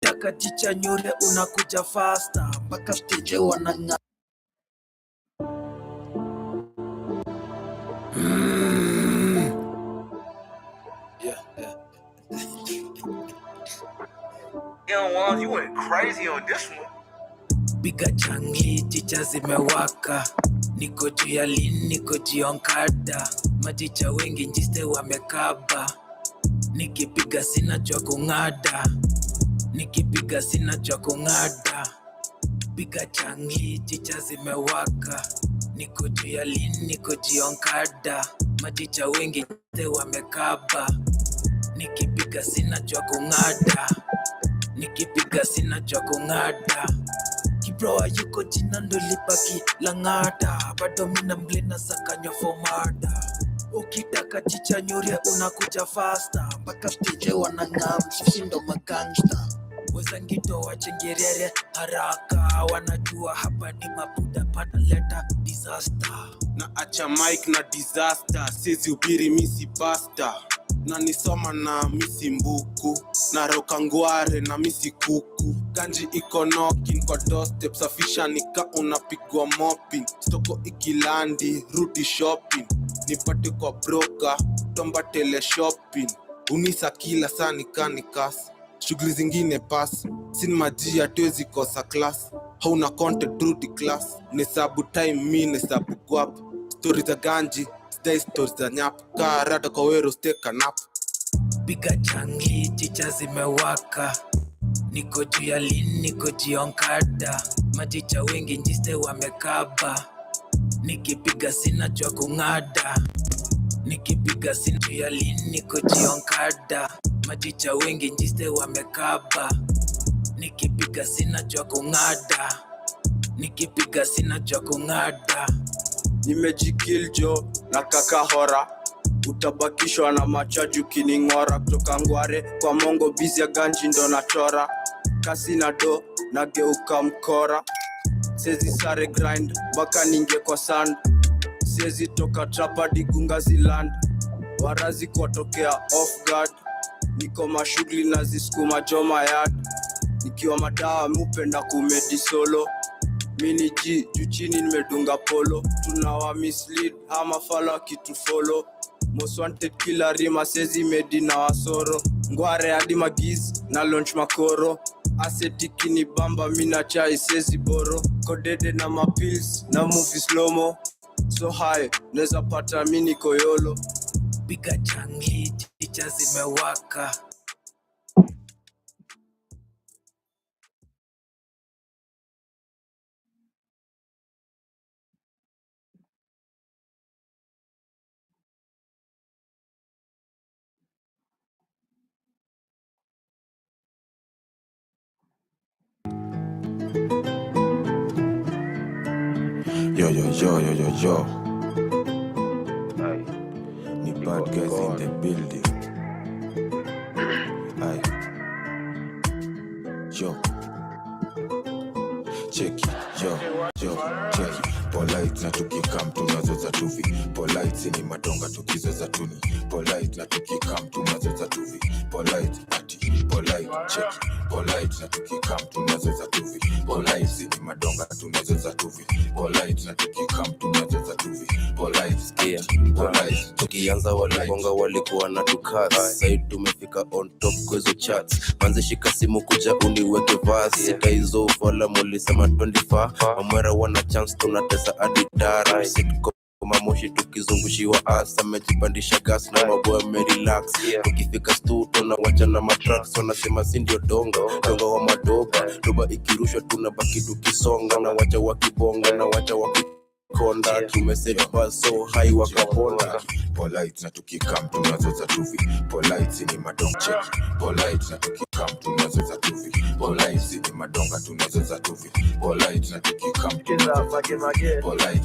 Takajicha nyure unakuja faster mpaka stage wananga. Yeah, you went crazy on this one. Piga changi chicha zimewaka, niko juu ya lini, niko jionkada, majicha wengi njiste wamekaba, nikipiga sina jua kung'ada, nikipiga sina jua kung'ada. Piga changi chicha zimewaka, niko juu ya lini, niko jionkada, majicha wengi njiste wamekaba, nikipiga sina jua kung'ada, nikipiga sina jua kung'ada. Kibroa yuko jina ndo lipaki lang'ata, bado mina mblena sakanywa fomada. Ukitaka chicha nyuria unakuja faster mpaka stage wanang'am, sisi ndo magangsta. Wezangito wachengerere haraka, wanajua hapa ni mabuda panaleta disaster. Na acha mic na disaster, sizi ubiri misi pasta. Na nisoma na misi mbuku, na roka ngware na misi kuku. Ganji iko knocking kwa doorstep, safisha nika unapigwa mopping. Stoko ikilandi, rudi shopping. Nipate kwa broker, tomba tele shopping. Unisa kila saa nikasi, shughuli zingine pass. Sin majia tuwezi kosa class, hauna content rudi class. Nesabu time mi nesabu guap, story za ganji stay stories za nyap, karada kwa wero steka nap. Piga changi chicha zimewaka, niko juu ya lini, niko jionkada, majicha wengi njiste wamekaba, nikipiga sina jua kung'ada, nikipiga sina juu ya lini, niko jionkada, majicha wengi njiste wamekaba, nikipiga sina jua kung'ada, nikipiga sina jua kung'ada. Nimejikil jo na kakahora, utabakishwa na machaji ukining'ora. Kutoka ngware kwa mongo bizi ya ganji ndo nachora, kasi na do nageuka mkora. Sezi sare grind baka ninge kwa sand, sezi toka trapa digunga ziland. Warazi kwa tokea off guard, niko mashugli na ziskuma joma yard. Nikiwa madawa mupenda kumedi solo, mini G juchini nimedunga polo. Tunawa mislead ama follow kitu follow, most wanted killer rima sezi medi na wasoro. Ngware hadi magiz na launch makoro, asetiki ni bamba mina chai sezi boro. Kodede na mapills na movie slow-mo, so high neza pata mini koyolo. Piga changi chicha zimewaka. Yo. Aye. Ni bad guys in the building. Aye. Yo. Check it. Yo. Check it. Polite na tukikam tunazoza tuvi. Polite ni madonga tukizoza tuni. Polite na tukikam tunazoza tuvi. Polite ati. Polite check it. Polite na tukikam tunazoza tuvi. Polite ni madonga tunazoza tuvi. Polite na tukikam tunazoza tuvi. Polite polite. Tukianza walibonga walikuwa na tukaz, sasa tumefika on top kwa hizo charts. Manze shika simu kuja uniweke verse, kaizo ufala mulisema 24 amwera wana chance tunatesa hadi dara. Sitko mamoshi tukizungushiwa asa, amejipandisha gas na maboya merelax. Tukifika stu tunawacha na matracks, wanasema si ndio donga wa madoba. Doba ikirushwa tunabaki tukisonga, na wacha wakibonga na wacha konda. Tumesema so high wakaponda. Polite na tukikam tunazoza tuvi. Polite ni madong check. Polite na tukikam tunazoza tuvi. polite zidi madonga tunazoza tuvi polite na tukikam tunazoza tuvi polite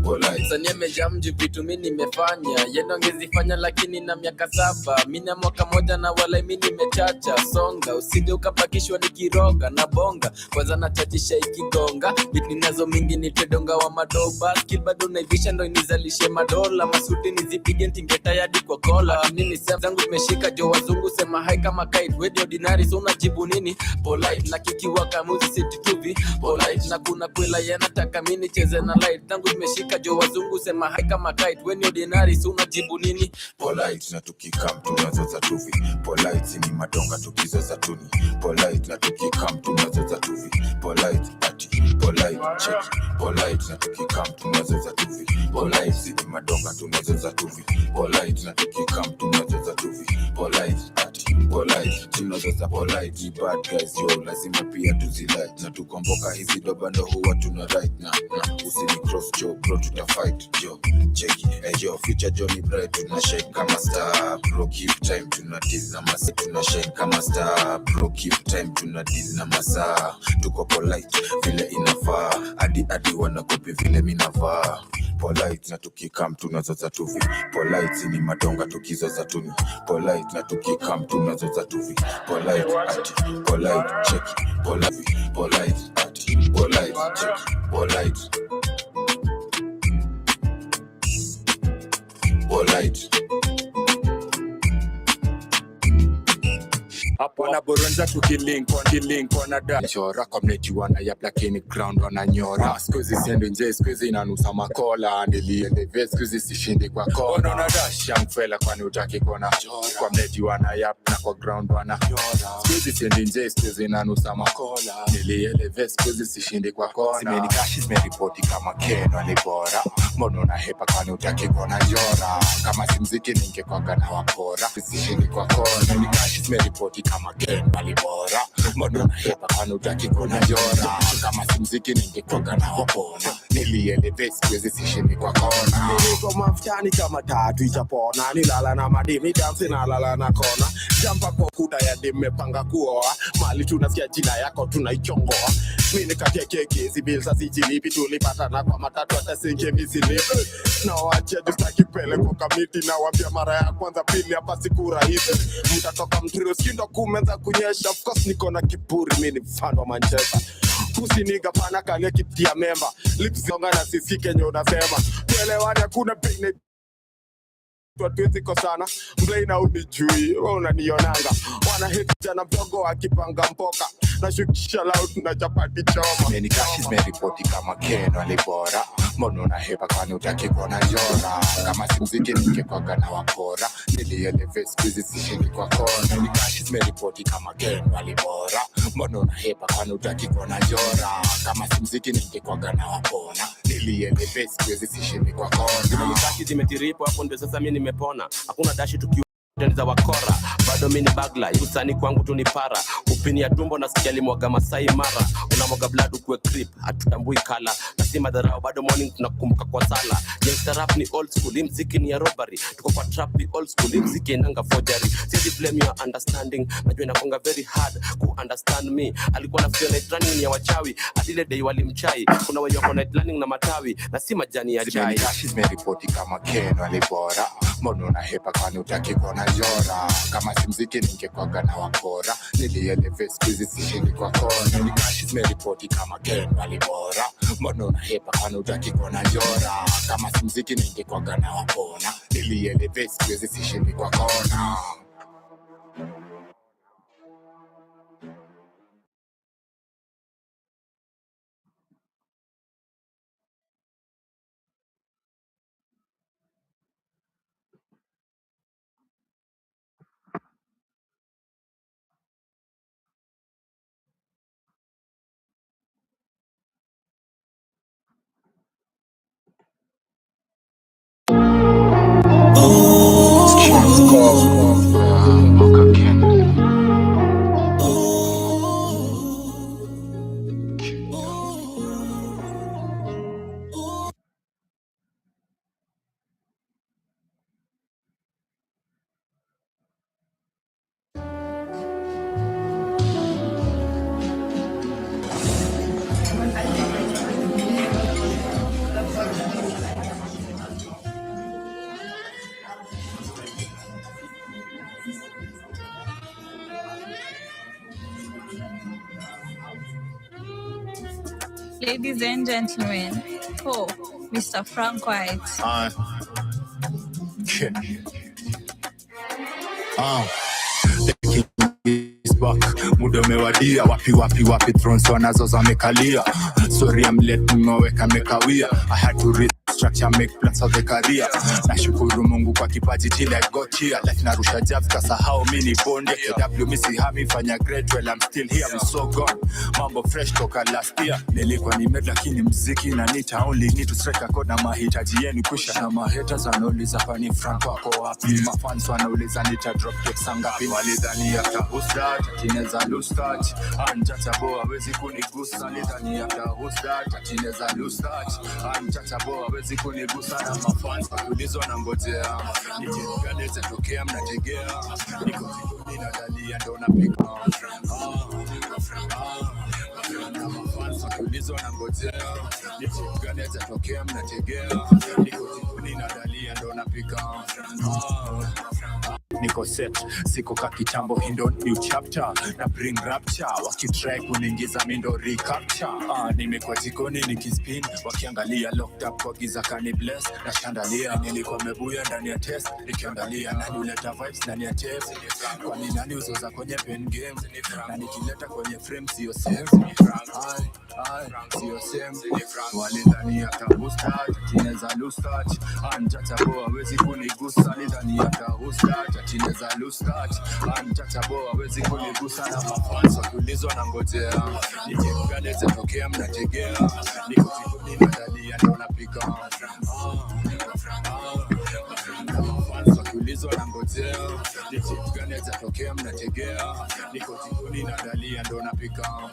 polite Sanya mejamju vitu mimi nimefanya yendo ngezifanya lakini na miaka 7 mimi na mwaka moja na wala mimi nimechacha songa usije ukapakishwa nikiroga na bonga kwanza natajisha ikigonga bit ninazo mingi nitedonga wa madoba skill bado naivisha ndo inizalishe madola masuti nizipige ntingeta yadi kwa kola nini sasa zangu zimeshika jo wazungu sema hai kama kite wewe ordinary so unajibu nini polite na kikiwa kamuzi situtuvi polite na kuna kwela yanataka mimi nicheze na light zangu zimeshika jo wazungu sema hai kama kite wewe ordinary so unajibu nini polite na tukikam tunazoza tuvi polite ni madonga tukizoza tuni polite na tukikam tunazoza tuvi polite ati polite check polite na tukikam tunazoza tuvi polite ni madonga tunazoza tuvi polite na tukikam tunazoza tuvi polite ati polite tunazoza polite bad guys yo lazima pia tuzilite na tukomboka hizi doba ndo huwa tuna right na usini cross jo bro tutafight jo check yo future Johnny bright tuna shake kama star bro keep time tuna deal na masa tuna shake kama star bro keep time tuna deal na masa tuko polite vile inafaa hadi wanakopi vile minavaa polite na tukikam tunazoza tuvi polite ni madonga tukizoza tuni polite na tukikam tunazoza tuvi polite ati polite check polite ati polite check polite Hapo na boronza tukilink wana da chora community wana ya lakini ground wananyora squeeze sendo nje squeeze inanusa makola nilieleve squeeze sishinde kwa kona na dash young fella kwani utaki kona community wana ya na kwa ground wananyora squeeze sendo nje squeeze inanusa makola nilieleve squeeze sishinde kwa kona simeni cash zimeripoti kama Keno ni bora mbona na hepa kwani utaki kona jora kama simziki ningekwanga na wakora sishinde kwa kona ni cash zimeripoti kama Keno alibora mbona na hepa kwani utaki kona jora kama simziki ningetoka na wapona nilieleve squeeze sishinde kwa kona niko mafutani kama tatu itapona nilala na madimi dance na lala na kona jampa kwa kuta ya nimepanga kuoa mali tunasikia jina yako tunaichongoa mimi kakekeke zibilza sijilipi tulipatana kwa matatu hata singe misilipi na wacha justaki pele kwa kamiti na wapia mara ya kwanza pili hapa siku rahisi mtatoka mtiro skindo kumenza kunyesha of course niko na kiburi mimi fan wa Manchester kusiniga pana kale kitia member lips zonga na sisi Kenya unasema tuelewane kuna pene tuwezi kosana mblei na unijui wewe unanionanga wana hate jana mdogo akipanga mpoka na shukisha loud na chapati choma many cash zimeripoti kama Keno alibora mbona na hepa kwani utaki kuona jora kama simziki ningekwaga na wakora nilieleve squeeze sishindi kwa kona many cash zimeripoti kama Keno alibora mbona na hepa kwani utaki kuona jora kama simziki ningekwaga na wakona nilieleve squeeze sishindi kwa kona many cash zimetiripo hapo ndio sasa mimi nimepona hakuna dashi tukiwa za wakora bado mimi ni bagla usani kwangu tunipara upini ya tumbo nasikia limwaga Masai Mara unamwaga blood ukwe creep hatutambui kala nasema dharau bado morning tunakumbuka kwa sala gangster rap ni old school mziki ni ya robbery tuko kwa trap ni old school mziki inanga forgery siwezi blame your understanding najua inakonga very hard ku understand me alikuwa na feel night running ya wachawi adile day walimchai kuna wenye wako night running na matawi na si majani ya chai cash zimeripoti kama Keno alibora mbona na hepa kwani utaki kuona jora kama simziki ningekwaga na wakora nilieleve squeeze sishindi kwa kona ni cash zimeripoti kama Keno alibora mbona na hepa kwani utaki kuona jora kama simziki ningekwaga na wakona nilieleve squeeze sishindi kwa kona Ladies and gentlemen, oh, Mr. Frank White. The king is back. Muda umewadia. Wapi thrones wanazo zamekalia. Sorry I'm late, nimeweka mekawia. I had to restructure, make plans of the career. Nashukuru Mungu kwa kipaji till I got here. Life narusha jabs kasahau mini bonde. KW misi hami fanya great well I'm still here. We so gone. Mambo fresh toka last year. Nilikuwa nimed lakini mziki na nita only need to strike a chord na mahitaji yenu kusha. Na mahaters wanauliza kwani Frank wako wapi? Mafans wanauliza nita drop kick sangapi? Walidhani after who's that tineza lose touch. Untouchable hawezi kunigusa. Walidhani after who's that tineza lose touch. Untouchable hawezi kunigusa. Na mafans wakiulizwa na ngojea. Nikipigane zetokea mnategea. Niko zikuni na dalia ndo napika. Na mafans wakiulizwa na ngojea. Nikipigane zetokea mnategea. Niko zikuni na dalia ndo napika. Niko set, siko kakitambo hindo new chapter. Na bring rapture, wakitry kuningiza mindo recapture. Nimekuwa jikoni nikispin, wakiangalia locked up kwa giza kani bless. Na shandalia, nilikuwa mebuya ndani ya test. Nikiangalia nani uleta vibes ndani ya test. Kwani nani uzoza kwenye pen games. Na nikileta kwenye frame siyo same. Siyo same. Walidhani hata ustad, tineza lose touch. Untouchable hawezi kunigusa. Walidhani hata ustad, tineza lose touch. Untouchable hawezi kunigusa. Na mafans wakiulizwa na ngojea. Nikipigane zetokea mnategea. Niko zikuni na dalia ndo napika. Na mafans wakiulizwa na ngojea. Nikipigane zetokea mnategea. Niko zikuni na dalia ndo napika.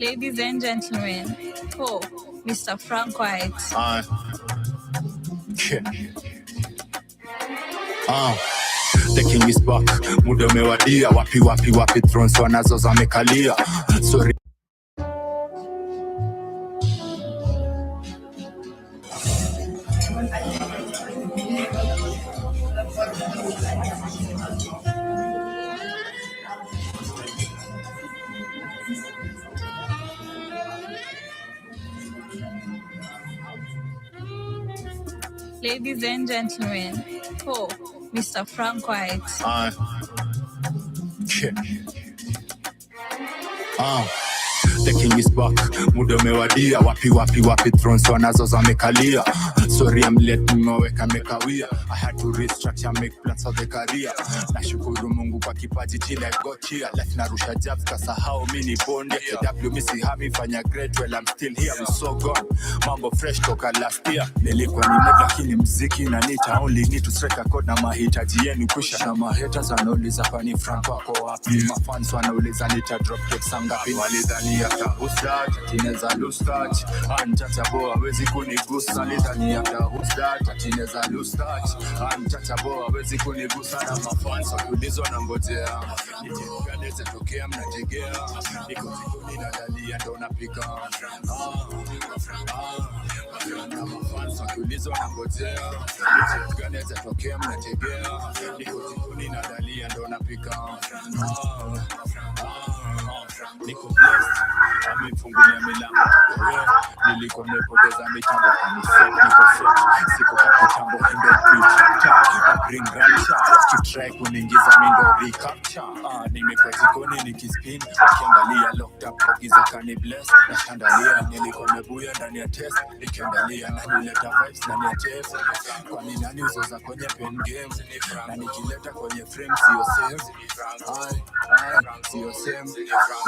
Ladies and gentlemen, oh, Mr. Frank White. The king is back. Muda umewadia. Wapi thrones wanazo zamekalia. Sorry. Ladies and gentlemen, oh, Mr. Frank White. The king is back. Muda umewadia. Wapi thrones wanazo zamekalia. Sorry I'm late, nimeweka mekawia. I had to restructure, make plans of the career. Nashukuru Mungu kwa kipaji till I got here. Life narusha jabs kasahau mini bonde. KW misi hami fanya great well I'm still here. We so gone. Mambo fresh toka last year. Nilikuwa nimed lakini mziki na nita only need to strike a chord na mahitaji yenu kusha. Na mahaters wanauliza kwani Frank wako wapi? Mafans wanauliza nita drop kick sangapi? Walidhani hata ustad, tineza lose touch. Untouchable hawezi kunigusa. Walidhani hata ustad, tineza lose touch. Untouchable hawezi kunigusa. Na mafans wakiulizwa na ngojea. Nikipigane zetokea mnategea. Niko zikuni na dalia ndo napika. Na mafans wakiulizwa na ngojea. Nikipigane zetokea mnategea. Niko zikuni na dalia ndo napika. Niko blessed. amefungulia milango yeah. Nilikuwa nimepoteza mitambo kanisa niko set siko kwa kitambo ndo kuchapta bring rapture wakitry kuniingiza mindo recapture nimekuwa jikoni nikispin ukiangalia locked up giza kani bless na shandalia nilikuwa nimebuya ndani ya test nikiangalia na nileta vibes ndani ya chest kwa nani uzoza kwenye pen game na nikileta kwenye frame sio same sio same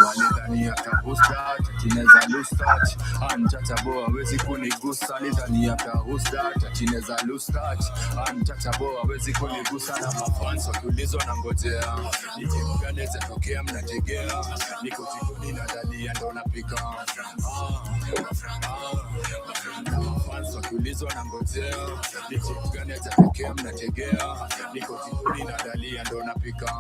walidhani atahusta tineza lose touch untouchable hawezi kunigusa walidhani atahusta tineza lose touch untouchable hawezi kunigusa na mafans wakiulizwa na ngojea nijipigane zetokea mnategea niko jikoni na dalia ndo napika mafans wakiulizwa na ngojea nijipigane zetokea mnategea niko jikoni na dalia ndo napika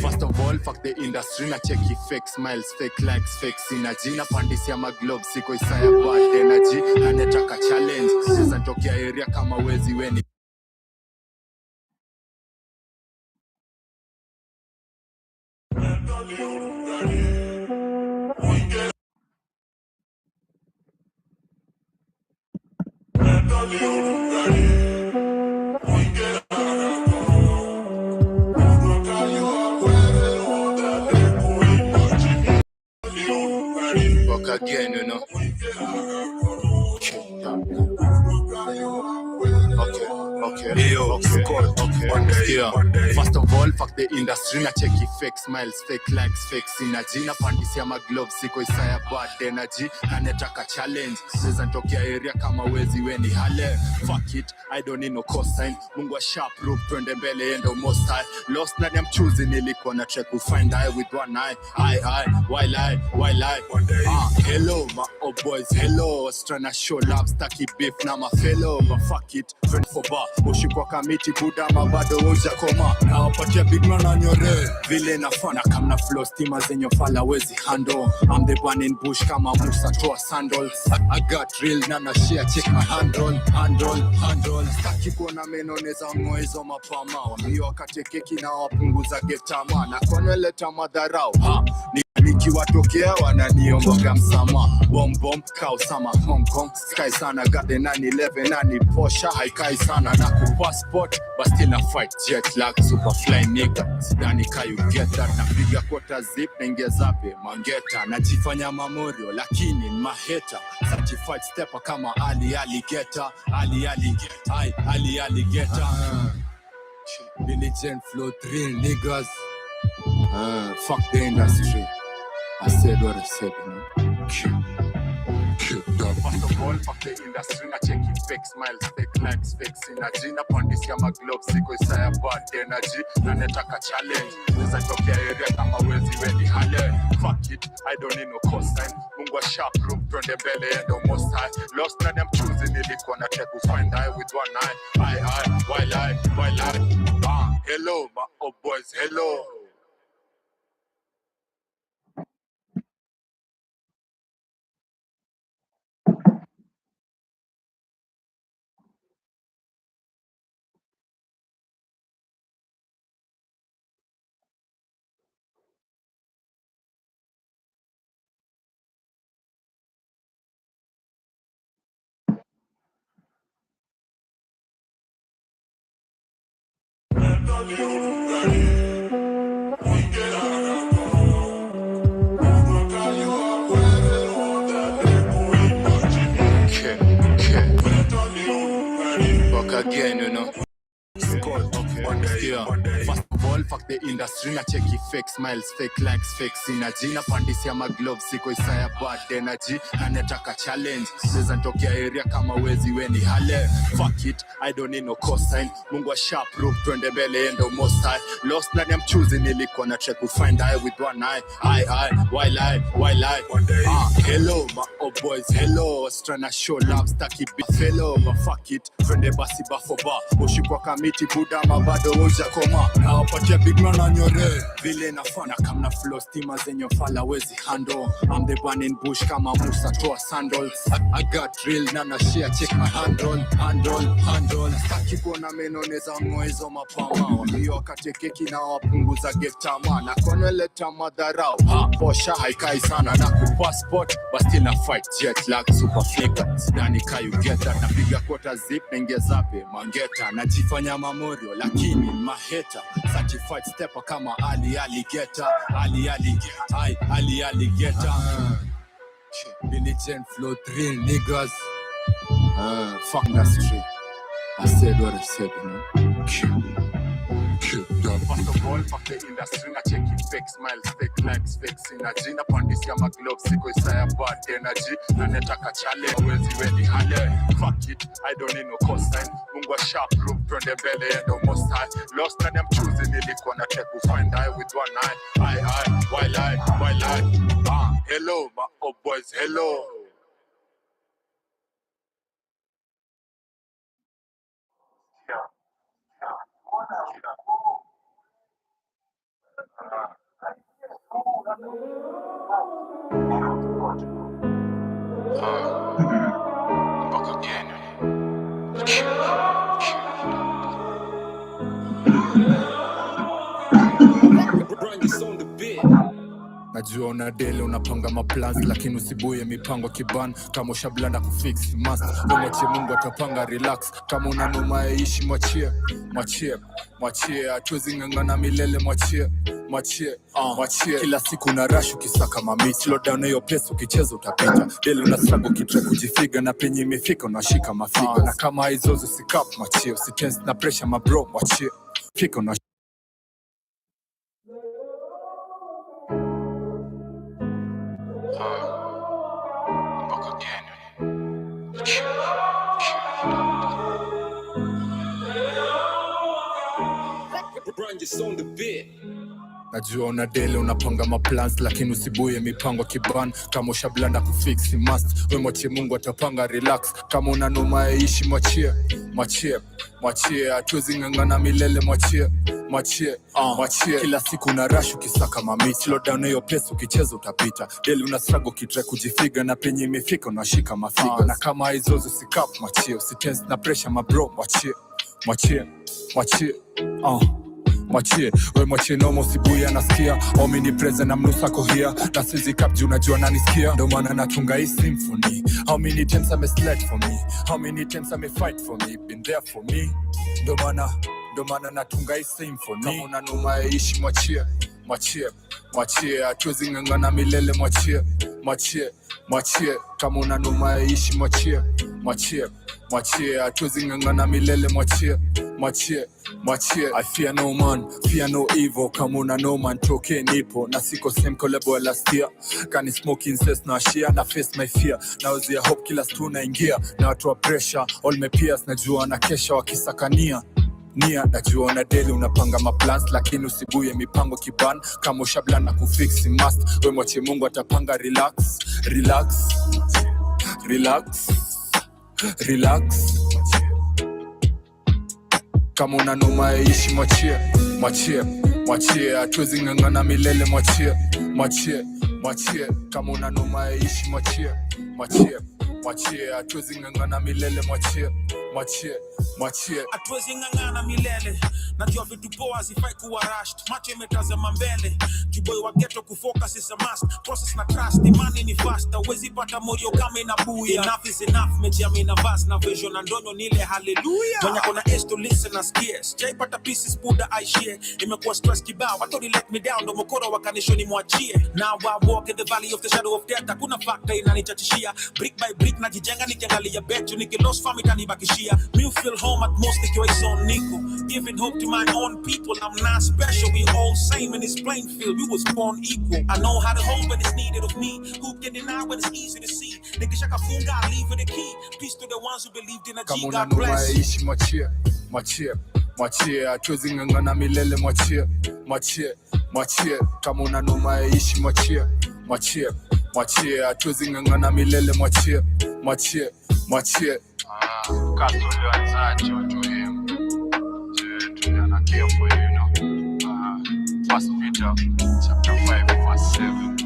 First of all, fuck the industry na check fake smiles, fake likes, fake synergy na pandisi ya maglobe siko isaya bad energy na netaka challenge sasa tokea area kama wezi weni again, you know. Okay. Yeah. First of all, fuck the industry na check fake smiles, fake likes, fake synergy na pandisi ya maglobe siko isaya bad energy na netaka challenge sasa ntokea area kama wezi weni hale fuck it I don't need no cosign Mungu wa sharp rope twende mbele endo most high lost na mchuzi nilikuwa na try to find eye with one eye why lie hello my old boys hello was trying to show love stucky beef na my fellow but fuck it friend for bar ushikwa kamiti buda mabado uja koma na wapatia big man on your red vile nafana kama flow steamer zenyo fala wezi handle I'm the one in bush kama Musa toa sandals I got real na share check my handle staki kuona menoneza mwezo mapama wambio wakate keki na wapunguza getama na koneleta madharau nikiwatokea wananiombaga msama bom kausama Hong Kong sky sana gade 911 nani posha haikai sana na kupassport but still na fight jet lag super fly nigga sidani ka you get that napiga kota zip naingia zape mangeta najifanya memorial lakini maheta certified stepper kama Ali geta diligent flow 3 niggas fuck the industry I said what I said, man. First of all, fuck the industry na check fake smiles, fake likes, fake synergy na pandisia maglobe siko isaya bad energy na netaka challenge neza tokea area kama wezi weni hale fuck it, I don't need no cosign Mungu sharp room twende mbele and almost high lost na I'm choosing nilikuwa na take find eye with one eye while I hello my old boys hello again, you know. First of all, fuck the industry na check fake smiles, fake likes, fake synergy na pandisia maglobe siko isaya bad energy na netaka challenge neza ntokea area kama wezi weni hale fuck it, I don't need no cosign Mungu sharp rope twende mbele and almost high lost na I'm choosing nilikuwa na check find eye with one eye while I hello my old boys hello tryna show love staki be fellow but fuck it twende basi bafoba ushikwa kamiti buda mabado uja koma na wapatia big man on your head vile nafana kama na flow stima zenye fala wezi handle I'm the one in bush kama Musa toa sandals I got real na share check my handle staki kuona meno neza mwezo mapama wambio wakate keki na wapunguza getama na koneleta madharau posha haikai sana na kupassport but still na fight jet lag super flicker sidani ka you get that napiga kota zip nengezape mangeta najifanya mamorio lakini maheta certified stepper kama Ali Alligator diligent flow 3 niggas fuck that street I said what I said you know First of all, fuck the industry na check fake smiles, fake likes, fake synergy na pandisia maglobe siko isaya bad energy na netaka challenge wezi weni hale fuck it, I don't need no cosign Mungu sharp room twende mbele and almost high lost na I'm choosing nilikuwa na take find eye with one eye while I hello my old boys hello back again najua una dele unapanga maplans lakini usibuye mipango kiban kama ushablanda kufix must mwachie Mungu atapanga relax kama unanoma yaishi mwachie hatuwezi ngangana milele mwachie kila siku na rush ukisaka mami slow down hiyo pesa ukicheza utapita dele una struggle kitre kujifiga na penye imefika unashika mafiga na kama hizo usikap mwachie usitense na pressure my bro mwachie fika una back again najua una dele unapanga maplans lakini usibuye mipango kiban kama ushablanda kufix must we mwachie Mungu atapanga relax kama unanoma yaishi mwachie hatuwezi ngangana milele mwachie kila siku na rush ukisaka mami slow down hiyo pesa ukicheza utapita deli una struggle kitre kujifiga na penye imefika unashika mafiga na kama hizo usikap mwachie usitense na pressure my bro mwachie we mwachie nomo sibuya nasikia omini present na mnusa kohia na sizi kapji unajua nanisikia ndo maana natunga hii symphony how many times I sled for me how many times I fight for me been there for me ndo maana natunga hii symphony kama unanuma yaishi mwachie hatuwezi ngangana milele mwachie kama unanuma yaishi mwachie hatuwezi ngangana milele mwachie Mwachie, I fear no man, fear no evil. Kama una no man, toke nipo. Na siko same collabo last year. Kani smoke incest na share, na face my fear. Na uzia hope kila stu na ingia. Na watu wa pressure, all my peers najua na kesha wakisakania. Najua na daily unapanga maplans, lakini usibuye mipango kiban. Kama ushabla na kufix must, we mwache Mungu atapanga. Relax. Kama unanoma ishi mwachie, hatuwezi ng'ang'ana milele mwachie. Kama unanoma ishi mwachie, hatuwezi ng'ang'ana milele mwachie. Hatuwezi ng'ang'ana milele, najua vitu poa zifai kuwa rushed. Macho imetazama mbele, kiboy wa ghetto kufocus is a must. Process na trust, imani ni faster. Uwezi pata moyo kama inabuya. Enough is enough, mejiami na verse na vision na ndonyo nile hallelujah. Mwenye kona ace to listen na scarce. Jaipata pieces Buddha I share. Imekuwa stress kibao, I thought he let me down. Ndo mokoro wakanisho ni mwachie. Now I walk in the valley of the shadow of death. Hakuna factor inanitatishia. Brick by brick najijenga nikiangalia bet. Niki lost family tanibakishia. Me feel home at most like you're on Nico. Giving hope to my own people. I'm not special, we all same in this playing field. We was born equal. I know how to hold when it's needed of me. Who can deny when it's easy to see? Nigga shaka funga, I leave with the key. Peace to the ones who believed in a G. God bless. Ishi mwachie, hatuwezi ng'ang'ana milele mwachie. Kama unanoma ishi mwachie, hatuwezi ng'ang'ana milele mwachie. Katulio anzaje to him. Tuliana care for you, know. 1 Peter chapter 5 verse 7.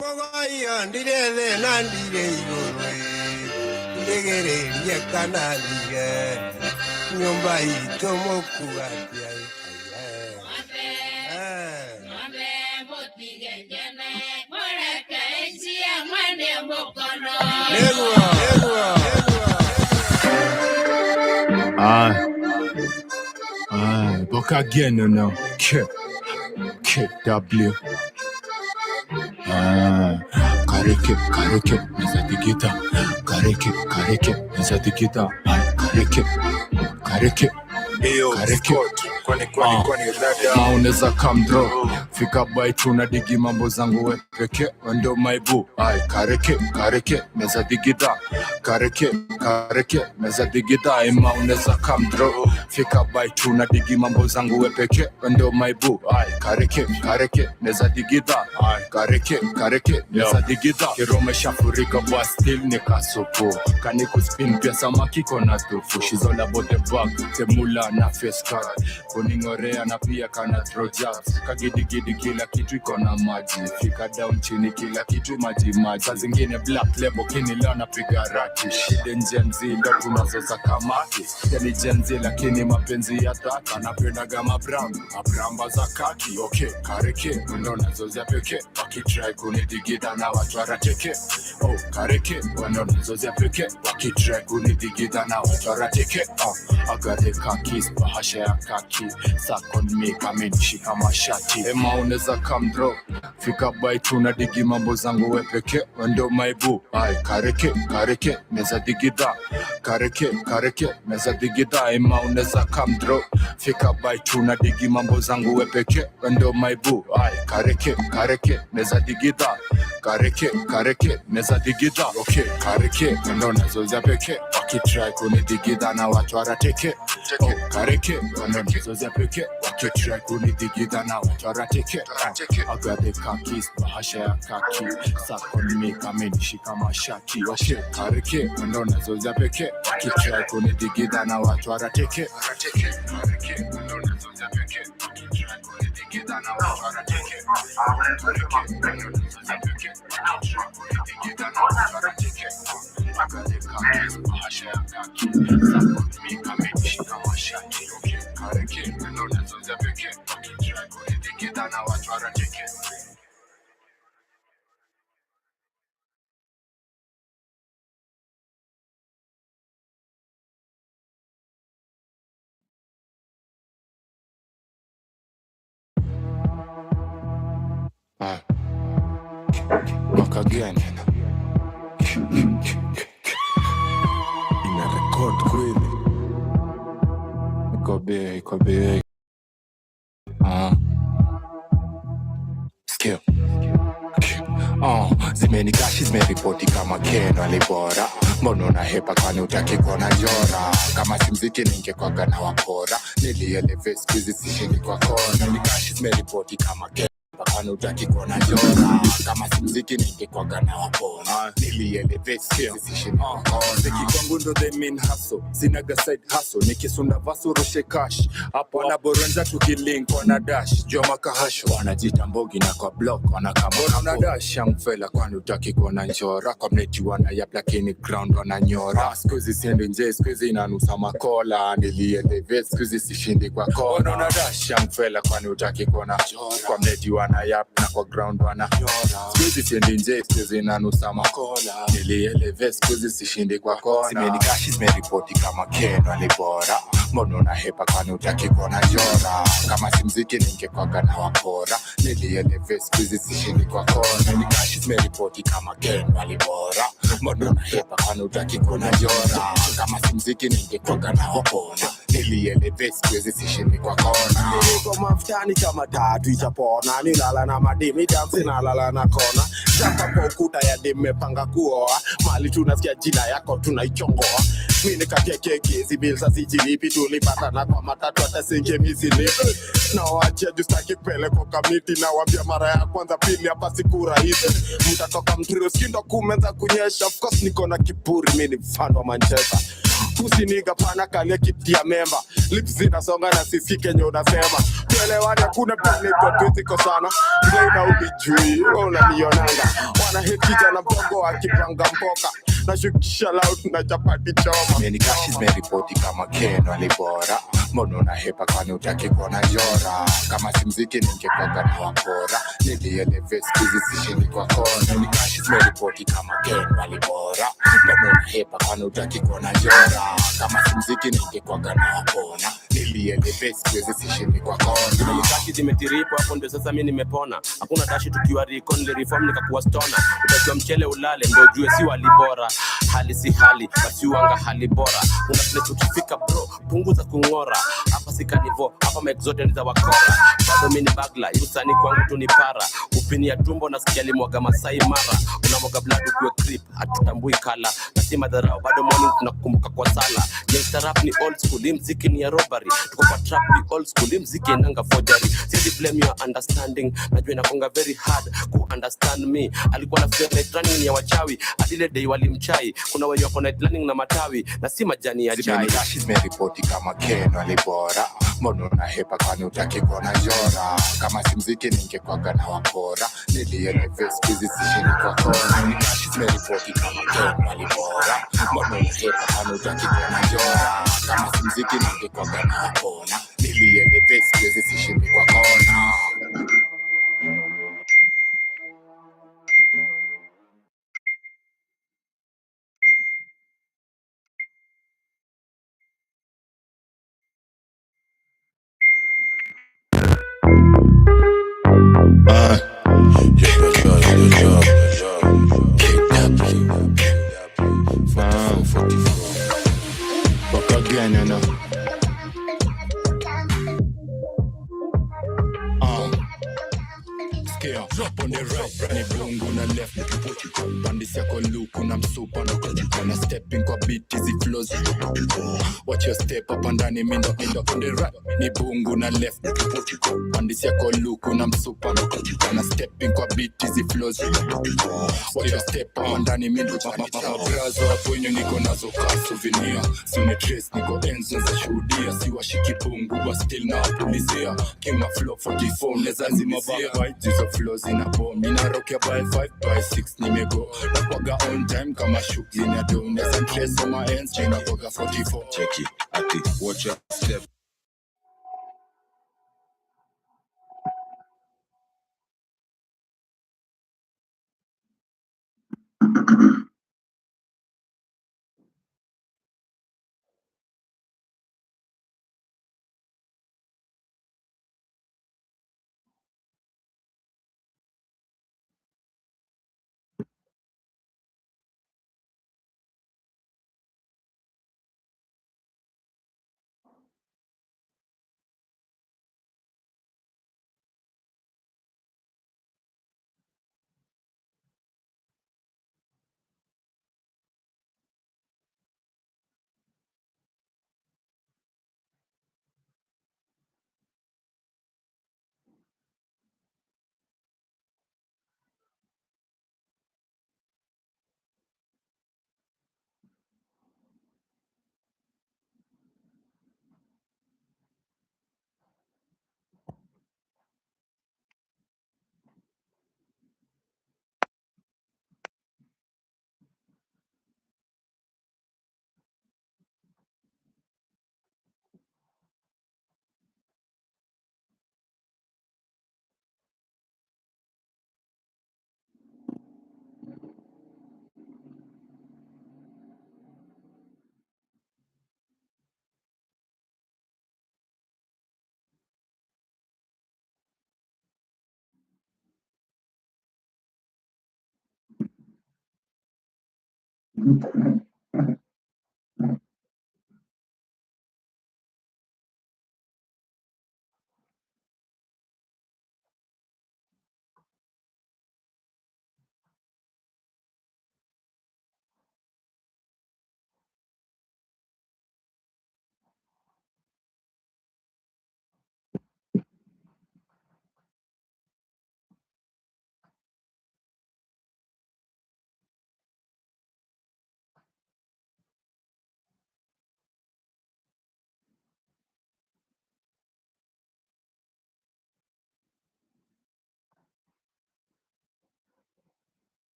Bogoya ndirele nandire igorwe ndegere yekanaliye nyumba itomoku atia Mwambe motige jene moreke njia mwende mokono Book again now. KW. Kareke, nizadigita. Kareke, nizadigita. Kareke. Mauneza come draw. Fika by tuna digi mambo zangu we peke. Wendo my boo. Kareke, nizadigita. Kareke, nizadigita. Mauneza come draw. Fika by tuna digi mambo zangu we peke. Wendo my boo. Kareke, nizadigita. Kareke, nizadigita. Kirome shafurika bwa still nikasupu. Kani kuspin pia samaki kona tufu. She's all about the bag. Temula na face card. Kuningorea na pia kana throw jabs. Kagidigidi kila kitu iko na maji. Fika down chini kila kitu maji. Saa zingine black label kini leo napiga rati. Hidden Gen Z ndo tunazoza kamaki. Yani Gen Z lakini mapenzi ya taka. Napendaga mabramba za kaki. Okay, kareke ndo nazozia peke. Wakitry kunidigida na watu warateke. Oh, kareke ndo nazozia peke. Wakitry kunidigida na watu warateke. I got the khakis, bahasha ya kaki. Suck on me, kame nishika mashati. Ema uneza come draw. Fika by tuna digi mambo zangu we peke. Wendo my boo. Kareke, neza digida. Kareke, neza digida. Ema uneza come draw. Fika by tuna digi mambo zangu we peke. Wendo my boo. Kareke, neza digida. Kareke, neza digida. Okay, kareke, ndo nazozia peke. Wakitry kunidigida na watu warateke. Oh, kareke, ndo nazozia peke. Wakitry kunidigida na watu warateke. I got the khakis, bahasha ya kaki. Suck on me, kame nishika mashati. Okay, kareke, ndo nazozia peke. Wakitry kunidigida na watu warateke. Kareke, ndo nazozia peke. Wakitry kunidigida na watu warateke. Kareke, ndo nazozia peke. I got the khakis, bahasha ya kaki. Suck on me, kame nishika mashati. Okay, kareke, ndo nazozia peke. Wakitry kunidigida na watu warateke. Knock again. Ina record kweli. Iko big. Skill. Zimenikashi zimeripoti kama Ken walibora. Mbona unahepa kwani utaki kuona jora? Kama si mziki ningekwaga na wakora. Nilieleve siku hizi sishindi kwa kona. Nikashi zimeripoti kama Ken kwani utaki kuona jora? Kama si mziki ningekwaga na wakona. Nilieleve siku hizi sishindi kwa kona. Ziki kwangu ndo they mean hustle. Sinaga side hustle. Nikisunda vasu rushe cash. Hapo wanaborenza tukilink wana dash. Joma kahasho wanajita mbogi na kwa block wanakama wana dash. Young fella kwani utaki kuona njora? Kwa mneti wana yap lakini ground wananyora. Sikuzi siendi nje sikuzi inanusa makola. Nilieleve sikuzi sishindi kwa kona. Wana dash young fella kwani utaki kuona njora? Kwa mneti wana yap na kwa ground wananyora. Sikuzi siendi nje sikuzi inanusa makola. Nilieleve sikuzi sishindi kwa kona. Zimenikashi zimeripoti kama Ken walibora. Mbona unahepa kwani utaki kuona jora? Kama si mziki ningekwaga na wakora. Nilieleve siku hizi sishindi kwa kona. Nikashi zimeripoti kama Ken walibora. Mbona unahepa kwani utaki kuona jora? Kama si mziki ningekwaga na wakora. Nilieleve siku hizi sishindi kwa kona. Niko mafutani kama tatu itapona. Nilala na madimi dansi na lala na kona. Japa kwa ukuta ya dime panga kuoa. Mali tunasikia jina yako tunaichongoa. Mini kakekeke zibilza sijilipi. Tulipata na kwa matatu hata singe mizilipi. Na wachia justaki pele kwa kamiti. Na wambia mara ya kwanza pili hapa siku rahisi. Mtatoka mtrio skindo kumenza kunyesha. Of course niko na kipuri mini mfano wa Manchester. Usiniga pana kalia kiti ya memba. Lips zinasonga na sisi kenye unasema. Tuelewane kuna pale kwa twiziko sana. Mzaina ubijui, unanionanga. Wana hit kijana mpongo akipanga mpoka. Na shukisha loud na chapati choma. Zimenikashi zimeripoti kama Ken walibora. Mbona unahepa kwani utaki kuona jora? Kama si mziki ningekwaga na wakora. Nilieleve siku hizi sishindi kwa kona. Nikashi zimeripoti kama Ken walibora. Mbona unahepa kwani utaki kuona jora? Kama si mziki ningekwaga na wakona. Nilieleve siku hizi sishindi kwa kona. Zimenikashi zimetiripo hapo ndio sasa mimi nimepona. Hakuna dashi tukiwa riko nilireform nikakuwa stona. Utajua mchele ulale ndio ujue si walibora. Hali si hali basi uanga hali bora. Una place ukifika bro punguza kungora. Hapa si kanivo hapa mic zote ni za wakora. Bado mimi ni bagla yusani kwangu tu ni para. Upini ya tumbo nasikia limwaga Masai Mara. Unamwaga blood ukiwa creep hatutambui kala. Na si madharau bado morning tunakumbuka kwa sala. Gangsta rap ni old school mziki ni ya robbery. Tuko kwa trap ni old school mziki inanga forgery. Siwezi blame your understanding. Najua inakonga very hard ku understand me. Alikuwa na fair night running ya wachawi. Adile day walimchai. Kuna wenye wako night running na matawi na si majani ya chai. Zimenikashi zimeripoti kama Ken walibora. Mbona unahepa kwani utaki kuona jora? Kama si mziki ningekwaga na wakora. Nilieleve siku hizi sishindi kwa kona. Nikashi zimeripoti kama Ken walibora. Mbona unahepa kwani utaki kuona jora? Kama si mziki ningekwaga na wakora. Nilieleve siku hizi sishindi kwa kona. Back again, you know. Scale, drop on the right, ni bongo na left. Bandisi yako luku na msupa na kujika na stepping kwa beat hizi flows. Watch your step up ndani mindo on the right, ni bongo na left. Bandisi yako luku na msupa na kujika na stepping kwa beat hizi flows. Watch your step up ndani mindo brazo hapo yenye niko nazo ka souvenir. Sine trace niko enzo za shuhudia. Si washiki bongo but still na pulizia. King of flow 44 neza zimizia. Vibes of flows in a bomb. Mina rock ya by 5 by 6 nimego. Nakwaga on time kama shughuli na do. Neza trace on my ends china kwaga 44. Check it, ati, watch your step.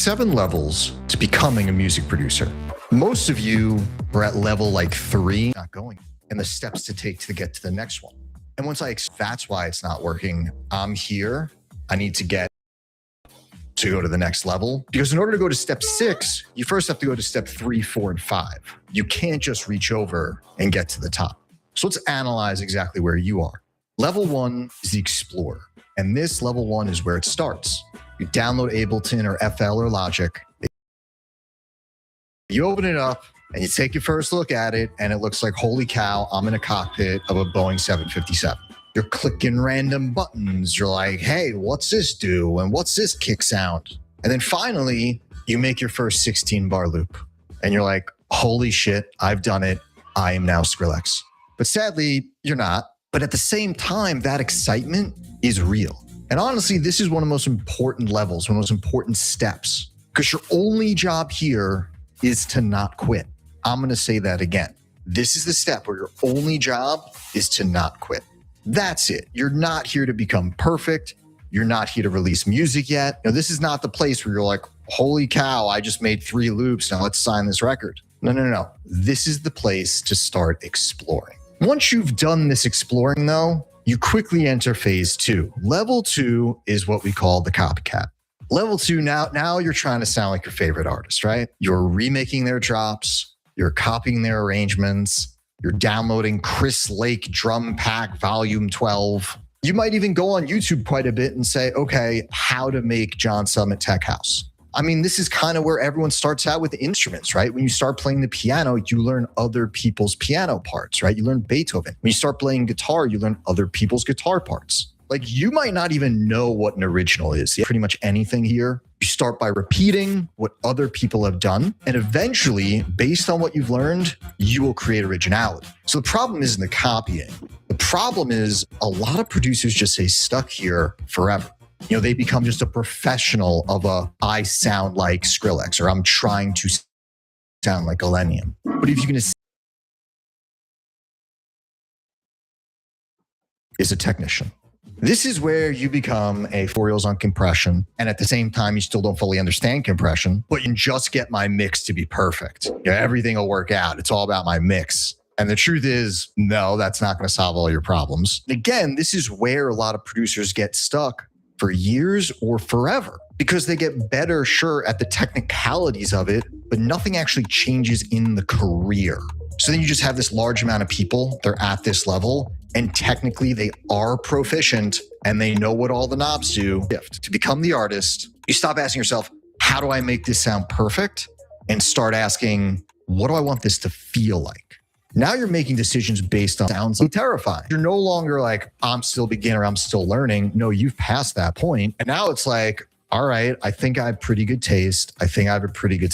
7 levels to becoming a music producer. Most of you are at level like 3, not going, and the steps to take to get to the next one. And once that's why it's not working. I'm here. I need to get to go to the next level. Because in order to go to step 6, you first have to go to step 3, 4, and 5. You can't just reach over and get to the top. So let's analyze exactly where you are. Level 1 is the Explorer. And this level 1 is where it starts. You download Ableton or FL or Logic. You open it up and you take your first look at it, and it looks like, holy cow, I'm in a cockpit of a Boeing 757. You're clicking random buttons. You're like, hey, what's this do? And what's this kick sound? And then finally, you make your first 16-bar loop. And you're like, holy shit, I've done it. I am now Skrillex. But sadly, you're not. But at the same time, that excitement is real. And honestly, this is one of the most important levels, one of the most important steps, because your only job here is to not quit. I'm going to say that again. This is the step where your only job is to not quit. That's it. You're not here to become perfect. You're not here to release music yet. Now, this is not the place where you're like, holy cow, I just made 3 loops. Now let's sign this record. No. This is the place to start exploring. Once you've done this exploring, though, you quickly enter phase 2. Level 2 is what we call the copycat. Level 2, now you're trying to sound like your favorite artist, right? You're remaking their drops, you're copying their arrangements, you're downloading Chris Lake Drum Pack Volume 12. You might even go on YouTube quite a bit and say, okay, how to make John Summit Tech House. I mean, this is kind of where everyone starts out with instruments, right? When you start playing the piano, you learn other people's piano parts, right? You learn Beethoven. When you start playing guitar, you learn other people's guitar parts. Like, you might not even know what an original is. Pretty much anything here. You start by repeating what other people have done. And eventually, based on what you've learned, you will create originality. So the problem isn't the copying. The problem is a lot of producers just stay stuck here forever. You know, they become just a professional of I sound like Skrillex, or I'm trying to sound like Millennium. But if you can is a technician. This is where you become a tutorials on compression, and at the same time, you still don't fully understand compression, but you can just get my mix to be perfect. Everything will work out. It's all about my mix. And the truth is, no, that's not going to solve all your problems. Again, this is where a lot of producers get stuck for years or forever, because they get better, sure, at the technicalities of it, but nothing actually changes in the career. So then you just have this large amount of people, they're at this level, and technically they are proficient and they know what all the knobs do. To become the artist, you stop asking yourself, how do I make this sound perfect? And start asking, what do I want this to feel like? Now you're making decisions based on sounds like terrifying. You're no longer like, I'm still beginner, I'm still learning. No, you've passed that point. And now it's like, all right, I think I have pretty good taste. I think I have a pretty good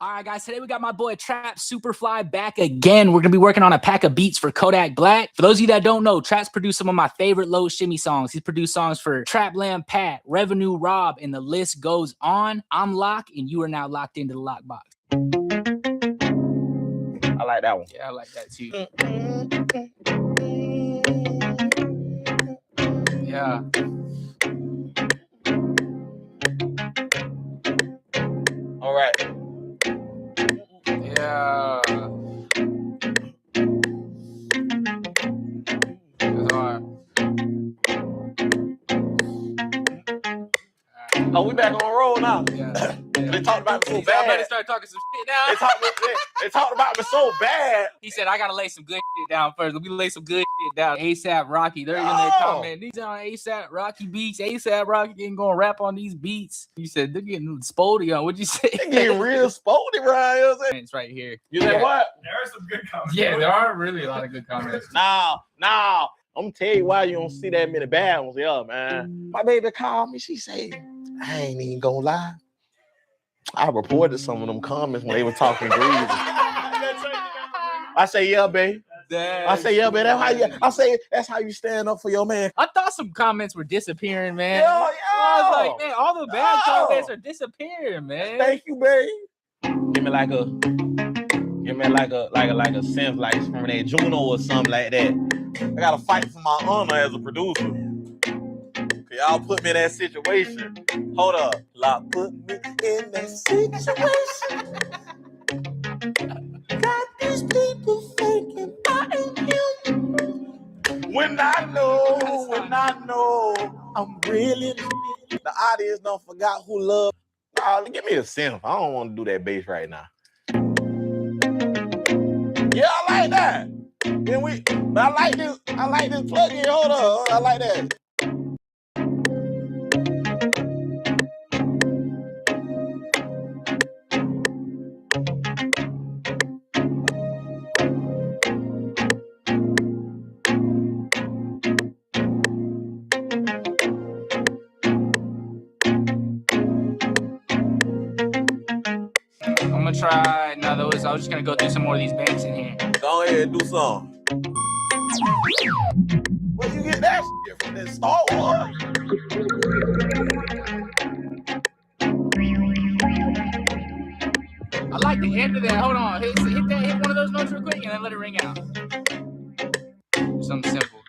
All right, guys, today we got my boy Trap Superfly back again. We're going to be working on a pack of beats for Kodak Black. For those of you that don't know, Trap's produced some of my favorite low shimmy songs. He's produced songs for Trapland Pat, Revenue Rob, and the list goes on. I'm Lock, and you are now locked into the Lockbox. I like that one. Yeah, I like that too. Yeah. All right. Yeah. That's hard. Oh, we back on the roll now. Yeah. They talked about me so I bad. better start talking some shit now. They talked about me so bad. He said, I gotta lay some good shit down first. Let me lay some good shit down. ASAP Rocky. They're in there comment. These are ASAP Rocky beats. ASAP Rocky ain't gonna rap on these beats. You said they're getting spoldy on. What'd you say? They getting real spoldy, Ryan. It's right here. You know what? There are some good comments. Yeah, there are really a lot of good comments. Nah. I'm gonna tell you why you don't see that many bad ones. Yeah, man. My baby called me. She said, I ain't even gonna lie. I reported some of them comments when they were talking greasy. I say, yeah, babe. I say, yeah, babe. That's how you stand up for your man. I thought some comments were disappearing, man. Yeah. I was like, man, all the bad comments are disappearing, man. Thank you, babe. Give me like a sense like from that Juno or something like that. I gotta fight for my honor as a producer. Y'all put me in that situation. Hold up. Lock put me in that situation. Got these people thinking I am him. When I know I'm really the audience don't forgot who love. Nah, give me a synth. I don't want to do that bass right now. Yeah, I like that. But I like this plug-in. Hold up. I like that. I'm gonna try another. I was just gonna go through some more of these banks in here. Go ahead and do some. Where you get that shit from? This Star Wars? I like the end of that. Hold on. Hit one of those notes real quick and then let it ring out. Something simple.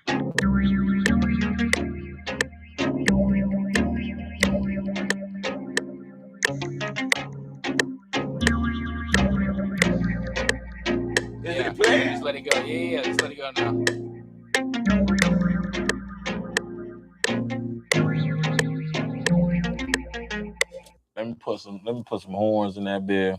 Just let it go. Yeah, just let it go now. Let me put some horns in that bit.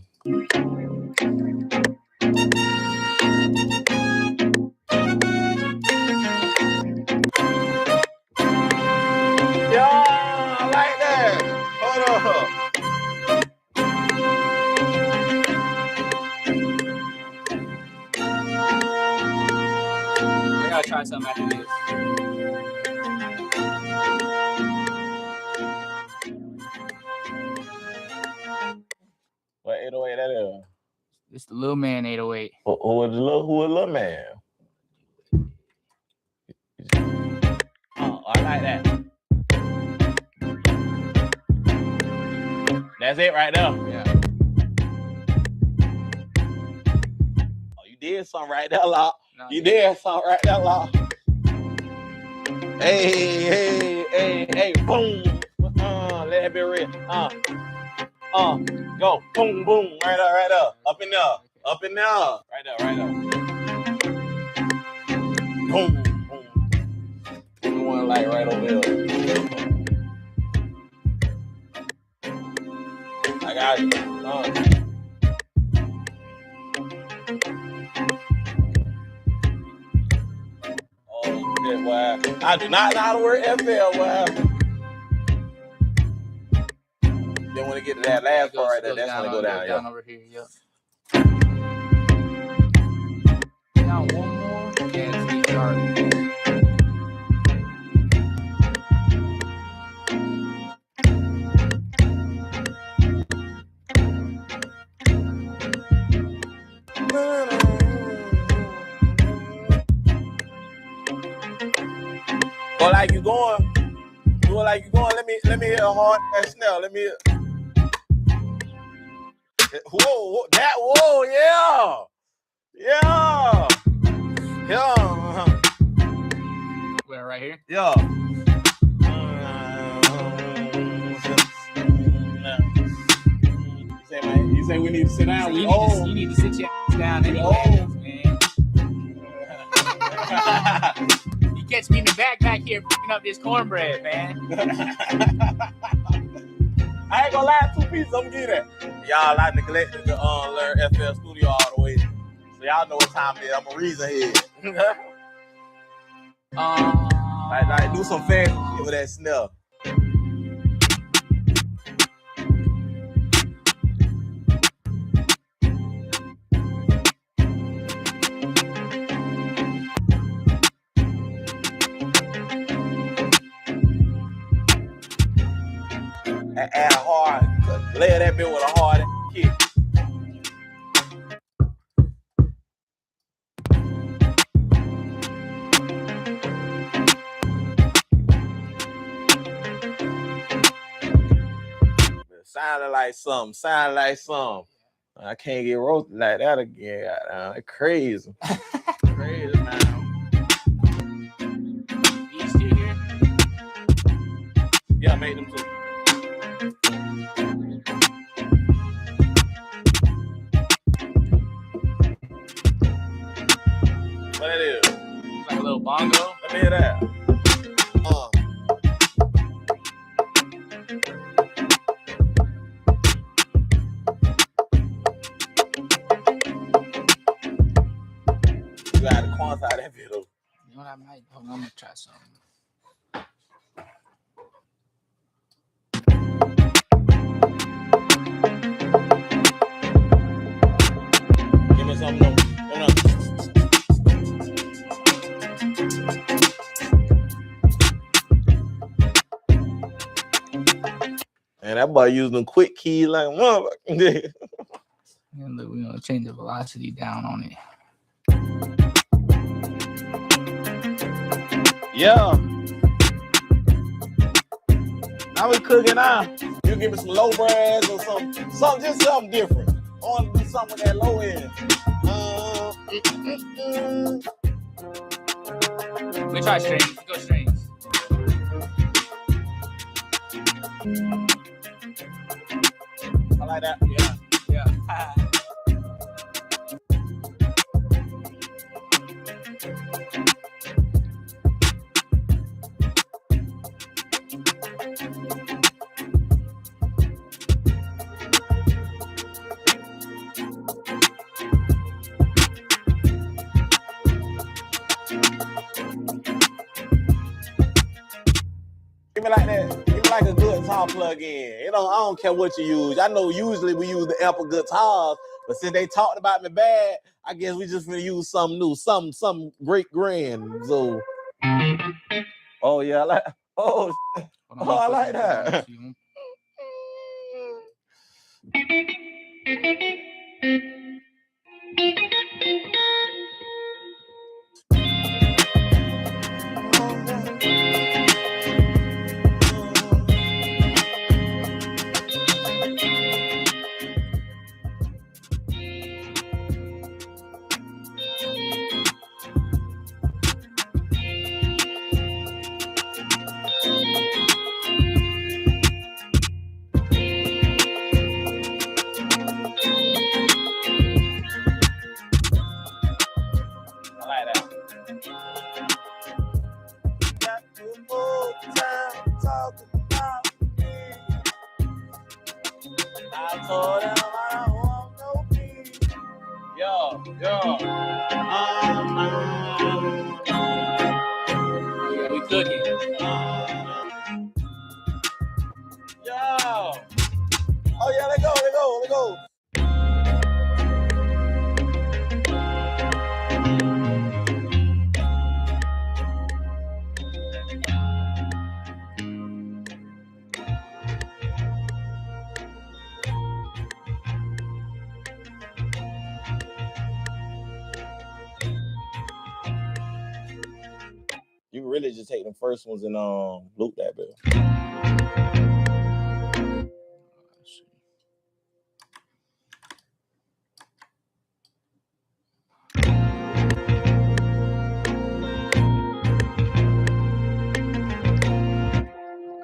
Yeah, I like that. Hold on. I gotta try something after this. What 808 that is? It's the Lil Man 808. Who is little man? Oh, I like that. That's it right there. Yeah. Oh, you did something right there, Lock. No, You did something right there, Lock. Hey, boom. Let it be real. Go. Boom, boom. Right up. Up in there. Right there. Boom, boom. Give me one light right over here. I got it. Oh, shit, wow. I do not know how to work FL, wow. Then when it get to that last part right there, that's when it go down. Down over here, yep. Down one more. Yeah, it's D sharp. Go like you going. Do it like you going. Let me hear a hard and snare. Let me hear. Whoa, that whoa, yeah. Yeah. Yeah. Where, right here? Yeah. You say we need to sit down. You need to sit your ass down anyways, man. You catch me in the back here picking up this cornbread, man. I ain't gonna lie, 2 pieces, I'm gonna get that. Y'all, I neglected to learn FL Studio all the way. So y'all know what time it is. I'm a reason head. Like do some fancy shit with that snare. Add a hard, layer that bit with a hard kick. Sounded like something. I can't get roasted like that again. That's crazy. Crazy, man. You still here? Yeah, I made them too. What it is? Like a little bongo? Let me hear that. You gotta quantify that video. You know what I might? Hold on, I'm gonna try something. Give me something. And that boy using them quick keys like a motherfucker. And look, we're gonna change the velocity down on it. Yeah. Now we cooking now. You give me some low brass or something different. I want to do something with that low end. We try strings. Let's go strings. I like that. Yeah. Give me like that. Give me like a good guitar plug-in. I don't care what you use. I know usually we use the Apple guitars, but since they talked about me bad, I guess we just gonna use something new, something great grand. So, oh yeah, I like. Oh, I like that. I told him I don't want no peace. Yo. Yeah, we cooking. Yo. Oh yeah, let go. You really just take the first ones and loop that bill.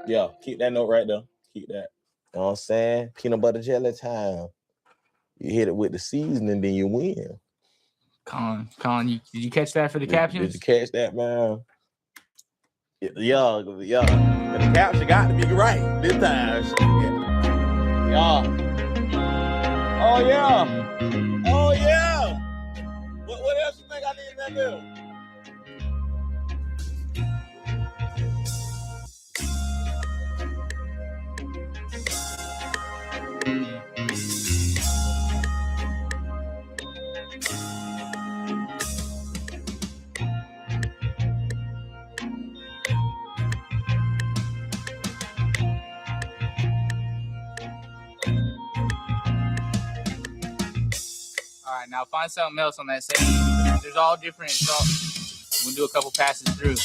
Yeah, keep that note right there. Keep that. You know what I'm saying? Peanut butter jelly time. You hit it with the seasoning, then you win. Colin, did you catch that for the captions? Did you catch that, man? Yeah. The caption got to be right this time. Yeah. Oh yeah. What else you think I need in that bill? All right, now find something else on that same. There's all different. We'll do a couple passes through.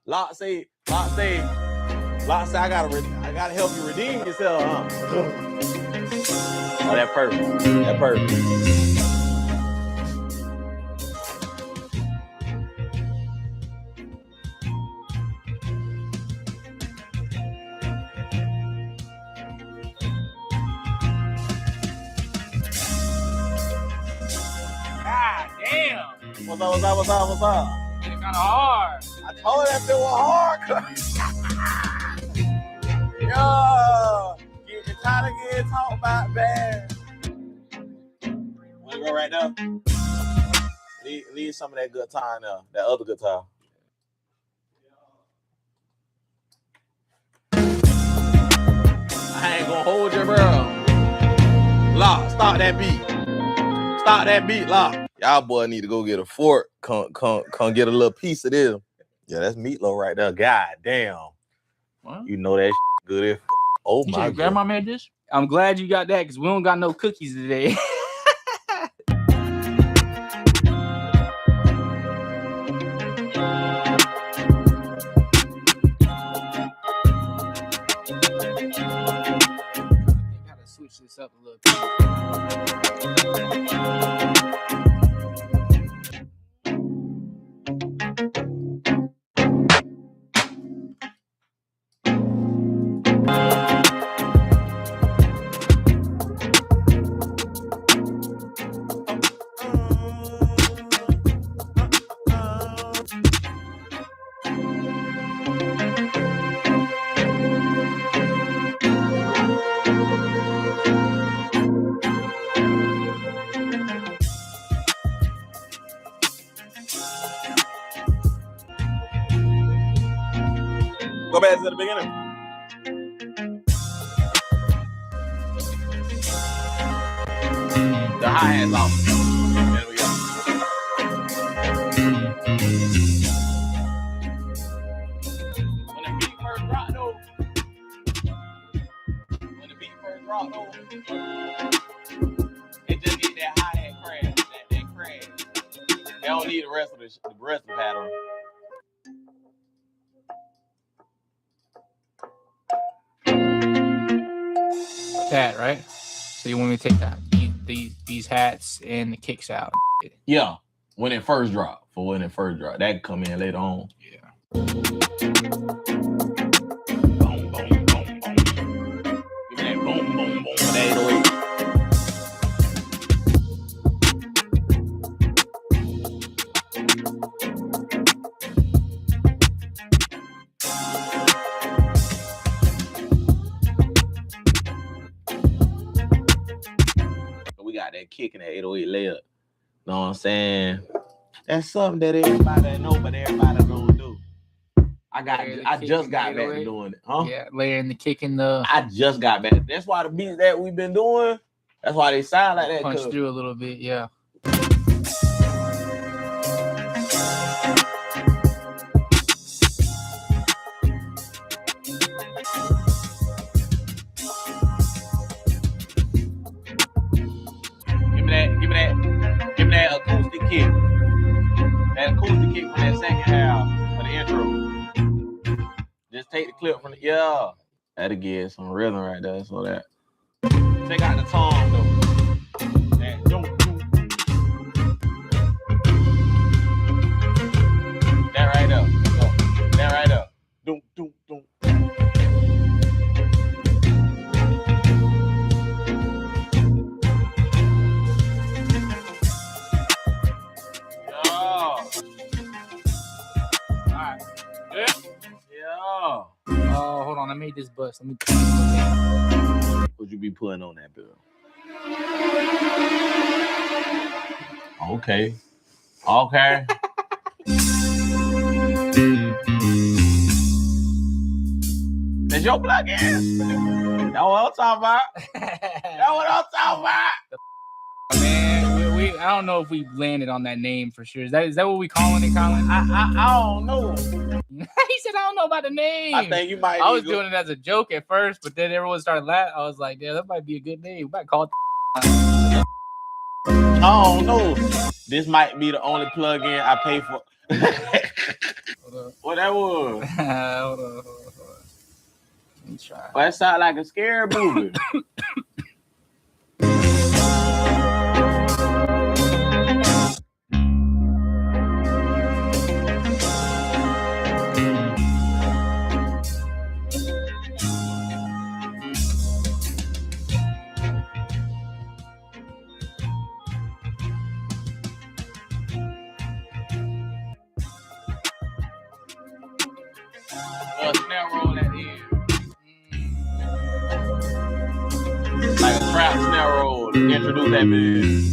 Lot say, I gotta help you redeem yourself, huh? Oh, that perfect. God damn. What's up? It's kind of hard. I told you that shit was hard. Yo, you're tired of getting talked about bad. Wanna go right now? Leave some of that good time now. That other good time. I ain't gonna hold you, bro. Lock, stop that beat, Lock. Y'all boy need to go get a fork. Come get a little piece of this. Yeah, that's meatloaf right there. God damn. What? You know that good if. Oh my God. Grandma made this? I'm glad you got that because we don't got no cookies today. Gotta switch this up a little bit. Go back to the beginning. The hi-hat's off. There we go. When the beat first drop, though. It just get that hi-hat crash. That crash. They don't need the rest of the pattern. That, right? So you want me to take that these hats and the kicks out? Yeah, when it first drop. That come in later on. Yeah. Boom, boom. Give me that boom, boom. That 808. We got that kick in that 808 layup. Know what I'm saying? That's something that everybody know, but everybody don't do. I I just got back to doing it. Huh? Yeah, layering the kick in the. I just got back. That's why the beats that we've been doing, that's why they sound like that. Punch through a little bit, yeah. Give me that acoustic kick. That acoustic kick from that second half for the intro. Just take the clip from the that'll give some rhythm right there. So that take out the tone though. That that right up. That right up. Doom. Oh, hold on. I made this bust. Let me. What you be putting on that bill? Okay. That's your plug-in. That's what I'm talking about. Man, I don't know if we landed on that name for sure. Is that what we calling it, Colin? I don't know. He said, I don't know about the name. I think you might. I was doing it as a joke at first, but then everyone started laughing. I was like, yeah, that might be a good name. We might call it. I don't know. This might be the only plug-in I pay for. What that was? Hold on. Let me try. Well, that sound like a scary movie. Snare roll at the end. Like a trap snare roll to introduce that man.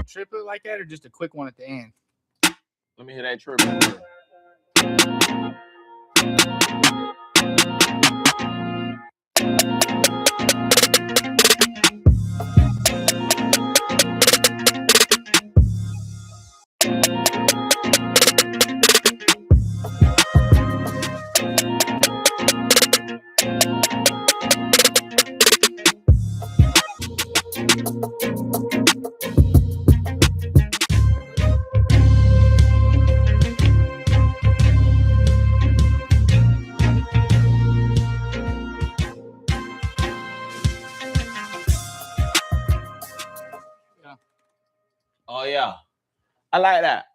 Triplet like that or just a quick one at the end? Let me hear that triplet. Oh yeah, I like that.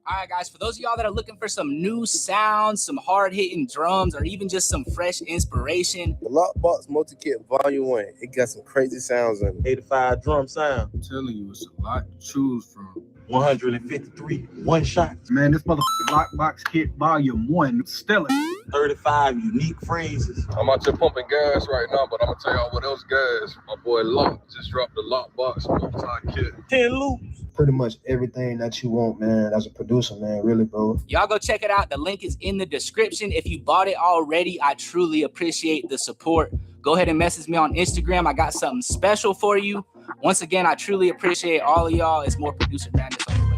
All right, guys, for those of y'all that are looking for some new sounds, some hard-hitting drums, or even just some fresh inspiration, The Lockbox Multi-Kit Volume 1, it got some crazy sounds on it. 85 drum sound. I'm telling you, it's a lot to choose from. 153 one shots. Man, this motherfucking Lockbox Kit Volume 1, stellar. 35 unique phrases. I'm out here pumping gas right now, but I'm gonna tell y'all what else gas. My boy Lock just dropped the Lockbox Multi-Kit. 10 loops. Pretty much everything that you want, man, as a producer, man, really, bro. y'all go check it out. The link is in the description. If you bought it already, I truly appreciate the support. Go ahead and message me on Instagram. I got something special for you. Once again, I truly appreciate all of y'all. It's more producer madness on the way.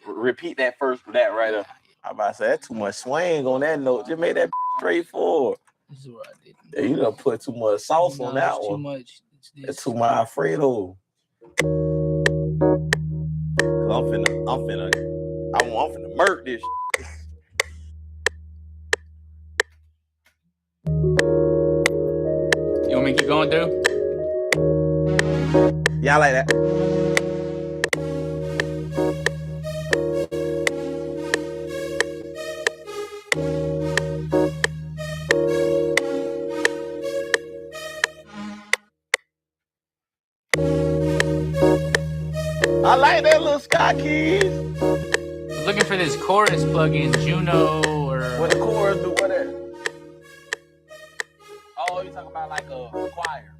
Repeat that first, that right up. I'm about to say that's too much swing on that note. Just make that straightforward. This is what I did. Yeah, you done put too much sauce on that one. Too much. It's too much Alfredo. I'm finna murk this. You want me to keep going through? Yeah, I like that. I like that little Sky Keys. I was looking for this chorus plugin, Juno or what the chorus do? What that? Oh, you talking about like a choir?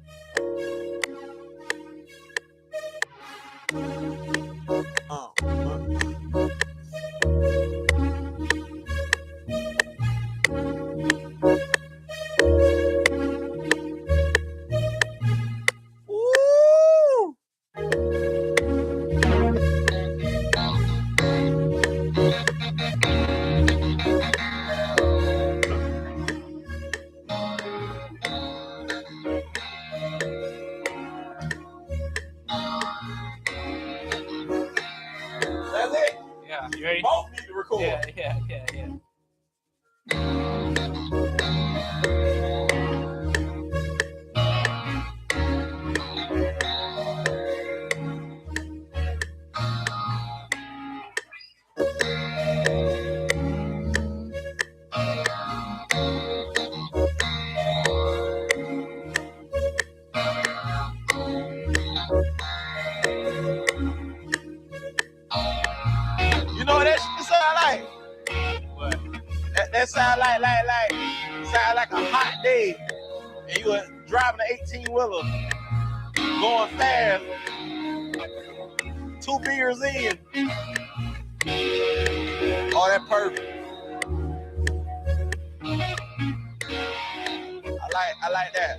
Woo! That's it. Yeah, you ready? Both need to record. Yeah. You know what that shit sound like? What? That sound like a hot day, and you were driving an 18-wheeler, going fast, 2 beers in. Oh, that perfect. I like that.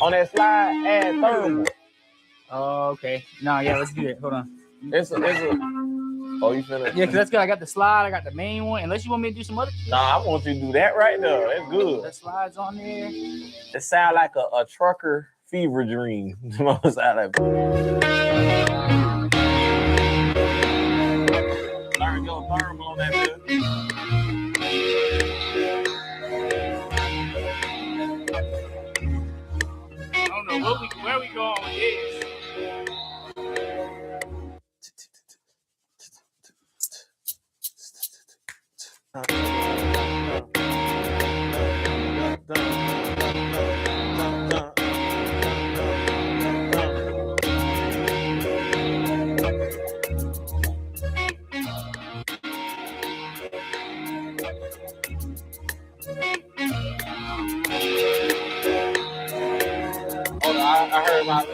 On that slide, add thermal. Oh, okay. No, yeah, let's do it. Hold on. It's a. Oh, you finna? Yeah, because that's good. I got the slide. I got the main one. Unless you want me to do some other shit. Nah, I want you to do that right there. That's good. The slides on there. It sound like a trucker fever dream. Sound like. Learn your thermal on that bit. I don't know where we going with this. I heard my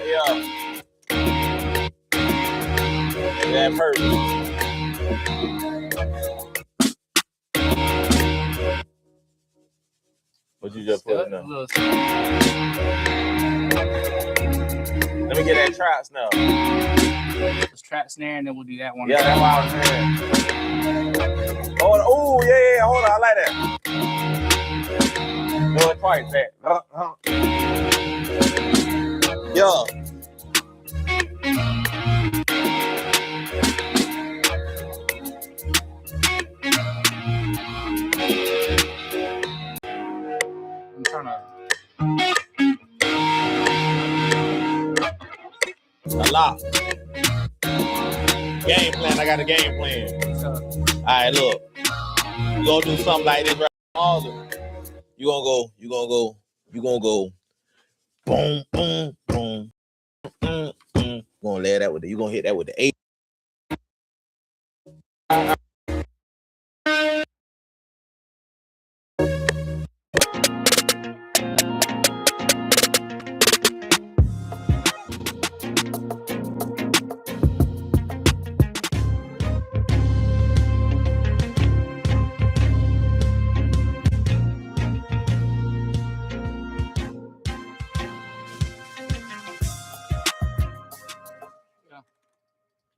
that perfect. What you just put in there? Let me get that trap snare. Let's trap snare and then we'll do that one. Yeah, that's what I was saying. Oh, yeah, hold on, I like that. Do it twice, that. Yeah. I'm trying to. A lot. Game plan. I got a game plan. All right, look. You gonna do something like this, right? You gonna go. Boom, boom, boom. You gonna lay that with you gonna hit that with the 8.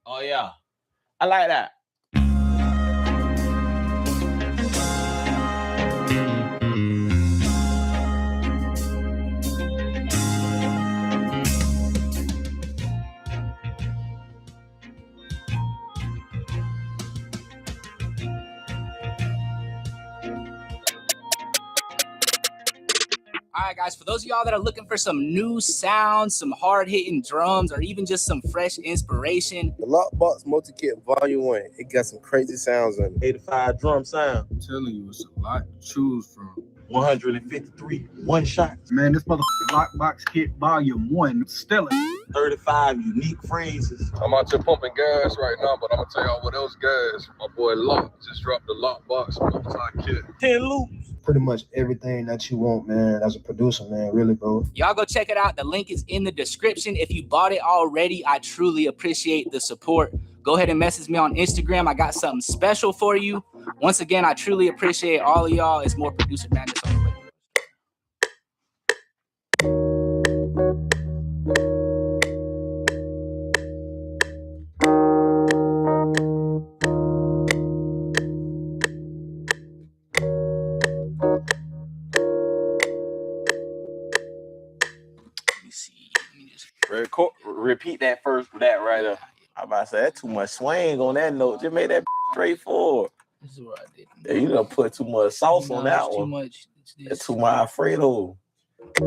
Oh yeah, I like that. All right, guys, for those of y'all that are looking for some new sounds, some hard-hitting drums, or even just some fresh inspiration, The Lockbox Multi-Kit Volume 1, it got some crazy sounds on it. 85 drum sound. I'm telling you, it's a lot to choose from. 153 one shots. Man, this motherfucking Lockbox Kit Volume 1, stellar. 35 unique phrases. I'm out here pumping gas right now, but I'm gonna tell y'all what else gas. My boy Lock just dropped the Lockbox Multi-Kit. 10 loops. Pretty much everything that you want, man, as a producer, man, really, bro. y'all go check it out. The link is in the description. If you bought it already, I truly appreciate the support. Go ahead and message me on Instagram. I got something special for you. Once again, I truly appreciate all of y'all. It's more Producer Madness on the way. Repeat that first, that right up. I'm about to say that's too much swing on that note. Just make that straightforward. This is what I did. Yeah, you done put too much sauce on that one. Too much. It's too much Alfredo. I'm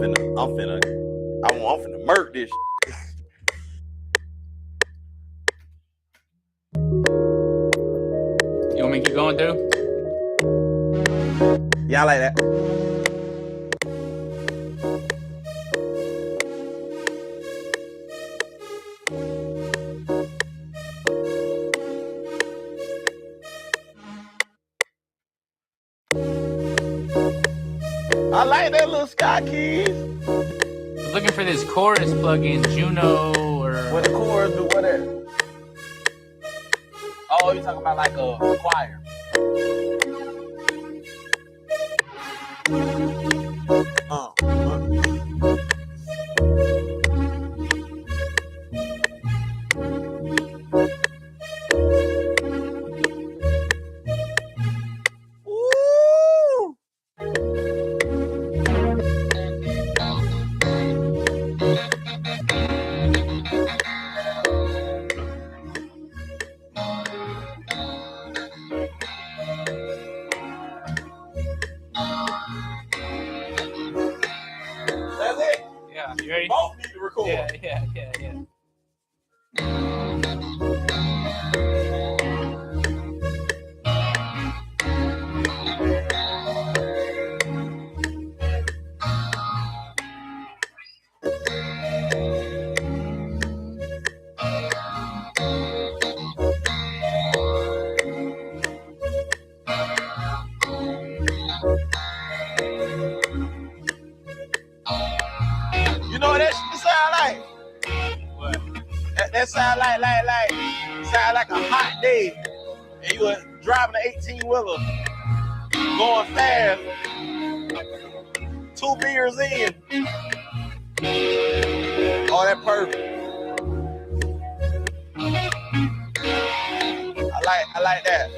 finna murk this. You want me to keep going through? Yeah, I like that. I like that little Sky Keys. Looking for this chorus plugin, Juno or what the chorus do? What that? Oh, you talking about like a choir? That's it. Yeah, you ready? Both need to record. Yeah. You know what that shit sound like? What? That sound like a hot day, and you were driving an 18-wheeler, going fast, 2 beers in. Oh, that perfect. I like that.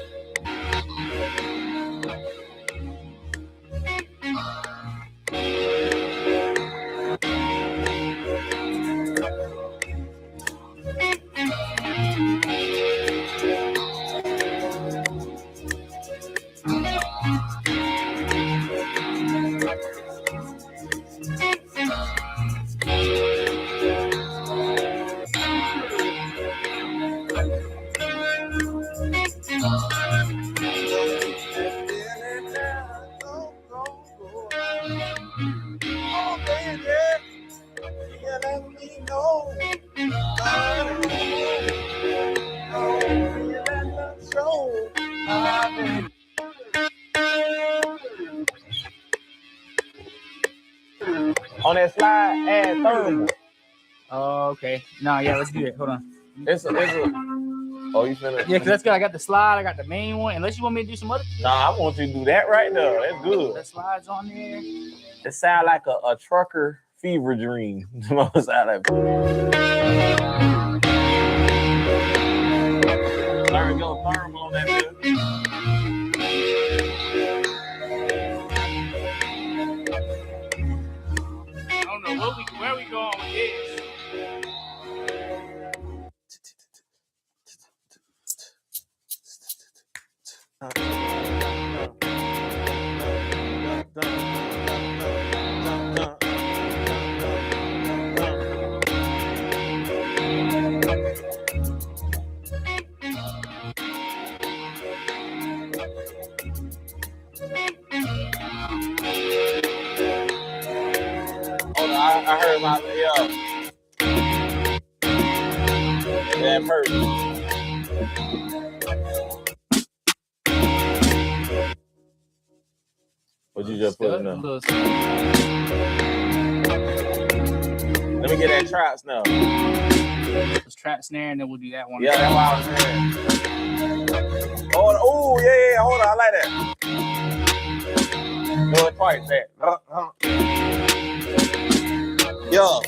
no. On that slide, add thermal. Oh, okay. No, yeah, let's do it. Hold on. It's a. Oh, you finna? Yeah, because that's good. I got the slide. I got the main one. Unless you want me to do some other. Nah, I want you to do that right there. That's good. The slides on there. It sound like a trucker fever dream. Sound like. Learn go thermal on that bitch. I don't know where we going with this. I heard my that person. What you just put in there? Let me get that trap snare. Let's trap snare and then we'll do that one. Yeah, that's what I was saying. Oh, yeah, hold on, I like that. Do it twice, that. Yo.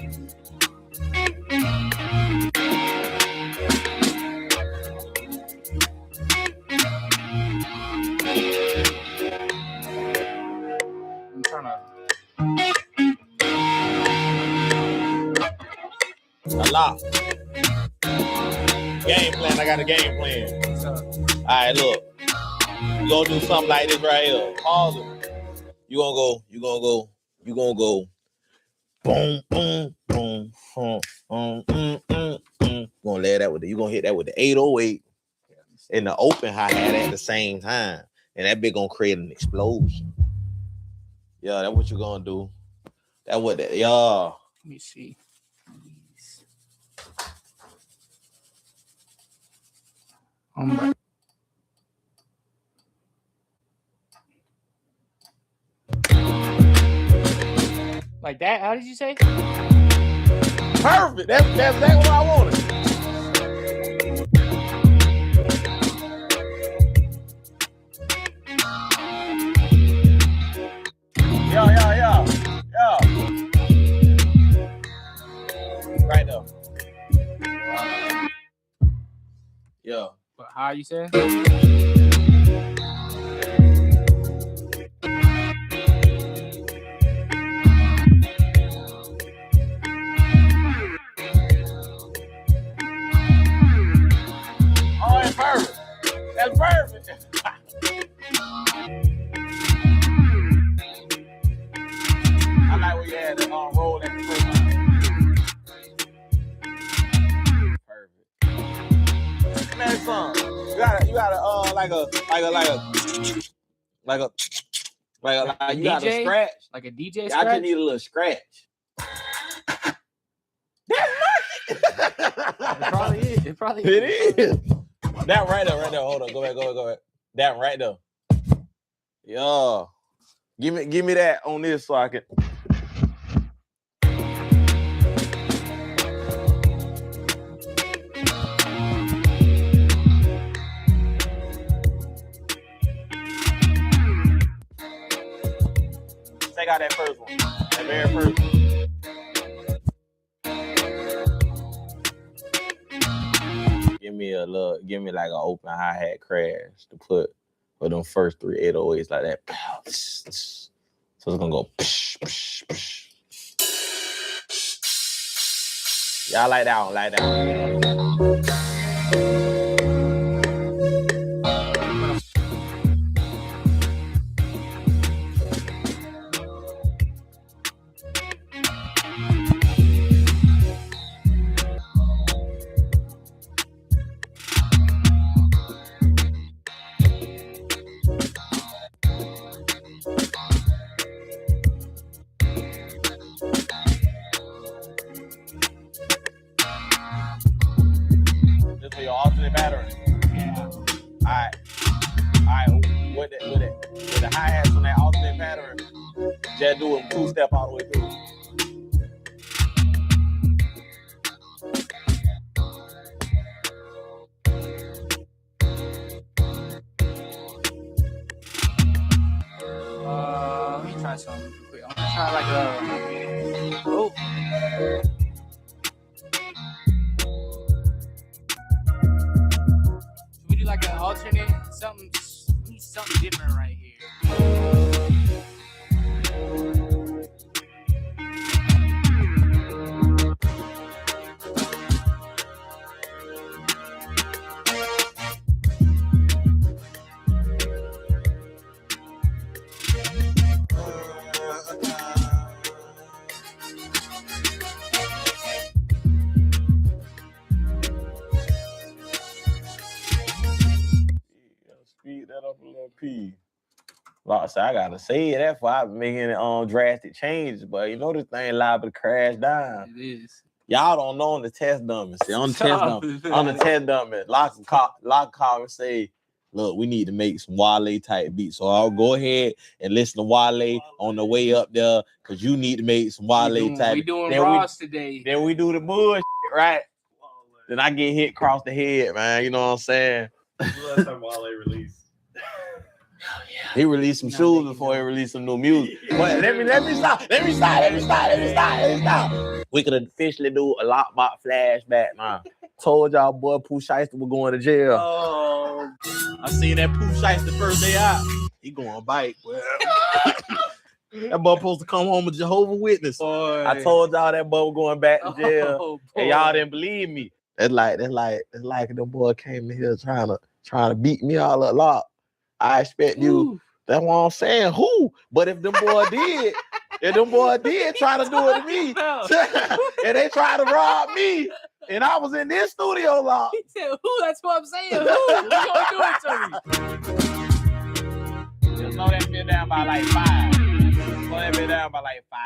I'm trying to. A lot. Game plan. I got a game plan. All right, look. You gonna do something like this right here. Pause it. You gonna go. Boom, boom, boom, Gonna lay that with you gonna hit that with the 808 and the open hi-hat at the same time. And that bit gonna create an explosion. Yeah, that's what you're gonna do. That's what that, yeah. Let me see. Like that? How did you say? Perfect. That's exactly what I wanted. Yeah. Right there. Yeah. But how you say? Oh, that's perfect. That's perfect. I like where you had the roll at the first time. Perfect. Man, son, you got you got a scratch. Like a DJ Yeah, scratch? I just need a little scratch. It probably is. That right there. Hold on. Go back. That right there. Yeah. Give me that on this so I can. Take out that first one. That very first one. Give me like an open hi-hat crash to put for them first 3 808s like that. So it's gonna go. Yeah, I like that one. Just do it 2-step all the way through. Let me try something real quick. I'm gonna try like oh. Should we do like an alternate something? We need something different right here. Speed that up a little P. Like, so I gotta say that for I making drastic changes, but you know this thing liable to crash down. It is. Y'all don't know on the test dummy. See, on the test dummy, lock call and say, look, we need to make some Wale type beats. So I'll go ahead and listen to Wale on the way up there, because you need to make some Wale type. We doing Ross today. Then we do the bullshit, right? Then I get hit across the head, man. You know what I'm saying? Last time Wale released. He released some shoes before he released some new music. But let me stop. We could officially do a Lockbox flashback, man. Told y'all boy Pooh Shiesty was going to jail. Oh, I seen that Pooh Shiesty the first day out. He going bike. Well, that boy supposed to come home with Jehovah's Witness. boy. I told y'all that boy was going back to jail, Oh, and y'all didn't believe me. It's like the boy came in here trying to beat me all up lock. I expect you. That's what I'm saying. Who? But if them boy did try to do it to me, and they tried to rob me, and I was in this studio lock. He said, "Who?" That's what I'm saying. Who? You gonna do it to me? Just slow that shit down by like 5. Slow that shit down by like 5.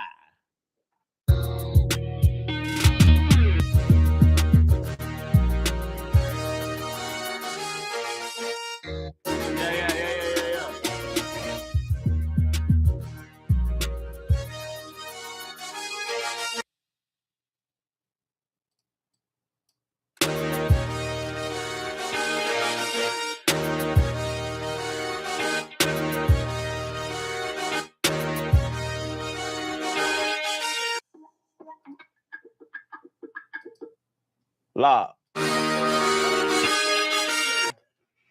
Lock.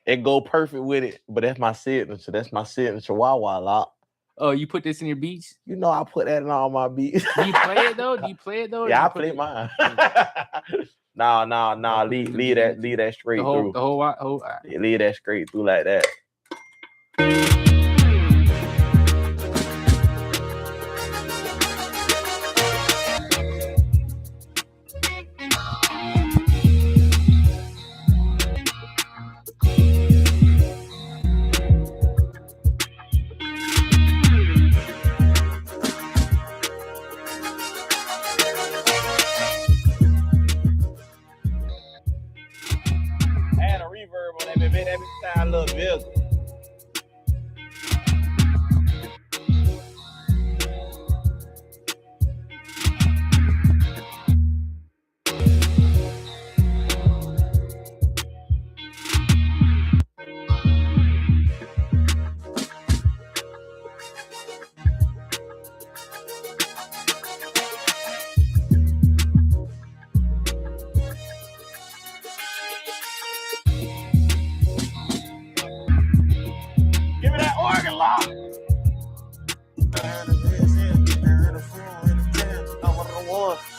It go perfect with it, but that's my signature. That's my signature Wawa lock. Oh, you put this in your beats? You know I put that in all my beats. Do you play it though? Yeah, I play mine. Nah. Leave that straight through. The whole. Leave that straight through like that. That bitch sound a little visible.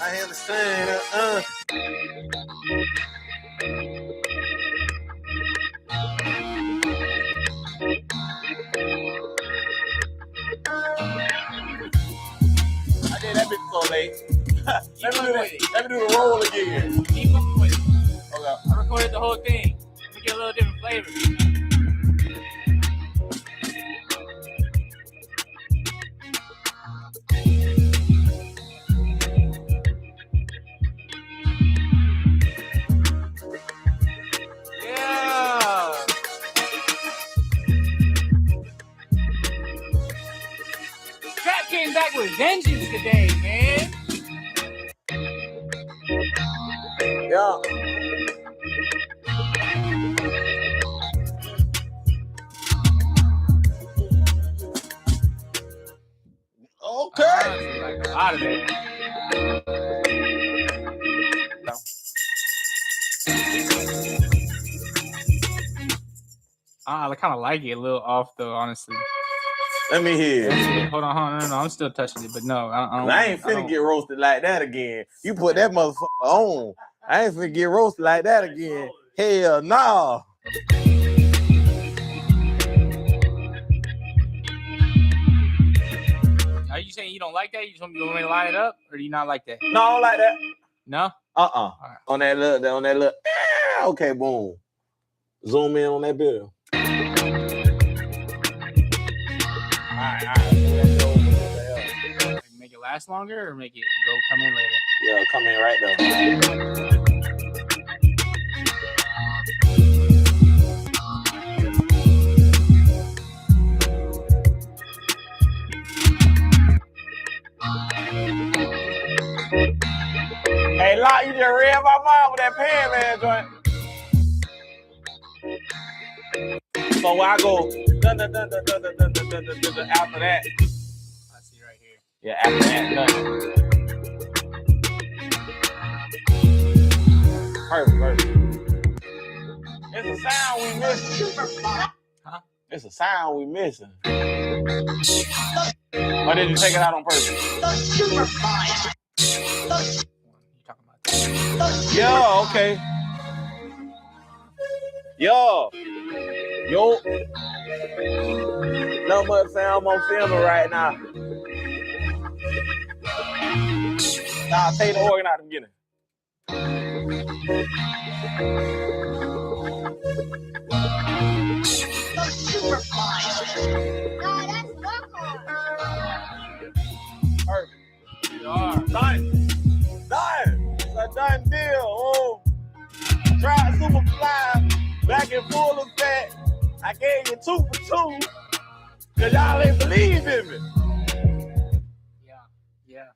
I understand. I did that bitch so late. Let me do the roll again. Keep up with it. Okay. I recorded the whole thing. Let me get a little different flavor. came back with vengeance today, man. Yeah. Okay. Like a lot of that. I kind of like it a little off though, honestly. Let me hear it. Hold on, no, I'm still touching it, but no, I ain't finna get roasted like that again. You put that motherfucker on. I ain't finna get roasted like that again. Hell no. Are you saying you don't like that? You just want me to line it up, or do you not like that? No, I don't like that. No? Right. On that little. Okay, boom. Zoom in on that bill. Make it last longer, or make it come in later? Yeah, come in right there. Hey, Lot, you just read my mind with that pen, man, joint. So when I go after that. I see right here. Yeah, after that, Perfect. It's a sound we missing. Huh? It's a sound we missing. Or did you take it out on purpose? Yeah, okay. Yo. Not much sound I'm feeling right now. Nah, take the organ out of the beginning. Perfect. Done. It's a done deal. Oh. Try Superfly back in full effect. I gave you 2 for 2 because y'all ain't believe in me. Yeah.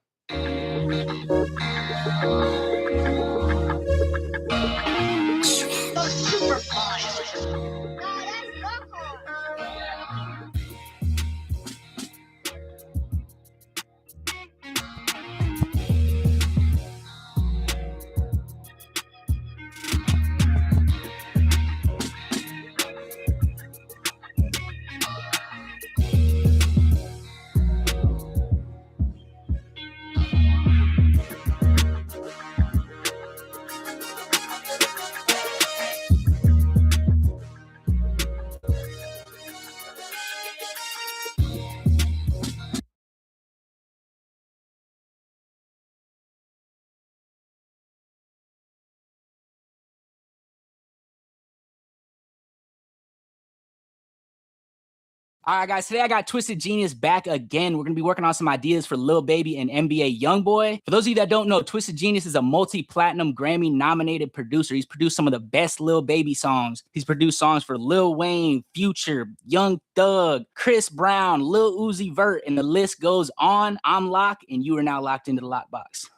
All right, guys, today I got Twisted Genius back again. We're going to be working on some ideas for Lil Baby and NBA Youngboy. For those of you that don't know, Twisted Genius is a multi-platinum Grammy-nominated producer. He's produced some of the best Lil Baby songs. He's produced songs for Lil Wayne, Future, Young Thug, Chris Brown, Lil Uzi Vert, and the list goes on. I'm Lock, and you are now locked into the Lockbox.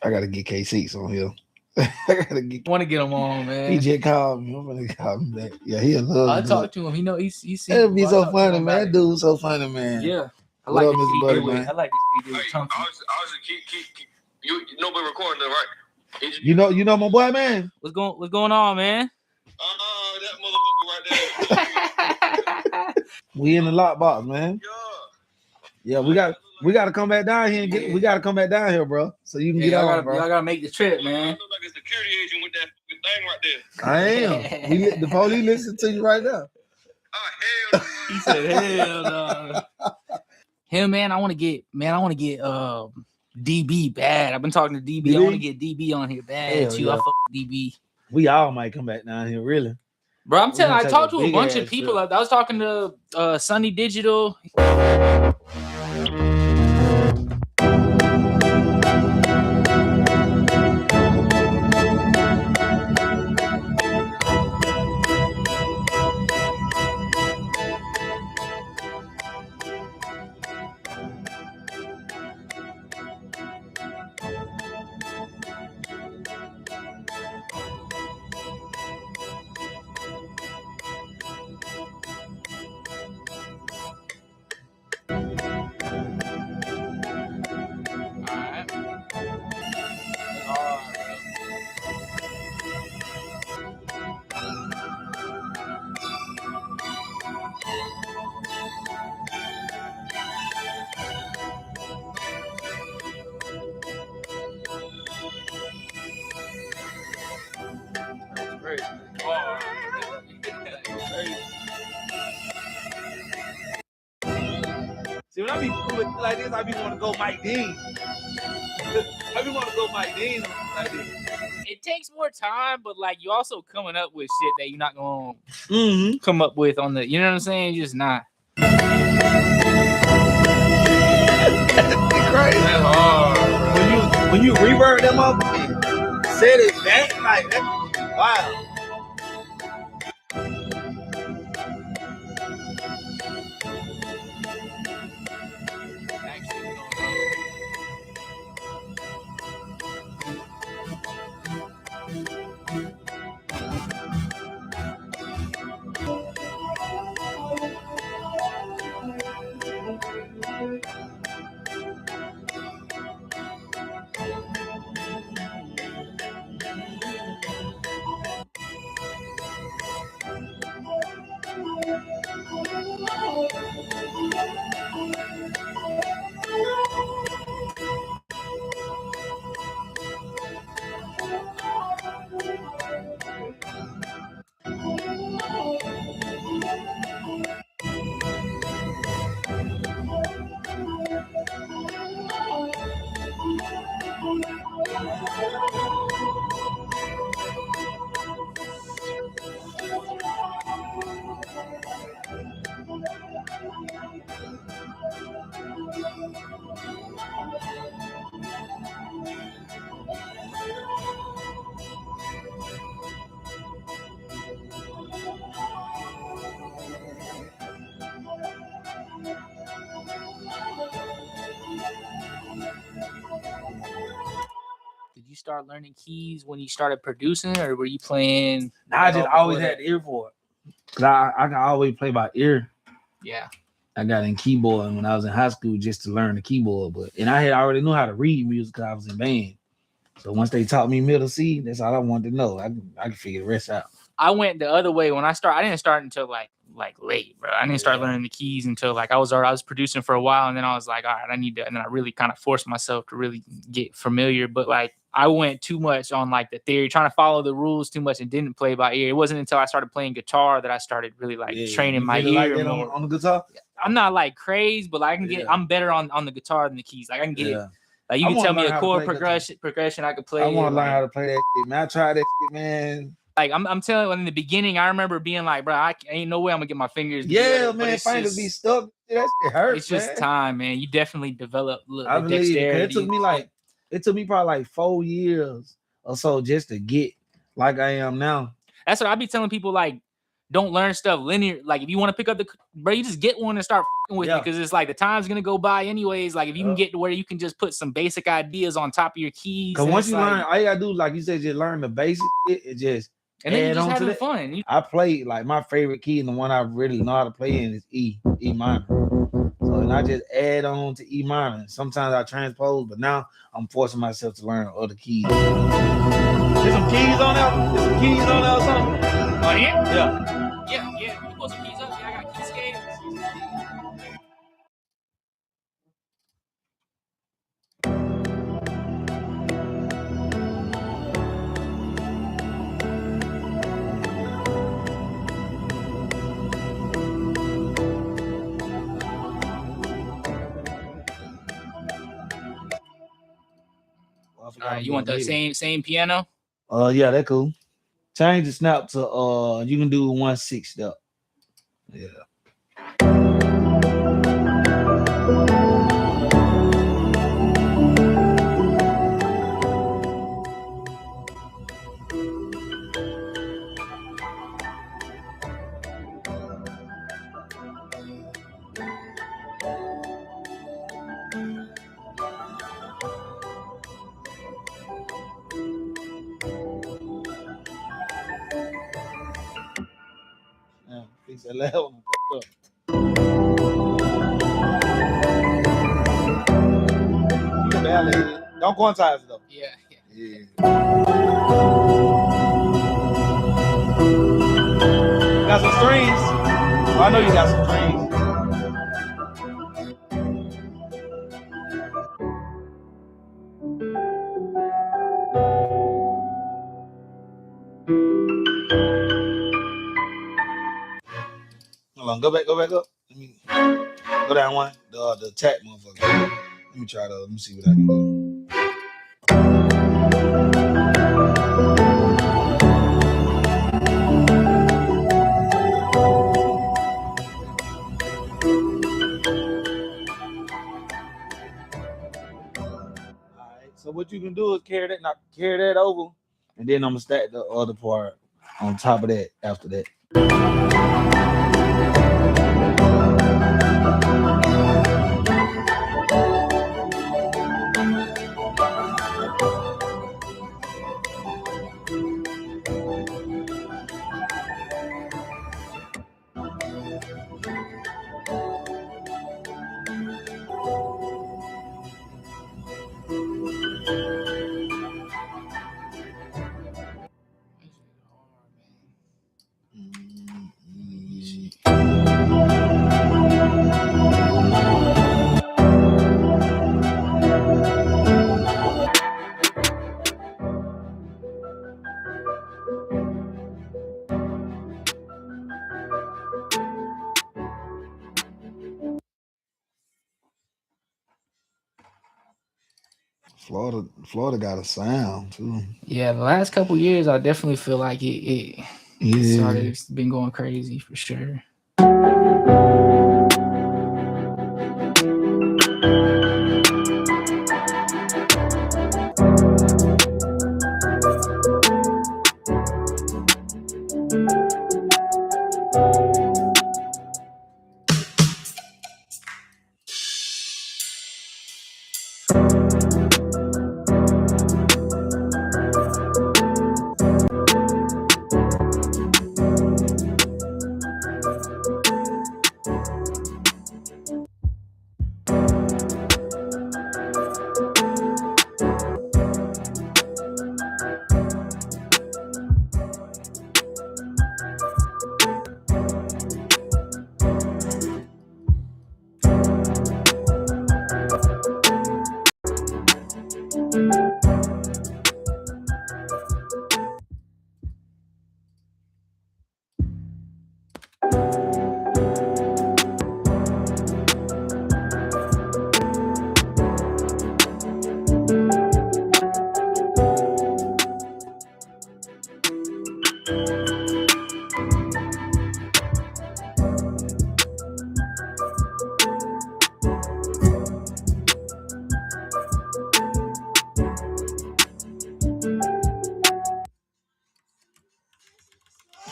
I got to get K6 on here. I want to get him on, man. He just called me. I'm gonna call him back. Yeah, he'll love. I talked to him. He know he's. It'll be so funny, man. That dude's so funny, man. Yeah, I like Mr. Buddy, man. I like this video. I was keep you know, but recording it, right? You know my boy, man. What's going on, man? That motherfucker right there. We in the lockbox, man. Yeah, we got to come back down here and get. We got to come back down here, bro. So you can get on, bro. Y'all gotta make the trip, man. Like a security agent with that thing right there. I am. The police listen to you right now. He said, "Hell no." Him, man. I want to get DB bad. I've been talking to DB. I want to get DB on here bad too. Yeah. I fuck with DB. We all might come back down here, really. Bro, I'm telling you, I talked to a bunch of people. I was talking to Sunny Digital. when I be doing like this, I be want to go Mike Dean. I be want to go Mike Dean like this. It takes more time, but like you also coming up with shit that you're not gonna come up with on the. You know what I'm saying? You're just not. Crazy. That's hard, when you reverb them up, said it that like that. Wow. Did you start learning keys when you started producing, or were you playing? I just always had the ear for it. Cause I can always play by ear. Yeah. I got in keyboard when I was in high school just to learn the keyboard, and I had already knew how to read music because I was in band. So once they taught me middle C, that's all I wanted to know. I can figure the rest out. I went the other way when I started. I didn't start until like late, bro. I didn't start learning the keys until like I was producing for a while, and then I was like, all right, I need to. And then I really kind of forced myself to really get familiar. But like I went too much on like the theory, trying to follow the rules too much, and didn't play by ear. It wasn't until I started playing guitar that I started really like training my ear like more. On the guitar. I'm not like crazy, but like I can get. I'm better on the guitar than the keys. Like I can get it. Like you can tell me a chord progression, I could play. I want to learn how to play that shit, man. I tried that shit, man. Like I'm telling you, in the beginning, I remember being like, bro, I ain't no way I'm gonna get my fingers. Yeah, man, fingers be stuck. That shit hurts. It's just time, man. You definitely develop I believe dexterity. It took me probably like 4 years or so just to get like I am now. That's what I be telling people. Like, don't learn stuff linear. Like, if you want to pick up bro, you just get one and start with it because it's like the time's gonna go by anyways. Like, if you can get to where you can just put some basic ideas on top of your keys. Because once you learn, all you gotta do, like you said, just learn the basic shit and just. And then you're just having fun. I play like my favorite key and the one I really know how to play in is E minor. So and I just add on to E minor. Sometimes I transpose, but now I'm forcing myself to learn other keys. There's some keys on there. There's some keys on there or something. Oh yeah? Yeah. Yeah. You put some keys up. Yeah, I got key scales. You want the same piano? Yeah, that's cool. Change the snap to you can do 1/6 step. Yeah. Fix that level. You can barely. Don't quantize it though. Yeah. You got some strings. Well, I know you got some strings. Hold on, go back up. Let me go down one. the attack motherfucker. Let me try those. Let me see what I can do. Alright, so what you can do is carry that over, and then I'm gonna stack the other part on top of that after that. Florida got a sound too. Yeah, the last couple years, I definitely feel like it started. It's been going crazy for sure.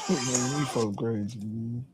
Man, you folks crazy, man.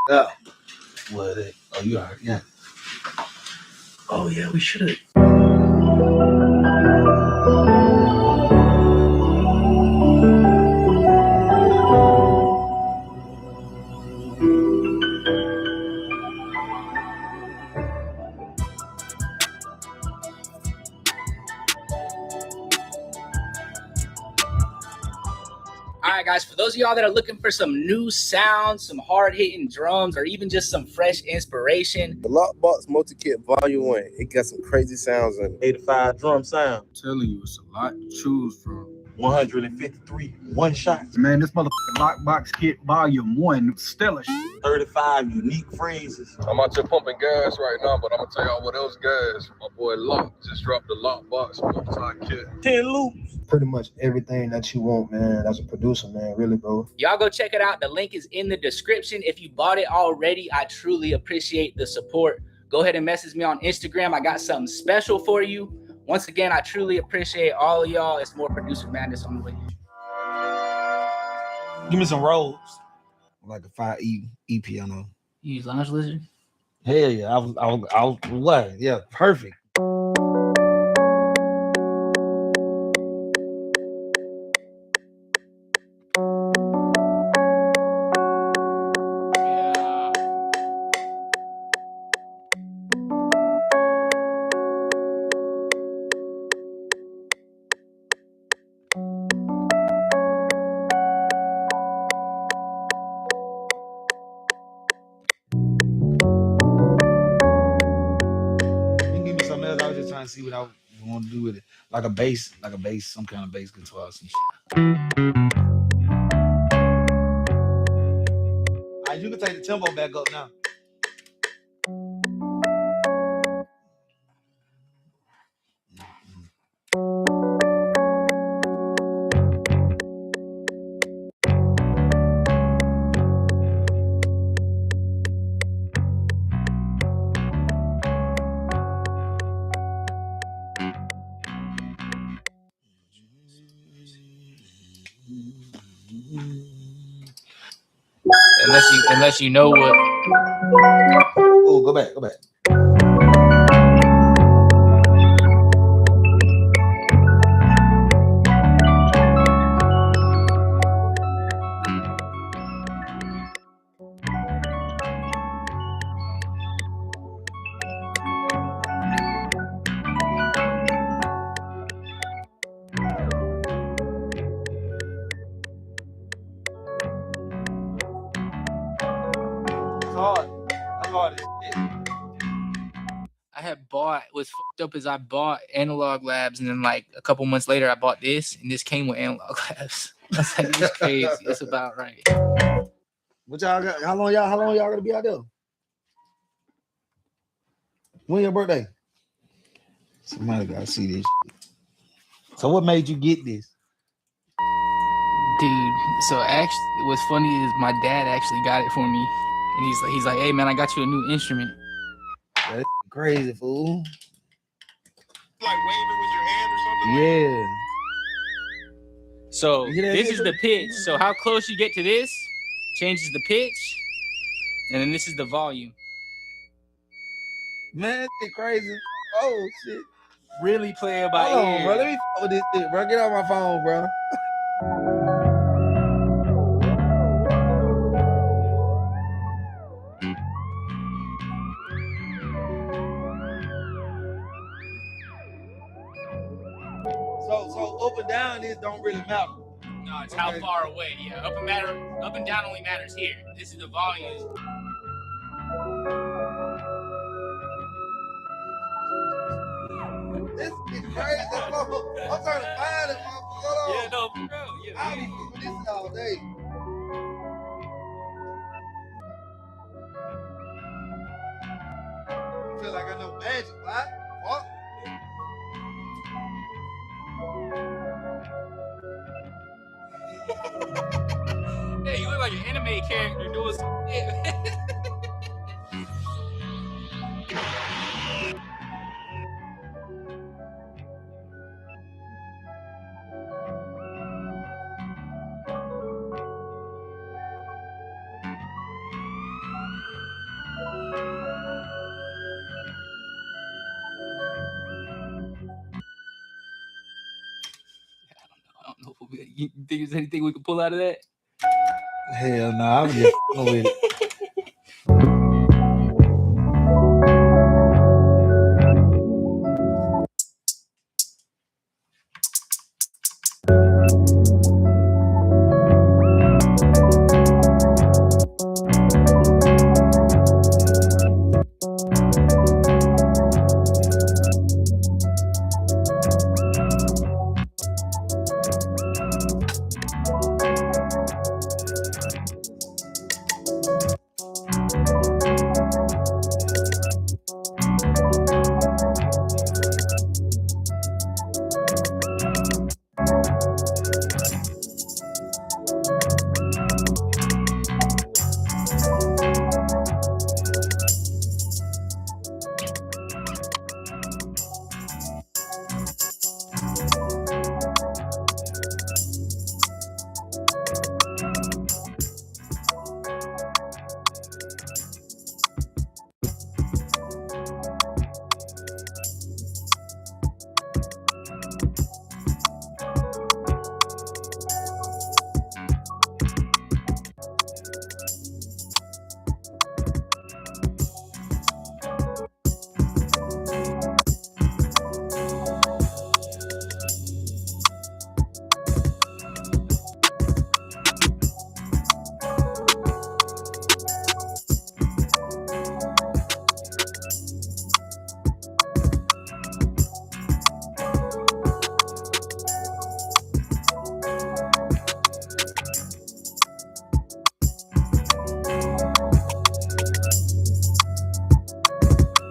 Yeah. What? Oh, you are. Yeah. Oh yeah, we should have. All right, guys, for those of y'all that are looking for some new sounds, some hard-hitting drums, or even just some fresh inspiration, The Lockbox Multi-Kit Volume 1, it got some crazy sounds in it. 85 drum sound. I'm telling you, it's a lot to choose from. 153 one shots. Man, this motherfucking Lockbox Kit Volume 1, stellar. 35 unique phrases. I'm out here pumping gas right now, but I'm gonna tell y'all what else gas. My boy Lock just dropped the Lockbox Multi-Kit. 10 loops. Pretty much everything that you want, man, as a producer, man, really, bro. y'all go check it out. The link is in the description. If you bought it already, I truly appreciate the support. Go ahead and message me on Instagram. I got something special for you. Once again, I truly appreciate all of y'all. It's more Producer Madness on the way. Give me some rolls. Like a 5 EP, I know. You use Lounge Lizard? Hell yeah. I was what? Yeah, perfect. I was just trying to see what I want to do with it. Like a bass, some kind of bass guitar, some shit. All right, you can take the tempo back up now. Unless you know what. Oh, go back. That's hard as shit. I had bought, what's fucked up is I bought Analog Labs, and then like a couple months later I bought this, and this came with Analog Labs. I was like, it's crazy. It's about right. What y'all got? How long y'all gonna be out there? When your birthday? Somebody gotta see this shit. So what made you get this? Dude, so actually what's funny is my dad actually got it for me. And he's like, hey man, I got you a new instrument. That's crazy, fool. Like waving with your hand or something? Yeah. So this is the pitch. So how close you get to this changes the pitch. And then this is the volume. Man, it's crazy. Oh shit. Really play it by Hold ear. on, bro. Let me fuck with this shit, bro. Get off my phone, bro. So up and down this don't really matter. No, it's how far away. Yeah, up and down only matters here. This is the volume. This is crazy. I'm trying to find it, motherfucker. Hold on. Yeah, no, for real. Yeah, I'll be doing this all day. I feel like I know magic, right? What? Hey, you look like an anime character doing some shit. You think there's anything we can pull out of that? Hell no, I'm just with it.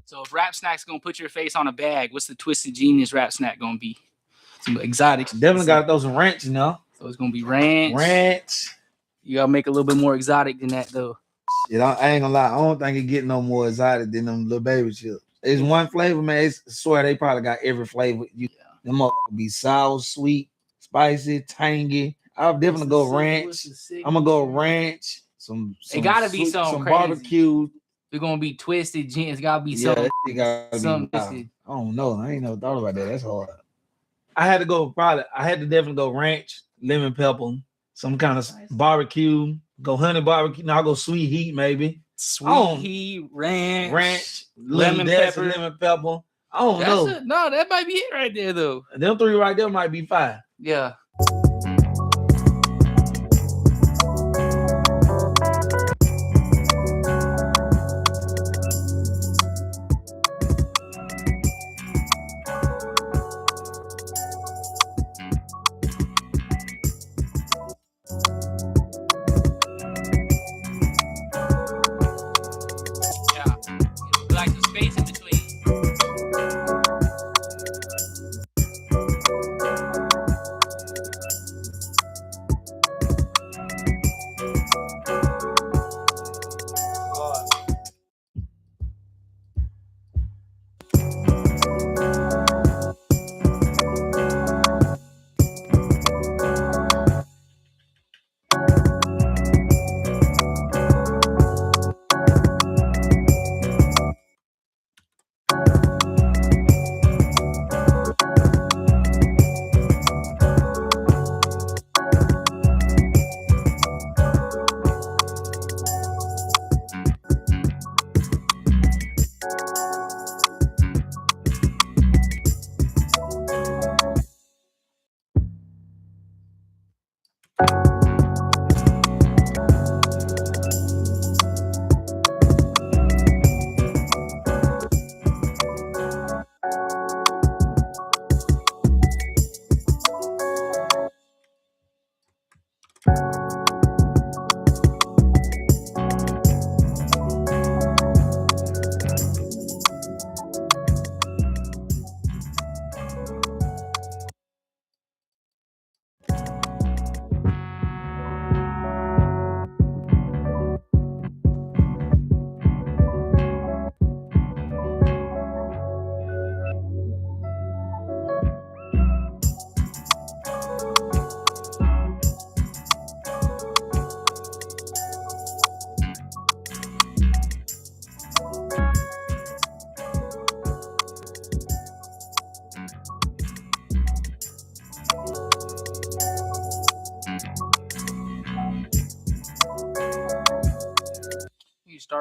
So if Rap Snack's gonna put your face on a bag, what's the Twisted Genius Rap Snack gonna be? Some exotic. Definitely gotta throw some ranch, you know. So it's gonna be ranch. Ranch. You gotta make it a little bit more exotic than that though. Shit, I ain't gonna lie. I don't think it get no more exotic than them little baby chips. It's one flavor, man. I swear they probably got every flavor. Them up be sour, sweet, spicy, tangy. I'll definitely go ranch. I'm gonna go ranch. Some It gotta be some crazy. barbecue. It's gonna be Twisted Genius. It's gotta be Yeah, something. it gotta be something wild. twisted. I don't know. I ain't never thought about that. That's hard. I had to definitely go ranch, lemon pepper, some kind of barbecue. Go honey barbecue. No, I'll go sweet heat maybe. Sweet heat, ranch, lemon pepper. Lemon pepper. I don't know. No, that might be it right there though. Them three right there might be fine. Yeah. Like the space in between.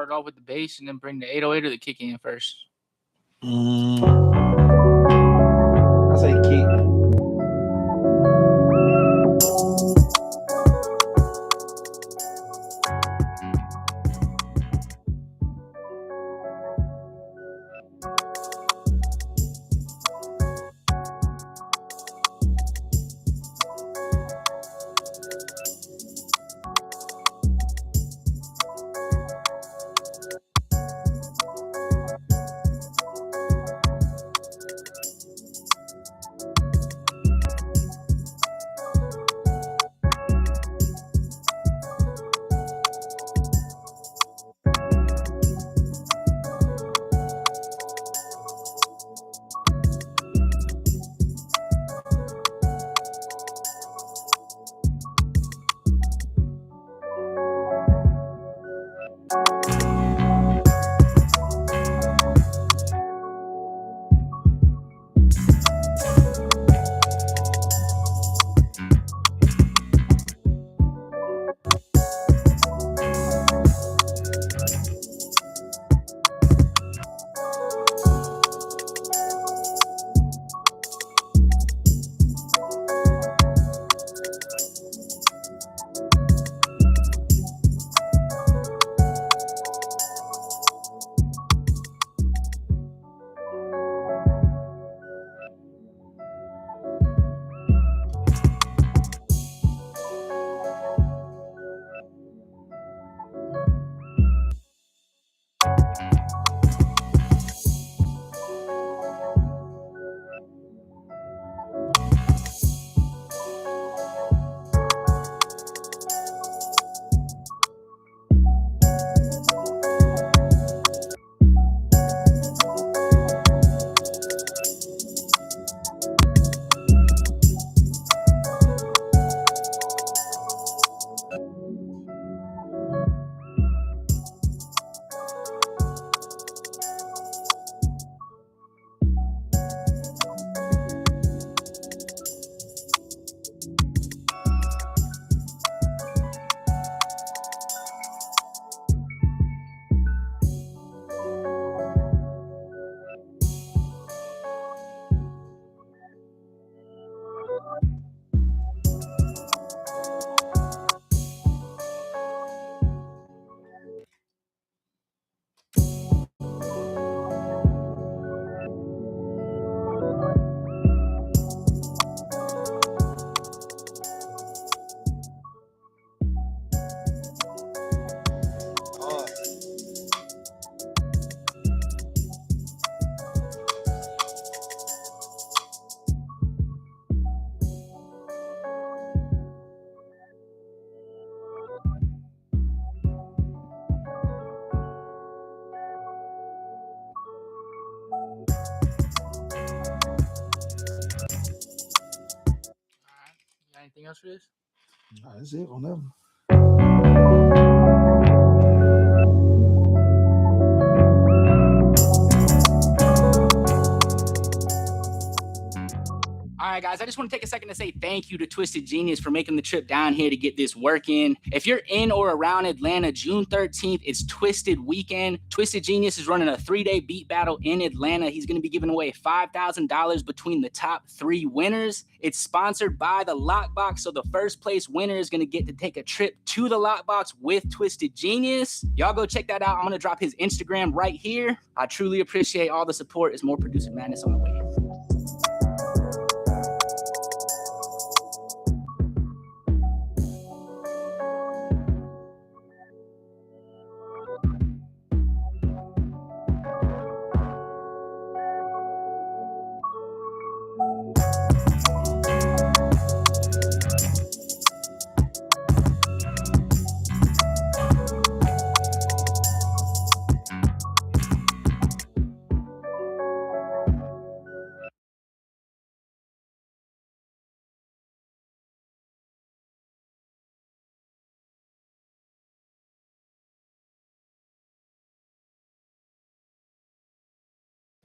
start off with the bass and then bring the 808 or the kick in first? I say kick. Got anything else for this? That's it on that one. All right, guys, I just want to take a second to say thank you to Twisted Genius for making the trip down here to get this work in. If you're in or around Atlanta, June 13th, it's Twisted Weekend. Twisted Genius is running a 3-day beat battle in Atlanta. He's going to be giving away $5,000 between the top 3 winners. It's sponsored by the Lockbox, so the first place winner is going to get to take a trip to the Lockbox with Twisted Genius. Y'all go check that out. I'm going to drop his Instagram right here. I truly appreciate all the support. It's more Producer Madness on the way.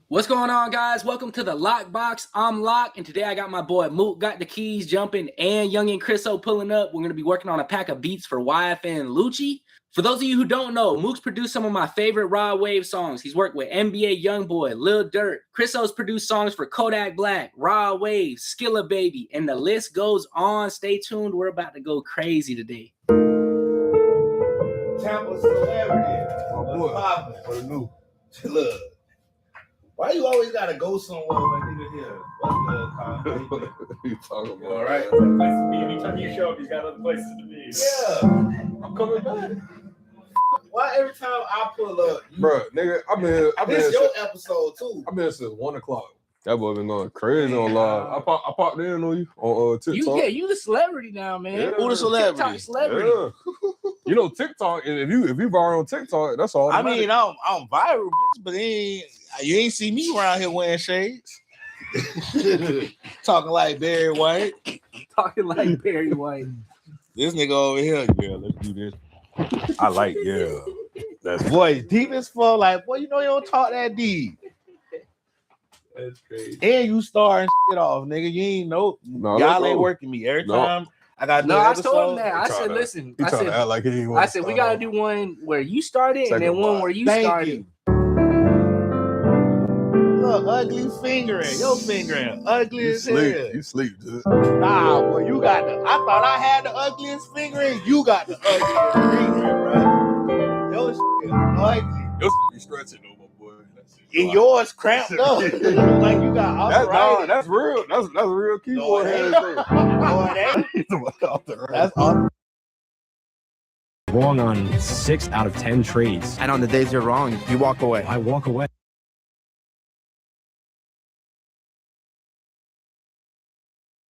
What's going on, guys? Welcome to the Lockbox. I'm Lock, and today I got my boy Mook Got the Keys jumping and Young and Chriso pulling up. We're going to be working on a pack of beats for YFN and Lucci. For those of you who don't know, Mook's produced some of my favorite Raw Wave songs. He's worked with NBA Youngboy, Lil Durk. Chriso's produced songs for Kodak Black, Raw Wave, Skilla Baby, and the list goes on. Stay tuned. We're about to go crazy today. Tampa celebrity. My boy. For the new. Look. Why you always gotta go somewhere when nigga here? What's good, You talking about? All right. Anytime you show up, he's got other places to be. Yeah. I'm coming back. Why every time I pull up, Bro, nigga, I've been this your episode too. I've been since 1 o'clock. That boy been going crazy on live. I popped in on you on TikTok. You the celebrity now, man. Yeah. Who the celebrity? TikTok celebrity. Yeah. You know TikTok, and if you viral on TikTok, that's all. I mean, I'm viral, bitch, but you ain't see me around here wearing shades. Talking like Barry White. Talking like Barry White. This nigga over here, yeah, let's do this. I like, yeah. That's Boy, deep as fuck. Like, boy, you know you don't talk that deep. That's crazy. And you starting shit off, nigga. You ain't know. No, y'all ain't working me every time. I got I told him that. I said, listen. I said, act like he ain't I said we gotta do one where you started and then one where you started. Look, ugly fingering. Your fingering ugly as hell. You sleep, dude. Nah, boy, you got the. I thought I had the ugliest fingering. You got the ugliest fingering, bro. Your shit ugly. Your shit be stretching though, my boy. And yours cramped up. Like you got arthritis. That's real. That's real keyboard hands. That's all. Wrong on 6 out of 10 trades. And on the days you're wrong, you walk away. I walk away.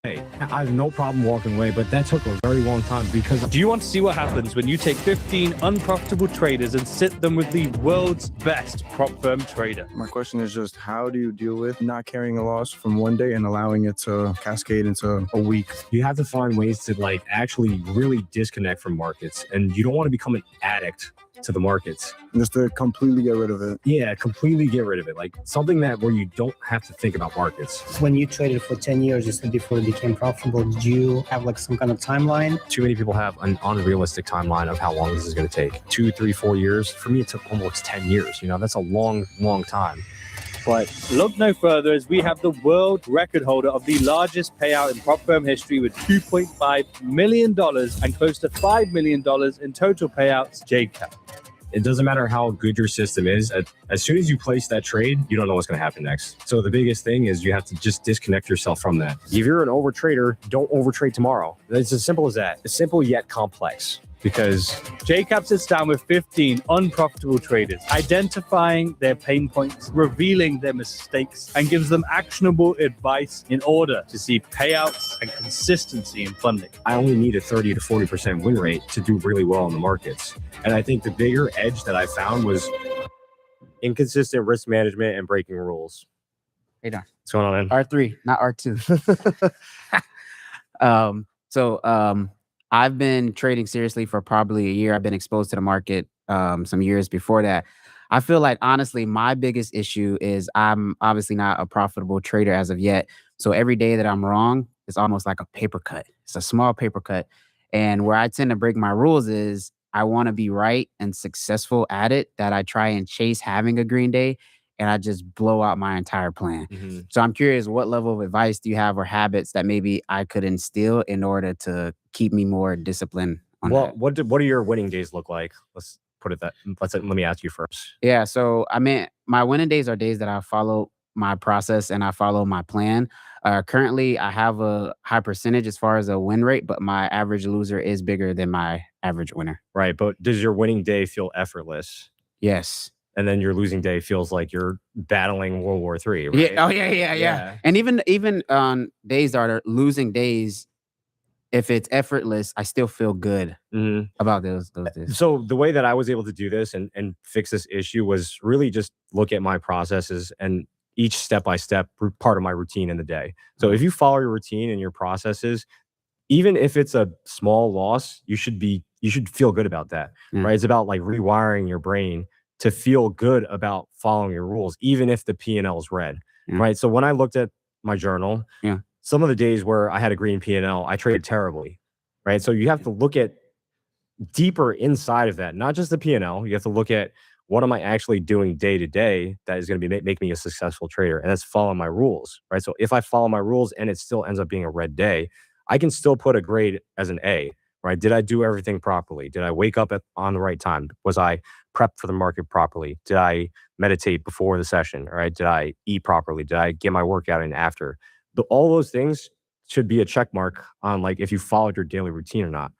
Hey, I have no problem walking away, but that took a very long time because... Do you want to see what happens when you take 15 unprofitable traders and sit them with the world's best prop firm trader? My question is just, how do you deal with not carrying a loss from one day and allowing it to cascade into a week? You have to find ways to actually really disconnect from markets, and you don't want to become an addict to the markets. Just to completely get rid of it. Yeah, completely get rid of it. Like something where you don't have to think about markets. When you traded for 10 years, you said before it became profitable, did you have some kind of timeline? Too many people have an unrealistic timeline of how long this is going to take. 2, 3, 4 years. For me, it took almost 10 years. That's a long, long time. But look no further as we have the world record holder of the largest payout in prop firm history with $2.5 million and close to $5 million in total payouts, JCap. It doesn't matter how good your system is. As soon as you place that trade, you don't know what's going to happen next. So the biggest thing is you have to just disconnect yourself from that. If you're an overtrader, don't overtrade tomorrow. It's as simple as that. It's simple yet complex. Because JCap sits down with 15 unprofitable traders, identifying their pain points, revealing their mistakes, and gives them actionable advice in order to see payouts and consistency in funding. I only need a 30 to 40% win rate to do really well in the markets. And I think the bigger edge that I found was inconsistent risk management and breaking rules. Hey, Don. What's going on, man? R3, not R2. I've been trading seriously for probably a year. I've been exposed to the market some years before that. I feel like, honestly, my biggest issue is I'm obviously not a profitable trader as of yet. So every day that I'm wrong, it's almost like a paper cut. It's a small paper cut. And where I tend to break my rules is I want to be right and successful at it, that I try and chase having a green day and I just blow out my entire plan. Mm-hmm. So I'm curious, what level of advice do you have or habits that maybe I could instill in order to keep me more disciplined on that? What do your winning days look like? Let's put it that. Let me ask you first. Yeah, so I mean, my winning days are days that I follow my process and I follow my plan. Currently, I have a high percentage as far as a win rate, but my average loser is bigger than my average winner. Right, but does your winning day feel effortless? Yes. And then your losing day feels like you're battling World War III, right? Yeah. Oh, yeah. And even on days that are losing days, if it's effortless, I still feel good about those days. So the way that I was able to do this and fix this issue was really just look at my processes and each step-by-step part of my routine in the day. So if you follow your routine and your processes, even if it's a small loss, you should feel good about that, right? It's about rewiring your brain to feel good about following your rules, even if the P&L is red, right? So when I looked at my journal, some of the days where I had a green P&L, I traded terribly, right? So you have to look at deeper inside of that, not just the P&L. You have to look at what am I actually doing day to day that is going to be make me a successful trader, and that's follow my rules, right? So if I follow my rules and it still ends up being a red day, I can still put a grade as an A, right? Did I do everything properly? Did I wake up on the right time? Was I prepped for the market properly? Did I meditate before the session? Right? Did I eat properly? Did I get my workout in after? All those things should be a check mark on like if you followed your daily routine or not,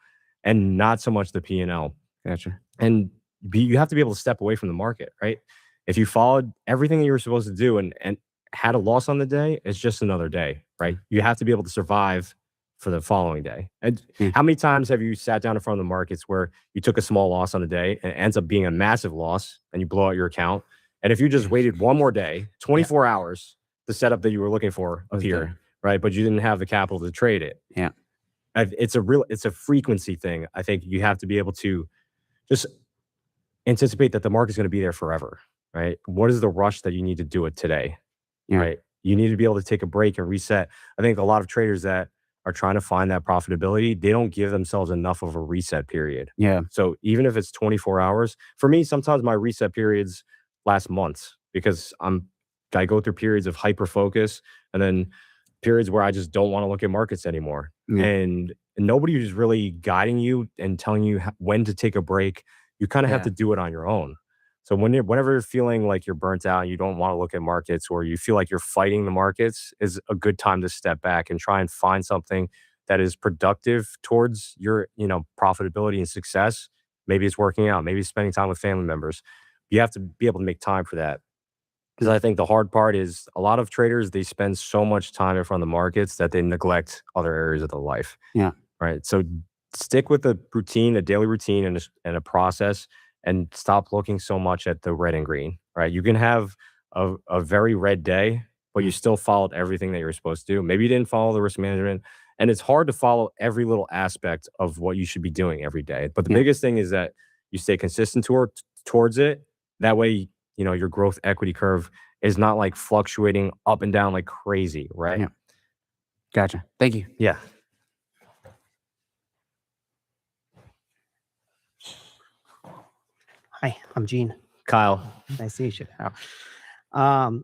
and not so much the P&L. Gotcha. And you have to be able to step away from the market, right? If you followed everything that you were supposed to do and had a loss on the day, it's just another day, right? You have to be able to survive for the following day. And how many times have you sat down in front of the markets where you took a small loss on a day and it ends up being a massive loss and you blow out your account? And if you just waited one more day, 24 hours, the setup that you were looking for appeared, right? But you didn't have the capital to trade it. Yeah. It's a frequency thing. I think you have to be able to just anticipate that the market's going to be there forever, right? What is the rush that you need to do it today, right? You need to be able to take a break and reset. I think a lot of traders that are trying to find that profitability, they don't give themselves enough of a reset period. Yeah. So even if it's 24 hours, for me, sometimes my reset periods last months because I go through periods of hyper focus and then periods where I just don't want to look at markets anymore. And nobody is really guiding you and telling you when to take a break. You kind of have to do it on your own. So whenever you're feeling like you're burnt out, and you don't want to look at markets, or you feel like you're fighting the markets, is a good time to step back and try and find something that is productive towards your, profitability and success. Maybe it's working out, maybe it's spending time with family members. You have to be able to make time for that. Because I think the hard part is a lot of traders, they spend so much time in front of the markets that they neglect other areas of their life. Yeah. Right. So stick with a routine, a daily routine and a process, and stop looking so much at the red and green. Right. You can have a very red day, but you still followed everything that you're supposed to do. Maybe you didn't follow the risk management. And it's hard to follow every little aspect of what you should be doing every day. But the biggest thing is that you stay consistent towards it. That way, your growth equity curve is not like fluctuating up and down like crazy, right? Yeah. Gotcha. Thank you. Yeah. Hi, I'm Gene. Kyle. Nice to meet you.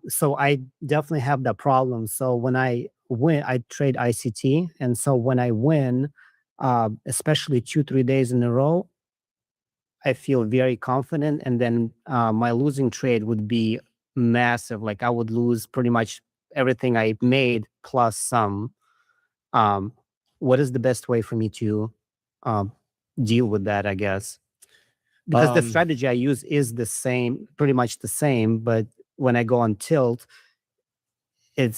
So I definitely have that problem. So when I win, I trade ICT. And so when I win, especially 2-3 days in a row, I feel very confident. And then my losing trade would be massive. Like I would lose pretty much everything I made plus some. What is the best way for me to deal with that, I guess? Because the strategy I use is the same, pretty much the same. But when I go on tilt, I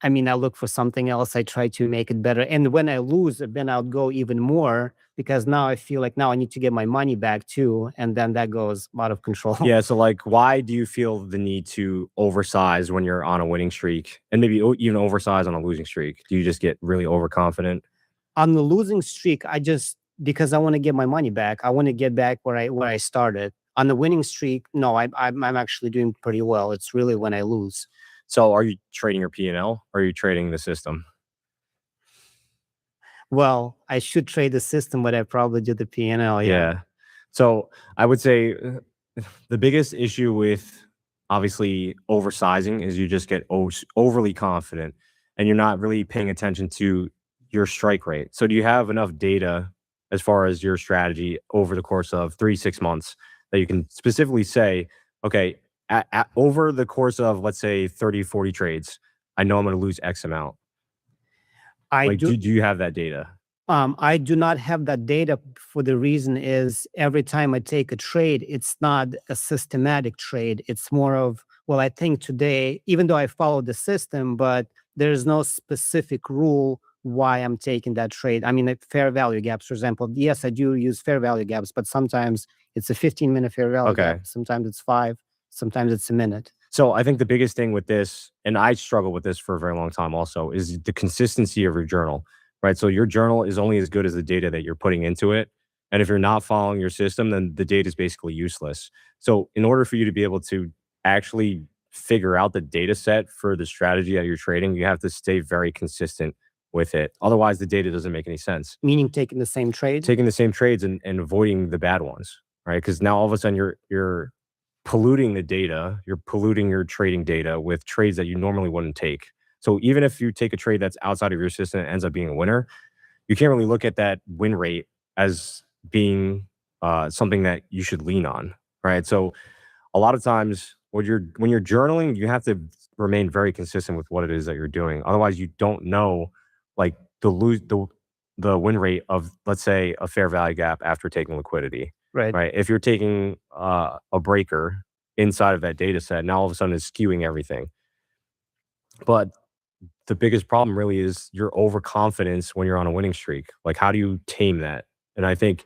look for something else. I try to make it better. And when I lose, then I'll go even more because now I feel like now I need to get my money back too. And then that goes out of control. Yeah. So like, why do you feel the need to oversize when you're on a winning streak and maybe even oversize on a losing streak? Do you just get really overconfident? On the losing streak, because I want to get my money back. I want to get back where I started. On the winning streak, no, I'm actually doing pretty well. It's really when I lose. So are you trading your P&L or are you trading the system? Well, I should trade the system, but I probably do the P&L. Yeah. So I would say the biggest issue with obviously oversizing is you just get overly confident and you're not really paying attention to your strike rate. So do you have enough data as far as your strategy over the course of 3-6 months that you can specifically say, okay, over the course of, let's say, 30-40 trades, I know I'm going to lose X amount. Do you have that data? I do not have that data for the reason is every time I take a trade, it's not a systematic trade. It's more of, well, I think today, even though I follow the system, but there's no specific rule why I'm taking that trade. I mean, like fair value gaps, for example. Yes, I do use fair value gaps, but sometimes it's a 15-minute fair value gap. Sometimes it's 5, sometimes it's a minute. So I think the biggest thing with this, and I struggle with this for a very long time also, is the consistency of your journal, right? So your journal is only as good as the data that you're putting into it. And if you're not following your system, then the data is basically useless. So in order for you to be able to actually figure out the data set for the strategy that you're trading, you have to stay very consistent with it. Otherwise, the data doesn't make any sense. Meaning taking the same trade? Taking the same trades and avoiding the bad ones, right? Because now all of a sudden you're polluting the data, you're polluting your trading data with trades that you normally wouldn't take. So even if you take a trade that's outside of your system and ends up being a winner, you can't really look at that win rate as being something that you should lean on, right? So a lot of times when you're journaling, you have to remain very consistent with what it is that you're doing. Otherwise, you don't know like the win rate of, let's say, a fair value gap after taking liquidity. Right. If you're taking a breaker inside of that data set, now all of a sudden it's skewing everything. But the biggest problem really is your overconfidence when you're on a winning streak. Like, how do you tame that? And I think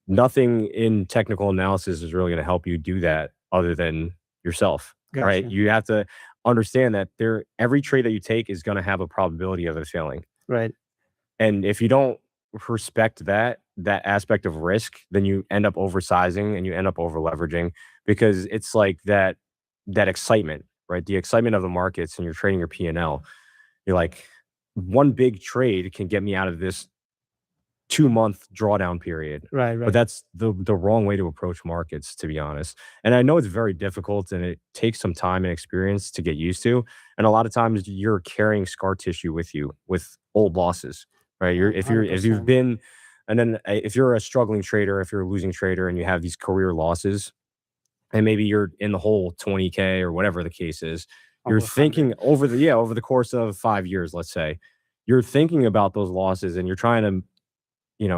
nothing in technical analysis is really going to help you do that other than yourself, right? Gotcha. You have to understand that every trade that you take is going to have a probability of it failing. Right. And if you don't respect that aspect of risk, then you end up oversizing and you end up over leveraging, because it's like that excitement, right? The excitement of the markets, and you're trading your P&L. You're like, one big trade can get me out of this 2-month drawdown period. Right. But that's the wrong way to approach markets, to be honest. And I know it's very difficult and it takes some time and experience to get used to. And a lot of times you're carrying scar tissue with you with old losses, right? If you've been, and then if you're a struggling trader, if you're a losing trader and you have these career losses, and maybe you're in the hole 20K or whatever the case is, you're thinking over the course of 5 years, let's say, you're thinking about those losses and you're trying to,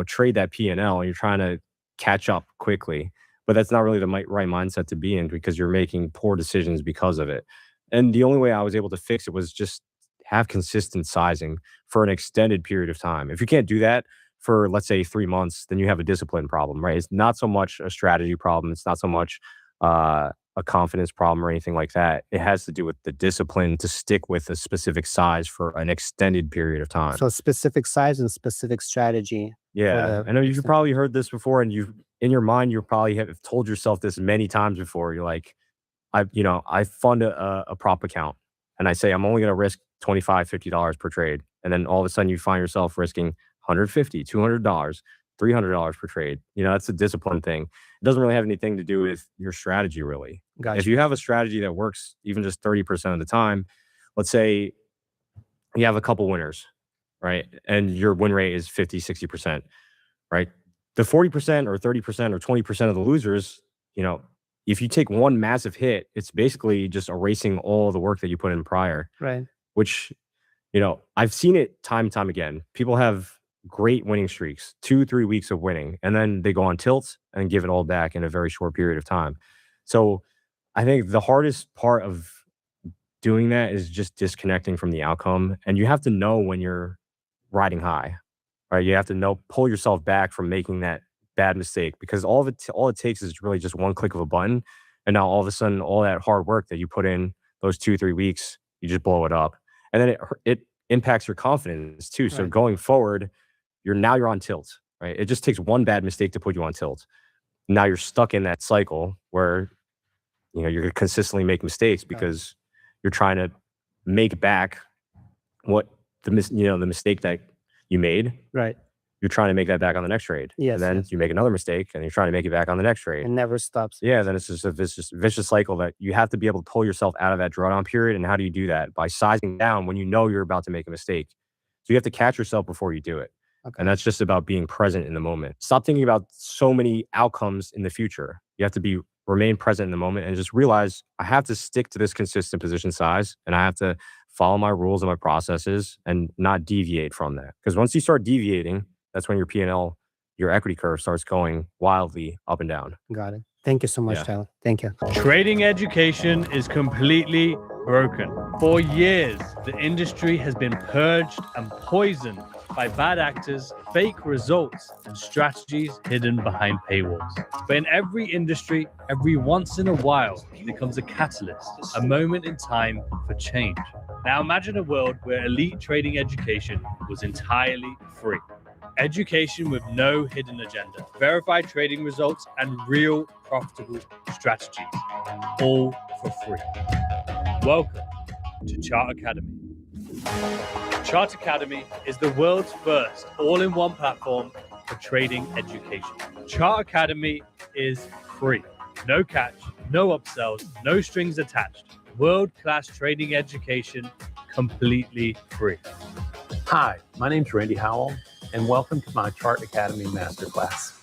trade that P&L, and you're trying to catch up quickly. But that's not really the right mindset to be in, because you're making poor decisions because of it. And the only way I was able to fix it was just have consistent sizing for an extended period of time. If you can't do that for, let's say, 3 months, then you have a discipline problem, right? It's not so much a strategy problem. It's not so much a confidence problem or anything like that. It has to do with the discipline to stick with a specific size for an extended period of time. So specific size and specific strategy. Yeah, I know you've probably heard this before, and in your mind, you probably have told yourself this many times before. You're like, I fund a prop account, and I say I'm only going to risk $25, $50 per trade, and then all of a sudden you find yourself risking $150, $200, $300 per trade. That's a discipline thing. It doesn't really have anything to do with your strategy, really. Gotcha. If you have a strategy that works even just 30% of the time, let's say you have a couple winners, right? And your win rate is 50, 60%, right? The 40% or 30% or 20% of the losers, if you take one massive hit, it's basically just erasing all the work that you put in prior. Right. Which, I've seen it time and time again. People have great winning streaks, 2-3 weeks of winning, and then they go on tilt and give it all back in a very short period of time. So I think the hardest part of doing that is just disconnecting from the outcome. And you have to know when you're riding high, right? You have to pull yourself back from making that bad mistake, because all it takes is really just one click of a button. And now all of a sudden, all that hard work that you put in those 2-3 weeks, you just blow it up. And then it impacts your confidence too. So going forward, you're on tilt, right? It just takes one bad mistake to put you on tilt. Now you're stuck in that cycle where, you're going to consistently make mistakes because you're trying to make back what the mistake that you made. Right. You're trying to make that back on the next trade. Yes. And then you make another mistake and you're trying to make it back on the next trade. It never stops. Yeah. Then it's just a vicious cycle that you have to be able to pull yourself out of that drawdown period. And how do you do that? By sizing down when you're about to make a mistake. So you have to catch yourself before you do it. Okay. And that's just about being present in the moment. Stop thinking about so many outcomes in the future. You have to remain present in the moment and just realize I have to stick to this consistent position size, and I have to follow my rules and my processes and not deviate from that. Because once you start deviating, that's when your P&L, your equity curve starts going wildly up and down. Got it. Thank you so much, Tyler. Thank you. Trading education is completely broken. For years, the industry has been purged and poisoned by bad actors, fake results, and strategies hidden behind paywalls. But in every industry, every once in a while becomes a catalyst, a moment in time for change. Now imagine a world where elite trading education was entirely free. Education with no hidden agenda, verified trading results, and real profitable strategies, all for free. Welcome to Chart Academy. Chart Academy is the world's first all-in-one platform for trading education. Chart Academy is free. No catch, no upsells, no strings attached. World-class trading education, completely free. Hi, my name's Randy Howell, and welcome to my Chart Academy Masterclass.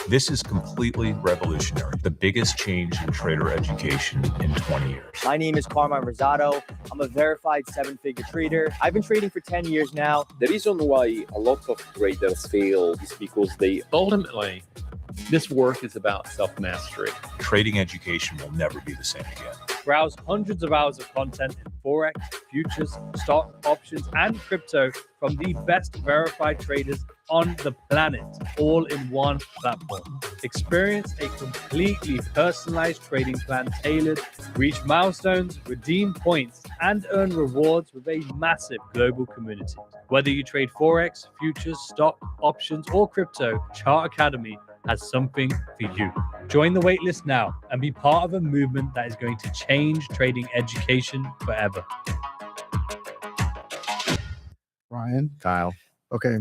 This is completely revolutionary, the biggest change in trader education in 20 years. My name is Carmine Rosado. I'm a verified 7-figure trader. I've been trading for 10 years now. The reason why a lot of traders fail is because they Ultimately, this work is about self-mastery. Trading education will never be the same again. Browse hundreds of hours of content in Forex, futures, stock, options, and crypto from the best verified traders on the planet, all in one platform. Experience a completely personalized trading plan tailored, reach milestones, redeem points, and earn rewards with a massive global community. Whether you trade Forex, futures, stock, options, or crypto, Chart Academy has something for you. Join the waitlist now and be part of a movement that is going to change trading education forever. Ryan. Kyle. Okay.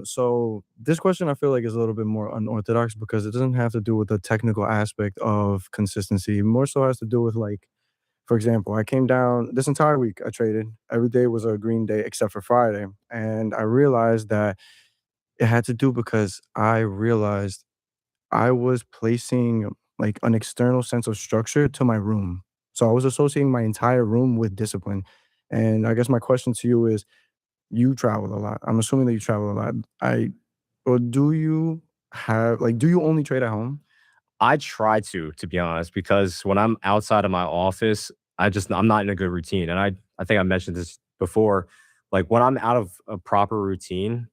So this question I feel like is a little bit more unorthodox because it doesn't have to do with the technical aspect of consistency. More so has to do with, like, for example, I came down this entire week. I traded. Every day was a green day except for Friday. And I realized that it had to do because I realized I was placing like an external sense of structure to my room. So I was associating my entire room with discipline. And I guess my question to you is, you travel a lot. I'm assuming that you travel a lot. Or do you only trade at home? I try to be honest, because when I'm outside of my office, I'm not in a good routine. And I think I mentioned this before. Like when I'm out of a proper routine,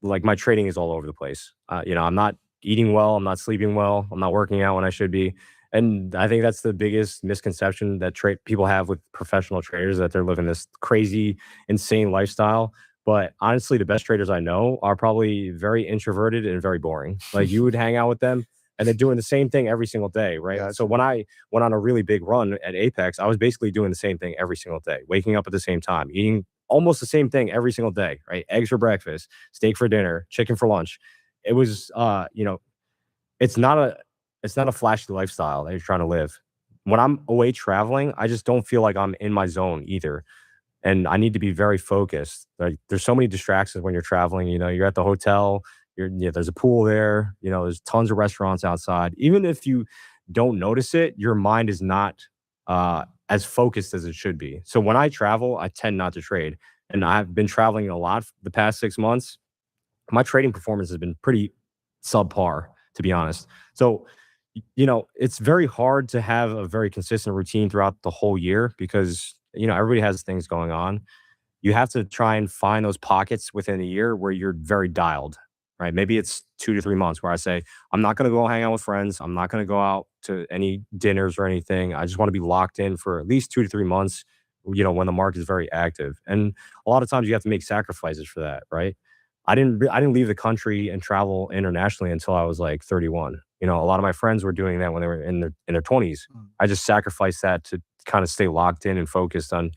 like my trading is all over the place. I'm not eating well, I'm not sleeping well, I'm not working out when I should be. And I think that's the biggest misconception that people have with professional traders, that they're living this crazy, insane lifestyle. But honestly, the best traders I know are probably very introverted and very boring. Like you would hang out with them and they're doing the same thing every single day, right? Yeah, so when I went on a really big run at Apex, I was basically doing the same thing every single day, waking up at the same time, eating almost the same thing every single day, right? Eggs for breakfast, steak for dinner, chicken for lunch. It was, it's not a flashy lifestyle that you're trying to live. When I'm away traveling, I just don't feel like I'm in my zone either. And I need to be very focused. Like there's so many distractions when you're traveling. You're at the hotel, there's a pool there, there's tons of restaurants outside. Even if you don't notice it, your mind is not as focused as it should be. So when I travel, I tend not to trade. And I've been traveling a lot the past 6 months. My trading performance has been pretty subpar, to be honest. So, it's very hard to have a very consistent routine throughout the whole year because, everybody has things going on. You have to try and find those pockets within a year where you're very dialed, right? Maybe it's 2 to 3 months where I say, I'm not going to go hang out with friends. I'm not going to go out to any dinners or anything. I just want to be locked in for at least 2 to 3 months, when the market is very active. And a lot of times you have to make sacrifices for that, right? I didn't leave the country and travel internationally until I was like 31. A lot of my friends were doing that when they were in their 20s. I just sacrificed that to kind of stay locked in and focused on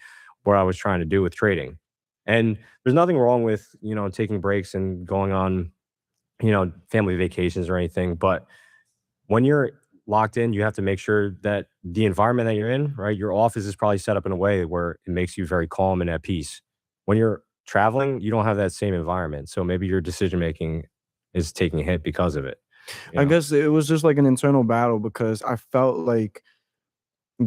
what I was trying to do with trading. And there's nothing wrong with, taking breaks and going on, family vacations or anything. But when you're locked in, you have to make sure that the environment that you're in, right? Your office is probably set up in a way where it makes you very calm and at peace. When you're traveling, you don't have that same environment. So maybe your decision making is taking a hit because of it. I guess it was just like an internal battle because I felt like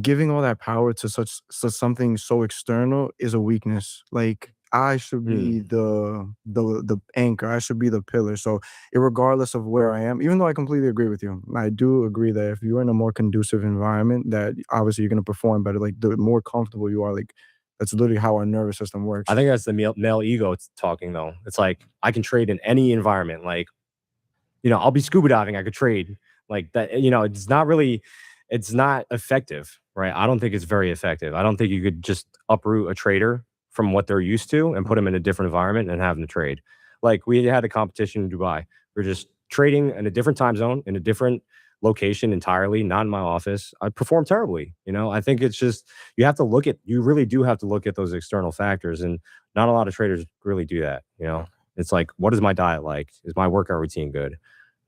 giving all that power to something so external is a weakness. Like I should be the anchor. I should be the pillar. So regardless of where I am, even though I completely agree with you, I do agree that if you're in a more conducive environment, that obviously you're going to perform better. Like the more comfortable you are, like that's literally how our nervous system works. I think that's the male ego talking though. It's like I can trade in any environment. Like, I'll be scuba diving. I could trade like that. It's not effective, right? I don't think it's very effective. I don't think you could just uproot a trader from what they're used to and put them in a different environment and have them trade. Like we had a competition in Dubai. We're just trading in a different time zone, in a different location entirely, not in my office, I perform terribly. I think it's just you really do have to look at those external factors, and not a lot of traders really do that. It's like, what is my diet like? Is my workout routine good?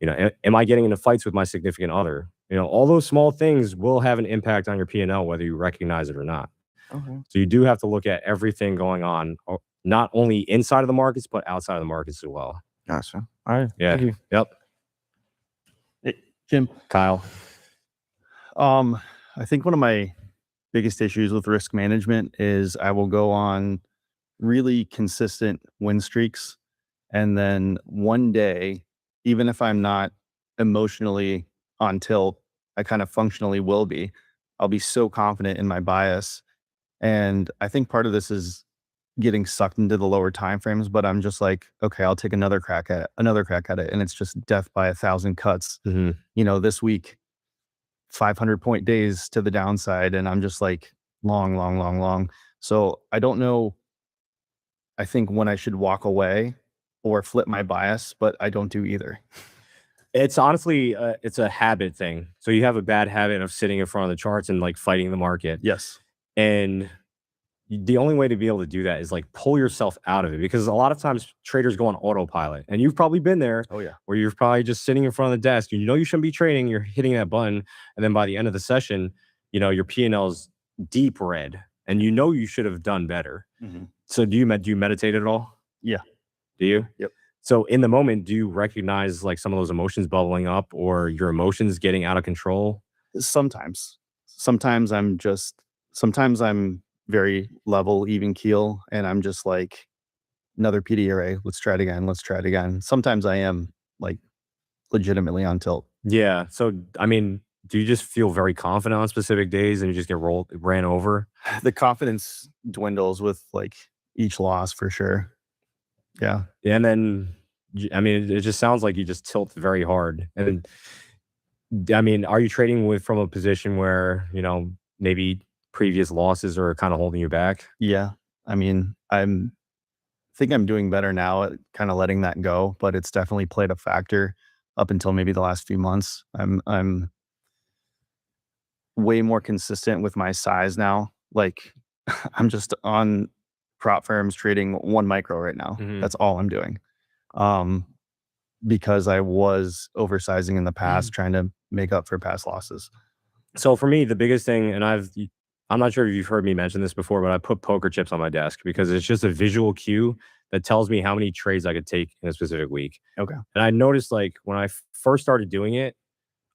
Am I getting into fights with my significant other? All those small things will have an impact on your P&L, whether you recognize it or not. Okay. So you do have to look at everything going on, not only inside of the markets, but outside of the markets as well. Gotcha. All right. Yeah. Thank you. Yep. Jim. Kyle. I think one of my biggest issues with risk management is I will go on really consistent win streaks, and then one day, even if I'm not emotionally on tilt, I kind of functionally will be. I'll be so confident in my bias. And I think part of this is getting sucked into the lower time frames, but I'm just like, okay, I'll take another crack at it. And it's just death by 1,000 cuts. This week, 500-point days to the downside. And I'm just like long. So I don't know. I think when I should walk away or flip my bias, but I don't do either. It's honestly, it's a habit thing. So you have a bad habit of sitting in front of the charts and like fighting the market. Yes. And the only way to be able to do that is like pull yourself out of it, because a lot of times traders go on autopilot, and you've probably been there. Oh yeah. Where you're probably just sitting in front of the desk. You shouldn't be trading. You're hitting that button, and then by the end of the session, your P&L is deep red, and you should have done better. So do you meditate at all? Yeah. Do you? Yep. So in the moment, do you recognize like some of those emotions bubbling up, or your emotions getting out of control? Sometimes I'm very level, even keel, and I'm just like, another PD array. Let's try it again. Sometimes I am like legitimately on tilt. Yeah. So, I mean, do you just feel very confident on specific days and you just get ran over? The confidence dwindles with like each loss for sure. Yeah. And then, I mean, it just sounds like you just tilt very hard. And I mean, are you trading from a position where, maybe previous losses are kind of holding you back? Yeah. I mean, I think I'm doing better now at kind of letting that go, but it's definitely played a factor up until maybe the last few months. I'm way more consistent with my size now. Like I'm just on prop firms trading 1 micro right now. That's all I'm doing. Because I was oversizing in the past, trying to make up for past losses. So for me, the biggest thing, and I'm not sure if you've heard me mention this before, but I put poker chips on my desk because it's just a visual cue that tells me how many trades I could take in a specific week. Okay. And I noticed like when I first started doing it,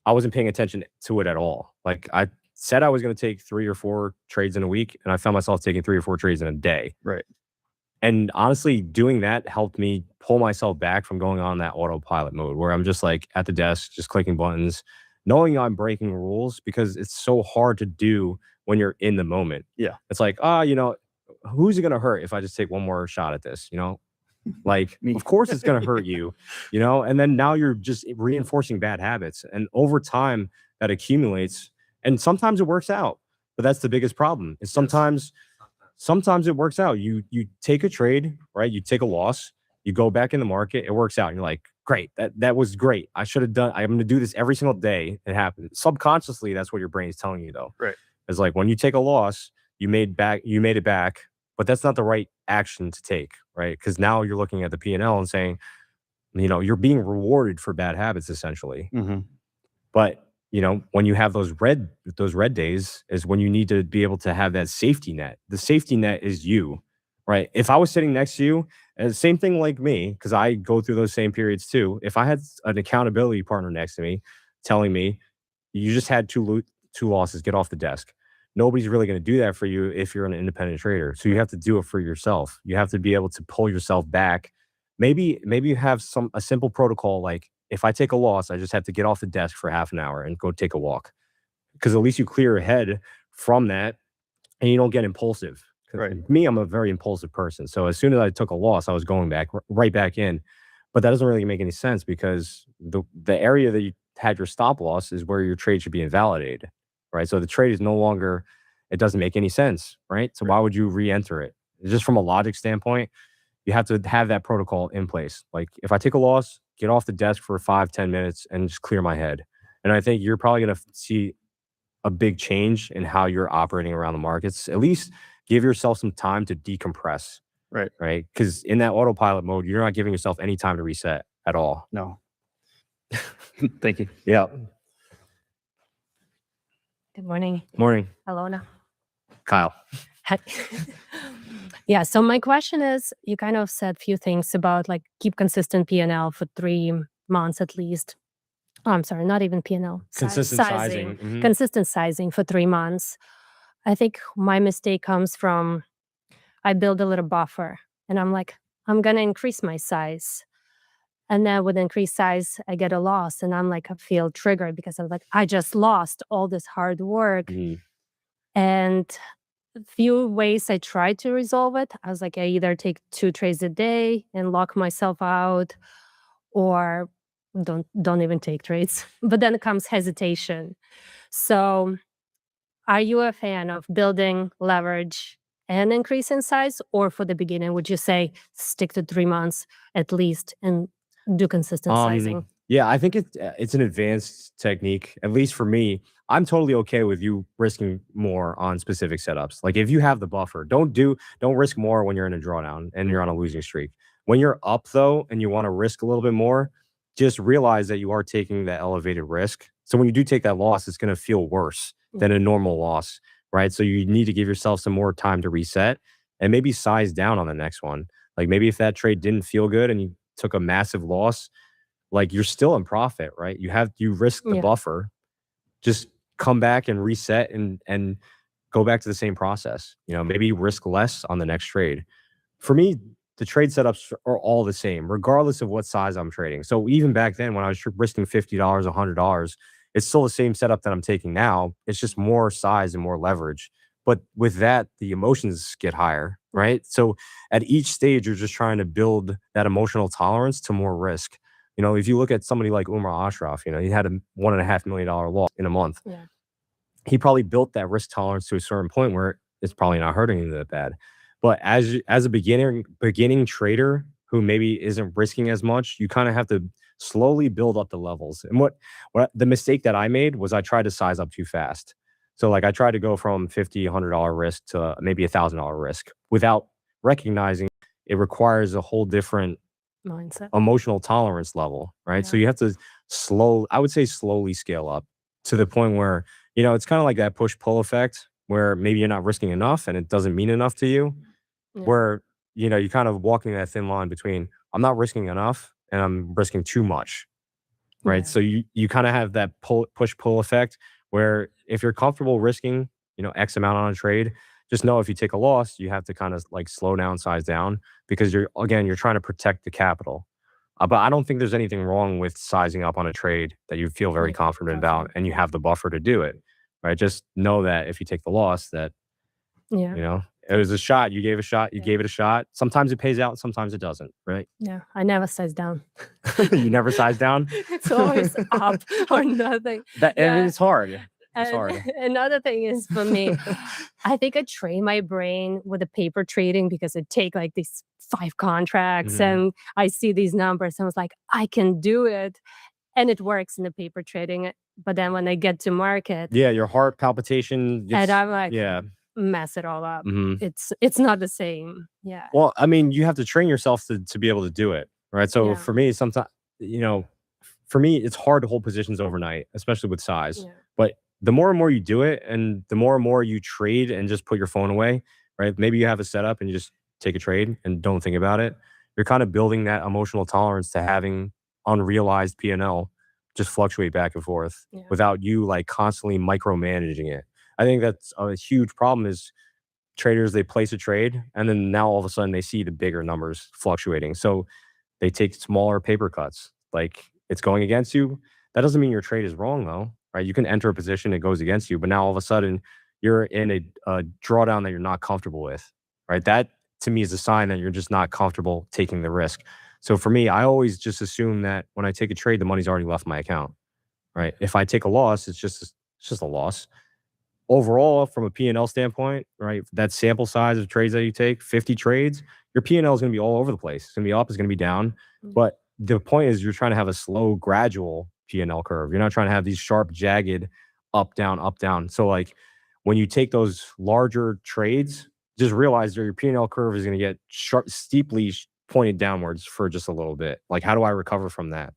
I wasn't paying attention to it at all. Like I said I was going to take 3 or 4 trades in a week, and I found myself taking 3 or 4 trades in a day. Right. And honestly, doing that helped me pull myself back from going on that autopilot mode where I'm just like at the desk, just clicking buttons, knowing I'm breaking rules, because it's so hard to do when you're in the moment. Yeah. It's like, who's it going to hurt if I just take one more shot at this? Like, of course it's going to hurt you, and then now you're just reinforcing bad habits. And over time that accumulates, and sometimes it works out, but that's the biggest problem is sometimes it works out. You take a trade, right? You take a loss, you go back in the market, it works out. And you're like, great, that was great. I'm going to do this every single day. It happens. Subconsciously, that's what your brain is telling you though. Right. It's like when you take a loss, you made it back, but that's not the right action to take, right? Because now you're looking at the P&L and saying, you're being rewarded for bad habits essentially. But when you have those red days is when you need to be able to have that safety net. The safety net is you, right? If I was sitting next to you, and same thing like me, because I go through those same periods too. If I had an accountability partner next to me telling me, you just had two losses, get off the desk. Nobody's really going to do that for you if you're an independent trader. So you have to do it for yourself. You have to be able to pull yourself back. Maybe you have a simple protocol like, if I take a loss, I just have to get off the desk for half an hour and go take a walk, because at least you clear your head from that and you don't get impulsive. Right. Me, I'm a very impulsive person. So as soon as I took a loss, I was going right back in. But that doesn't really make any sense, because the area that you had your stop loss is where your trade should be invalidated, right? So the trade is no longer, it doesn't make any sense, right? So why would you re-enter it? Just from a logic standpoint, you have to have that protocol in place. Like if I take a loss, get off the desk for 5-10 minutes and just clear my head. And I think you're probably going to see a big change in how you're operating around the markets. At least give yourself some time to decompress. Right. Right. Because in that autopilot mode, you're not giving yourself any time to reset at all. No. Thank you. Yeah. Good morning. Morning. Alona. Kyle. Yeah. So my question is, you kind of said a few things about like keep consistent P&L for 3 months at least. Oh, I'm sorry, not even P&L. Consistent sizing. Mhm. Consistent sizing for 3 months. I think my mistake comes from I build a little buffer and I'm like, I'm going to increase my size. And then with increased size, I get a loss. And I'm like, I feel triggered because I'm like, I just lost all this hard work. And a few ways I tried to resolve it. I was like, I either take 2 trades a day and lock myself out, or don't even take trades. But then comes hesitation. So are you a fan of building leverage and increase in size? Or for the beginning, would you say stick to 3 months at least and do consistent sizing? Yeah, I think it's an advanced technique. At least for me, I'm totally okay with you risking more on specific setups. Like if you have the buffer, don't risk more when you're in a drawdown and you're on a losing streak. When you're up though, and you want to risk a little bit more, just realize that you are taking that elevated risk. So when you do take that loss, it's going to feel worse than a normal loss, right? So you need to give yourself some more time to reset and maybe size down on the next one. Like maybe if that trade didn't feel good and you took a massive loss, like you're still in profit, right? You risk the buffer, just come back and reset and go back to the same process. You know, maybe risk less on the next trade. For me, the trade setups are all the same, regardless of what size I'm trading. So even back then when I was risking $50, $100, it's still the same setup that I'm taking now. It's just more size and more leverage. But with that, the emotions get higher, right? So at each stage, you're just trying to build that emotional tolerance to more risk. You know, if you look at somebody like Umar Ashraf, you know, he had a $1.5 million loss in a month. Yeah. He probably built that risk tolerance to a certain point where it's probably not hurting him that bad. But as a beginning trader who maybe isn't risking as much, you kind of have to slowly build up the levels. And what the mistake that I made was I tried to size up too fast. So like I tried to go from $50, $100 risk to maybe $1,000 risk without recognizing it requires a whole different mindset, emotional tolerance level, right? So you have to slowly scale up to the point where, you know, it's kind of like that push-pull effect where maybe you're not risking enough and it doesn't mean enough to you, where, you know, you're kind of walking that thin line between I'm not risking enough and I'm risking too much, right? So you kind of have that push-pull effect where if you're comfortable risking, you know, X amount on a trade, just know if you take a loss, you have to kind of like slow down, size down, because you're trying to protect the capital. But I don't think there's anything wrong with sizing up on a trade that you feel very confident about and you have the buffer to do it, right? Just know that if you take the loss, that, you know, it was a shot. You gave a shot. You gave it a shot. Sometimes it pays out. Sometimes it doesn't, right? Yeah. I never size down. You never size down? It's always up or nothing. And it's hard. It's And hard. another thing is for me, I think I train my brain with the paper trading because I take like these 5 contracts and I see these numbers and I was like, I can do it. And it works in the paper trading. But then when I get to market, Yeah, your heart palpitation. and I'm like, yeah. mess it all up. Mhm. It's not the same. Yeah. Well, I mean, you have to train yourself to be able to do it, right? So Yeah. for me, sometimes, you know, for me, it's hard to hold positions overnight, especially with size. But the more and more you do it, and the more you trade and just put your phone away, right? Maybe you have a setup and you just take a trade and don't think about it. You're kind of building that emotional tolerance to having unrealized P&L just fluctuate back and forth without you like constantly micromanaging it. I think that's a huge problem is traders, they place a trade and then now all of a sudden they see the bigger numbers fluctuating. So they take smaller paper cuts. Like it's going against you. That doesn't mean your trade is wrong though, right? You can enter a position that goes against you, but now all of a sudden you're in a drawdown that you're not comfortable with, right? That to me is a sign that you're just not comfortable taking the risk. So for me, I always just assume that when I take a trade, the money's already left my account, right? If I take a loss, it's just a loss. Overall, from a P&L standpoint, right, that sample size of trades that you take, 50 trades, your P&L is going to be all over the place. It's going to be up, it's going to be down. But the point is you're trying to have a slow, gradual P&L curve. You're not trying to have these sharp, jagged up, down, up, down. So like when you take those larger trades, just realize that your P&L curve is going to get steeply pointed downwards for just a little bit. Like, how do I recover from that?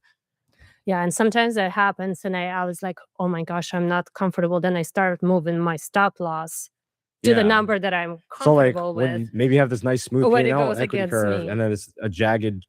Yeah, and sometimes that happens, and I was like, oh my gosh, I'm not comfortable. Then I start moving my stop loss to the number that I'm So like comfortable when with. you maybe have this nice smooth When it P&L goes equity against curve, me. and then it's a jagged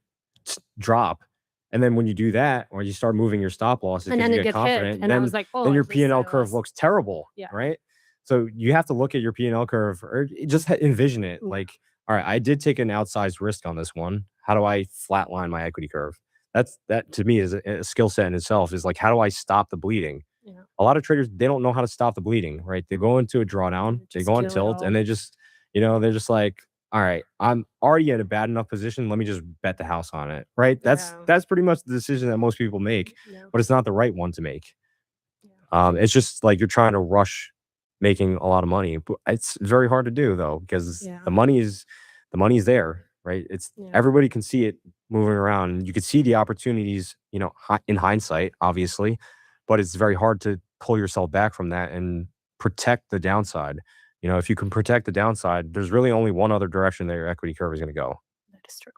drop. And then when you do that, or you start moving your stop losses And because then you it get get hit, confident, and I then, was like, oh, then I your just- P&L I curve was- looks terrible, Yeah. right? So you have to look at your P&L curve, or just envision it. Like, all right, I did take an outsized risk on this one. How do I flatline my equity curve? That to me is a skill set in itself. Is like, how do I stop the bleeding? Yeah. A lot of traders, they don't know how to stop the bleeding, right? They go into a drawdown, they Just go on kill it tilt, all. and they just, they're just like, all right, I'm already in a bad enough position. Let me just bet the house on it, right? That's pretty much the decision that most people make, but it's not the right one to make. It's just like you're trying to rush making a lot of money. But it's very hard to do though, because the money is there, right? It's everybody can see it moving around, and you can see the opportunities, in hindsight, obviously, but it's very hard to pull yourself back from that and protect the downside. If you can protect the downside, there's really only one other direction that your equity curve is going to go. That is true.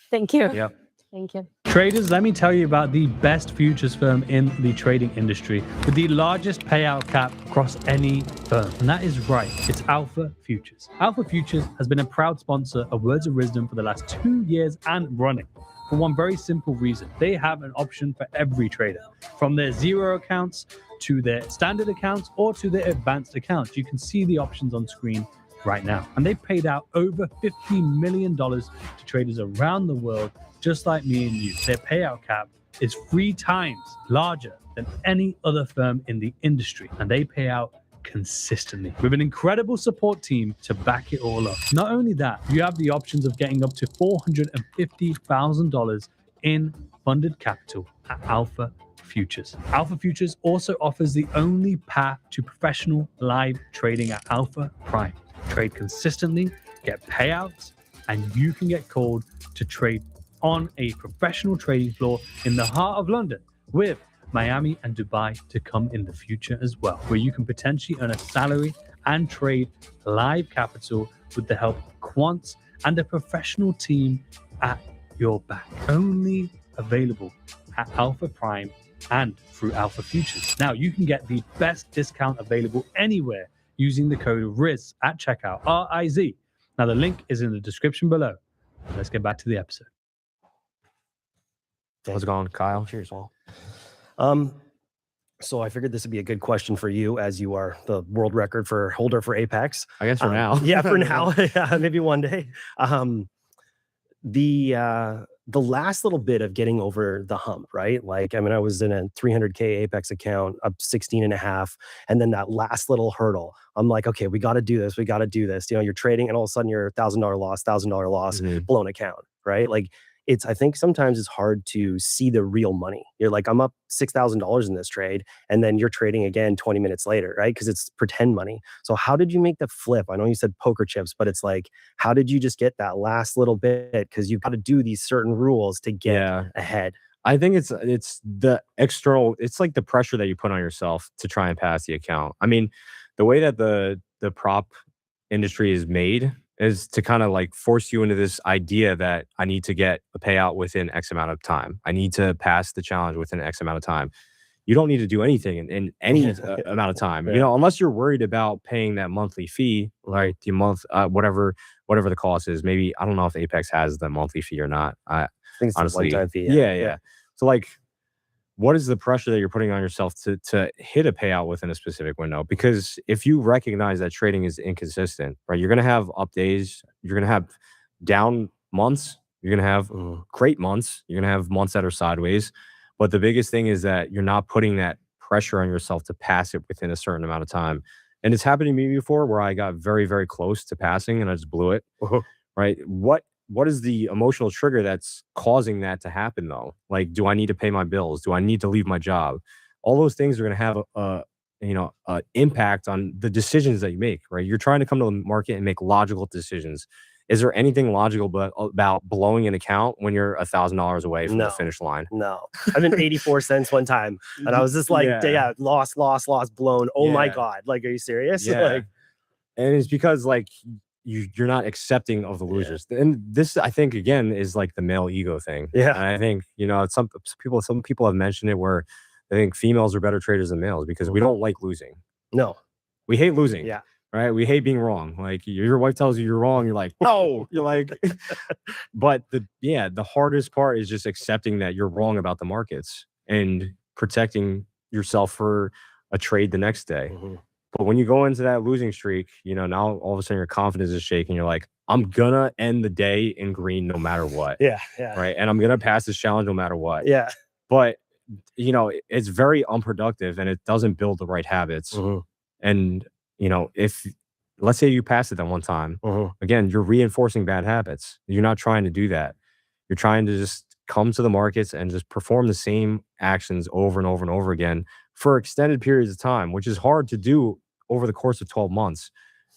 Thank you. Yep. Thank you. Traders, let me tell you about the best futures firm in the trading industry with the largest payout cap across any firm. And that is right, it's Alpha Futures. Alpha Futures has been a proud sponsor of Words of Wisdom for the last 2 years and running. For one very simple reason, they have an option for every trader, from their zero accounts to their standard accounts or to their advanced accounts. You can see the options on screen right now. And they've paid out over $50 million to traders around the world, just like me and you. Their payout cap is 3 times larger than any other firm in the industry, and they pay out consistently with an incredible support team to back it all up. Not only that, you have the options of getting up to $450,000 in funded capital at Alpha Futures. Alpha Futures also offers the only path to professional live trading at Alpha Prime. Trade consistently, get payouts, and you can get called to trade on a professional trading floor in the heart of London, with Miami and Dubai to come in the future as well, where you can potentially earn a salary and trade live capital with the help of quants and a professional team at your back. Only available at Alpha Prime and through Alpha Futures. Now you can get the best discount available anywhere using the code RIZ at checkout, RIZ. Now the link is in the description below. Let's get back to the episode. How's it going, Kyle? Cheers, Paul. So I figured this would be a good question for you, as you are the world record holder for Apex. I guess for now. Yeah, for now. Yeah, maybe one day. The last little bit of getting over the hump, right? Like, I mean, I was in a 300K Apex account, up 16 and a half. And then that last little hurdle, I'm like, okay, we got to do this. We got to do this. You're trading and all of a sudden you're $1,000 loss, blown account, right? Like, I think sometimes it's hard to see the real money. You're like, I'm up $6,000 in this trade, and then you're trading again 20 minutes later, right? Because it's pretend money. So how did you make the flip? I know you said poker chips, but it's like, how did you just get that last little bit? Because you've got to do these certain rules to get ahead. I think it's the external, it's like the pressure that you put on yourself to try and pass the account. I mean, the way that the prop industry is made is to kind of like force you into this idea that I need to get a payout within X amount of time. I need to pass the challenge within X amount of time. You don't need to do anything in any amount of time, unless you're worried about paying that monthly fee, like the month, whatever the cost is. Maybe, I don't know if Apex has the monthly fee or not. I think it's honestly, a one-time fee. Yeah. So like, what is the pressure that you're putting on yourself to hit a payout within a specific window? Because if you recognize that trading is inconsistent, right, you're going to have up days, you're going to have down months, you're going to have great months, you're going to have months that are sideways. But the biggest thing is that you're not putting that pressure on yourself to pass it within a certain amount of time. And it's happened to me before where I got very, very close to passing and I just blew it, right? What is the emotional trigger that's causing that to happen though? Like, do I need to pay my bills? Do I need to leave my job? All those things are going to have an impact on the decisions that you make, right? You're trying to come to the market and make logical decisions. Is there anything logical about blowing an account when you're $1,000 away from the finish line? No. I've been 84 cents one time, and I was just like, yeah, lost, blown. Oh my God. Like, are you serious? Yeah. Like, and it's because like you're not accepting of the losers. And this, I think, again, is like the male ego thing. Yeah. And I think, you know, some people have mentioned it where they think females are better traders than males because we don't like losing. No. We hate losing. Yeah. Right. We hate being wrong. Like your wife tells you you're wrong. You're like, no, you're like, but the hardest part is just accepting that you're wrong about the markets and protecting yourself for a trade the next day. But when you go into that losing streak, you know, now all of a sudden your confidence is shaking. You're like, I'm gonna end the day in green no matter what. Yeah. Right. And I'm gonna pass this challenge no matter what. Yeah. But you know, it's very unproductive and it doesn't build the right habits. And you know, if let's say you pass it that one time, again, you're reinforcing bad habits. You're not trying to do that. You're trying to just come to the markets and just perform the same actions over and over and over again for extended periods of time, which is hard to do over the course of 12 months,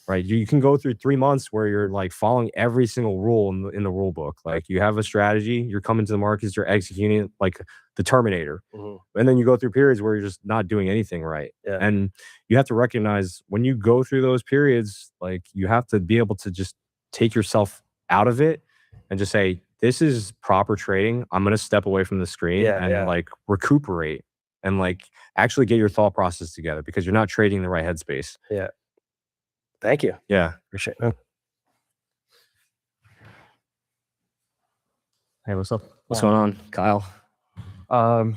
right? You can go through 3 months where you're like following every single rule in the rule book. Like you have a strategy, you're coming to the markets, you're executing it like the Terminator. And then you go through periods where you're just not doing anything right. Yeah. And you have to recognize when you go through those periods, like you have to be able to just take yourself out of it and just say, this is proper trading. I'm going to step away from the screen and like recuperate and like actually get your thought process together because you're not trading in the right headspace. Yeah. Thank you. Yeah. Appreciate it. Hey, what's up? What's going on, Kyle?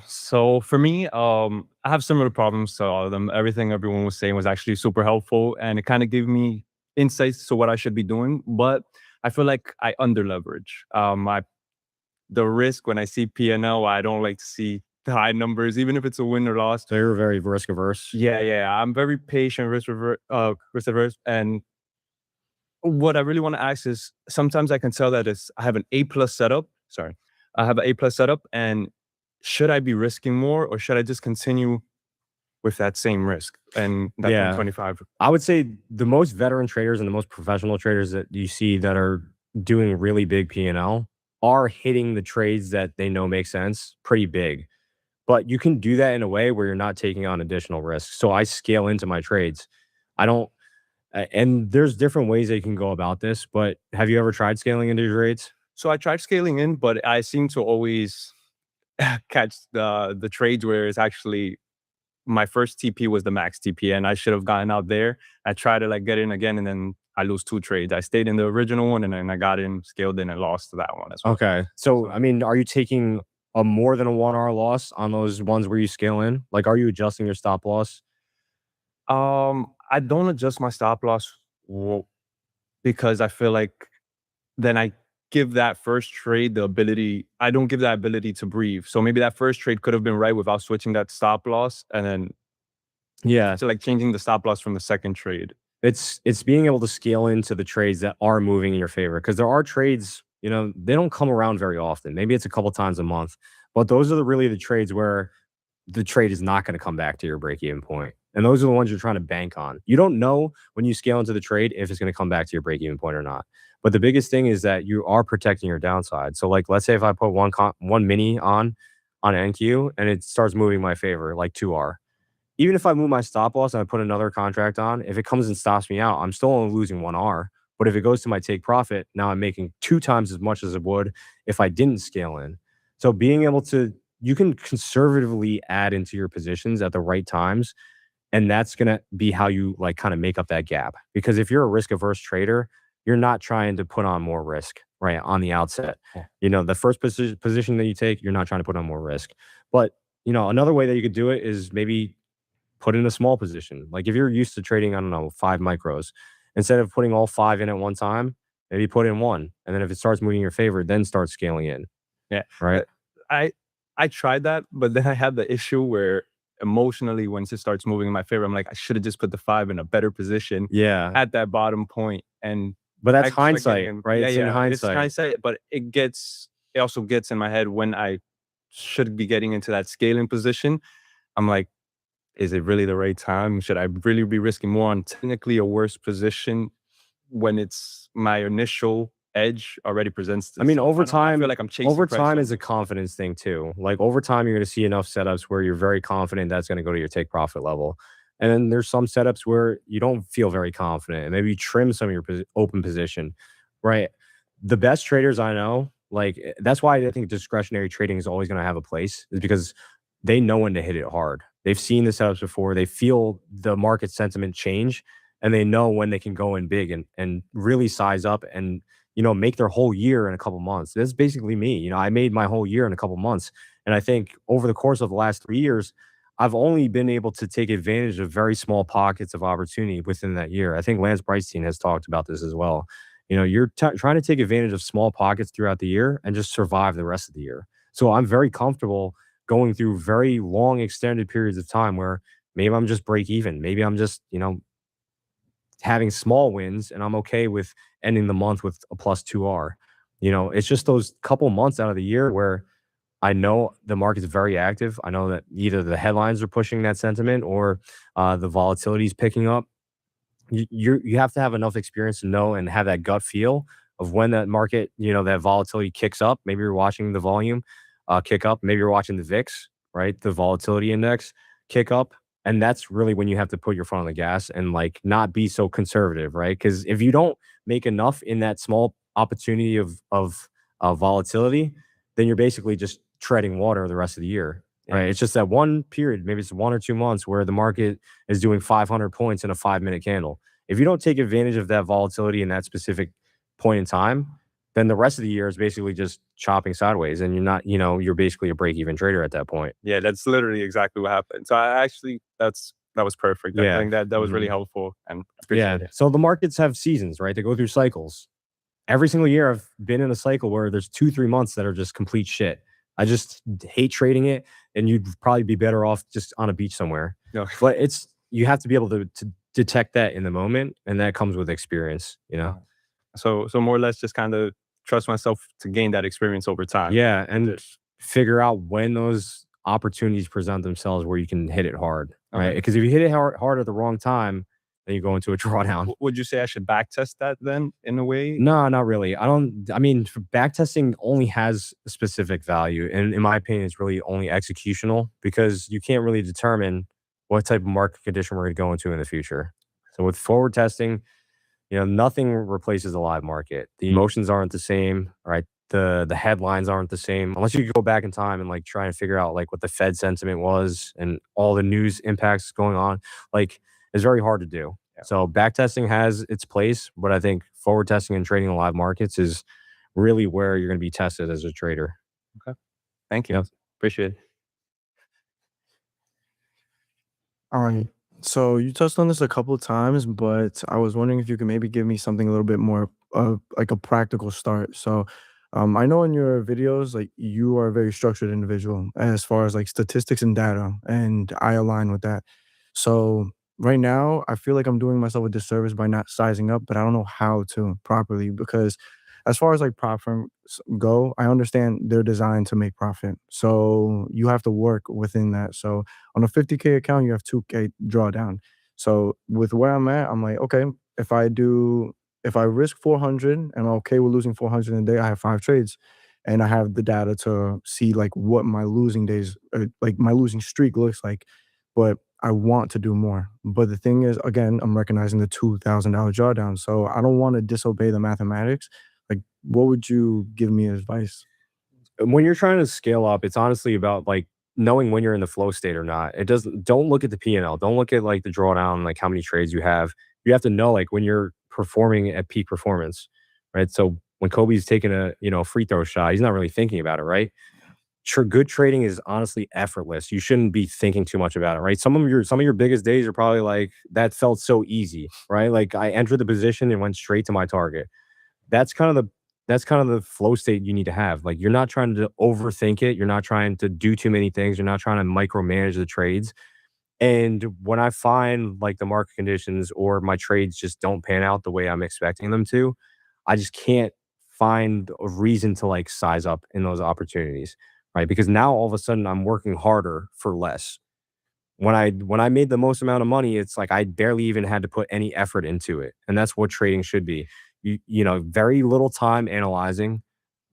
So for me, I have similar problems to all of them. Everything everyone was saying was actually super helpful, and it kind of gave me insights to what I should be doing. But I feel like I under leverage. The risk when I see P&L, I don't like to see the high numbers, even if it's a win or loss. So you're very risk averse. Yeah. I'm very patient, risk averse, and what I really want to ask is sometimes I can tell that I have an A+ setup. Sorry, I have an A+ setup, and should I be risking more or should I just continue with that same risk and that 125? I would say the most veteran traders and the most professional traders that you see that are doing really big P&L are hitting the trades that they know make sense pretty big. But you can do that in a way where you're not taking on additional risks. So I scale into my trades. I don't, and there's different ways that you can go about this, but have you ever tried scaling into your trades? So I tried scaling in, but I seem to always catch the trades where it's actually my first TP was the max TP and I should have gotten out there. I tried to like get in again and then I lose 2 trades. I stayed in the original one and then I got in, scaled in and lost to that one as well. Okay. So, I mean, are you taking a more than a 1R loss on those ones where you scale in? Like, are you adjusting your stop loss? I don't adjust my stop loss because I feel like then I give that first trade the ability, I don't give that ability to breathe. So maybe that first trade could have been right without switching that stop loss and then so like changing the stop loss from the second trade. It's being able to scale into the trades that are moving in your favor because there are trades, you know, they don't come around very often. Maybe it's a couple times a month, but those are really the trades where the trade is not going to come back to your break-even point. And those are the ones you're trying to bank on. You don't know when you scale into the trade if it's going to come back to your break-even point or not. But the biggest thing is that you are protecting your downside. So like, let's say if I put one mini on NQ and it starts moving my favor, like 2R. Even if I move my stop loss and I put another contract on, if it comes and stops me out, I'm still only losing 1R. But if it goes to my take profit, now I'm making 2 times as much as it would if I didn't scale in. So being able to, you can conservatively add into your positions at the right times. And that's going to be how you like kind of make up that gap. Because if you're a risk averse trader, you're not trying to put on more risk, right, on the outset. You know, the first position that you take, you're not trying to put on more risk. But, you know, another way that you could do it is maybe put in a small position. Like if you're used to trading, I don't know, 5 micros, instead of putting all 5 in at one time, maybe put in 1. And then if it starts moving in your favor, then start scaling in. Yeah. Right. I tried that, but then I had the issue where emotionally, once it starts moving in my favor, I'm like, I should have just put the 5 in a better position at that bottom point. But that's hindsight, right? It's in hindsight. It's hindsight, but it also gets in my head when I should be getting into that scaling position. I'm like, is it really the right time? Should I really be risking more on technically a worse position when it's my initial edge already presents. I mean, itself. over I time, feel like I'm chasing over pressure. time is a confidence thing too. Like over time, you're going to see enough setups where you're very confident that's going to go to your take profit level. And then there's some setups where you don't feel very confident, and maybe you trim some of your open position, right? The best traders I know, like that's why I think discretionary trading is always going to have a place, is because they know when to hit it hard. They've seen the setups before. They feel the market sentiment change, and they know when they can go in big and really size up and make their whole year in a couple months. That's basically me. I made my whole year in a couple months, and I think over the course of the last 3 years, I've only been able to take advantage of very small pockets of opportunity within that year. I think Lance Brystein has talked about this as well. You're trying to take advantage of small pockets throughout the year and just survive the rest of the year. So I'm very comfortable going through very long extended periods of time where maybe I'm just break even. Maybe I'm just, having small wins, and I'm okay with ending the month with a +2R. It's just those couple months out of the year where I know the market's very active. I know that either the headlines are pushing that sentiment or the volatility is picking up. You have to have enough experience to know and have that gut feel of when that market, that volatility kicks up. Maybe you're watching the volume kick up. Maybe you're watching the VIX, right? The volatility index kick up. And that's really when you have to put your foot on the gas and like not be so conservative, right? Because if you don't make enough in that small opportunity of volatility, then you're basically just treading water the rest of the year, right? It's just that one period, maybe it's 1 or 2 months where the market is doing 500 points in a 5-minute candle. If you don't take advantage of that volatility in that specific point in time, then the rest of the year is basically just chopping sideways, and you're not, you're basically a break-even trader at that point. Yeah, that's literally exactly what happened. So I actually, that was perfect. I think that was really helpful, and appreciate it. So the markets have seasons, right? They go through cycles. Every single year I've been in a cycle where there's 2-3 months that are just complete shit. I just hate trading it, and you'd probably be better off just on a beach somewhere. No. But you have to be able to detect that in the moment, and that comes with experience, So more or less just kind of trust myself to gain that experience over time. Yeah, and figure out when those opportunities present themselves where you can hit it hard, right? Okay. Because if you hit it hard at the wrong time, then you go into a drawdown. Would you say I should back test that then in a way? No, not really. I mean, back testing only has a specific value. And in my opinion, it's really only executional because you can't really determine what type of market condition we're going to go into in the future. So with forward testing, nothing replaces a live market. The emotions aren't the same, right? The headlines aren't the same unless you go back in time and like try and figure out like what the Fed sentiment was and all the news impacts going on. Like it's very hard to do. Yeah. So back testing has its place, but I think forward testing and trading in live markets is really where you're going to be tested as a trader. Okay. Thank you. Appreciate it. All right. So you touched on this a couple of times, but I was wondering if you could maybe give me something a little bit more like a practical start. So I know in your videos, like you are a very structured individual as far as like statistics and data, and I align with that. So right now, I feel like I'm doing myself a disservice by not sizing up, but I don't know how to properly because as far as like prop firms go, I understand they're designed to make profit. So you have to work within that. So on a 50K account, you have 2K drawdown. So with where I'm at, I'm like, okay, if I risk 400 and I'm okay with losing 400 in a day, I have 5 trades and I have the data to see like what my losing days, like my losing streak looks like. But I want to do more. But the thing is, again, I'm recognizing the $2,000 drawdown. So I don't want to disobey the mathematics. Like, what would you give me advice? When you're trying to scale up, it's honestly about like knowing when you're in the flow state or not. Don't look at the P&L. Don't look at like the drawdown, like how many trades you have. You have to know like when you're performing at peak performance, right? So when Kobe's taking a free throw shot, he's not really thinking about it, right? Good trading is honestly effortless. You shouldn't be thinking too much about it, right? Some of your biggest days are probably like that felt so easy, right? Like I entered the position and went straight to my target. That's kind of the flow state you need to have. Like you're not trying to overthink it. You're not trying to do too many things. You're not trying to micromanage the trades. And when I find like the market conditions or my trades just don't pan out the way I'm expecting them to, I just can't find a reason to like size up in those opportunities, right? Because now all of a sudden I'm working harder for less. When I made the most amount of money, it's like I barely even had to put any effort into it. And that's what trading should be. very little time analyzing.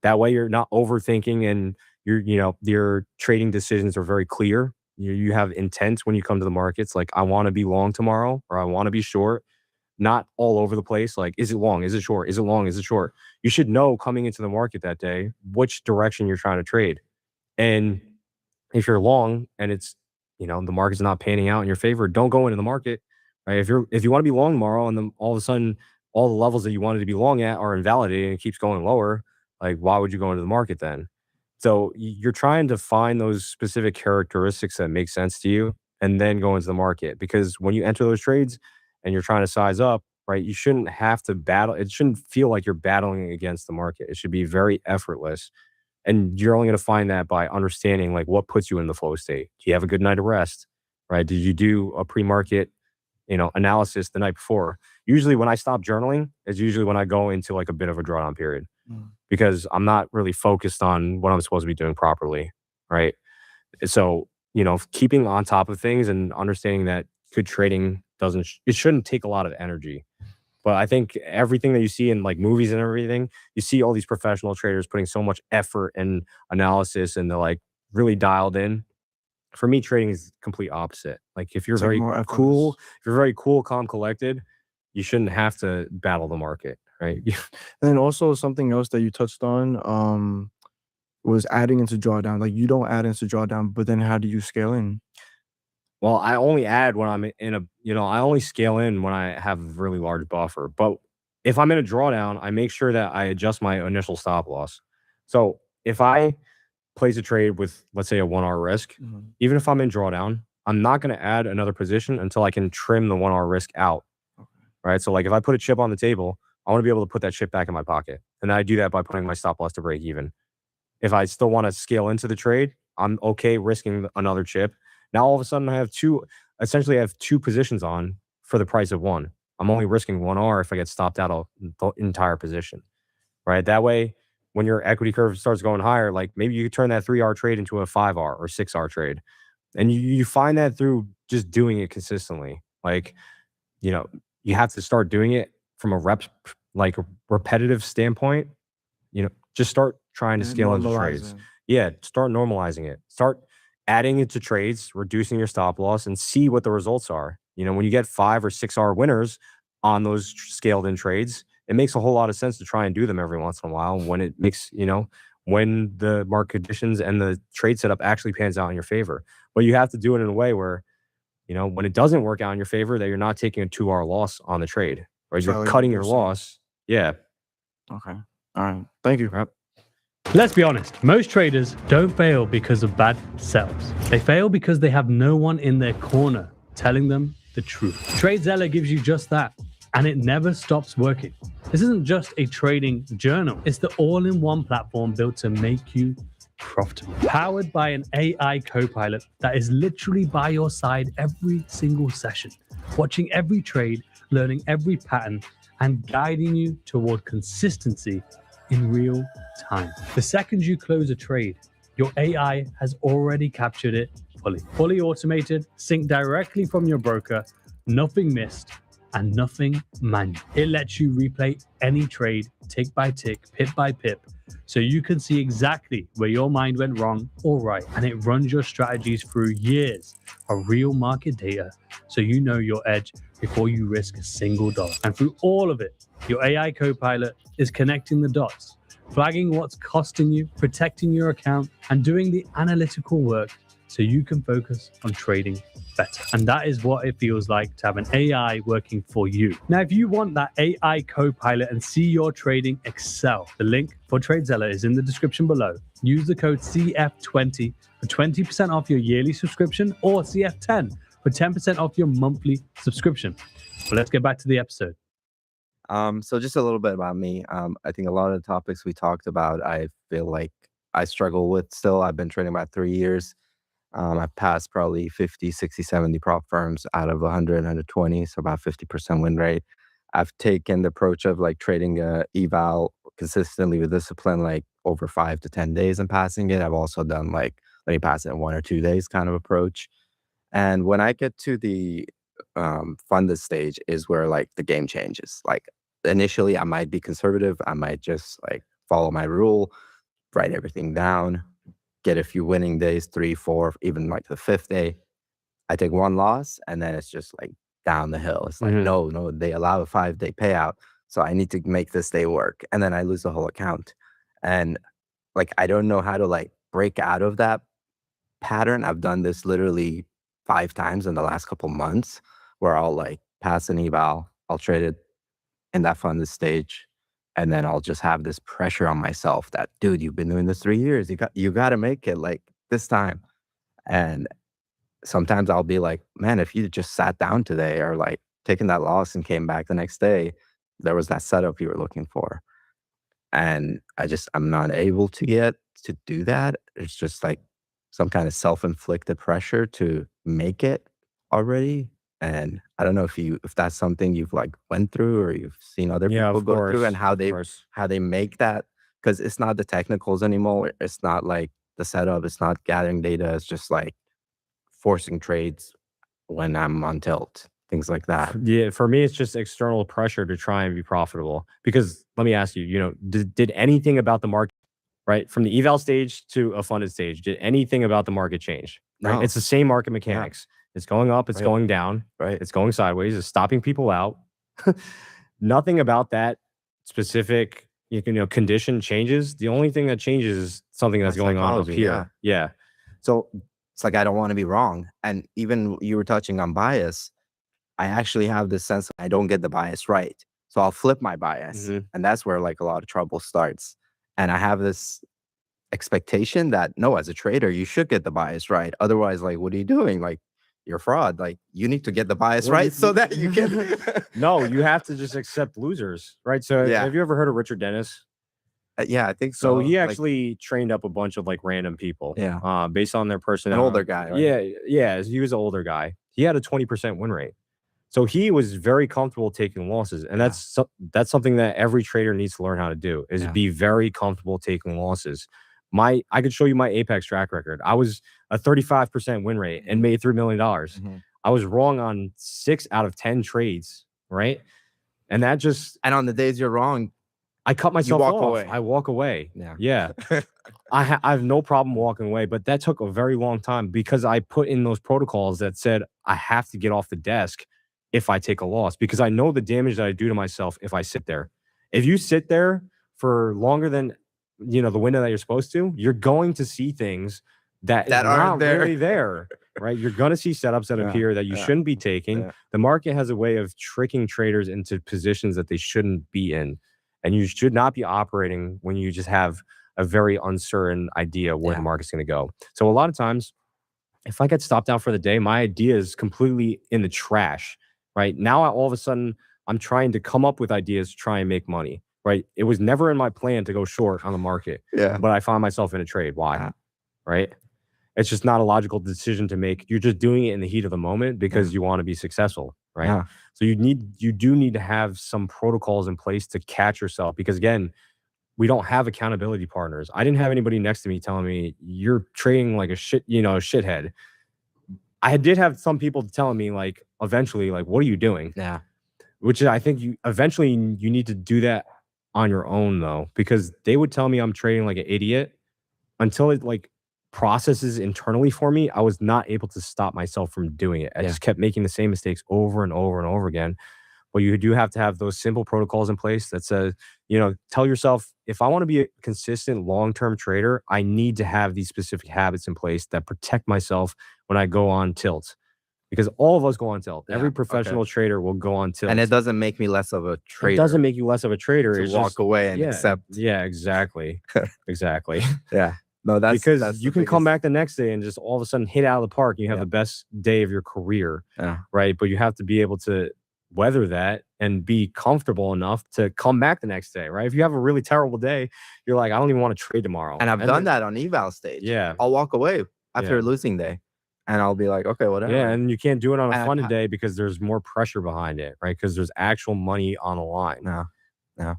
That way you're not overthinking, and your trading decisions are very clear. You have intent when you come to the markets. Like, I want to be long tomorrow, or I want to be short, not all over the place. Like, is it long? Is it short? Is it long? Is it short? You should know coming into the market that day which direction you're trying to trade. And if you're long and it's, the market's not panning out in your favor, don't go into the market. Right? If you want to be long tomorrow, and then all of a sudden all the levels that you wanted to be long at are invalidated and it keeps going lower, like, why would you go into the market then? So you're trying to find those specific characteristics that make sense to you and then go into the market. Because when you enter those trades and you're trying to size up, right, you shouldn't have to battle. It shouldn't feel like you're battling against the market. It should be very effortless. And you're only going to find that by understanding, like, what puts you in the flow state. Do you have a good night of rest? Right? Did you do a pre-market, analysis the night before? Usually when I stop journaling is usually when I go into like a bit of a drawdown period, because I'm not really focused on what I'm supposed to be doing properly. Right? So, keeping on top of things and understanding that good trading it shouldn't take a lot of energy. But I think everything that you see in like movies and everything, you see all these professional traders putting so much effort and analysis, and they're like really dialed in. For me, trading is complete opposite. Like, if you're It's like very more cool, calm, collected, you shouldn't have to battle the market, right? And then also something else that you touched on was adding into drawdown. Like, you don't add into drawdown, but then how do you scale in? Well, I only add when I'm I only scale in when I have a really large buffer. But if I'm in a drawdown, I make sure that I adjust my initial stop loss. So if I place a trade with, let's say, a 1R risk, even if I'm in drawdown, I'm not going to add another position until I can trim the 1R risk out. Right? So like, if I put a chip on the table, I want to be able to put that chip back in my pocket. And I do that by putting my stop loss to break even. If I still want to scale into the trade, I'm okay risking another chip. Now all of a sudden I have two positions on for the price of one. I'm only risking 1R if I get stopped out of the entire position. Right? That way, when your equity curve starts going higher, like, maybe you could turn that 3R trade into a 5R or 6R trade. And you find that through just doing it consistently. Like, you have to start doing it from a repetitive standpoint. Just start trying to scale into trades. Yeah, start normalizing it. Start adding it to trades, reducing your stop loss, and see what the results are. When you get 5 or 6R winners on those scaled in trades, it makes a whole lot of sense to try and do them every once in a while when it makes, when the market conditions and the trade setup actually pans out in your favor. But you have to do it in a way where, when it doesn't work out in your favor, that you're not taking a 2R loss on the trade, or you're cutting your loss. Yeah. Okay. All right. Thank you. Yep. Let's be honest, most traders don't fail because of bad setups. They fail because they have no one in their corner telling them the truth. TradeZella gives you just that, and it never stops working. This isn't just a trading journal. It's the all-in-one platform built to make you profitable. Powered by an AI co-pilot that is literally by your side every single session, watching every trade, learning every pattern, and guiding you toward consistency in real time. The second you close a trade, your AI has already captured it fully automated, synced directly from your broker, nothing missed, and nothing manual. It lets you replay any trade tick by tick, pip by pip, so you can see exactly where your mind went wrong or right, and it runs your strategies through years of real market data, so you know your edge before you risk a single dollar. And through all of it, your AI co-pilot is connecting the dots, flagging what's costing you, protecting your account, and doing the analytical work so you can focus on trading better. And that is what it feels like to have an AI working for you. Now, if you want that AI co-pilot and see your trading excel, the link for TradeZella is in the description below. Use the code CF20 for 20% off your yearly subscription, or CF10 for 10% off your monthly subscription. But let's get back to the episode. So just a little bit about me. I think a lot of the topics we talked about, I feel like I struggle with still. I've been trading about 3 years. I've passed probably 50, 60, 70 prop firms out of 100, 120, so about 50% win rate. I've taken the approach of like trading eval consistently with discipline, like over 5 to 10 days and passing it. I've also done like, let me pass it in 1 or 2 days kind of approach. And when I get to the funded stage is where like the game changes. Like initially I might be conservative. I might just like follow my rule, write everything down, get a few winning days, 3, 4, even like the 5th day. I take one loss and then it's just like down the hill. It's like, no, they allow a 5-day payout. So I need to make this day work. And then I lose the whole account. And like, I don't know how to like break out of that pattern. I've done this literally 5 times in the last couple months where I'll like pass an eval, I'll trade it in that funded stage. And then I'll just have this pressure on myself that, dude, you've been doing this 3 years. You got to make it like this time. And sometimes I'll be like, man, if you just sat down today or like taken that loss and came back the next day, there was that setup you were looking for. And I'm not able to get to do that. It's just like some kind of self-inflicted pressure to make it already. And I don't know if that's something you've like went through or you've seen other people go through and how they make that, because it's not the technicals anymore. It's not like the setup. It's not gathering data. It's just like forcing trades when I'm on tilt, things like that. Yeah, for me, it's just external pressure to try and be profitable. Because let me ask you, did anything about the market, right, from the eval stage to a funded stage, did anything about the market change? Right? No. It's the same market mechanics. It's going up, it's going down, right? It's going sideways, it's stopping people out. Nothing about that specific, condition changes. The only thing that changes is something that's going on up here. Yeah. So it's like I don't want to be wrong. And even you were touching on bias. I actually have this sense I don't get the bias right. So I'll flip my bias. And that's where like a lot of trouble starts. And I have this expectation that no, as a trader, you should get the bias right. Otherwise, like, what are you doing? Like, you're fraud. Like, you need to get the bias right so that you can. No, you have to just accept losers, right? So have you ever heard of Richard Dennis? Yeah, I think so. So he actually trained up a bunch of like random people. Yeah. Based on their personality. An older guy, right? Yeah. He was an older guy. He had a 20% win rate. So he was very comfortable taking losses. And that's something that every trader needs to learn how to do, is be very comfortable taking losses. I could show you my Apex track record. I was a 35% win rate and made $3 million. I was wrong on 6 out of 10 trades, right? And that just... And on the days you're wrong, I cut myself off. Away. I walk away. Yeah. I have no problem walking away, but that took a very long time because I put in those protocols that said I have to get off the desk if I take a loss, because I know the damage that I do to myself if I sit there. If you sit there for longer than the window that you're supposed to, you're going to see things that are not really there, right? You're going to see setups that appear that you shouldn't be taking. The market has a way of tricking traders into positions that they shouldn't be in. And you should not be operating when you just have a very uncertain idea where the market's going to go. So a lot of times, if I get stopped out for the day, my idea is completely in the trash, right? Now, all of a sudden, I'm trying to come up with ideas to try and make money, right? It was never in my plan to go short on the market, but I find myself in a trade. Why? Right? It's just not a logical decision to make. You're just doing it in the heat of the moment because you want to be successful, right? So you do need to have some protocols in place to catch yourself, because again, we don't have accountability partners. I didn't have anybody next to me telling me you're trading like a shithead. I did have some people telling me like eventually, like, what are you doing? Yeah. Which I think you need to do that on your own though, because they would tell me I'm trading like an idiot until it like processes internally for me. I was not able to stop myself from doing it. I just kept making the same mistakes over and over and over again. But you do have to have those simple protocols in place that says, tell yourself, if I want to be a consistent long-term trader, I need to have these specific habits in place that protect myself when I go on tilt. Because all of us go on tilt. Every professional trader will go on tilt. And it doesn't make me less of a trader. It doesn't make you less of a trader. To it's walk just, away and accept. Yeah, exactly. Exactly. Yeah. No, that's because you can come back the next day and just all of a sudden hit out of the park and you have the best day of your career. Right. But you have to be able to weather that and be comfortable enough to come back the next day. Right. If you have a really terrible day, you're like, I don't even want to trade tomorrow. And I've done that on eval stage. Yeah. I'll walk away after a losing day and I'll be like, okay, whatever. Yeah. And you can't do it on a funded day because there's more pressure behind it. Right. Because there's actual money on the line. No.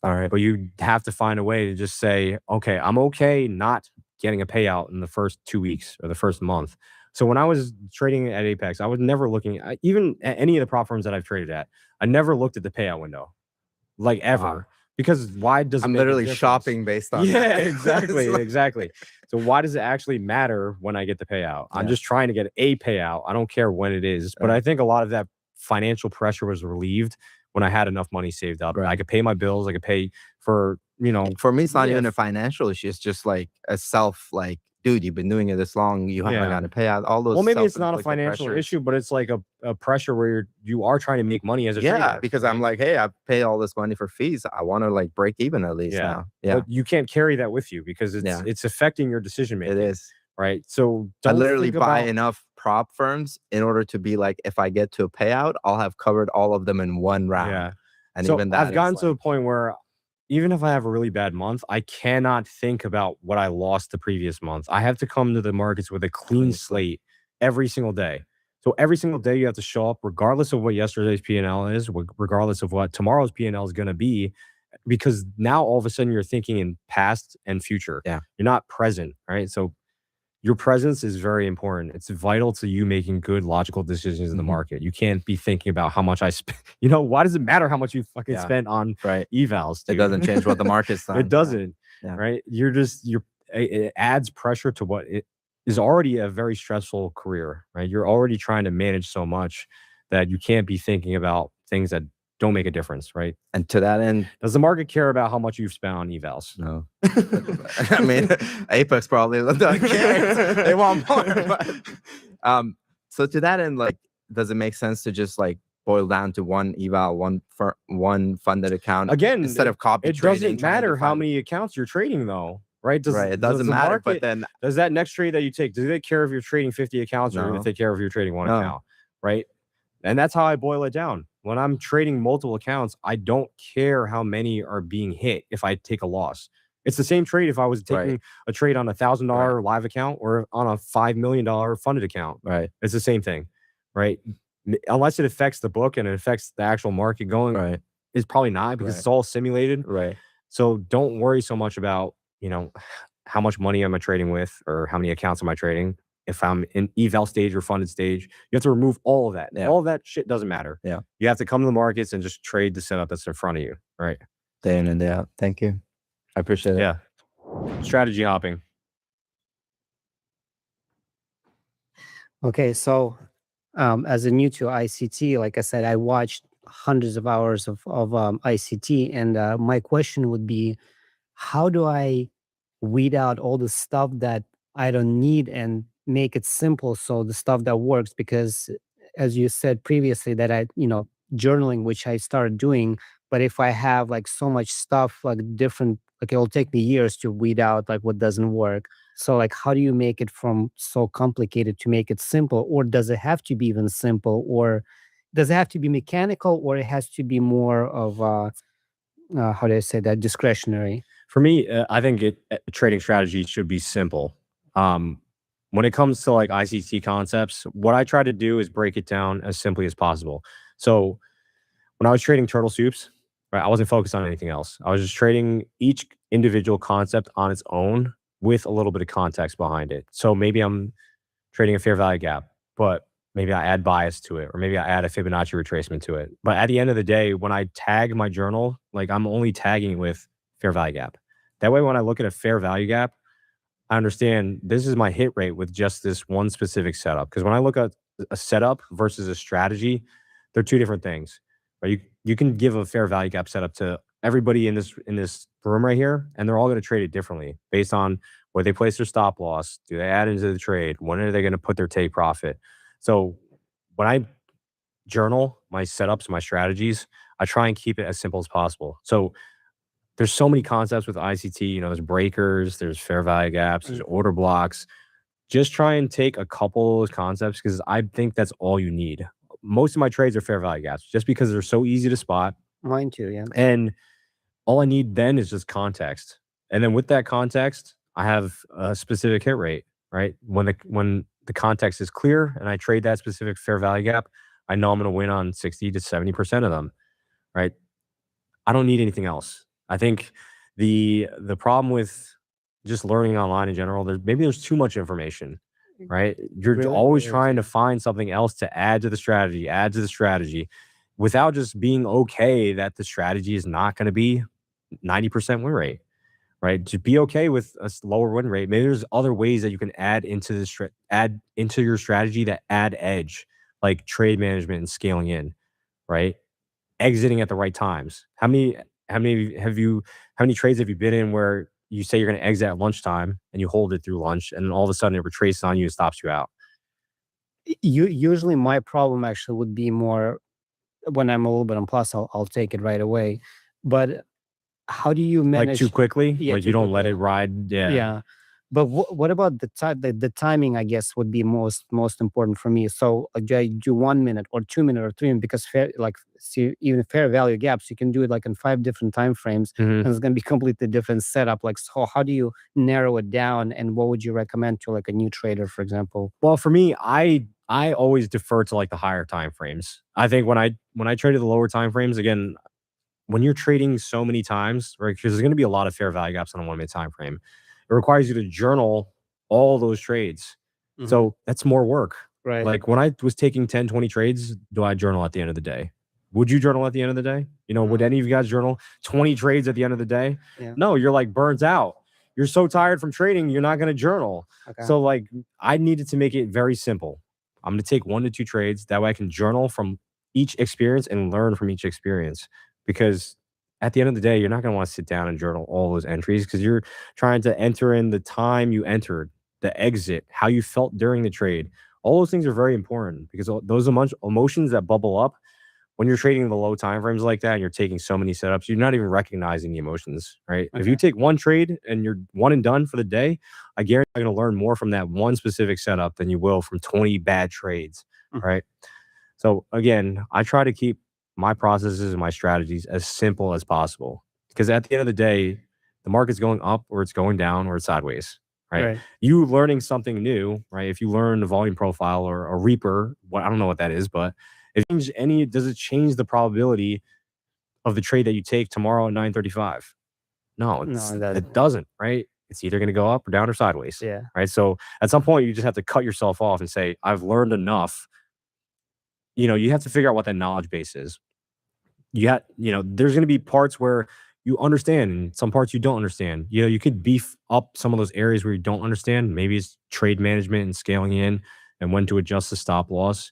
All right. But you have to find a way to just say, okay, I'm okay not getting a payout in the first 2 weeks or the first month. So when I was trading at Apex, I was never looking, even at any of the prop firms that I've traded at, I never looked at the payout window. like ever. Because why does it I'm make a literally difference? shopping based on Yeah, that. exactly, It's like- exactly. So why does it actually matter when I get the payout? I'm Yeah. just trying to get a payout. I don't care when it is. But Right. I think a lot of that financial pressure was relieved when I had enough money saved up. I could pay my bills. I could pay for, For me, it's not yeah, even a financial issue. It's just like a self, like, dude, you've been doing it this long. You haven't got to pay out all those. Well, maybe it's not a self-inflicted financial pressures. issue, but it's like a pressure where you are trying to make money as a Yeah, trader. because I'm like, hey, I pay all this money for fees. I want to like break even at least now. Yeah, But you can't carry that with you because it's affecting your decision making. it is. Right. So I don't literally think buy about- enough prop firms in order to be like, if I get to a payout, I'll have covered all of them in one round. Yeah. And so even that, I've gotten is to a point where even if I have a really bad month, I cannot think about what I lost the previous month. I have to come to the markets with a clean slate every single day. So every single day you have to show up, regardless of what yesterday's P&L is, regardless of what tomorrow's P&L is going to be, because now all of a sudden you're thinking in past and future. Yeah. You're not present, right? So your presence is very important. It's vital to you making good, logical decisions in the market. You can't be thinking about how much I spent. Why does it matter how much you fucking spent on evals? It dude? doesn't change what the market's done. It doesn't, Yeah. right? It adds pressure to what it is already a very stressful career, right? You're already trying to manage so much that you can't be thinking about things that don't make a difference, right? And to that end, does the market care about how much you've spent on evals? No. I mean, Apex probably doesn't care. They want more. But, so to that end, like, does it make sense to just like boil down to one eval, one funded account Again, instead of copy it trading? doesn't matter how many accounts you're trading, though, right? It doesn't the matter. market- But then, does that next trade that you take, does it care if you're trading 50 accounts or No. does it take care if you're trading one No. account, right? And that's how I boil it down. When I'm trading multiple accounts, I don't care how many are being hit if I take a loss. It's the same trade if I was taking a trade on $1,000 live account or on a $5 million funded account. Right. It's the same thing, right? Unless it affects the book and it affects the actual market going, it's probably not because it's all simulated. Right. So don't worry so much about, how much money am I trading with or how many accounts am I trading. If I'm in eval stage or funded stage, you have to remove all of that. Yeah. All of that shit doesn't matter. Yeah. You have to come to the markets and just trade the setup that's in front of you. Right. Day in and day out. Thank you. I appreciate it. Yeah. Strategy hopping. Okay, so as a new to ICT, like I said, I watched hundreds of hours of ICT, and my question would be, how do I weed out all the stuff that I don't need and make it simple so the stuff that works? Because as you said previously, that journaling, which I started doing, but if I have like so much stuff, like different, like it'll take me years to weed out like what doesn't work. So like, how do you make it from so complicated to make it simple? Or does it have to be even simple? Or does it have to be mechanical, or it has to be more of how do I say that, discretionary? For me, I think trading strategy should be simple. When it comes to like ICT concepts, what I try to do is break it down as simply as possible. So when I was trading turtle soups, right, I wasn't focused on anything else. I was just trading each individual concept on its own with a little bit of context behind it. So maybe I'm trading a fair value gap, but maybe I add bias to it, or maybe I add a Fibonacci retracement to it. But at the end of the day, when I tag my journal, like I'm only tagging with fair value gap. That way, when I look at a fair value gap, I understand this is my hit rate with just this one specific setup. Because when I look at a setup versus a strategy, they're two different things. Right? You can give a fair value gap setup to everybody in this room right here, and they're all going to trade it differently based on where they place their stop loss. Do they add into the trade? When are they going to put their take profit? So when I journal my setups, my strategies, I try and keep it as simple as possible. So there's so many concepts with ICT. There's breakers, there's fair value gaps, there's order blocks. Just try and take a couple of concepts because I think that's all you need. Most of my trades are fair value gaps just because they're so easy to spot. Mine too, yeah. And all I need then is just context. And then with that context, I have a specific hit rate, right? When the context is clear and I trade that specific fair value gap, I know I'm going to win on 60 to 70% of them, right? I don't need anything else. I think the problem with just learning online in general, there's too much information, right? You're Really? always trying to find something else to add to the strategy, without just being okay that the strategy is not going to be 90% win rate, right? Just be okay with a lower win rate. Maybe there's other ways that you can add into your strategy that add edge, like trade management and scaling in, right? Exiting at the right times. How many trades have you been in where you say you're going to exit at lunchtime and you hold it through lunch, and then all of a sudden it retraces on you and stops you out? Usually my problem actually would be more when I'm a little bit on plus, I'll take it right away. But how do you Like manage too quickly? Yeah, Like too you don't quickly. let it ride? Yeah. Yeah. But what about the timing? I guess would be most important for me. So do I do 1 minute or 2 minute or 3 minutes? Because see, even fair value gaps, you can do it like in 5 different time frames, Mhm. and it's going to be completely different setup. Like, so how do you narrow it down? And what would you recommend to like a new trader, for example? Well, for me, I always defer to like the higher time frames. I think when I traded the lower time frames, again, when you're trading so many times, right? Because there's going to be a lot of fair value gaps on a 1 minute time frame. It requires you to journal all those trades. So that's more work. Right. Like when I was taking 10, 20 trades, do I journal at the end of the day? Would you journal at the end of the day? You know, would any of you guys journal 20 trades at the end of the day? Yeah. No, you're like burnt out. You're so tired from trading, you're not going to journal. Okay. So like I needed to make it very simple. I'm going to take 1 to 2 trades. That way I can journal from each experience and learn from each experience. Because at the end of the day, you're not going to want to sit down and journal all those entries because you're trying to enter in the time you entered, the exit, how you felt during the trade. All those things are very important because those emotions that bubble up when you're trading the low time frames like that and you're taking so many setups, you're not even recognizing the emotions, right? If you take 1 trade and you're one and done for the day, I guarantee you're going to learn more from that one specific setup than you will from 20 bad trades, right? So again, I try to keep my processes and my strategies as simple as possible because at the end of the day, the market's going up or it's going down or it's sideways, right? Right. You learning something new, right? If you learn the volume profile or a Reaper, I don't know what that is, but does it change the probability of the trade that you take tomorrow at 9:35? No, it doesn't, right? It's either going to go up or down or sideways, Yeah. right? So at some point, you just have to cut yourself off and say, I've learned enough. You know, you have to figure out what that knowledge base is. There's going to be parts where you understand and some parts you don't understand. You know, you could beef up some of those areas where you don't understand. Maybe it's trade management and scaling in and when to adjust the stop loss.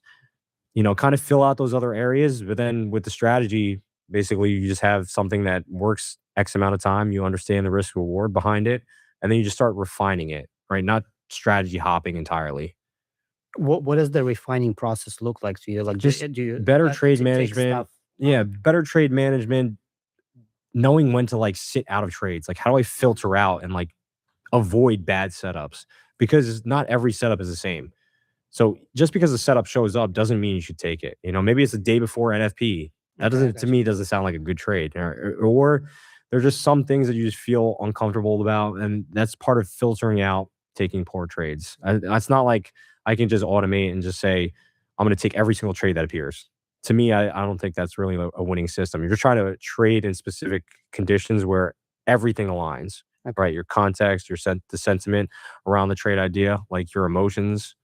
You know, kind of fill out those other areas. But then with the strategy, basically you just have something that works X amount of time. You understand the risk reward behind it. And then you just start refining it, right? Not strategy hopping entirely. What does the refining process look like to you? Like, Just do you better trade take management. stuff- Yeah, better trade management, knowing when to like sit out of trades. Like, how do I filter out and like avoid bad setups? Because not every setup is the same. So just because the setup shows up doesn't mean you should take it. You know, maybe it's the day before NFP. That doesn't, to me, doesn't sound like a good trade. Or there's just some things that you just feel uncomfortable about, and that's part of filtering out taking poor trades. It's not like I can just automate and just say I'm going to take every single trade that appears. To me, I don't think that's really a winning system. You're trying to trade in specific conditions where everything aligns, right? Your context, the sentiment around the trade idea, like your emotions,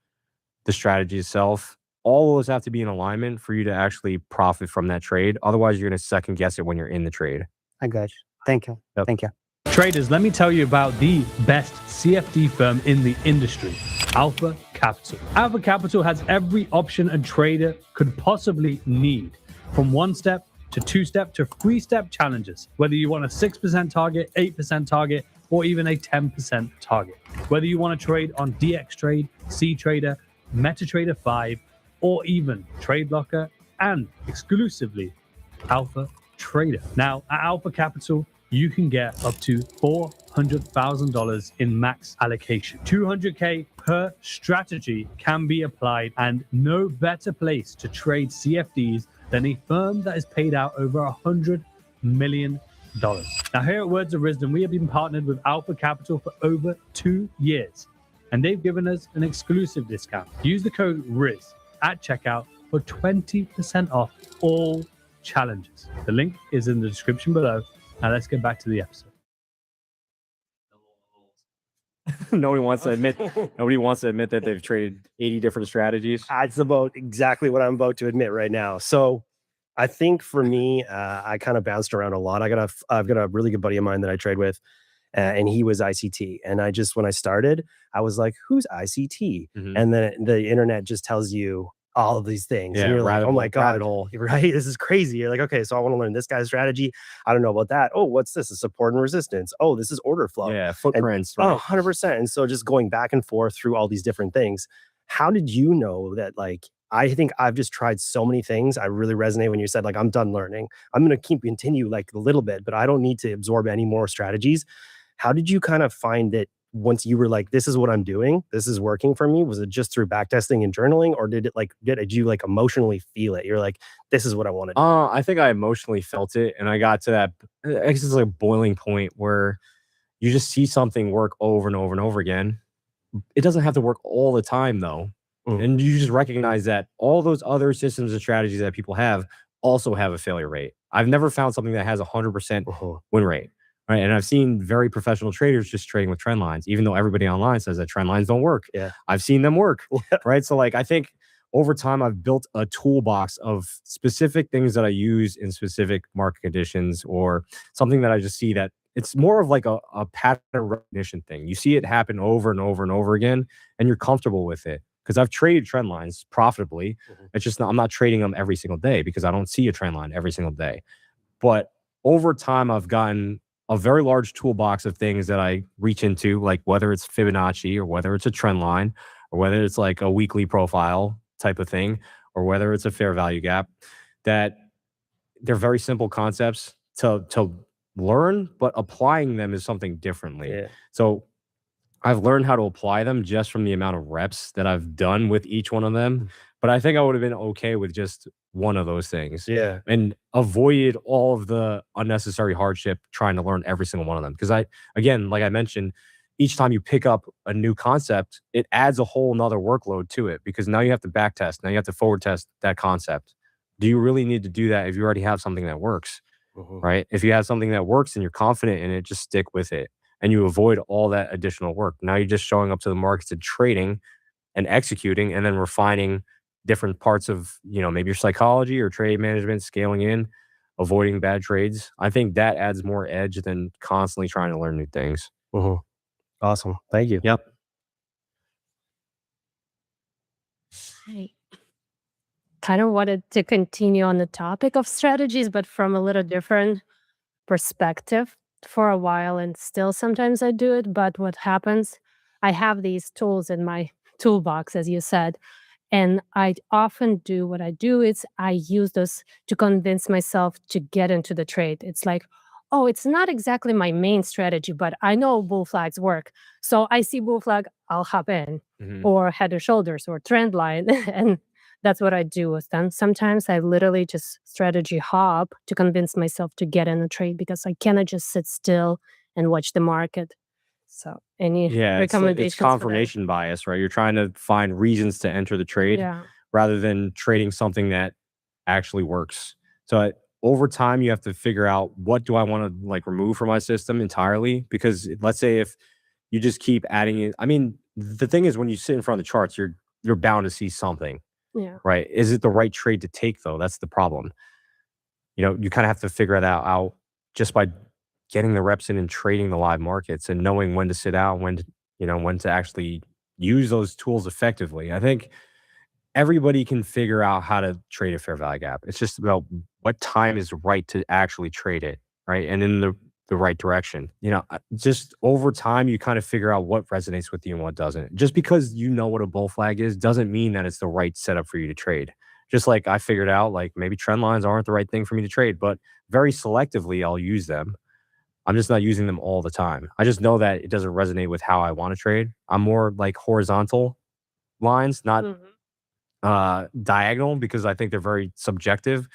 the strategy itself, all those have to be in alignment for you to actually profit from that trade. Otherwise, you're going to second guess it when you're in the trade. I got you. Thank you. Yep. Thank you. Traders, let me tell you about the best CFD firm in the industry, Alpha Capital. Alpha Capital has every option a trader could possibly need, from 1-step to 2-step to 3-step challenges, whether you want a 6% target, 8% target, or even a 10% target. Whether you want to trade on DXTrade, CTrader, MetaTrader 5, or even TradeLocker and exclusively Alpha Trader. Now, at Alpha Capital, you can get up to $400,000 in max allocation. $200K per strategy can be applied, and no better place to trade CFDs than a firm that has paid out over $100 million. Now, here at Words of Wisdom, we have been partnered with Alpha Capital for over 2 years, and they've given us an exclusive discount. Use the code RIZ at checkout for 20% off all challenges. The link is in the description below. Now let's get back to the episode. Nobody wants to admit that they've traded 80 different strategies. That's about exactly what I'm about to admit right now. So I think for me, I kind of bounced around a lot. I've got a really good buddy of mine that I trade with, and he was ICT. And when I started, I was like, "Who's ICT?" Mhm. And then the internet just tells you all of these things, and Yeah, you're like, "Oh my god, rabbit hole. right? This is crazy." You're like, "Okay, so I want to learn this guy's strategy. I don't know about that. Oh, what's this? A support and resistance. Oh, this is order flow. Yeah, And, footprints. oh, Right. 100%." And so just going back and forth through all these different things. How did you know that like I think I've just tried so many things. I really resonate when you said, like, I'm done learning. I'm going to continue like a little bit, but I don't need to absorb any more strategies. How did you kind of find that once you were like, this is what I'm doing, this is working for me? Was it just through backtesting and journaling, or did you like emotionally feel it? You're like, this is what I want to do. I think I emotionally felt it, and I got to that. I guess it's like a boiling point where you just see something work over and over and over again. It doesn't have to work all the time, though. And you just recognize that all those other systems and strategies that people have also have a failure rate. I've never found something that has a 100% win rate. Right. And I've seen very professional traders just trading with trend lines, even though everybody online says that trend lines don't work. Yeah. I've seen them work. Right. So, like, I think over time, I've built a toolbox of specific things that I use in specific market conditions, or something that I just see that it's more of like a pattern recognition thing. You see it happen over and over and over again, and you're comfortable with it. Because I've traded trend lines profitably. It's just I'm not trading them every single day because I don't see a trend line every single day. But over time, I've gotten a very large toolbox of things that I reach into, like whether it's Fibonacci or whether it's a trend line or whether it's like a weekly profile type of thing or whether it's a fair value gap, that they're very simple concepts to learn, but applying them is something differently. Yeah. So I've learned how to apply them just from the amount of reps that I've done with each one of them. But I think I would have been okay with just one of those things. Yeah. And avoided all of the unnecessary hardship trying to learn every single one of them. Because again, like I mentioned, each time you pick up a new concept, it adds a whole nother workload to it because now you have to back test. Now you have to forward test that concept. Do you really need to do that if you already have something that works? Right? If you have something that works and you're confident in it, just stick with it. And you avoid all that additional work. Now you're just showing up to the markets and trading and executing and then refining different parts of, maybe your psychology or trade management, scaling in, avoiding bad trades. I think that adds more edge than constantly trying to learn new things. Awesome. Thank you. Yep. I kind of wanted to continue on the topic of strategies, but from a little different perspective for a while, and still sometimes I do it. But what happens, I have these tools in my toolbox, as you said, and I often do what I do is I use those to convince myself to get into the trade. It's like, oh, it's not exactly my main strategy, but I know bull flags work. So I see bull flag, I'll hop in, or head and shoulders or trend line. And that's what I do with them. Sometimes I literally just strategy hop to convince myself to get in a trade because I cannot just sit still and watch the market. So any Yeah, recommendations? it's confirmation bias, right? You're trying to find reasons to enter the trade Yeah. rather than trading something that actually works. So over time, you have to figure out, what do I want to like remove from my system entirely? Because let's say if you just keep adding it, I mean, the thing is when you sit in front of the charts, you're bound to see something, Yeah. right? Is it the right trade to take though? That's the problem. You kind of have to figure that out just by getting the reps in and trading the live markets and knowing when to sit out, when to actually use those tools effectively. I think everybody can figure out how to trade a fair value gap. It's just about what time is right to actually trade it, right? And in the right direction. Just over time, you kind of figure out what resonates with you and what doesn't. Just because you know what a bull flag is doesn't mean that it's the right setup for you to trade. Just like I figured out, like maybe trend lines aren't the right thing for me to trade, but very selectively I'll use them. I'm just not using them all the time. I just know that it doesn't resonate with how I want to trade. I'm more like horizontal lines, not diagonal, because I think they're very subjective.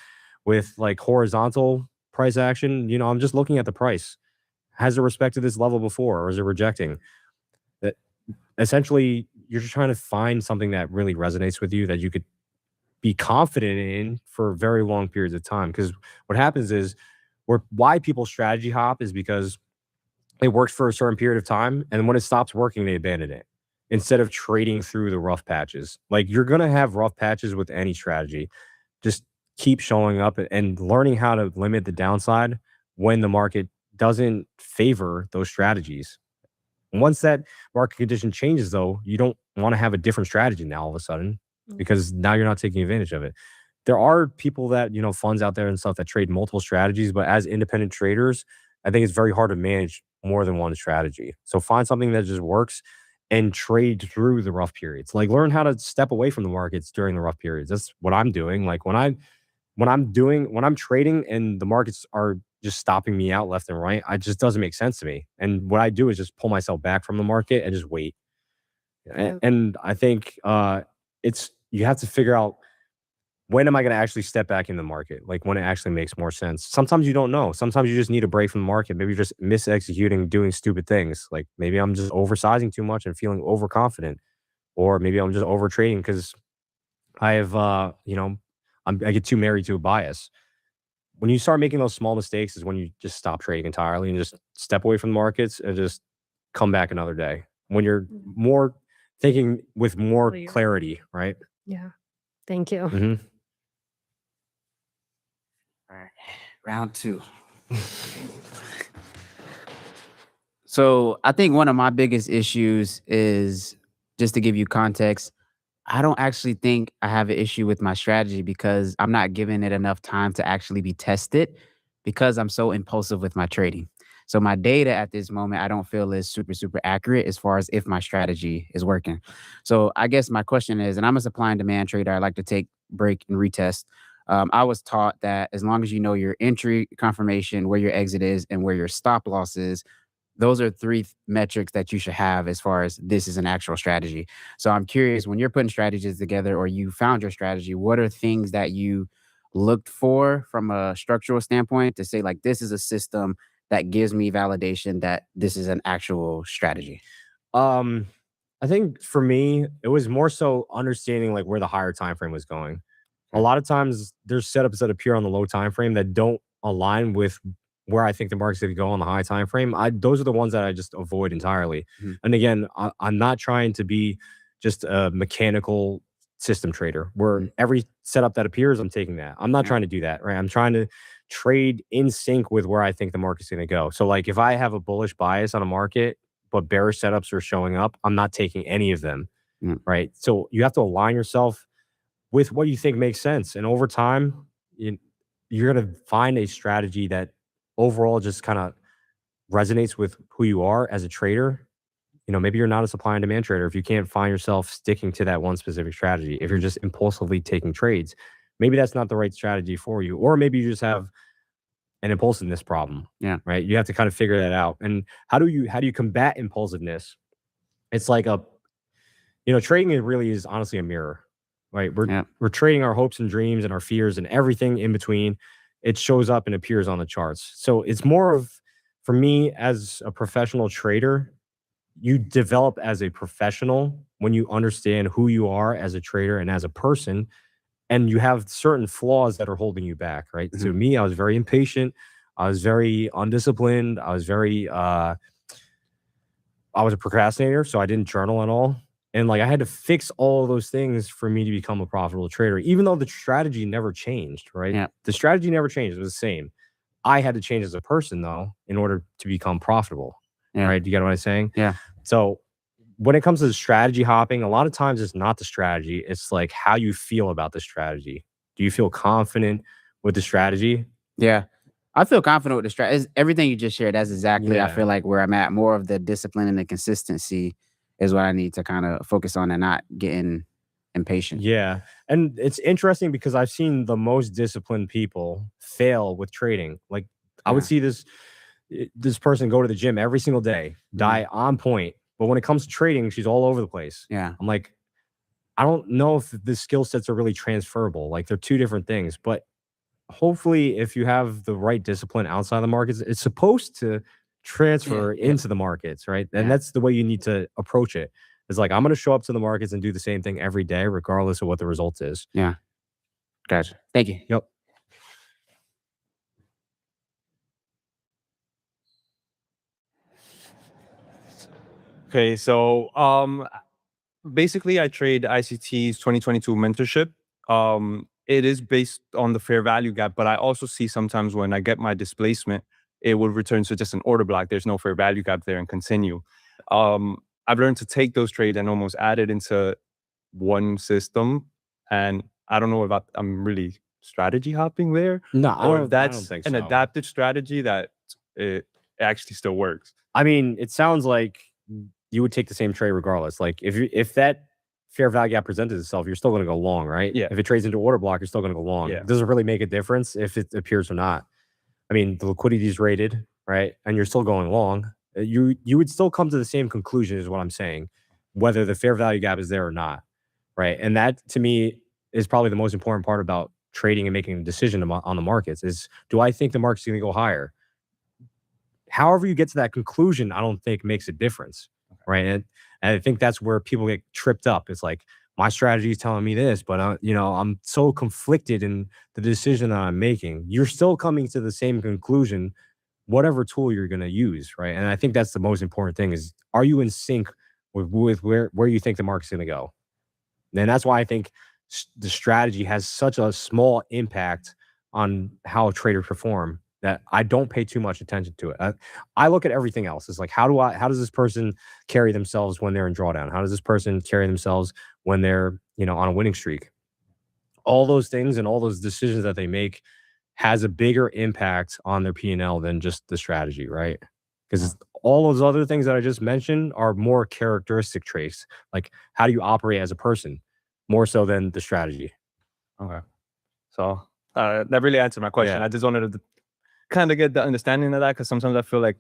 With like horizontal price action, I'm just looking at the price. Has it respected this level before, or is it rejecting? That essentially you're just trying to find something that really resonates with you that you could be confident in for very long periods of time. Because what happens is, why people strategy hop is because it works for a certain period of time, and when it stops working, they abandon it instead of trading through the rough patches. Like, you're gonna have rough patches with any strategy. Just keep showing up and learning how to limit the downside when the market doesn't favor those strategies. Once that market condition changes, though, you don't want to have a different strategy now all of a sudden because now you're not taking advantage of it. There are people that, funds out there and stuff that trade multiple strategies, but as independent traders, I think it's very hard to manage more than one strategy. So find something that just works and trade through the rough periods. Like learn how to step away from the markets during the rough periods. That's what I'm doing. Like when I'm trading and the markets are just stopping me out left and right, it just doesn't make sense to me. And what I do is just pull myself back from the market and just wait. And I think you have to figure out, when am I going to actually step back in the market? Like when it actually makes more sense. Sometimes you don't know. Sometimes you just need a break from the market. Maybe you're just mis-executing, doing stupid things. Like maybe I'm just oversizing too much and feeling overconfident, or maybe I'm just over trading because I have, I get too married to a bias. When you start making those small mistakes is when you just stop trading entirely and just step away from the markets and just come back another day. When you're more thinking with more clarity, right? Yeah. Thank you. Mm-hmm. All right, round 2. So I think one of my biggest issues is, just to give you context, I don't actually think I have an issue with my strategy because I'm not giving it enough time to actually be tested because I'm so impulsive with my trading. So my data at this moment, I don't feel is super, super accurate as far as if my strategy is working. So I guess my question is, and I'm a supply and demand trader, I like to take break and retest. I was taught that as long as you know your entry confirmation, where your exit is, and where your stop loss is, those are 3 metrics that you should have as far as this is an actual strategy. So I'm curious, when you're putting strategies together or you found your strategy, what are things that you looked for from a structural standpoint to say, like, this is a system that gives me validation that this is an actual strategy? I think for me, it was more so understanding like where the higher time frame was going. A lot of times there's setups that appear on the low time frame that don't align with where I think the market's going to go on the high time frame. Those are the ones that I just avoid entirely. And again, I'm not trying to be just a mechanical system trader where every setup that appears, I'm taking that. I'm not trying to do that, right? I'm trying to trade in sync with where I think the market's going to go. So like if I have a bullish bias on a market, but bearish setups are showing up, I'm not taking any of them, right? So you have to align yourself with what you think makes sense. And over time, you're going to find a strategy that overall just kind of resonates with who you are as a trader. Maybe you're not a supply and demand trader if you can't find yourself sticking to that one specific strategy. If you're just impulsively taking trades, maybe that's not the right strategy for you. Or maybe you just have an impulsiveness problem. Yeah. Right. You have to kind of figure that out. And how do you combat impulsiveness? It's like trading really is honestly a mirror. Right. We're trading our hopes and dreams and our fears and everything in between. It shows up and appears on the charts. So it's more of, for me as a professional trader, you develop as a professional when you understand who you are as a trader and as a person, and you have certain flaws that are holding you back. Right. To me, I was very impatient. I was very undisciplined. I was a procrastinator. So I didn't journal at all. And like I had to fix all of those things for me to become a profitable trader, even though the strategy never changed, right? Yeah. The strategy never changed. It was the same. I had to change as a person though, in order to become profitable. Yeah. Right. You get what I'm saying? Yeah. So when it comes to strategy hopping, a lot of times it's not the strategy. It's like how you feel about the strategy. Do you feel confident with the strategy? Yeah. I feel confident with the strategy. Everything you just shared, that's exactly, I Yeah. feel like, where I'm at. More of the discipline and the consistency is what I need to kind of focus on and not getting impatient. Yeah. And it's interesting because I've seen the most disciplined people fail with trading. Like I would see this person go to the gym every single day, die on point. But when it comes to trading, she's all over the place. Yeah. I'm like, I don't know if the skill sets are really transferable. Like they're 2 different things. But hopefully if you have the right discipline outside the markets, it's supposed to transfer into the markets, right? And that's the way you need to approach it. It's like, I'm going to show up to the markets and do the same thing every day, regardless of what the result is. Yeah. Gotcha. Thank you. Yep. Okay, so basically I trade ICT's 2022 mentorship. it is based on the fair value gap, but I also see sometimes when I get my displacement, it will return to just an order block. There's no fair value gap there and continue. I've learned to take those trades and almost add it into one system. And I don't know if I'm really strategy hopping there. No, or if I that's don't think an so. adaptive strategy that it actually still works. I mean, it sounds like you would take the same trade regardless. Like if that fair value gap presented itself, you're still going to go long, right? Yeah. If it trades into order block, you're still going to go long. Yeah. Does it really make a difference if it appears or not? I mean, the liquidity is rated, right? And you're still going long. You would still come to the same conclusion, is what I'm saying, whether the fair value gap is there or not, right? And that, to me, is probably the most important part about trading and making a decision on the markets is, do I think the market's going to go higher? However you get to that conclusion, I don't think makes a difference, right? And I think that's where people get tripped up. It's like, my strategy is telling me this, but I'm so conflicted in the decision that I'm making. You're still coming to the same conclusion, whatever tool you're going to use, right? And I think that's the most important thing is, are you in sync with where you think the market's going to go? And that's why I think the strategy has such a small impact on how traders perform that I don't pay too much attention to it. I look at everything else. It's like, how does this person carry themselves when they're in drawdown? How does this person carry themselves when they're, on a winning streak? All those things and all those decisions that they make has a bigger impact on their P&L than just the strategy, right? Because all those other things that I just mentioned are more characteristic traits. Like, how do you operate as a person, more so than the strategy. Okay. So that really answered my question. Yeah. I just wanted to kind of get the understanding of that, because sometimes I feel like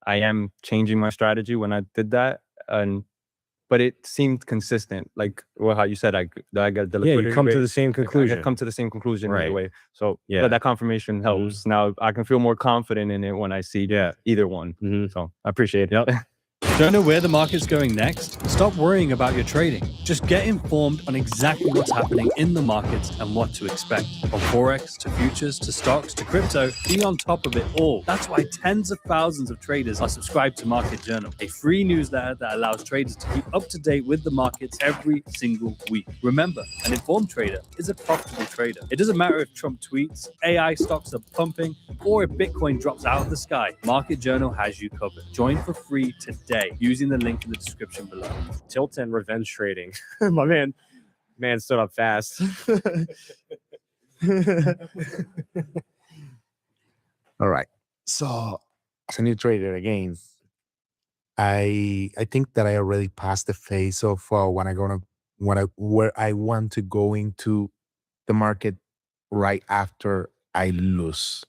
I am changing my strategy when I did that, but it seemed consistent. Like, well, how you said, I got the liquidity. You come to rate. the same conclusion. I come to the same conclusion Right. either way. So Yeah. that confirmation helps. Now I can feel more confident in it when I see either one. So I appreciate it. Don't know where the market's going next? Stop worrying about your trading. Just get informed on exactly what's happening in the markets and what to expect. From Forex to futures to stocks to crypto, be on top of it all. That's why tens of thousands of traders are subscribed to Market Journal, a free newsletter that allows traders to keep up to date with the markets every single week. Remember, an informed trader is a profitable trader. It doesn't matter if Trump tweets, AI stocks are pumping, or if Bitcoin drops out of the sky. Market Journal has you covered. Join for free today using the link in the description below. Tilt and revenge trading. My man stood up fast. All right. So as a new trader again, I think that I already passed the phase of where I want to go into the market right after I lose.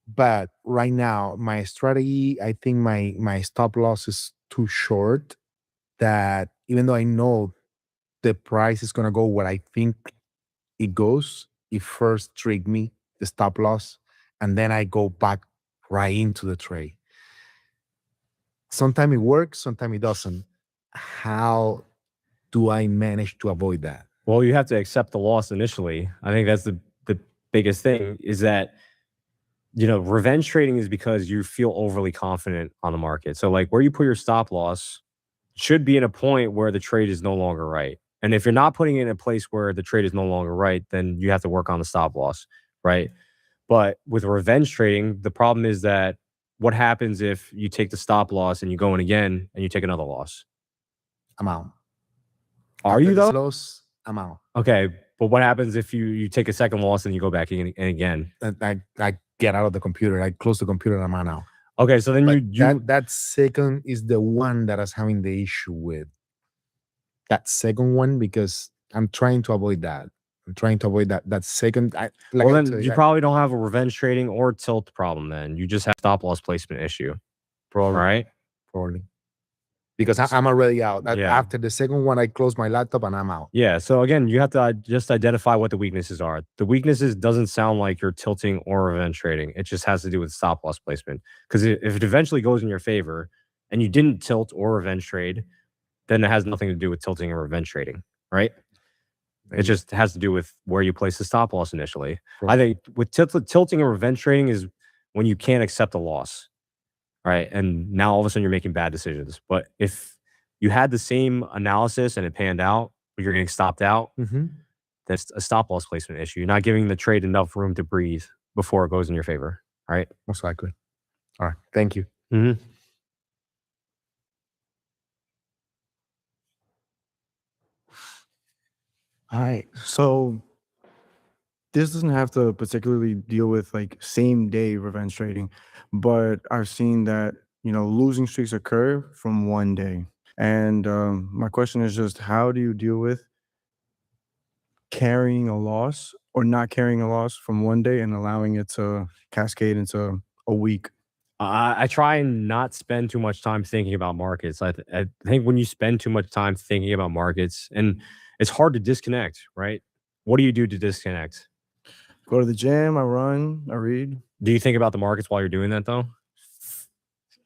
But right now, my strategy, I think my stop loss is too short, that even though I know the price is going to go where I think it goes, it first triggered me, the stop loss, and then I go back right into the trade. Sometimes it works, sometimes it doesn't. How do I manage to avoid that? Well, you have to accept the loss initially. I think that's the biggest thing, is that revenge trading is because you feel overly confident on the market. So like, where you put your stop loss should be in a point where the trade is no longer right. And if you're not putting it in a place where the trade is no longer right, then you have to work on the stop loss, right? But with revenge trading, the problem is that what happens if you take the stop loss and you go in again and you take another loss? I'm out. Are you though? Loss, I'm out. Okay, but what happens if you take a second loss and you go back in and again? I get out of the computer. I close the computer and I'm out. Okay, so then that second is the one that I was having the issue with. That second one, because I'm trying to avoid that. I'm trying to avoid that second. You probably don't have a revenge trading or tilt problem then. You just have stop loss placement issue. Probably. Right? Probably. Because I'm already out. Yeah. After the second one, I close my laptop and I'm out. Yeah. So again, you have to just identify what the weaknesses are. The weaknesses doesn't sound like you're tilting or revenge trading. It just has to do with stop loss placement. Because if it eventually goes in your favor and you didn't tilt or revenge trade, then it has nothing to do with tilting or revenge trading, right? It just has to do with where you place the stop loss initially. Right. I think with tilting and revenge trading is when you can't accept a loss, right? And now all of a sudden you're making bad decisions. But if you had the same analysis and it panned out, but you're getting stopped out, that's a stop loss placement issue. You're not giving the trade enough room to breathe before it goes in your favor. All right. Most likely. All right. Thank you. Mm-hmm. All right. So this doesn't have to particularly deal with like same day revenge trading, but I've seen that, losing streaks occur from one day. And my question is just, how do you deal with carrying a loss or not carrying a loss from one day and allowing it to cascade into a week? I try and not spend too much time thinking about markets. I think when you spend too much time thinking about markets, and it's hard to disconnect, right? What do you do to disconnect? Go to the gym, I run, I read. Do you think about the markets while you're doing that though?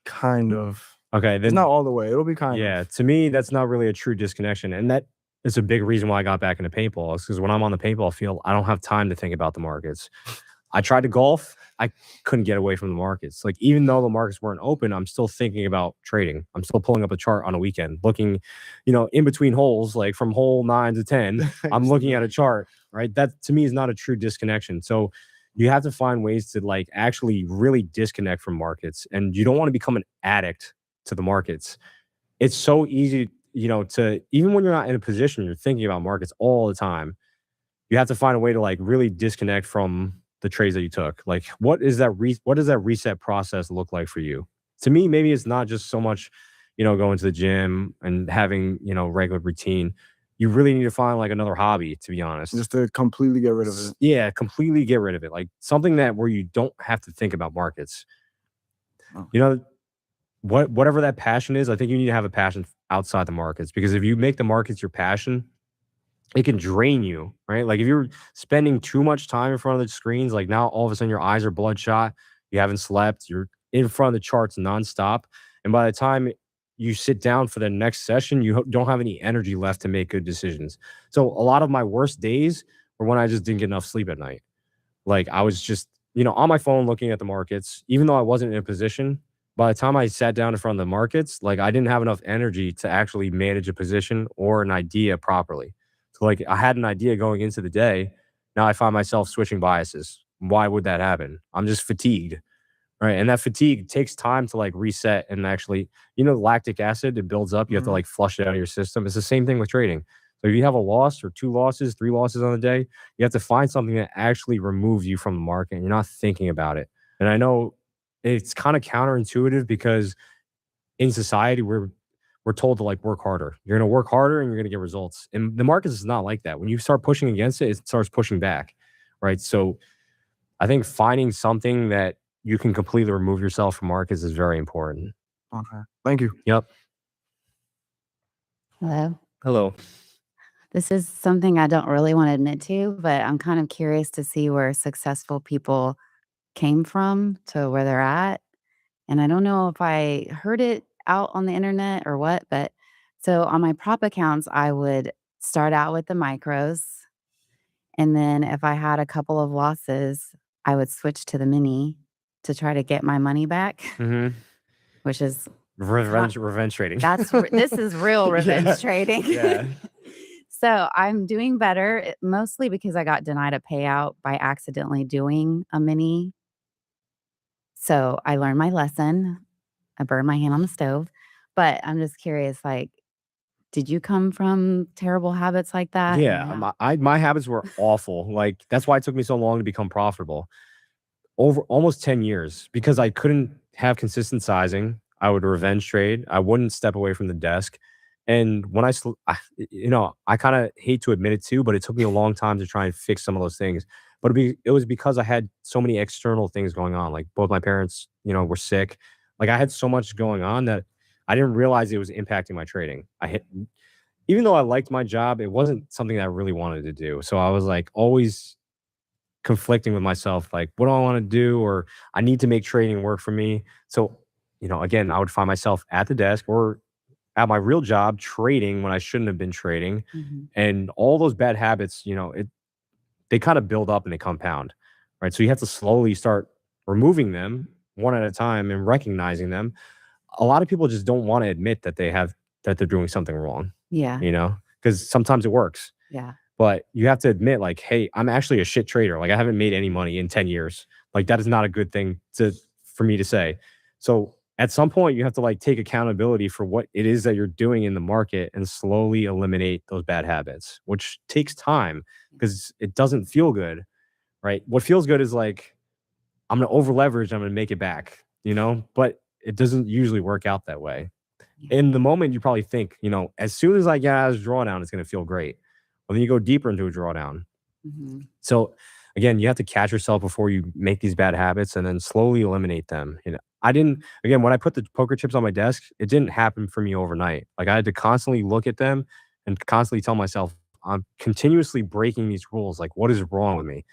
Kind of. Okay, It's then not all the way. It'll be kind of. yeah, to me, that's not really a true disconnection. And that is a big reason why I got back into paintball, is because when I'm on the paintball field, I don't have time to think about the markets. I tried to golf. I couldn't get away from the markets. Like, even though the markets weren't open, I'm still thinking about trading. I'm still pulling up a chart on a weekend, looking, in between holes, like from hole 9 to 10, I'm looking at a chart, right? That to me is not a true disconnection. So you have to find ways to like actually really disconnect from markets, and you don't want to become an addict to the markets. It's so easy, to, even when you're not in a position, you're thinking about markets all the time. You have to find a way to like really disconnect from the trades that you took. Like, what does that reset process look like for you? To me, maybe it's not just so much, going to the gym and having, regular routine. You really need to find like another hobby, to be honest. Just to completely get rid of it. Yeah, completely get rid of it. Like something that where you don't have to think about markets. Oh. Whatever that passion is, I think you need to have a passion outside the markets, because if you make the markets your passion, it can drain you, right? Like if you're spending too much time in front of the screens, like now all of a sudden your eyes are bloodshot, you haven't slept, you're in front of the charts nonstop. And by the time you sit down for the next session, you don't have any energy left to make good decisions. So a lot of my worst days were when I just didn't get enough sleep at night. Like I was just, on my phone looking at the markets, even though I wasn't in a position. By the time I sat down in front of the markets, like I didn't have enough energy to actually manage a position or an idea properly. So like I had an idea going into the day. Now I find myself switching biases. Why would that happen? I'm just fatigued, right? And that fatigue takes time to like reset and actually, lactic acid, it builds up. You have to like flush it out of your system. It's the same thing with trading. So if you have a loss or 2 losses, 3 losses on the day, you have to find something that actually removes you from the market and you're not thinking about it. And I know it's kind of counterintuitive because in society, we're told to like work harder. You're going to work harder and you're going to get results. And the markets is not like that. When you start pushing against it, it starts pushing back, right? So I think finding something that you can completely remove yourself from markets is very important. Okay. Thank you. Yep. Hello. Hello. This is something I don't really want to admit to, but I'm kind of curious to see where successful people came from to where they're at. And I don't know if I heard it out on the internet or what, but so on my prop accounts, I would start out with the micros. And then if I had a couple of losses, I would switch to the mini to try to get my money back, Mm-hmm. which is Revenge trading. this is real revenge trading. Yeah. So I'm doing better, mostly because I got denied a payout by accidentally doing a mini. So I learned my lesson. I burned my hand on the stove. But I'm just curious, like, did you come from terrible habits like that? Yeah, my habits were awful. Like that's why it took me so long to become profitable. Over almost 10 years, because I couldn't have consistent sizing. I would revenge trade. I wouldn't step away from the desk. And when I kind of hate to admit it too, but it took me a long time to try and fix some of those things. But it was because I had so many external things going on. Like both my parents, were sick. Like I had so much going on that I didn't realize it was impacting my trading. Even though I liked my job, it wasn't something that I really wanted to do. So I was like always conflicting with myself, like, what do I want to do? Or I need to make trading work for me. So, again, I would find myself at the desk or at my real job trading when I shouldn't have been trading. Mm-hmm. And all those bad habits, they kind of build up and they compound, right? So you have to slowly start removing them one at a time and recognizing them. A lot of people just don't want to admit that they're doing something wrong. Yeah. Because sometimes it works. Yeah. But you have to admit, like, hey, I'm actually a shit trader. Like, I haven't made any money in 10 years. Like, that is not a good thing for me to say. So at some point, you have to like take accountability for what it is that you're doing in the market and slowly eliminate those bad habits, which takes time because it doesn't feel good, right? What feels good is like, I'm going to over leverage, I'm going to make it back, but it doesn't usually work out that way. In the moment, you probably think, as soon as I get out of this drawdown, it's going to feel great. Well, then you go deeper into a drawdown. So again, you have to catch yourself before you make these bad habits and then slowly eliminate them. Again, when I put the poker chips on my desk, it didn't happen for me overnight. Like I had to constantly look at them and constantly tell myself, I'm continuously breaking these rules. Like, what is wrong with me?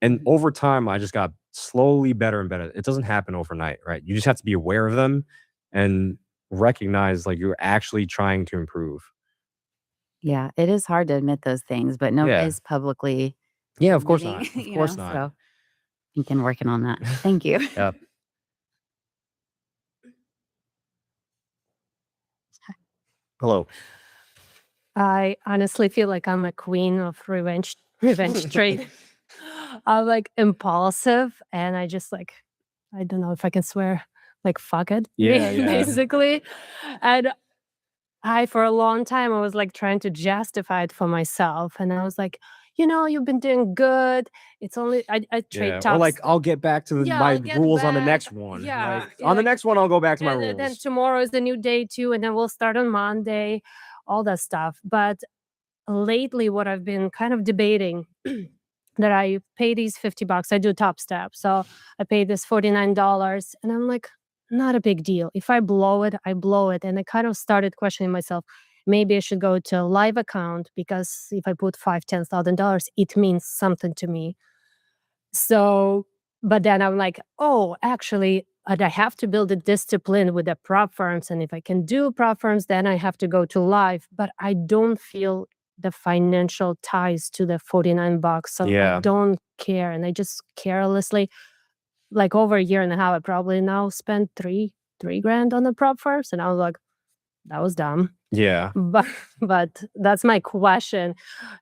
And over time, I just got slowly better and better. It doesn't happen overnight, right? You just have to be aware of them and recognize like you're actually trying to improve. Yeah, it is hard to admit those things, but Yeah. nobody's publicly Yeah, of course admitting, not. Of course not. so thinking working on that. Thank you. Yep. Hello. I honestly feel like I'm a queen of revenge trade. I'm like impulsive and I just like, I don't know if I can swear, like fuck it. Yeah, yeah. Basically. And for a long time, I was like trying to justify it for myself. And I was like, you've been doing good. It's only, I trade Yeah. Or tops. like I'll get back to my I'll get rules on the back. next one. Yeah. Like, on the next one, I'll go back to my And then rules. tomorrow is the new day too. And then we'll start on Monday, all that stuff. But lately, what I've been kind of debating that I pay these $50. I do Top Step. So I pay this $49. And I'm like, not a big deal. If I blow it, I blow it. And I kind of started questioning myself. Maybe I should go to a live account because if I put $5,000-$10,000, it means something to me. So, but then I'm like, oh, actually, I have to build a discipline with the prop firms. And if I can do prop firms, then I have to go to live. But I don't feel the financial ties to the $49. So Yeah. I don't care. And I just carelessly, like over a year and a half, I probably now spent three grand on the prop firms. And I was like, that was dumb. Yeah. But that's my question.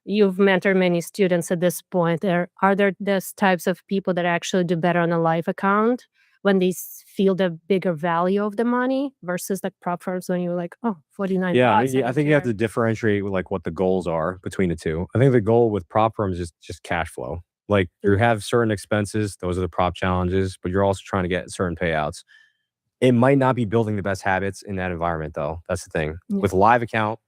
You've mentored many students at this point. Are there these types of people that actually do better on a live account when they feel the bigger value of the money versus like prop firms when you're like, oh, $49. Yeah, I don't think you have care. to differentiate with like what the goals are between the two. I think the goal with prop firms is just cash flow. Like you have certain expenses, those are the prop challenges, but you're also trying to get certain payouts. It might not be building the best habits in that environment though. That's the thing. Yeah. With live account,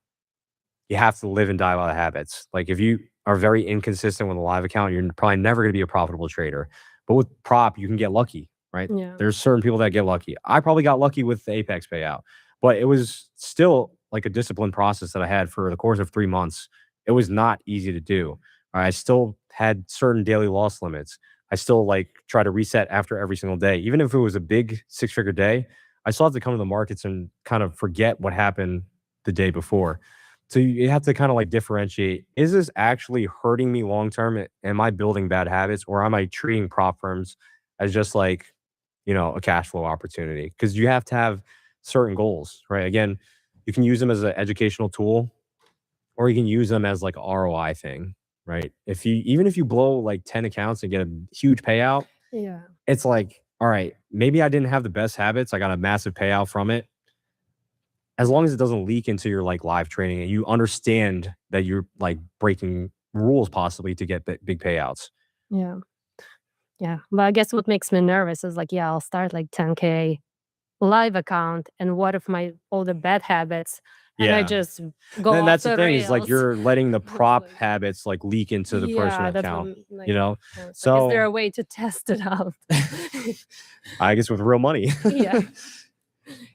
you have to live and die by the habits. Like if you are very inconsistent with a live account, you're probably never going to be a profitable trader. But with prop, you can get lucky, right? Yeah. There's certain people that get lucky. I probably got lucky with the Apex payout, but it was still like a disciplined process that I had for the course of 3 months. It was not easy to do. I still had certain daily loss limits. I still like try to reset after every single day. Even if it was a big 6-figure day, I still have to come to the markets and kind of forget what happened the day before. So you have to kind of like differentiate, is this actually hurting me long term? Am I building bad habits, or am I treating prop firms as just like, a cash flow opportunity? Because you have to have certain goals, right? Again, you can use them as an educational tool, or you can use them as like an ROI thing, right? Even if you blow like 10 accounts and get a huge payout, Yeah. it's like, all right, maybe I didn't have the best habits. I got a massive payout from it. As long as it doesn't leak into your like live trading and you understand that you're like breaking rules possibly to get big payouts. Yeah. Yeah. But I guess what makes me nervous is like, I'll start like 10K live account. And what if all the bad habits and I Yeah. just go Then off that's the the thing is like rails? you're letting the prop habits like leak into the personal Yeah, that's what account, I'm like. you know? Like, is So there a way to test it out? I guess with real money. Yeah.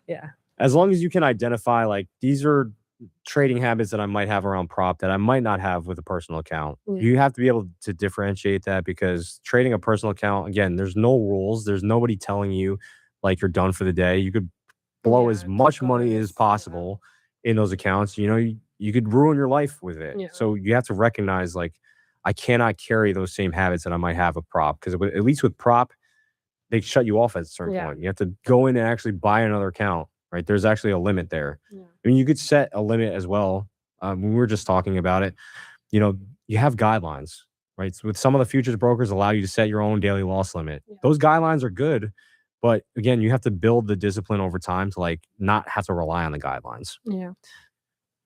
Yeah. As long as you can identify like these are trading habits that I might have around prop that I might not have with a personal account. Yeah. You have to be able to differentiate that, because trading a personal account, again, there's no rules. There's nobody telling you like you're done for the day. You could blow as much money as possible in those accounts. You could ruin your life with it. Yeah. So you have to recognize like I cannot carry those same habits that I might have with prop, because at least with prop, they shut you off at a certain Yeah. point. You have to go in and actually buy another account, right? There's actually a limit there. I mean, you could set a limit as well. We were just talking about it. You you have guidelines, right? So with some of the futures brokers allow you to set your own daily loss limit. Those guidelines are good, but again, you have to build the discipline over time to like not have to rely on the guidelines. Yeah.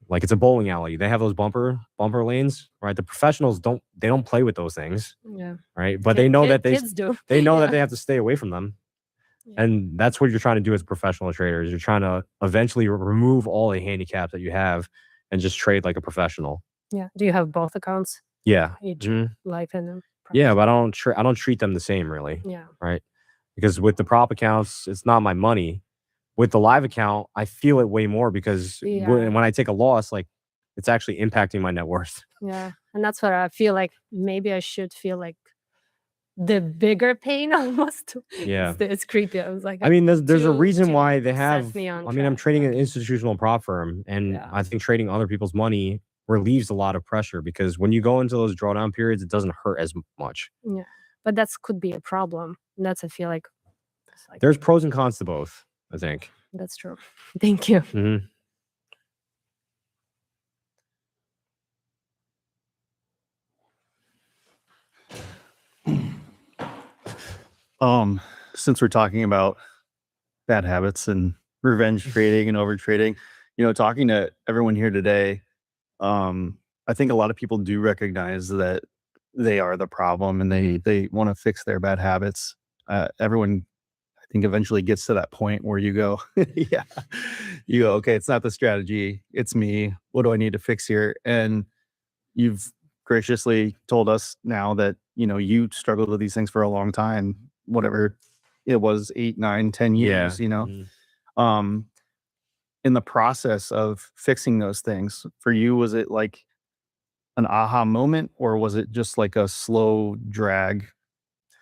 Like it's a bowling alley. They have those bumper lanes, right? The professionals don't play with those things, Yeah. right? But they know that kids do. they know that Yeah. they have to stay away from them. And that's what you're trying to do as a professional trader. Is you're trying to eventually remove all the handicaps that you have and just trade like a professional. Yeah. Do you have both accounts? Yeah. Each Mhm. life and Yeah, but I don't treat them the same really. Yeah. Right. Because with the prop accounts, it's not my money. With the live account, I feel it way more because Yeah. when I take a loss, like it's actually impacting my net worth. Yeah. And that's what I feel like. Maybe I should feel like the bigger pain almost. Yeah. It's creepy. I was like, I mean, there's a to- reason to why they set have. me on I mean, I'm track. trading an institutional prop firm, and I think trading other people's money relieves a lot of pressure because when you go into those drawdown periods, it doesn't hurt as much. Yeah. But that's could be a problem. And that's I feel like There's pros and cons to both, I think. that's true. Thank you. Mhm. Since we're talking about bad habits and revenge trading and over trading, talking to everyone here today, I think a lot of people do recognize that they are the problem and they want to fix their bad habits. Everyone, I think, eventually gets to that point where you go, yeah, you go, okay, it's not the strategy, it's me. What do I need to fix here? And you've graciously told us now that you struggled with these things for a long time, whatever it was, 8, 9, 10 years. Mhm. In the process of fixing those things, for you, was it like an aha moment, or was it just like a slow drag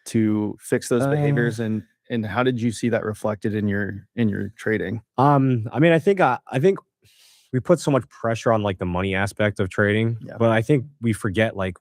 to fix those behaviors? And how did you see that reflected in your trading? I mean, I think we put so much pressure on like the money aspect of trading, but I think we forget like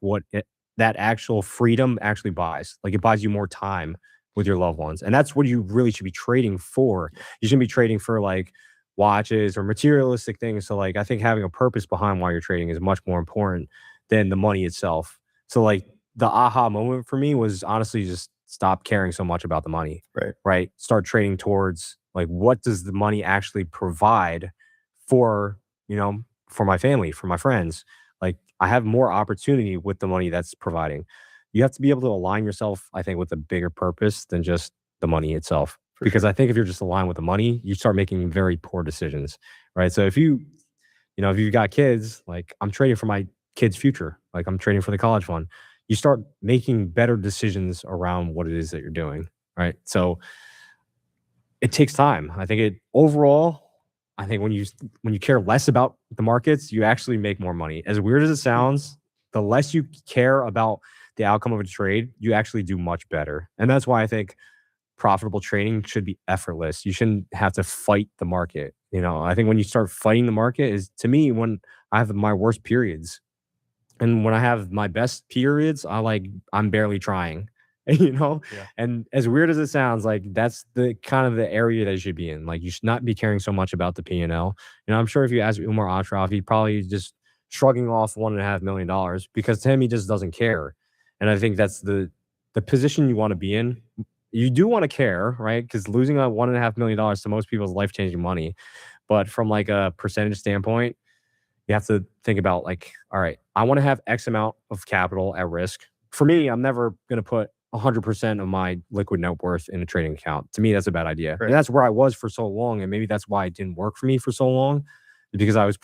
that actual freedom actually buys. Like it buys you more time with your loved ones, and that's what you really should be trading for. You shouldn't be trading for like watches or materialistic things. So like I think having a purpose behind why you're trading is much more important than the money itself. So like the aha moment for me was honestly just stop caring so much about the money. Right. Start trading towards like what does the money actually provide for, for my family, for my friends. Like I have more opportunity with the money that's providing. You have to be able to align yourself, I think, with a bigger purpose than just the money itself. Because I think if you're just aligned with the money, you start making very poor decisions, right? So if you've got kids, like I'm trading for my kids' future, like I'm trading for the college fund, you start making better decisions around what it is that you're doing, right? So it takes time. I think when you care less about the markets, you actually make more money. As weird as it sounds, the less you care about the outcome of a trade, you actually do much better. And that's why I think profitable trading should be effortless. You shouldn't have to fight the market. I think when you start fighting the market is, to me, when I have my worst periods. And when I have my best periods, I'm barely trying, And as weird as it sounds, like that's the kind of the area that you should be in. Like you should not be caring so much about the P&L. I'm sure if you ask Umar Ashraf, he'd probably just shrugging off $1.5 million because to him, he just doesn't care. And I think that's the position you want to be in. You do want to care, right? Because losing $1.5 million to most people is life-changing money. But from like a percentage standpoint, you have to think about like, all right, I want to have X amount of capital at risk. For me, I'm never going to put 100% of my liquid net worth in a trading account. To me, that's a bad idea. Right. And that's where I was for so long. And maybe that's why it didn't work for me for so long, because I was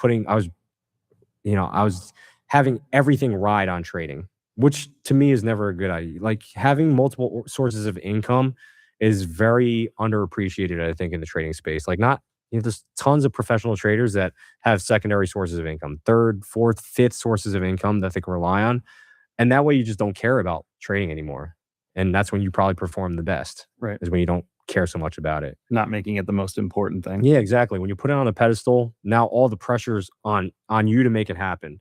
having everything ride on trading, which to me is never a good idea. Like having multiple sources of income is very underappreciated, I think, in the trading space. Like there's tons of professional traders that have secondary sources of income, third, fourth, fifth sources of income that they can rely on. And that way you just don't care about trading anymore. And that's when you probably perform the best, Right. is when you don't care so much about it. Not making it the most important thing. Yeah, exactly. When you put it on a pedestal, now all the pressure's on you to make it happen.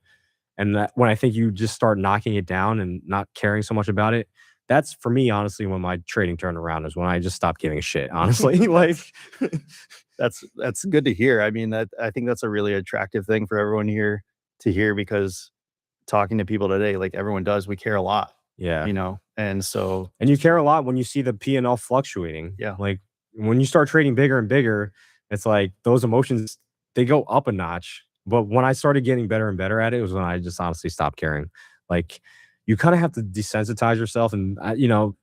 And that when I think you just start knocking it down and not caring so much about it, that's for me, honestly, when my trading turned around, is when I just stopped giving a shit, honestly. Like that's good to hear. I mean, I think that's a really attractive thing for everyone here to hear, because talking to people today, like everyone does, we care a lot. Yeah. You know, and so And you care a lot when you see the P&L fluctuating. Yeah. Like when you start trading bigger and bigger, it's like those emotions, they go up a notch. But when I started getting better and better at it, was when I just honestly stopped caring. Like you kind of have to desensitize yourself. And you know,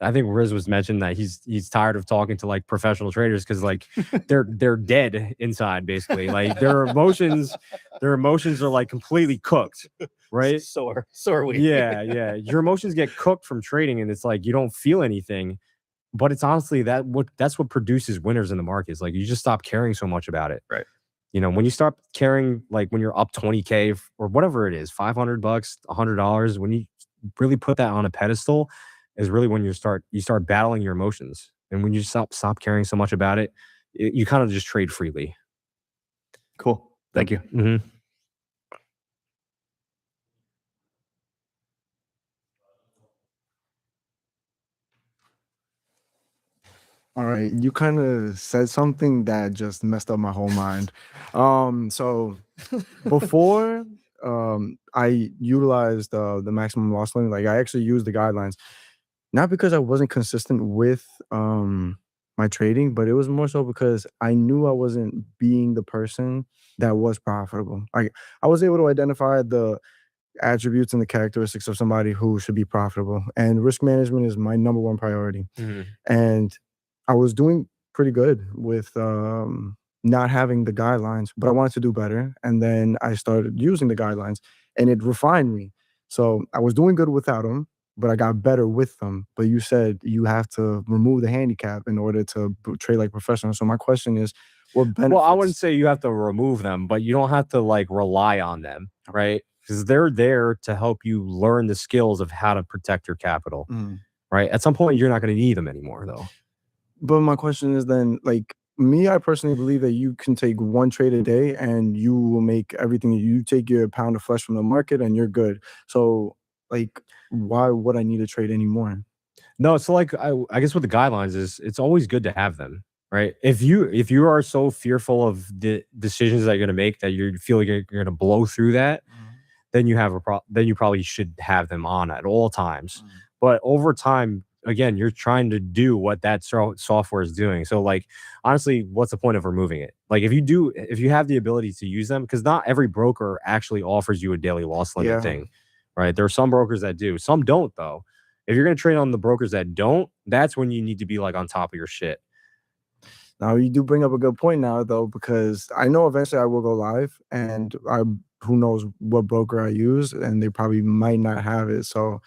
I think Riz was mentioned that he's tired of talking to like professional traders because like they're dead inside basically. Like their emotions are like completely cooked, right? Sore we. Yeah, yeah. Your emotions get cooked from trading, and it's like you don't feel anything. But it's honestly that's what produces winners in the markets. Like you just stop caring so much about it. Right. You know, when you start caring, like when you're up 20K or whatever it is, $500, $100, when you really put that on a pedestal, is really when you start battling your emotions. And when you stop caring so much about it, you kind of just trade freely. Cool. Thank you. Mm-hmm. All right, you kind of said something that just messed up my whole mind. So before I utilized the maximum loss limit, like I actually used the guidelines, not because I wasn't consistent with my trading, but it was more so because I knew I wasn't being the person that was profitable. I was able to identify the attributes and the characteristics of somebody who should be profitable, and risk management is my number one priority. And I was doing pretty good with not having the guidelines, but I wanted to do better. And then I started using the guidelines and it refined me. So I was doing good without them, but I got better with them. But you said you have to remove the handicap in order to trade like professional. So my question is, what benefits? Well, I wouldn't say you have to remove them, but you don't have to like rely on them, right? Because they're there to help you learn the skills of how to protect your capital, right? At some point, you're not going to need them anymore, though. But my question is then, like me, I personally believe that you can take one trade a day and you will make everything. You take your pound of flesh from the market and you're good. So, like, why would I need to trade anymore? No, so like I guess with the guidelines is it's always good to have them, right? If you are so fearful of the decisions that you're going to make that you feel like you're going to blow through that, then you have then you probably should have them on at all times. But over time, again, you're trying to do what that software is doing. So like, honestly, what's the point of removing it? Like if you have the ability to use them, because not every broker actually offers you a daily loss limit thing, right? There are some brokers that do, some don't though. If you're going to trade on the brokers that don't, that's when you need to be like on top of your shit. Now you do bring up a good point now though, because I know eventually I will go live and who knows what broker I use and they probably might not have it. So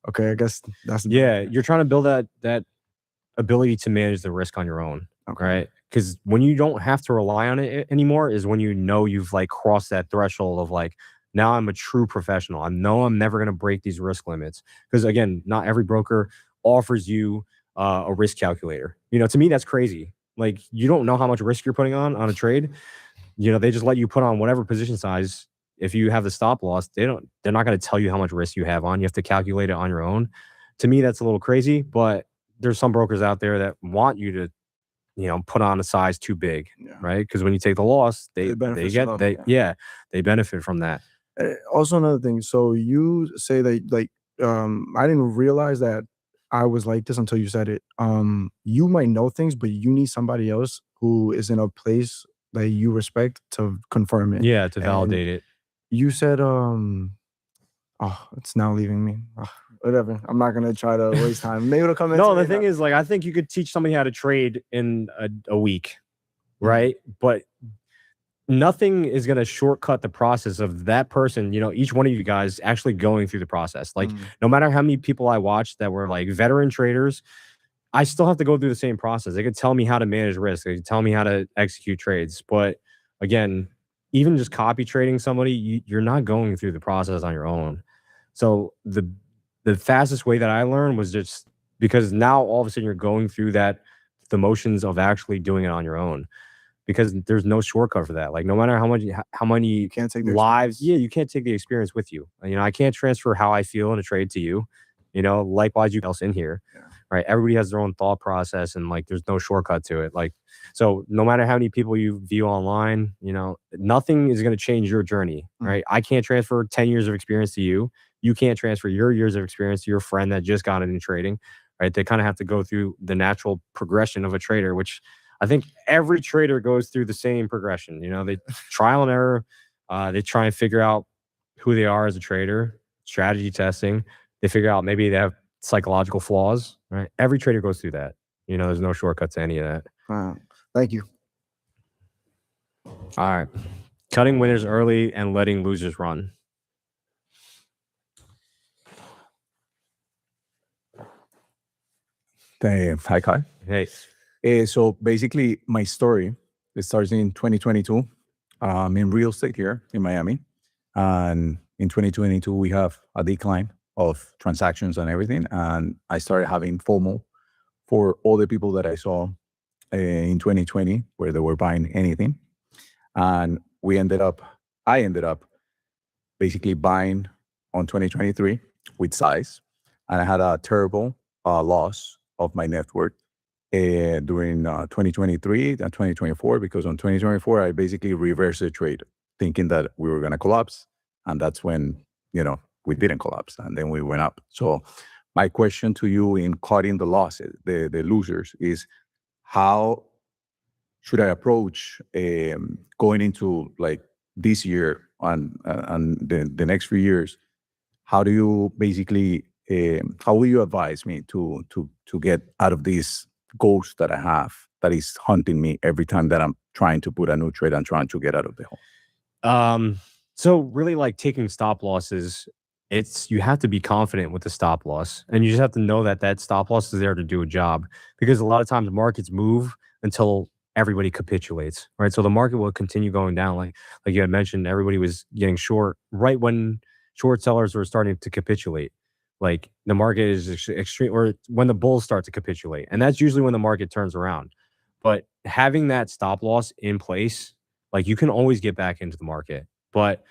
okay, I guess that's you're trying to build that ability to manage the risk on your own, right? Because when you don't have to rely on it anymore is when you know you've like crossed that threshold of like, now I'm a true professional. I know I'm never going to break these risk limits. Because again, not every broker offers you a risk calculator. You know, to me, that's crazy. Like you don't know how much risk you're putting on a trade. You know, they just let you put on whatever position size. If you have the stop loss, they're not going to tell you how much risk you have on. You have to calculate it on your own. To me, that's a little crazy, but there's some brokers out there that want you to, you know, put on a size too big, right? Because when you take the loss, they benefit from that. Also another thing. So you say that like I didn't realize that I was like this until you said it. You might know things, but you need somebody else who is in a place that you respect to confirm it. Yeah, to validate it. You said, it's now leaving me. Whatever. I'm not gonna try to waste time. Maybe it'll come in. No, the thing is, like, I think you could teach somebody how to trade in a week, right? But nothing is gonna shortcut the process of that person. You know, each one of you guys actually going through the process. Like, no matter how many people I watched that were like veteran traders, I still have to go through the same process. They could tell me how to manage risk. They could tell me how to execute trades. But again, even just copy trading somebody, you're not going through the process on your own. So the fastest way that I learned was just because now all of a sudden you're going through the motions of actually doing it on your own, because there's no shortcut for that. Like no matter how many you can't take lives, you can't take the experience with you. You know, I can't transfer how I feel in a trade to you. You know, likewise, you else in here, right? Everybody has their own thought process, and like there's no shortcut to it. Like, so no matter how many people you view online, you know, nothing is going to change your journey, right? I can't transfer 10 years of experience to you. You can't transfer your years of experience to your friend that just got into trading, right? They kind of have to go through the natural progression of a trader, which I think every trader goes through the same progression. You know, they trial and error. They try and figure out who they are as a trader, strategy testing. They figure out maybe they have psychological flaws, right? Every trader goes through that. You know, there's no shortcut to any of that. Thank you. All right. Cutting winners early and letting losers run. Hi, Kai. Hey. So basically, my story, it starts in 2022. I'm in real estate here in Miami. And in 2022, we have a decline of transactions and everything. And I started having FOMO for all the people that I saw in 2020, where they were buying anything. And I ended up basically buying on 2023 with size. And I had a terrible loss of my net worth during 2023 and 2024, because on 2024, I basically reversed the trade, thinking that we were going to collapse. And that's when, you know, we didn't collapse, and then we went up. So my question to you in cutting the losses, the losers, is how should I approach going into like this year and the next few years? How do you basically, how will you advise me to get out of this ghost that I have that is hunting me every time that I'm trying to put a new trade and trying to get out of the hole? So really, like taking stop losses, you have to be confident with the stop loss, and you just have to know that that stop loss is there to do a job, because a lot of times markets move until everybody capitulates, right? So the market will continue going down. Like you had mentioned, everybody was getting short right when short sellers were starting to capitulate. Like the market is extreme, or when the bulls start to capitulate, and that's usually when the market turns around. But having that stop loss in place, like you can always get back into the market. But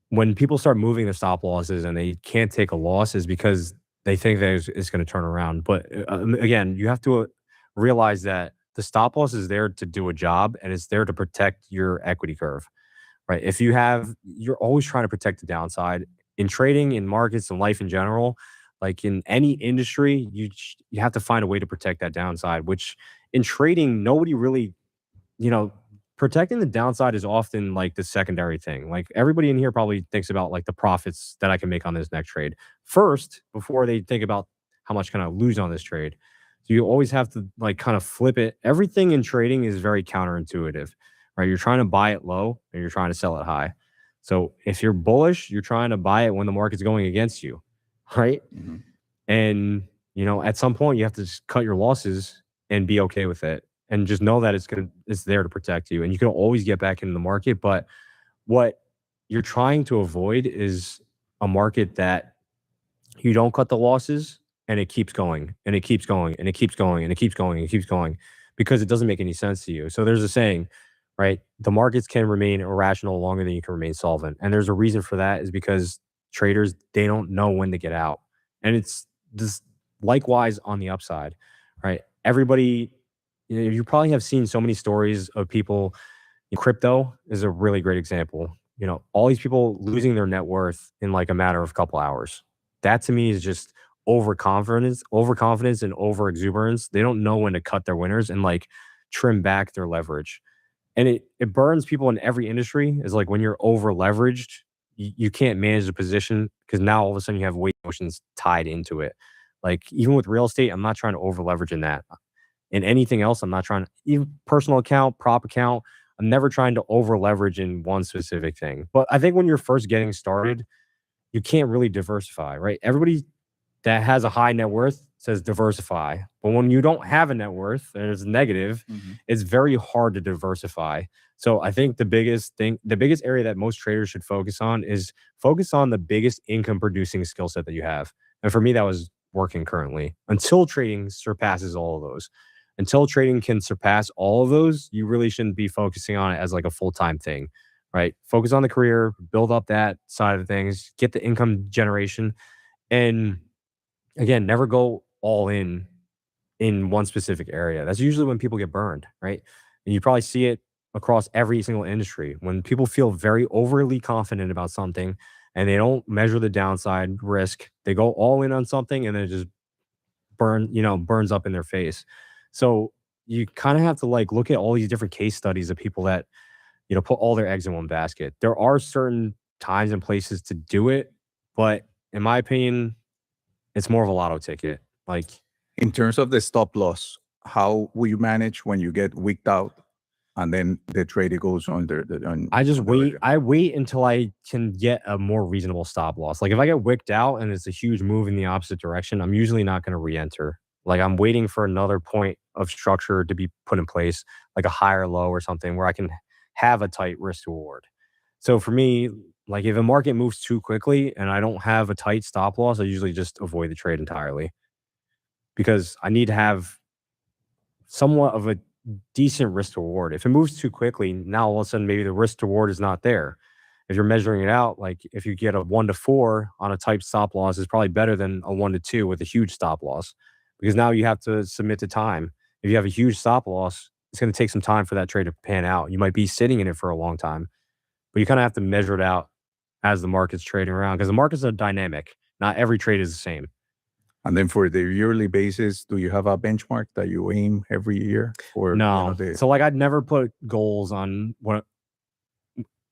when people start moving the stop losses and they can't take a loss, is because they think that it's going to turn around. But again, you have to realize that the stop loss is there to do a job, and it's there to protect your equity curve, right? You're always trying to protect the downside in trading, in markets, and life in general. Like in any industry, you have to find a way to protect that downside, which in trading, nobody really, you know, protecting the downside is often like the secondary thing. Like everybody in here probably thinks about like the profits that I can make on this next trade first before they think about how much can I lose on this trade. So you always have to like kind of flip it. Everything in trading is very counterintuitive, right? You're trying to buy it low and you're trying to sell it high. So if you're bullish, you're trying to buy it when the market's going against you, right? And you know, at some point you have to just cut your losses and be okay with it, and just know that it's there to protect you, and you can always get back into the market. But what you're trying to avoid is a market that you don't cut the losses and it keeps going and it keeps going and it keeps going and it keeps going and it keeps going, because it doesn't make any sense to you. So there's a saying, right? The markets can remain irrational longer than you can remain solvent. And there's a reason for that, is because traders, they don't know when to get out. And it's this likewise on the upside, right? Everybody, you probably have seen so many stories of people. Crypto is a really great example. You know, all these people losing their net worth in like a matter of a couple hours. That to me is just overconfidence and over exuberance. They don't know when to cut their winners and like trim back their leverage. And it burns people in every industry. Is like when you're over leveraged, you can't manage the position, because now all of a sudden you have weight emotions tied into it. Like even with real estate, I'm not trying to over leverage in that. In anything else, I'm not trying to, even personal account, prop account, I'm never trying to over leverage in one specific thing. But I think when you're first getting started, you can't really diversify, right? Everybody that has a high net worth says diversify. But when you don't have a net worth and it's negative, it's very hard to diversify. So I think the biggest area that most traders should focus on is focus on the biggest income producing skill set that you have. And for me, that was working currently, until trading surpasses all of those. Until trading can surpass all of those, you really shouldn't be focusing on it as like a full-time thing, right? Focus on the career, build up that side of things, get the income generation. And again, never go all in in one specific area. That's usually when people get burned, right? And you probably see it across every single industry when people feel very overly confident about something and they don't measure the downside risk. They go all in on something and then it just burns up in their face. So you kind of have to like look at all these different case studies of people that, put all their eggs in one basket. There are certain times and places to do it, but in my opinion, it's more of a lotto ticket. Like, In terms of the stop loss, how will you manage when you get wicked out and then the trade goes under the I just wait. I wait until I can get a more reasonable stop loss. Like if I get wicked out and it's a huge move in the opposite direction, I'm usually not going to re-enter. Like I'm waiting for another point of structure to be put in place, like a higher low or something where I can have a tight risk reward. So for me, like if a market moves too quickly and I don't have a tight stop loss, I usually just avoid the trade entirely because I need to have somewhat of a decent risk to reward. If it moves too quickly, now all of a sudden maybe the risk to reward is not there. If you're measuring it out, like if you get a 1 to 4 on a type stop loss, is probably better than a 1 to 2 with a huge stop loss because now you have to submit to time. If you have a huge stop loss, it's going to take some time for that trade to pan out. You might be sitting in it for a long time, but you kind of have to measure it out as the market's trading around because the markets are dynamic. Not every trade is the same. And then for the yearly basis, do you have a benchmark that you aim every year? Or No. So like I'd never put goals on what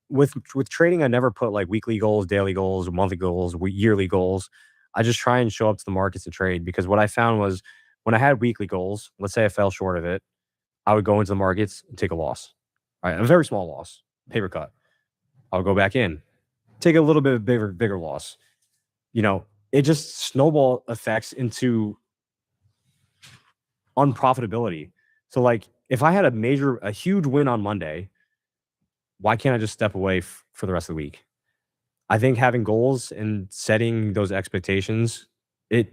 with trading, I never put like weekly goals, daily goals, monthly goals, yearly goals. I just try and show up to the markets to trade because what I found was when I had weekly goals, let's say I fell short of it, I would go into the markets and take a loss. Right, a very small loss, paper cut. I'll go back in, take a little bit of bigger loss. It just snowball effects into unprofitability. So like if I had a huge win on Monday, why can't I just step away for the rest of the week? I think having goals and setting those expectations, it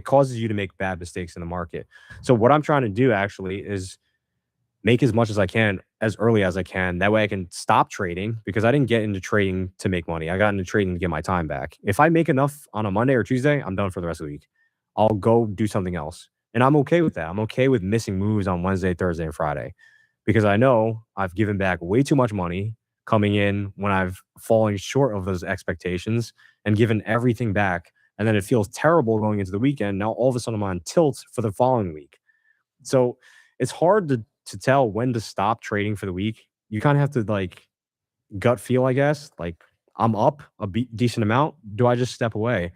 causes you to make bad mistakes in the market. So what I'm trying to do actually is make as much as I can as early as I can. That way I can stop trading because I didn't get into trading to make money. I got into trading to get my time back. If I make enough on a Monday or Tuesday, I'm done for the rest of the week. I'll go do something else. And I'm okay with that. I'm okay with missing moves on Wednesday, Thursday, and Friday because I know I've given back way too much money coming in when I've fallen short of those expectations and given everything back. And then it feels terrible going into the weekend. Now all of a sudden I'm on tilt for the following week. So it's hard to tell when to stop trading for the week. You kind of have to like gut feel, I guess, like I'm up a decent amount. Do I just step away?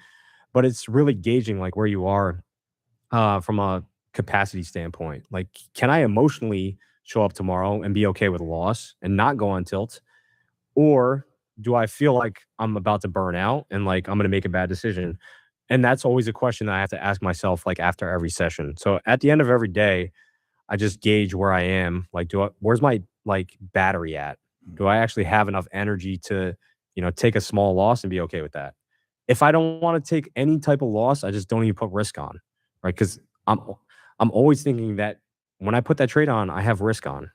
But it's really gauging like where you are from a capacity standpoint. Like, can I emotionally show up tomorrow and be okay with a loss and not go on tilt? Or do I feel like I'm about to burn out and like I'm going to make a bad decision? And that's always a question that I have to ask myself like after every session. So at the end of every day, I just gauge where I am. Like, where's my like battery at? Do I actually have enough energy to, take a small loss and be okay with that? If I don't want to take any type of loss, I just don't even put risk on, right? Because I'm always thinking that when I put that trade on, I have risk on,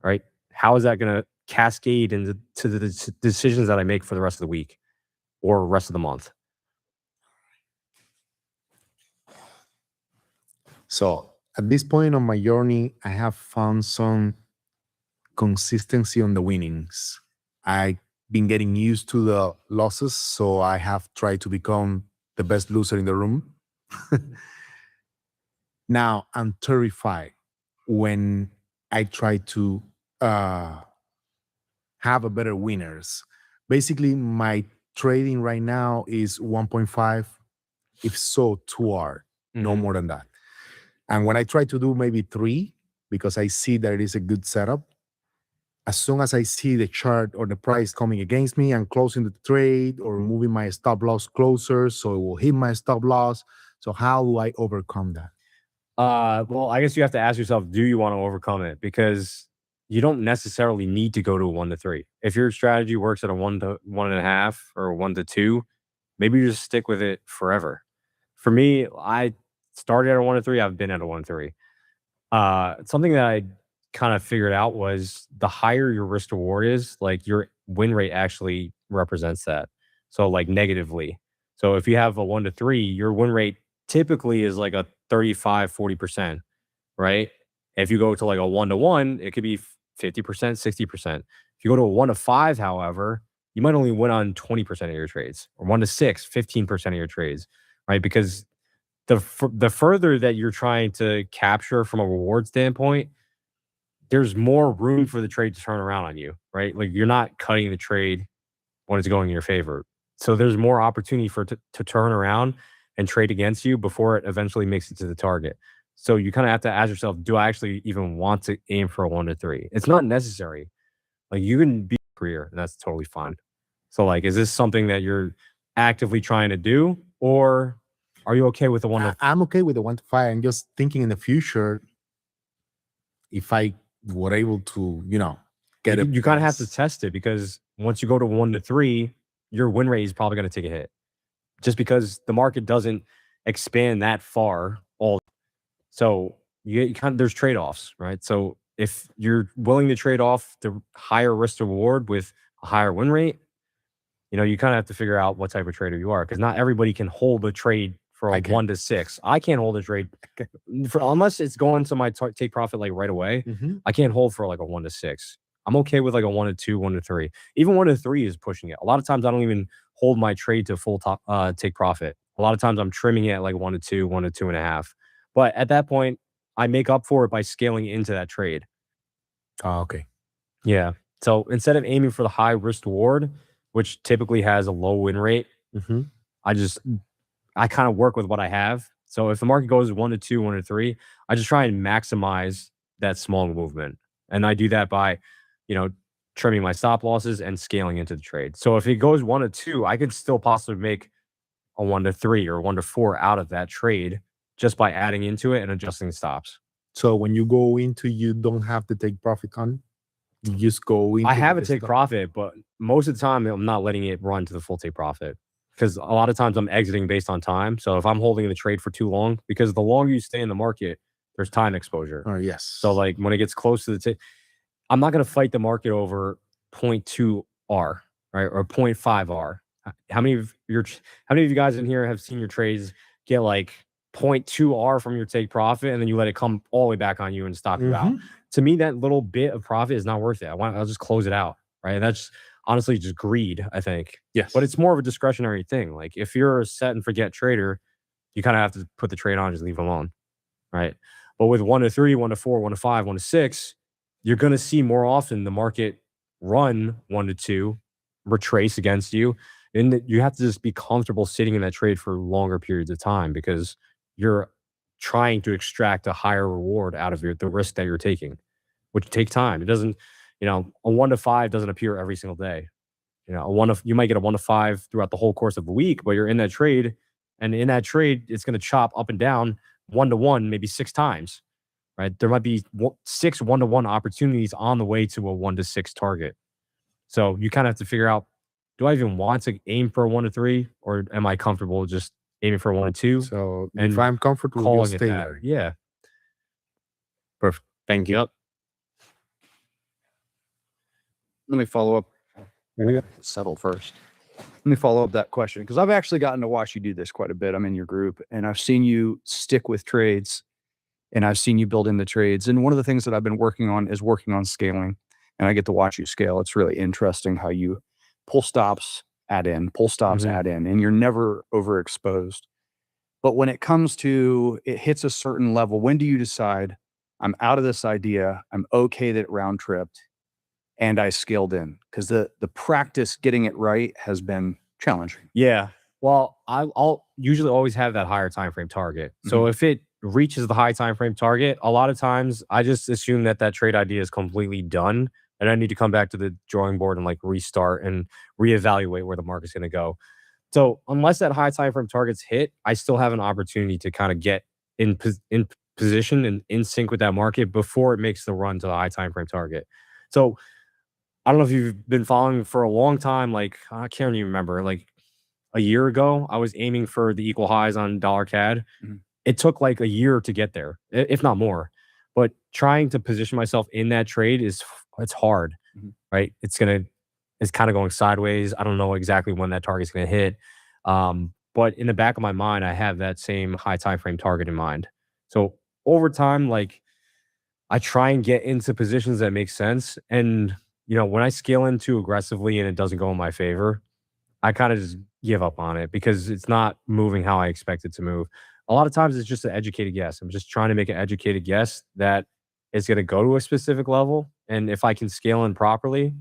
right? How is that going to cascade into the decisions that I make for the rest of the week or rest of the month? So at this point on my journey, I have found some consistency on the winnings. I've been getting used to the losses, so I have tried to become the best loser in the room. Now I'm terrified when I try to have a better winners. Basically, my trading right now is 1.5, if so 2R, no more than that. And when I try to do maybe 3, because I see that it is a good setup, as soon as I see the chart or the price coming against me, I'm closing the trade or moving my stop loss closer so it will hit my stop loss. So how do I overcome that? Well, I guess you have to ask yourself, do you want to overcome it? Because you don't necessarily need to go to a 1 to 3. If your strategy works at a 1 to 1.5 or a 1 to 2, maybe you just stick with it forever. For me, I started at a 1 to 3. I've been at a 1 to 3. Something that I kind of figured out was the higher your risk to reward is, like your win rate actually represents that. So like negatively. So if you have a 1 to 3, your win rate typically is like a 35, 40%, right? If you go to like a 1-to-1, it could be 50%, 60%. If you go to a 1-to-5, however, you might only win on 20% of your trades, or 1-to-6, 15% of your trades, right? Because the further that you're trying to capture from a reward standpoint, there's more room for the trade to turn around on you, right? Like you're not cutting the trade when it's going in your favor. So there's more opportunity for it to turn around and trade against you before it eventually makes it to the target. So you kind of have to ask yourself, do I actually even want to aim for a 1-to-3? It's not necessary. Like you can be a career, and that's totally fine. So like, is this something that you're actively trying to do, or are you okay with the 1 to? I'm okay with the 1-to-5. I'm just thinking in the future, if I were able to, get it. You kind of have to test it, because once you go to 1-to-3, your win rate is probably going to take a hit, just because the market doesn't expand that far. So you kind of, there's trade-offs, right? So if you're willing to trade off the higher risk to reward with a higher win rate, you kind of have to figure out what type of trader you are, because not everybody can hold a trade for a 1-to-6. I can't hold a trade unless it's going to my take profit like right away. I can't hold for like a 1-to-6. I'm okay with like a 1-to-2, 1-to-3. Even 1-to-3 is pushing it. A lot of times I don't even hold my trade to full take profit. A lot of times I'm trimming it at like 1-to-2, 1-to-2.5. But at that point, I make up for it by scaling into that trade. Oh, okay. Yeah. So instead of aiming for the high risk reward, which typically has a low win rate, I kind of work with what I have. So if the market goes 1-to-2, 1-to-3, I just try and maximize that small movement. And I do that by, trimming my stop losses and scaling into the trade. So if it goes 1-to-2, I could still possibly make a 1-to-3 or 1-to-4 out of that trade just by adding into it and adjusting the stops. So when you go into, you don't have to take profit on. You just go into. I have a take profit, but most of the time I'm not letting it run to the full take profit, because a lot of times I'm exiting based on time. So if I'm holding the trade for too long, because the longer you stay in the market, there's time exposure. Oh, yes. So like when it gets close to the take, I'm not going to fight the market over 0.2 R, right, or 0.5 R. How many of you guys in here have seen your trades get like 0.2 R from your take profit, and then you let it come all the way back on you and stop you out? To me, that little bit of profit is not worth it. I'll just close it out, right? And that's honestly just greed, I think. Yes. But it's more of a discretionary thing. Like if you're a set and forget trader, you kind of have to put the trade on and just leave it alone, right? But with 1-to-3, 1-to-4, 1-to-5, 1-to-6, you're going to see more often the market run 1-to-2, retrace against you. And you have to just be comfortable sitting in that trade for longer periods of time, because you're trying to extract a higher reward out of the risk that you're taking, which takes time. It doesn't, a 1-to-5 doesn't appear every single day. You might get a 1-to-5 throughout the whole course of a week, but you're in that trade, and in that trade, it's going to chop up and down 1-to-1, maybe 6 times, right? There might be 6 1-to-1 opportunities on the way to a 1-to-6 target. So you kind of have to figure out, do I even want to aim for a 1-to-3, or am I comfortable just aiming for a 1-to-2? So if I'm comfortable, you'll stay there. Yeah. Perfect. Thank you. Let me follow up. Settle first. Let me follow up that question, because I've actually gotten to watch you do this quite a bit. I'm in your group, and I've seen you stick with trades, and I've seen you build in the trades. And one of the things that I've been working on is working on scaling, and I get to watch you scale. It's really interesting how you pull stops, add in, pull stops, add in, and you're never overexposed. But when it comes to, it hits a certain level, when do you decide, I'm out of this idea, I'm okay that it round tripped, and I scaled in? Because the practice getting it right has been challenging. Yeah. Well, I'll usually always have that higher time frame target. So if it reaches the high time frame target, a lot of times I just assume that trade idea is completely done, and I need to come back to the drawing board and like restart and reevaluate where the market's going to go. So unless that high time frame target's hit, I still have an opportunity to kind of get in position and in sync with that market before it makes the run to the high time frame target. So I don't know if you've been following for a long time. Like, I can't even remember, like a year ago, I was aiming for the equal highs on dollar CAD. It took like a year to get there, if not more. But trying to position myself in that trade it's hard, right? It's kind of going sideways. I don't know exactly when that target's going to hit. But in the back of my mind, I have that same high time frame target in mind. So over time, like I try and get into positions that make sense. And, when I scale in too aggressively and it doesn't go in my favor, I kind of just give up on it because it's not moving how I expect it to move. A lot of times it's just an educated guess. I'm just trying to make an educated guess that it's going to go to a specific level. And if I can scale in properly,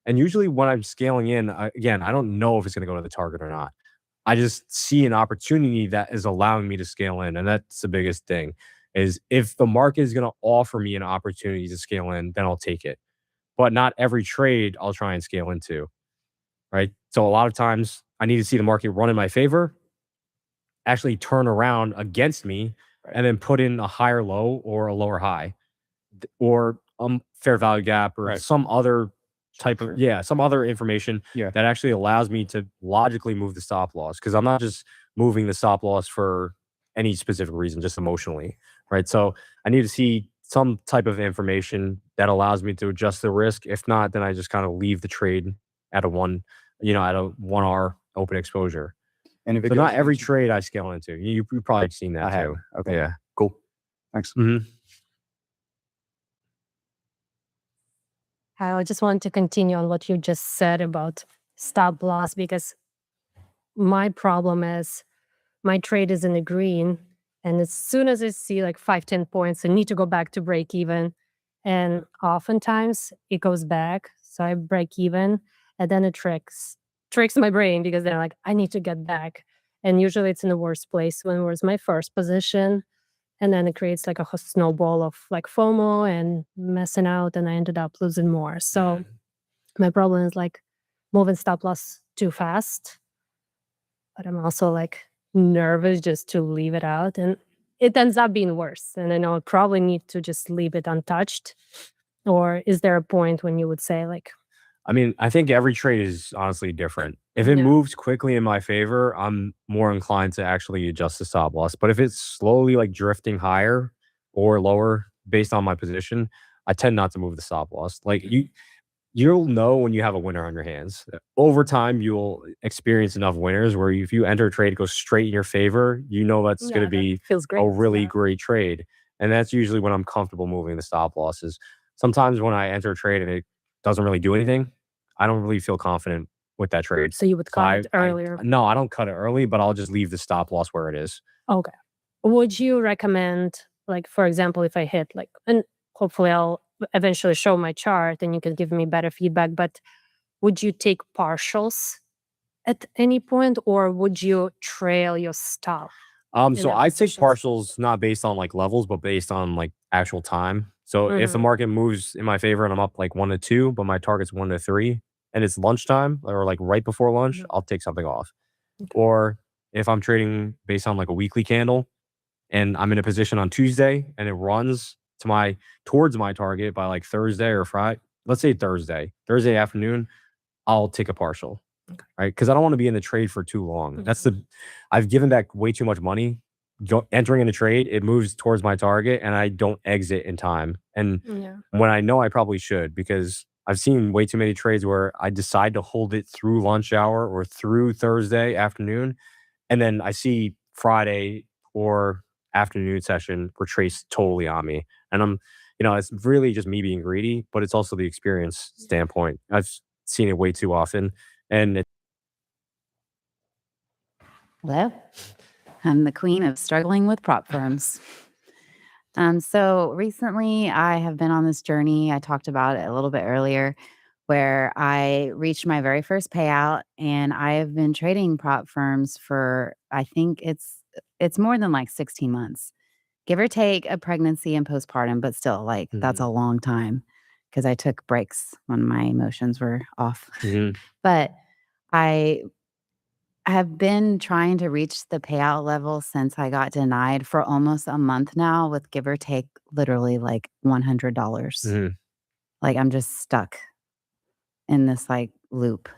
and usually when I'm scaling in, again, I don't know if it's going to go to the target or not. I just see an opportunity that is allowing me to scale in. And that's the biggest thing is if the market is going to offer me an opportunity to scale in, then I'll take it. But not every trade I'll try and scale into. Right. So a lot of times I need to see the market run in my favor, actually turn around against me, and then put in a higher low or a lower high or fair value gap or some other type of some other information that actually allows me to logically move the stop loss, because I'm not just moving the stop loss for any specific reason, just emotionally, right? So I need to see some type of information that allows me to adjust the risk. If not, then I just kind of leave the trade at a 1R open exposure. And if it so goes not every into- trade I scale into. You probably seen that I have. too. Okay. Yeah. Cool. Thanks. I just want to continue on what you just said about stop loss, because my problem is my trade is in the green. And as soon as I see like 5-10 points, I need to go back to break even. And oftentimes it goes back. So I break even, and then it tricks my brain, because they're like, I need to get back. And usually it's in the worst place when it was my first position. And then it creates like a snowball of like FOMO and messing out, and I ended up losing more. So my problem is like moving stop loss too fast, but I'm also like nervous just to leave it out, and it ends up being worse. And I know I probably need to just leave it untouched. Or is there a point when you would say like, I mean, I think every trade is honestly different. If it moves quickly in my favor, I'm more inclined to actually adjust the stop loss. But if it's slowly like drifting higher or lower based on my position, I tend not to move the stop loss. Like you'll know when you have a winner on your hands. Over time, you'll experience enough winners where if you enter a trade, it goes straight in your favor, that's going to be feels great. a really great trade. And that's usually when I'm comfortable moving the stop losses. Sometimes when I enter a trade and it doesn't really do anything, I don't really feel confident with that trade. So you would cut it earlier? No, I don't cut it early, but I'll just leave the stop loss where it is. Okay. Would you recommend, like, for example, if I hit like, and hopefully I'll eventually show my chart and you can give me better feedback, but would you take partials at any point, or would you trail your stop? So I take partials not based on like levels, but based on like actual time. So if the market moves in my favor and I'm up like 1 to 2, but my target's 1 to 3, and it's lunchtime or like right before lunch, I'll take something off. Or if I'm trading based on like a weekly candle and I'm in a position on Tuesday and it runs towards my target by like Thursday or Friday, let's say Thursday afternoon, I'll take a partial. Right? Because I don't want to be in the trade for too long. I've given back way too much money. Entering in a trade, it moves towards my target and I don't exit in time. And when I know I probably should, because I've seen way too many trades where I decide to hold it through lunch hour or through Thursday afternoon. And then I see Friday or afternoon session retrace totally on me. And it's really just me being greedy, but it's also the experience standpoint. I've seen it way too often. And Hello, I'm the queen of struggling with prop firms. So recently I have been on this journey. I talked about it a little bit earlier, where I reached my very first payout, and I have been trading prop firms for, I think it's more than like 16 months, give or take a pregnancy and postpartum, but still like that's a long time because I took breaks when my emotions were off. But I have been trying to reach the payout level since I got denied for almost a month now, with give or take literally like $100. Like I'm just stuck in this like loop.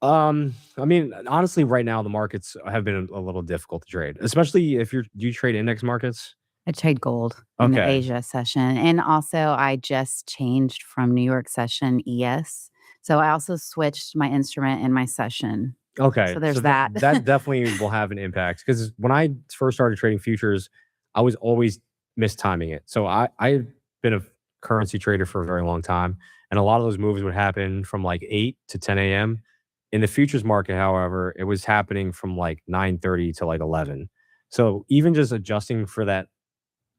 I mean, honestly, right now the markets have been a little difficult to trade, especially if do you trade index markets? I trade gold in the Asia session. And also I just changed from New York session ES. So I also switched my instrument in my session. Okay. So there's that. That definitely will have an impact, because when I first started trading futures, I was always mistiming it. So I've been a currency trader for a very long time, and a lot of those moves would happen from like 8 to 10 a.m. In the futures market, however, it was happening from like 9:30 to like 11. So even just adjusting for that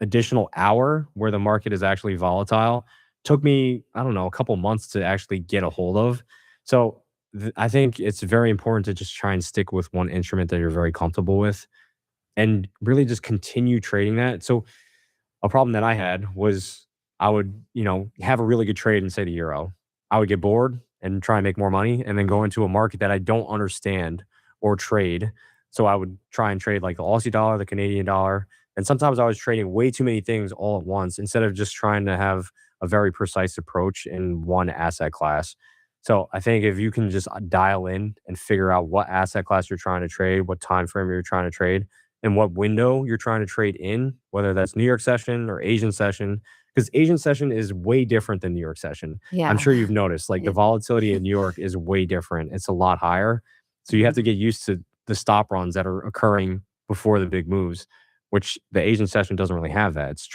additional hour where the market is actually volatile took me, I don't know, a couple months to actually get a hold of. So I think it's very important to just try and stick with one instrument that you're very comfortable with and really just continue trading that. So a problem that I had was I would, have a really good trade in say the euro. I would get bored and try and make more money and then go into a market that I don't understand or trade. So I would try and trade like the Aussie dollar, the Canadian dollar. And sometimes I was trading way too many things all at once instead of just trying to have a very precise approach in one asset class. So I think if you can just dial in and figure out what asset class you're trying to trade, what time frame you're trying to trade, and what window you're trying to trade in, whether that's New York session or Asian session, because Asian session is way different than New York session. I'm Yeah. sure you've noticed like the volatility in New York is way different. It's a lot higher. So you have to get used to the stop runs that are occurring before the big moves, which the Asian session doesn't really have that. It's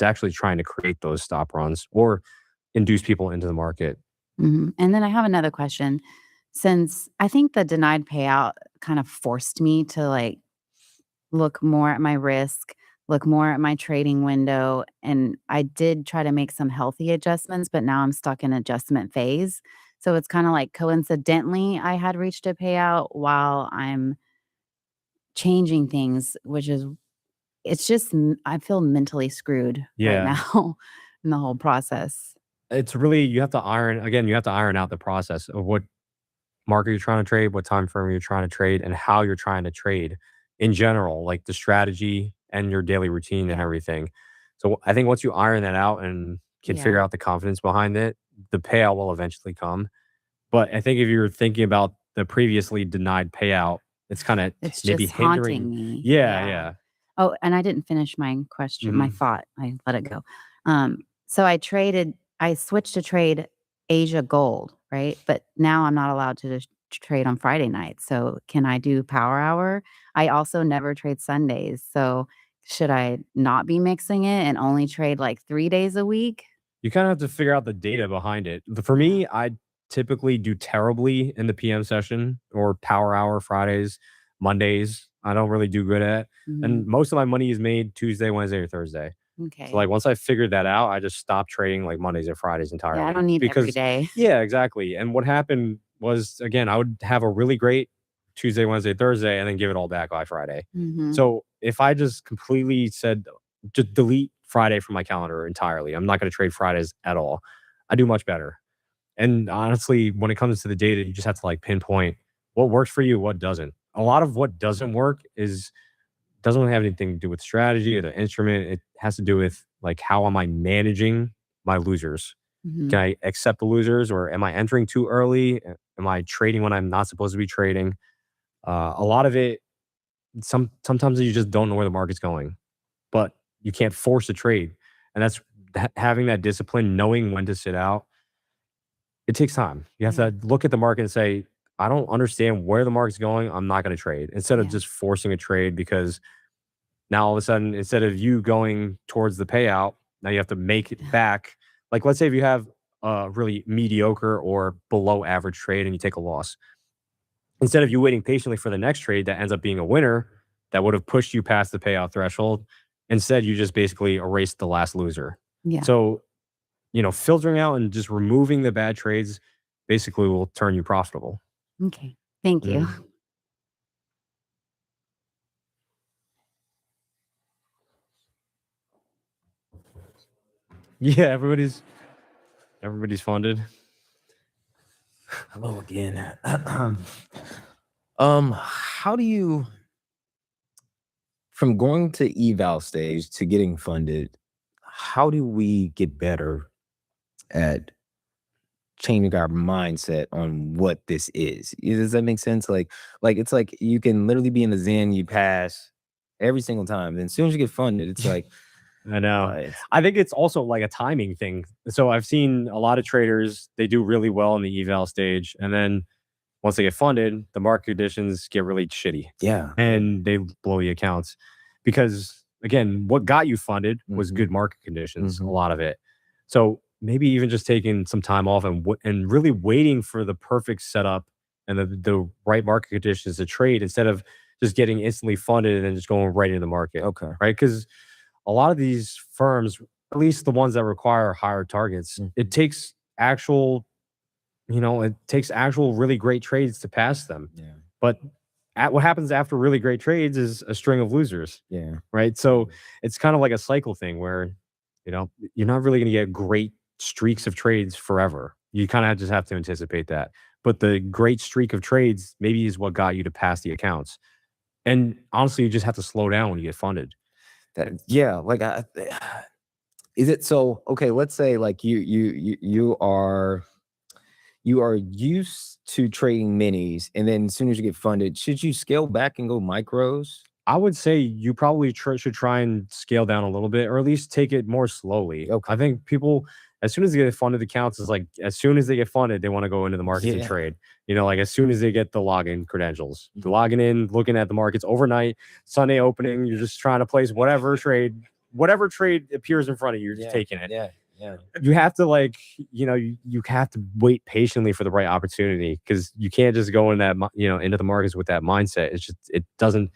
actually trying to create those stop runs or induce people into the market. And then I have another question. Since I think the denied payout kind of forced me to like look more at my risk, look more at my trading window. And I did try to make some healthy adjustments, but now I'm stuck in adjustment phase. So it's kind of like coincidentally, I had reached a payout while I'm changing things, which is, it's just, I feel mentally screwed right Yeah. now in the whole process. It's really, you have to iron out the process of what market you're trying to trade, what time frame you're trying to trade, and how you're trying to trade in general, like the strategy and your daily routine and everything. So I think once you iron that out and can figure Yeah. out the confidence behind it, the payout will eventually come. But I think if you're thinking about the previously denied payout, it's kind of It's maybe just haunting hindering. me. Yeah, Yeah. yeah. Oh, and I didn't finish my question, my Mhm. thought. I let it go. So I switched to trade Asia gold, right? But now I'm not allowed to just trade on Friday nights. So can I do power hour? I also never trade Sundays. So should I not be mixing it and only trade like 3 days a week? You kind of have to figure out the data behind it. For me, I typically do terribly in the PM session or power hour Fridays, Mondays. I don't really do good at. And Mhm. most of my money is made Tuesday, Wednesday, or Thursday. So Okay. like once I figured that out, I just stopped trading like Mondays or Fridays Yeah, I entirely. don't need every Because day. yeah, exactly. And what happened was again, I would have a really great Tuesday, Wednesday, Thursday, and then give it all back by Friday. Mhm. So if I just completely said, just delete Friday from my calendar entirely, I'm not going to trade Fridays at all, I do much better. And honestly, when it comes to the data, you just have to like pinpoint what works for you, what doesn't. A lot of what doesn't work doesn't really have anything to do with strategy or the instrument. It has to do with like how am I managing my losers? Can Mhm. I accept the losers or am I entering too early? Am I trading when I'm not supposed to be trading? A lot of it, sometimes you just don't know where the market's going, but you can't force a trade. And that's having that discipline, knowing when to sit out. It takes time. You have Yeah. to look at the market and say, I don't understand where the market's going. I'm not going to trade instead of Yeah. just forcing a trade because now all of a sudden, instead of you going towards the payout, now you have to make it back. Like, let's say if you have a really mediocre or below average trade and you take a loss, instead of you waiting patiently for the next trade that ends up being a winner that would have pushed you past the payout threshold, instead you just basically erased the last loser. Yeah. So, filtering out and just removing the bad trades basically will turn you profitable. Okay. Thank you. Mhm. Yeah, everybody's funded. Hello again. How do you, from going to eval stage to getting funded, how do we get better at changing our mindset on what this is? Does that make sense? Like it's like you can literally be in the Zen, you pass every single time. Then as soon as you get funded, it's like I know. it's I think it's also like a timing thing. So I've seen a lot of traders, they do really well in the eval stage. And then once they get funded, the market conditions get really shitty yeah. and they blow the accounts because again, what got you funded was good market conditions, a lot of it. So maybe even just taking some time off and really waiting for the perfect setup and the right market conditions to trade instead of just getting instantly funded and then just going right into the market. Okay. Right. Because a lot of these firms, at least the ones that require higher targets, it takes actual, really great trades to pass them. Yeah. But what happens after really great trades is a string of losers. Yeah. Right. So it's kind of like a cycle thing where, you're not really going to get great streaks of trades forever. You kind of just have to anticipate that. But the great streak of trades maybe is what got you to pass the accounts. And honestly, you just have to slow down when you get funded. Is it so? Okay, let's say like you are used to trading minis, and then as soon as you get funded, should you scale back and go micros? I would say you probably should try and scale down a little bit, or at least take it more slowly. Okay. I think people, as soon as they get funded accounts, is like as soon as they get funded, they want to go into the markets and trade. Like as soon as they get the login credentials, they're logging in, looking at the markets overnight, Sunday opening, you're just trying to place whatever trade appears in front of you, you're just taking it. Yeah. You have to you have to wait patiently for the right opportunity because you can't just go in that into the markets with that mindset. It's just it doesn't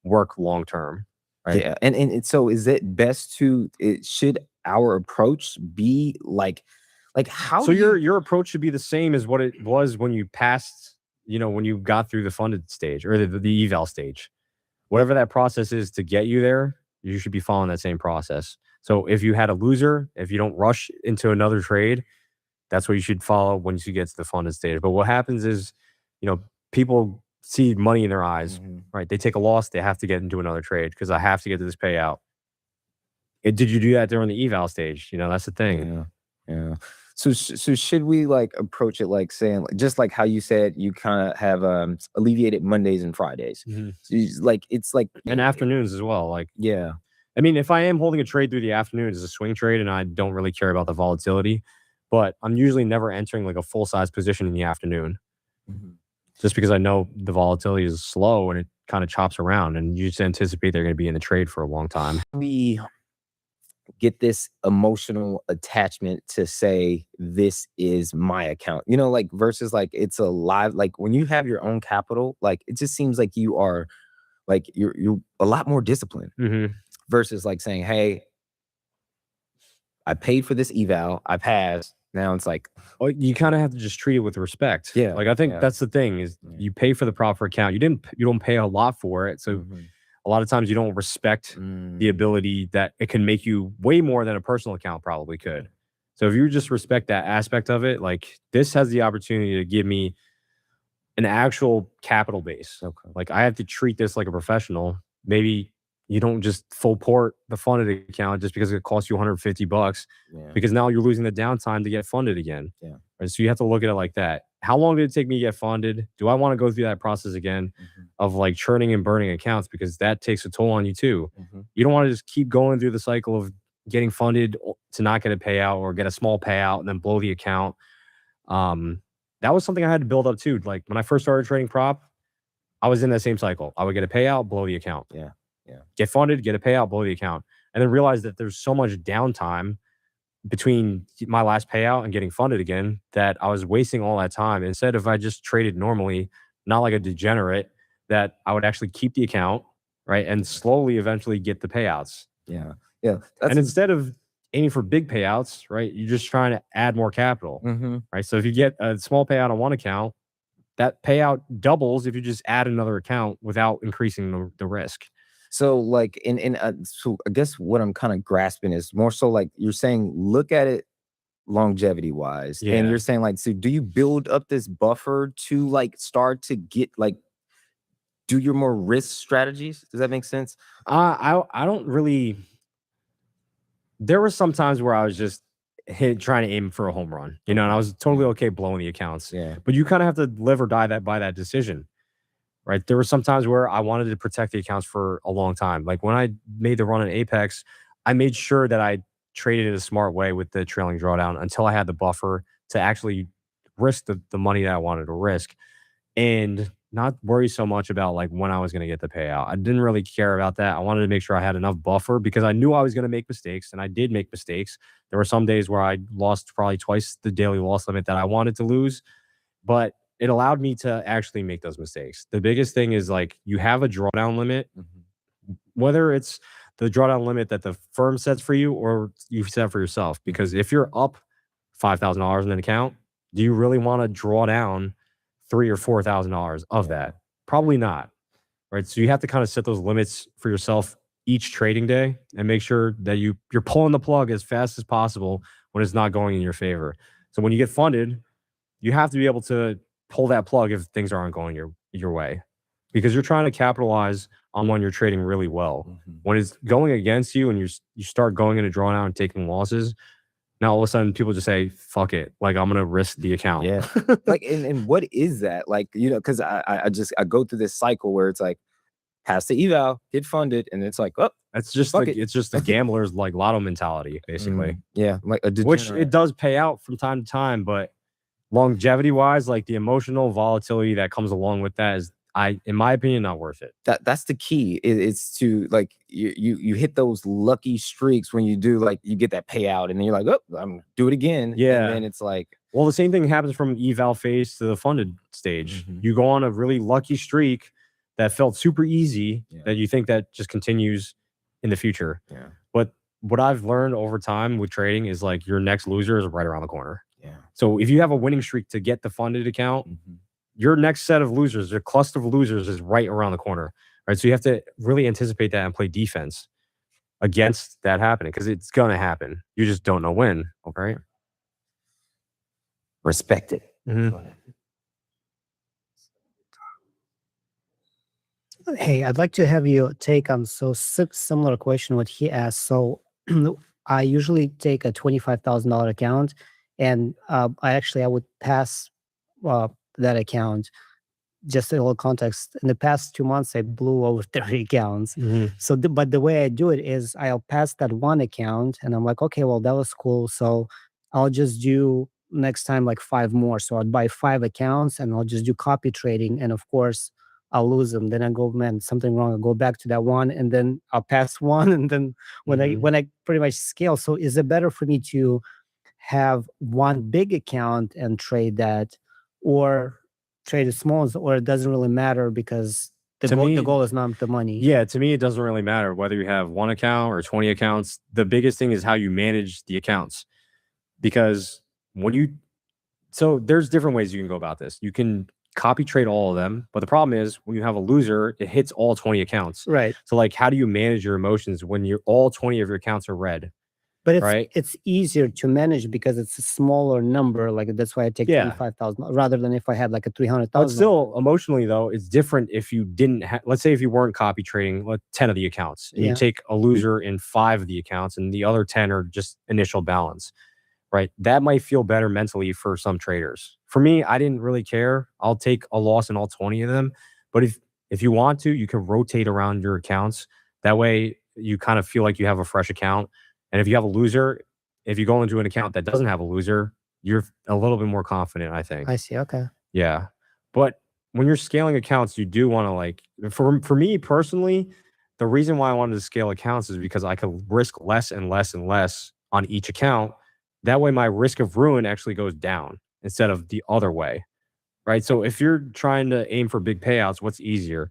work long term, right? Yeah, and so is it best should our approach be like how? So your approach should be the same as what it was when you passed, when you got through the funded stage or the eval stage, whatever that process is to get you there. You should be following that same process. So if you had a loser, if you don't rush into another trade, that's what you should follow once you get to the funded stage. But what happens is, people see money in their eyes, right? They take a loss, they have to get into another trade because I have to get to this payout. Did you do that during the eval stage? That's the thing. Yeah. So should we approach it like saying just like how you said you kind of have alleviated Mondays and Fridays, so and afternoons as well. Yeah. I mean, if I am holding a trade through the afternoon, it's a swing trade, and I don't really care about the volatility. But I'm usually never entering a full size position in the afternoon. Just because I know the volatility is slow and it kind of chops around and you just anticipate they're going to be in the trade for a long time. We get this emotional attachment to say, this is my account, versus it's a live, when you have your own capital, it just seems like you are you're a lot more disciplined versus saying, hey, I paid for this eval, I passed. Now it's you kind of have to just treat it with respect. Yeah. I think that's the thing is you pay for the proper account. You don't pay a lot for it. So a lot of times you don't respect the ability that it can make you way more than a personal account probably could. So if you just respect that aspect of it, this has the opportunity to give me an actual capital base. Okay. I have to treat this like a professional. Maybe you don't just full port the funded account just because it costs you $150 because now you're losing the downtime to get funded again. Yeah. Right? So you have to look at it like that. How long did it take me to get funded? Do I want to go through that process again of churning and burning accounts because that takes a toll on you too. You don't want to just keep going through the cycle of getting funded to not get a payout or get a small payout and then blow the account. That was something I had to build up too. When I first started trading prop, I was in that same cycle. I would get a payout, blow the account. Yeah. Get funded, get a payout, blow the account. And then realize that there's so much downtime between my last payout and getting funded again that I was wasting all that time. Instead, if I just traded normally, not like a degenerate, that I would actually keep the account, right? And slowly eventually get the payouts. Yeah. And instead of aiming for big payouts, right, you're just trying to add more capital, right? So if you get a small payout on one account, that payout doubles if you just add another account without increasing the risk. So so I guess what I'm kind of grasping is more so you're saying, look at it longevity wise. Yeah. And you're saying so do you build up this buffer to start to get do your more risk strategies? Does that make sense? I don't really. There were some times where I was just trying to aim for a home run, and I was totally okay blowing the accounts. Yeah. But you kind of have to live or die by that decision. Right. There were some times where I wanted to protect the accounts for a long time. When I made the run in Apex, I made sure that I traded it a smart way with the trailing drawdown until I had the buffer to actually risk the money that I wanted to risk. And not worry so much about like when I was going to get the payout. I didn't really care about that. I wanted to make sure I had enough buffer because I knew I was going to make mistakes, and I did make mistakes. There were some days where I lost probably twice the daily loss limit that I wanted to lose, but it allowed me to actually make those mistakes. The biggest thing is like you have a drawdown limit, whether it's the drawdown limit that the firm sets for you or you set for yourself. Because if you're up $5,000 in an account, do you really want to draw down $3,000 or $4,000 of that? Probably not, right? So you have to kind of set those limits for yourself each trading day and make sure that you're pulling the plug as fast as possible when it's not going in your favor. So when you get funded, you have to be able to pull that plug if things aren't going your way, because you're trying to capitalize on when you're trading really well. When it's going against you and you start going into drawdown and taking losses, now all of a sudden people just say, fuck it. Like, I'm going to risk the account. Yeah. Like, and what is that? Like, you know, because I go through this cycle where it's like, pass the eval, get funded, and it's like, oh, it's just the gambler's like lotto mentality, basically. Yeah. Like a which it does pay out from time to time, but longevity wise, like the emotional volatility that comes along with that is, in my opinion, not worth it. That's the key. It's to like you hit those lucky streaks when you do, like, you get that payout and then you're like, oh, I'm do it again. Yeah. And then it's like, well, the same thing happens from eval phase to the funded stage. You go on a really lucky streak that felt super easy that you think that just continues in the future. Yeah. But what I've learned over time with trading is like your next loser is right around the corner. Yeah. So if you have a winning streak to get the funded account, your next set of losers, your cluster of losers is right around the corner, right? So you have to really anticipate that and play defense against that happening, because it's going to happen. You just don't know when, right? Respect it. Hey, I'd like to have you take on similar question what he asked. So I usually take a $25,000 account, and I would pass that account. Just a little context, in the past 2 months I blew over 30 accounts. So but the way I do it is I'll pass that one account and I'm like, okay, well, that was cool, so I'll just do next time like 5 more. So I'd buy 5 accounts and I'll just do copy trading, and of course I'll lose them. Then I go, man, something wrong. I'll go back to that one, and then I'll pass one, and then when I pretty much scale. So is it better for me to have one big account and trade that, or trade as small, or it doesn't really matter because the goal is not the money? Yeah, to me, it doesn't really matter whether you have 1 account or 20 accounts. The biggest thing is how you manage the accounts, because so there's different ways you can go about this. You can copy trade all of them, but the problem is when you have a loser, it hits all 20 accounts. Right. So like, how do you manage your emotions when all 20 of your accounts are red? But right? It's easier to manage because it's a smaller number. Like, that's why I take 25,000 rather than if I had like a 300,000. But still, emotionally though, it's different if you didn't let's say if you weren't copy trading 10 of the accounts, and you take a loser in 5 of the accounts and the other 10 are just initial balance, right? That might feel better mentally for some traders. For me, I didn't really care. I'll take a loss in all 20 of them. But if you want to, you can rotate around your accounts. That way you kind of feel like you have a fresh account. And if you have a loser, if you go into an account that doesn't have a loser, you're a little bit more confident, I think. I see. Okay. Yeah. But when you're scaling accounts, you do want to, like, for me personally, the reason why I wanted to scale accounts is because I could risk less and less and less on each account. That way my risk of ruin actually goes down instead of the other way, right? So if you're trying to aim for big payouts, what's easier?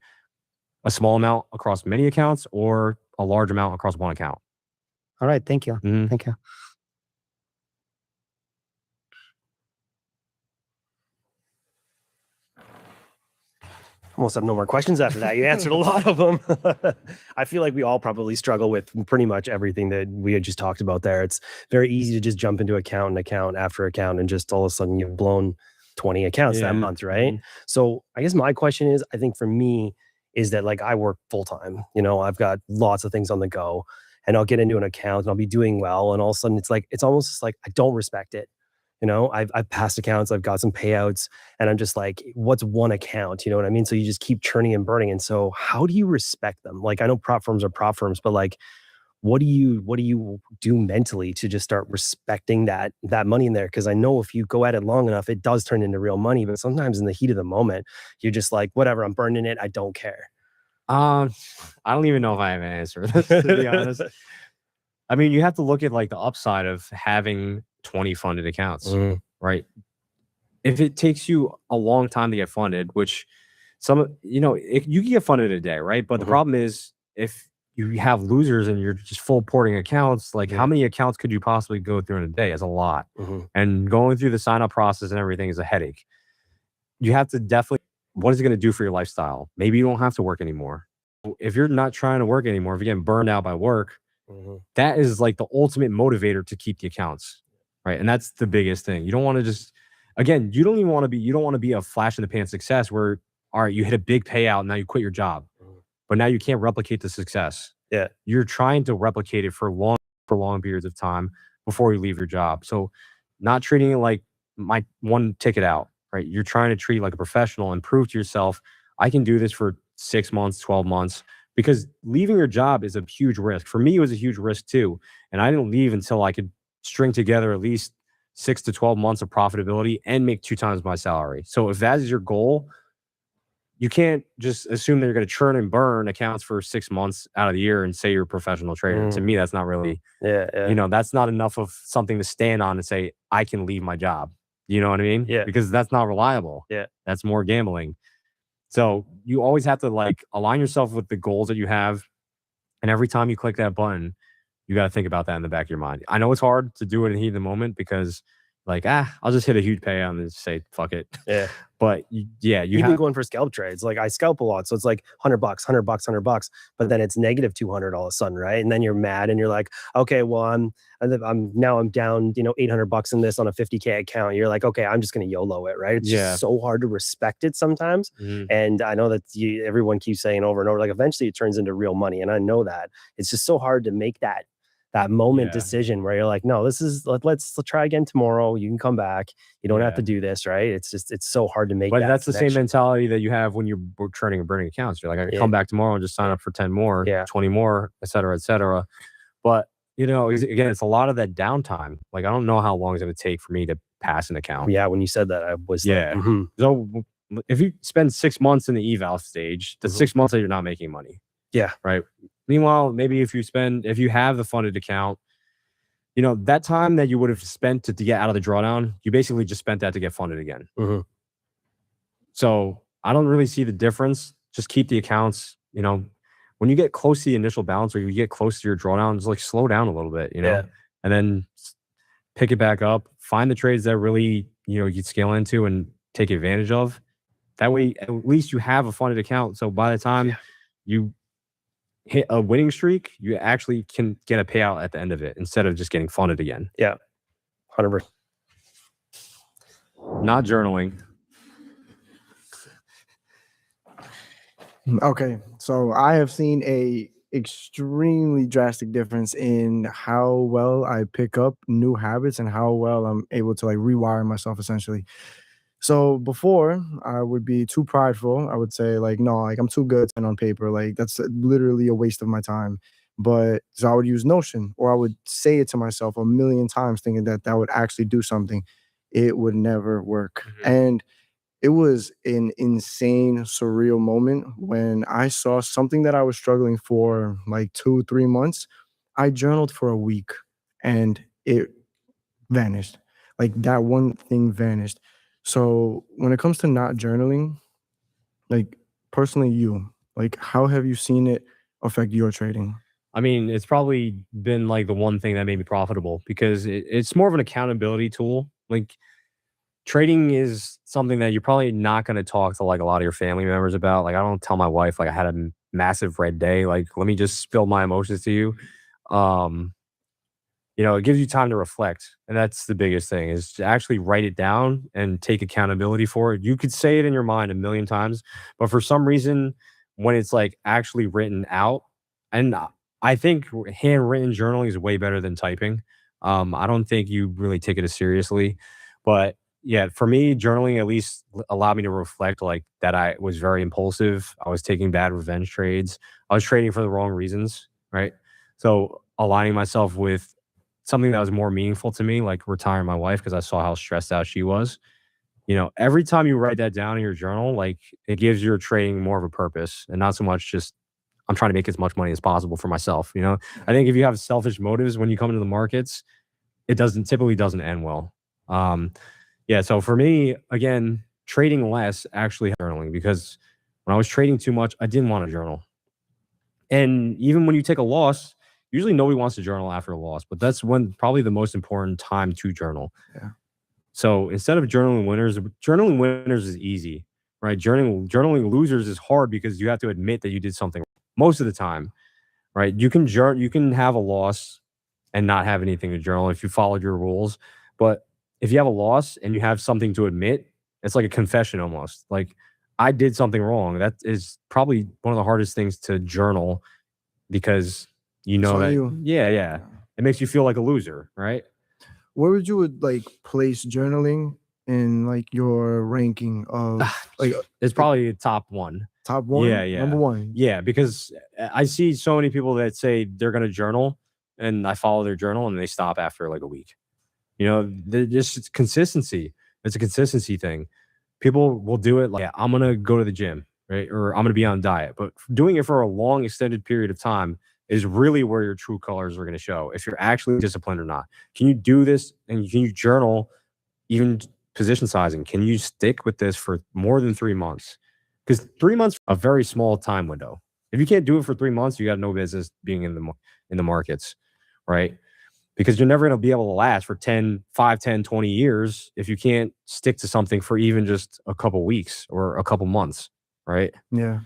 A small amount across many accounts or a large amount across one account? All right. Thank you. Thank you. Almost have no more questions after that. You answered a lot of them. I feel like we all probably struggle with pretty much everything that we had just talked about there. It's very easy to just jump into account after account and just all of a sudden you've blown 20 accounts that month, right? So I guess my question is, I think for me is that, like, I work full time, I've got lots of things on the go, and I'll get into an account and I'll be doing well. And all of a sudden it's almost like I don't respect it. I've passed accounts, I've got some payouts, and I'm just like, what's one account? You know what I mean? So you just keep churning and burning. And so how do you respect them? Like, I know prop firms are prop firms, but like, what do you do mentally to just start respecting that money in there? Because I know if you go at it long enough, it does turn into real money. But sometimes in the heat of the moment, you're just like, whatever, I'm burning it. I don't care. I don't even know if I have an answer for this, to be honest. I mean, you have to look at like the upside of having 20 funded accounts, right? If it takes you a long time to get funded, which you can get funded in a day, right? But the problem is if you have losers and you're just full porting accounts, like how many accounts could you possibly go through in a day? It's a lot. And going through the sign up process and everything is a headache. You have to definitely, what is it going to do for your lifestyle? Maybe you don't have to work anymore. If you're not trying to work anymore, if you're getting burned out by work, that is like the ultimate motivator to keep the accounts, right? And that's the biggest thing. You don't want to just, again, you don't want to be a flash in the pan success where, all right, you hit a big payout and now you quit your job, but now you can't replicate the success. Yeah. You're trying to replicate it for long periods of time before you leave your job. So not treating it like my one ticket out, right? You're trying to treat it like a professional and prove to yourself, I can do this for 6 months, 12 months, because leaving your job is a huge risk. For me, it was a huge risk too. And I didn't leave until I could string together at least 6 to 12 months of profitability and make 2 times my salary. So if that is your goal, you can't just assume that you're going to churn and burn accounts for 6 months out of the year and say you're a professional trader. To me, that's not really, that's not enough of something to stand on and say, I can leave my job. You know what I mean? Yeah. Because that's not reliable. Yeah. That's more gambling. So you always have to like align yourself with the goals that you have. And every time you click that button, you got to think about that in the back of your mind. I know it's hard to do it in the heat of the moment because like, I'll just hit a huge payout and just say, fuck it. Yeah. But you even going for scalp trades, like I scalp a lot. So it's like $100, $100, but then it's negative 200 all of a sudden. Right. And then you're mad and you're like, okay, well, I'm down, $800 in this on a 50K account. You're like, okay, I'm just going to YOLO it. Right. It's just so hard to respect it sometimes. And I know that everyone keeps saying over and over, like eventually it turns into real money. And I know that it's just so hard to make that moment decision where you're like, no, let's try again tomorrow. You can come back. You don't have to do this, right? It's so hard to make But that that's the same connection. mentality that you have when you're trading and burning accounts. You're like, I can come back tomorrow and just sign up for 10 more, 20 more, et cetera, et cetera. But, again, it's a lot of that downtime. Like, I don't know how long it's going to take for me to pass an account. Yeah, when you said that, I was like, So if you spend 6 months in the eval stage, that's 6 months that you're not making money. Yeah. Right. Meanwhile, maybe if you have the funded account, that time that you would have spent to get out of the drawdown, you basically just spent that to get funded again. So I don't really see the difference. Just keep the accounts, when you get close to the initial balance or you get close to your drawdown, just like slow down a little bit, and then pick it back up, find the trades that really, you scale into and take advantage of. That way, at least you have a funded account. So by the time you hit a winning streak, you actually can get a payout at the end of it instead of just getting funded again. Yeah. 100%. Not journaling. Okay, so I have seen a extremely drastic difference in how well I pick up new habits and how well I'm able to like rewire myself essentially. So before I would be too prideful. I would say like, no, like I'm too good and on paper. Like that's literally a waste of my time. But so I would use Notion or I would say it to myself a million times thinking that would actually do something. It would never work. And it was an insane, surreal moment when I saw something that I was struggling for like 2-3 months. I journaled for a week and it vanished. Like that one thing vanished. So when it comes to not journaling, like personally like how have you seen it affect your trading? I mean, it's probably been like the one thing that made me profitable because it's more of an accountability tool. Like trading is something that you're probably not going to talk to like a lot of your family members about. Like I don't tell my wife like I had a massive red day. Like let me just spill my emotions to you. It gives you time to reflect. And that's the biggest thing is to actually write it down and take accountability for it. You could say it in your mind a million times, but for some reason, when it's like actually written out, and I think handwritten journaling is way better than typing. I don't think you really take it as seriously, but yeah, for me, journaling at least allowed me to reflect like that I was very impulsive. I was taking bad revenge trades. I was trading for the wrong reasons, right? So aligning myself with something that was more meaningful to me, like retiring my wife, because I saw how stressed out she was. Every time you write that down in your journal, like it gives your trading more of a purpose and not so much just I'm trying to make as much money as possible for myself. I think if you have selfish motives when you come into the markets, it typically doesn't end well. Yeah. So for me, again, trading less actually journaling, because when I was trading too much, I didn't want to journal. And even when you take a loss, usually nobody wants to journal after a loss, but that's when probably the most important time to journal. Yeah. So instead of journaling winners is easy, right? Journaling losers is hard because you have to admit that you did something most of the time, right? You can have a loss and not have anything to journal if you followed your rules. But if you have a loss and you have something to admit, it's like a confession almost. Like, I did something wrong. That is probably one of the hardest things to journal, because you know on that, you. yeah. It makes you feel like a loser, right? Where would you place journaling in your ranking of It's probably top one. top one? Yeah. Number one. Yeah, because I see so many people that say they're going to journal, and I follow their journal and they stop after like a week. It's consistency. It's a consistency thing. People will do it like, yeah, I'm going to go to the gym, right? Or I'm going to be on diet. But doing it for a long, extended period of time is really where your true colors are going to show, if you're actually disciplined or not. Can you do this and can you journal, even position sizing? Can you stick with this for more than 3 months? Because 3 months, a very small time window. If you can't do it for 3 months, you got no business being in the markets, right? Because you're never going to be able to last for 5, 10, 20 years if you can't stick to something for even just a couple weeks or a couple months, right? Yeah.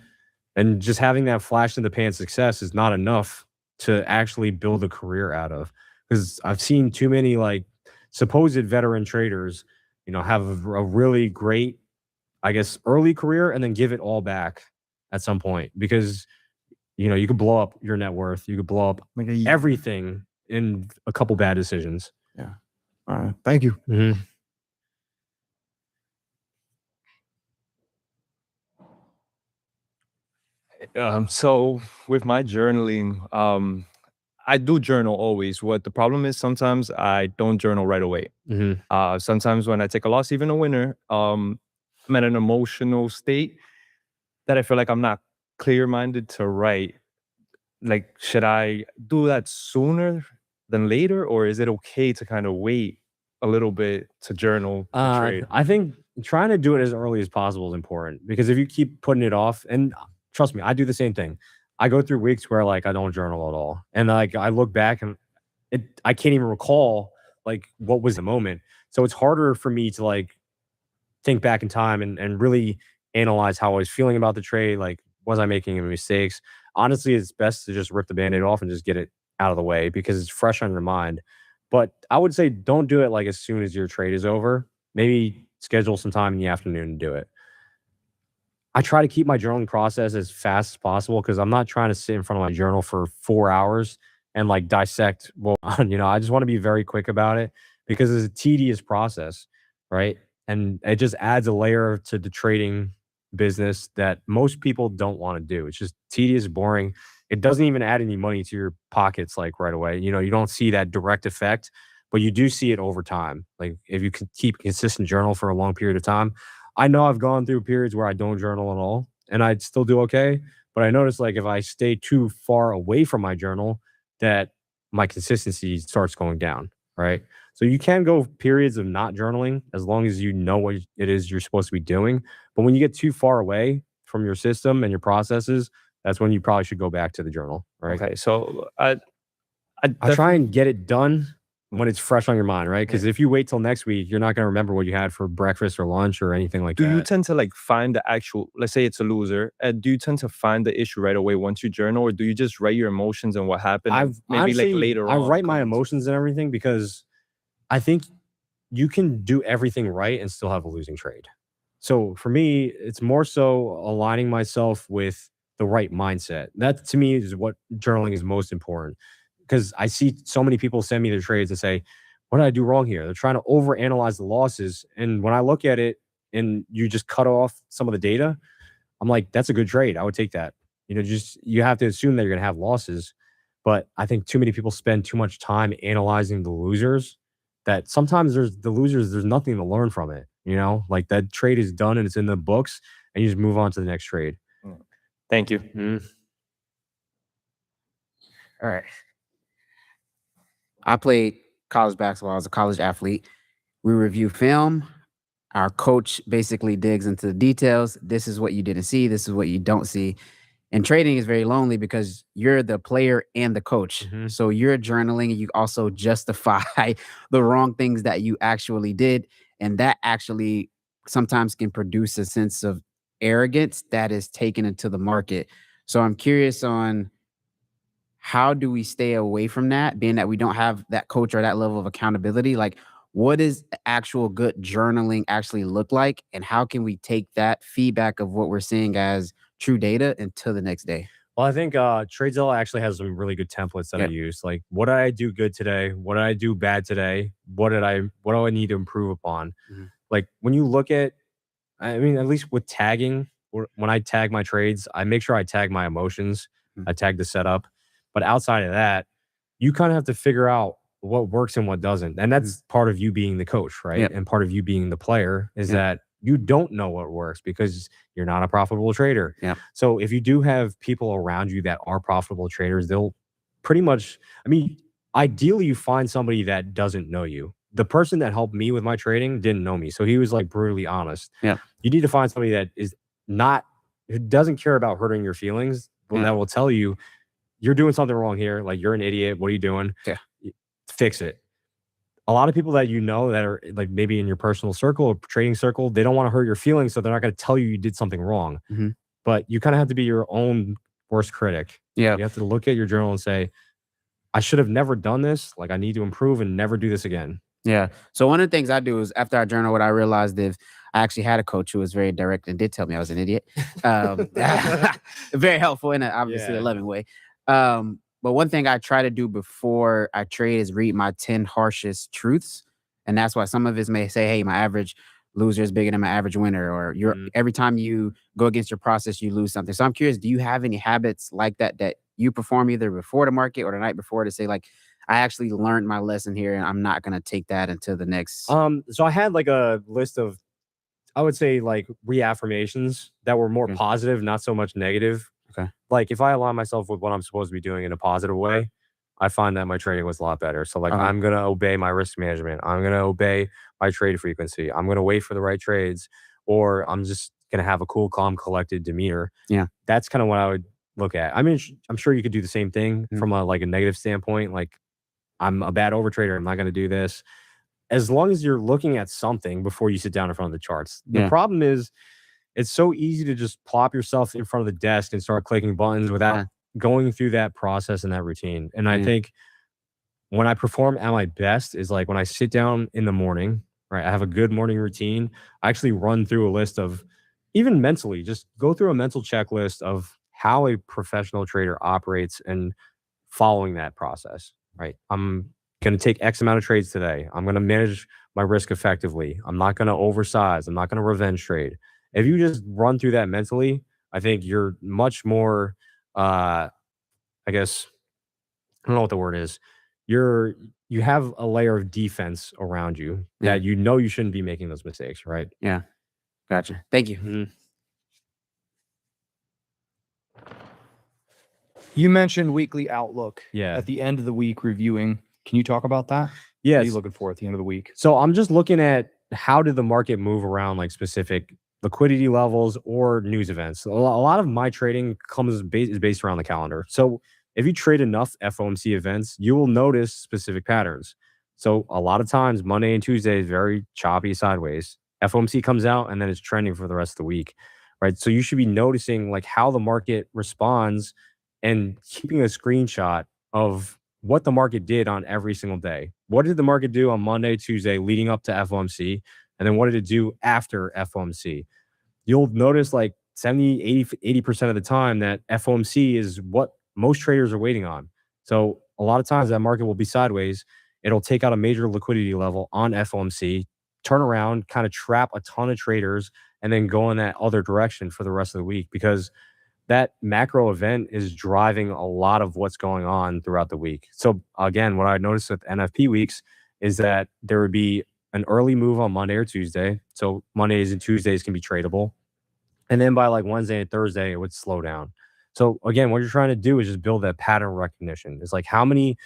And just having that flash in the pan success is not enough to actually build a career out of. Because I've seen too many supposed veteran traders, have a really great, I guess, early career and then give it all back at some point, because you could blow up your net worth, you could blow up everything in a couple bad decisions. Yeah. All right. Thank you. Mm-hmm. So with my journaling, I do journal always. What the problem is, sometimes I don't journal right away. Sometimes when I take a loss, even a winner, I'm at an emotional state that I feel like I'm not clear-minded to write. Like, should I do that sooner than later, or is it okay to kind of wait a little bit to journal the trade? I think trying to do it as early as possible is important, because if you keep putting it off, and trust me, I do the same thing. I go through weeks where I don't journal at all, and I look back and I can't even recall what was the moment. So it's harder for me to think back in time and really analyze how I was feeling about the trade. Like, was I making any mistakes? Honestly, it's best to just rip the Band-Aid off and just get it out of the way, because it's fresh on your mind. But I would say don't do it as soon as your trade is over. Maybe schedule some time in the afternoon to do it. I try to keep my journaling process as fast as possible, because I'm not trying to sit in front of my journal for 4 hours and dissect. I just want to be very quick about it, because it's a tedious process, right? And it just adds a layer to the trading business that most people don't want to do. It's just tedious, boring. It doesn't even add any money to your pockets right away. You don't see that direct effect, but you do see it over time. If you can keep a consistent journal for a long period of time. I know I've gone through periods where I don't journal at all and I'd still do okay. But I notice if I stay too far away from my journal, that my consistency starts going down, right? So you can go periods of not journaling as long as you know what it is you're supposed to be doing. But when you get too far away from your system and your processes, that's when you probably should go back to the journal, right? Okay, so I try and get it done when it's fresh on your mind, right? Because if you wait till next week, you're not going to remember what you had for breakfast or lunch or anything like that. Do you tend to find the actual, let's say it's a loser, do you tend to find the issue right away once you journal, or do you just write your emotions and what happened? Later I on? write my emotions and everything, because I think you can do everything right and still have a losing trade. So for me, it's more so aligning myself with the right mindset. That to me is what journaling is most important. Because I see so many people send me their trades and say, what did I do wrong here? They're trying to overanalyze the losses. And when I look at it and you just cut off some of the data, I'm like, that's a good trade. I would take that. You have to assume that you're going to have losses. But I think too many people spend too much time analyzing the losers that sometimes there's nothing to learn from it. You know, like that trade is done and it's in the books and you just move on to the next trade. Thank you. All right. I played college basketball. I was a college athlete. We review film. Our coach basically digs into the details. This is what you didn't see. This is what you don't see. And trading is very lonely because you're the player and the coach. So you're journaling and you also justify the wrong things that you actually did. And that actually sometimes can produce a sense of arrogance that is taken into the market. So I'm curious on how do we stay away from that, being that we don't have that coach or that level of accountability? Like, what does actual good journaling actually look like? And how can we take that feedback of what we're seeing as true data into the next day? Well, I think TradeZilla actually has some really good templates that I use. Like, what did I do good today? What did I do bad today? What do I need to improve upon? Like, when you look at, I mean, at least with tagging, when I tag my trades, I make sure I tag my emotions. I tag the setup. But outside of that, you kind of have to figure out what works and what doesn't. And that's part of you being the coach, right? And part of you being the player is that you don't know what works because you're not a profitable trader. So if you do have people around you that are profitable traders, they'll pretty much, I mean, ideally you find somebody that doesn't know you. The person that helped me with my trading didn't know me. So he was like brutally honest. You need to find somebody that is not, who doesn't care about hurting your feelings, but that will tell you, you're doing something wrong here. Like, you're an idiot. What are you doing? Fix it. A lot of people that you know that are like maybe in your personal circle or trading circle, they don't want to hurt your feelings. So they're not going to tell you you did something wrong. But you kind of have to be your own worst critic. You have to look at your journal and say, I should have never done this. Like, I need to improve and never do this again. So one of the things I do is after I journal, what I realized is I actually had a coach who was very direct and did tell me I was an idiot. Very helpful in obviously a loving way. But one thing I try to do before I trade is read my 10 harshest truths. And that's why some of us may say, hey, my average loser is bigger than my average winner, or you're every time you go against your process, you lose something. So I'm curious, do you have any habits like that you perform either before the market or the night before to say, like, I actually learned my lesson here and I'm not going to take that into the next? So I had like a list of, I would say, like, reaffirmations that were more positive, not so much negative. Like, if I align myself with what I'm supposed to be doing in a positive way, I find that my trading was a lot better. So like, I'm going to obey my risk management. I'm going to obey my trade frequency. I'm going to wait for the right trades, or I'm just going to have a cool, calm, collected demeanor. That's kind of what I would look at. I mean, I'm sure you could do the same thing from a negative standpoint. Like, I'm a bad overtrader. I'm not going to do this. As long as you're looking at something before you sit down in front of the charts. The problem is, it's so easy to just plop yourself in front of the desk and start clicking buttons without going through that process and that routine. And I think when I perform at my best is like when I sit down in the morning, right? I have a good morning routine. I actually run through a list of, even mentally, just go through a mental checklist of how a professional trader operates and following that process, right? I'm going to take X amount of trades today. I'm going to manage my risk effectively. I'm not going to oversize. I'm not going to revenge trade. If you just run through that mentally, I think you're much more, I guess, I don't know what the word is. You have a layer of defense around you that you know you shouldn't be making those mistakes, right? Gotcha. Thank you. You mentioned weekly outlook. Yeah. At the end of the week reviewing. Can you talk about that? Yes. What are you looking for at the end of the week? So I'm just looking at how did the market move around, like specific liquidity levels or news events. A lot of my trading is based around the calendar. So if you trade enough FOMC events, you will notice specific patterns. So a lot of times Monday and Tuesday is very choppy sideways. FOMC comes out and then it's trending for the rest of the week, right? So you should be noticing like how the market responds and keeping a screenshot of what the market did on every single day. What did the market do on Monday, Tuesday, leading up to FOMC? And then what did it do after FOMC? You'll notice like 80% of the time that FOMC is what most traders are waiting on. So a lot of times that market will be sideways. It'll take out a major liquidity level on FOMC, turn around, kind of trap a ton of traders, and then go in that other direction for the rest of the week. Because that macro event is driving a lot of what's going on throughout the week. So again, what I noticed with NFP weeks is that there would be an early move on Monday or Tuesday. So Mondays and Tuesdays can be tradable. And then by like Wednesday and Thursday, it would slow down. So again, what you're trying to do is just build that pattern recognition. It's like, how many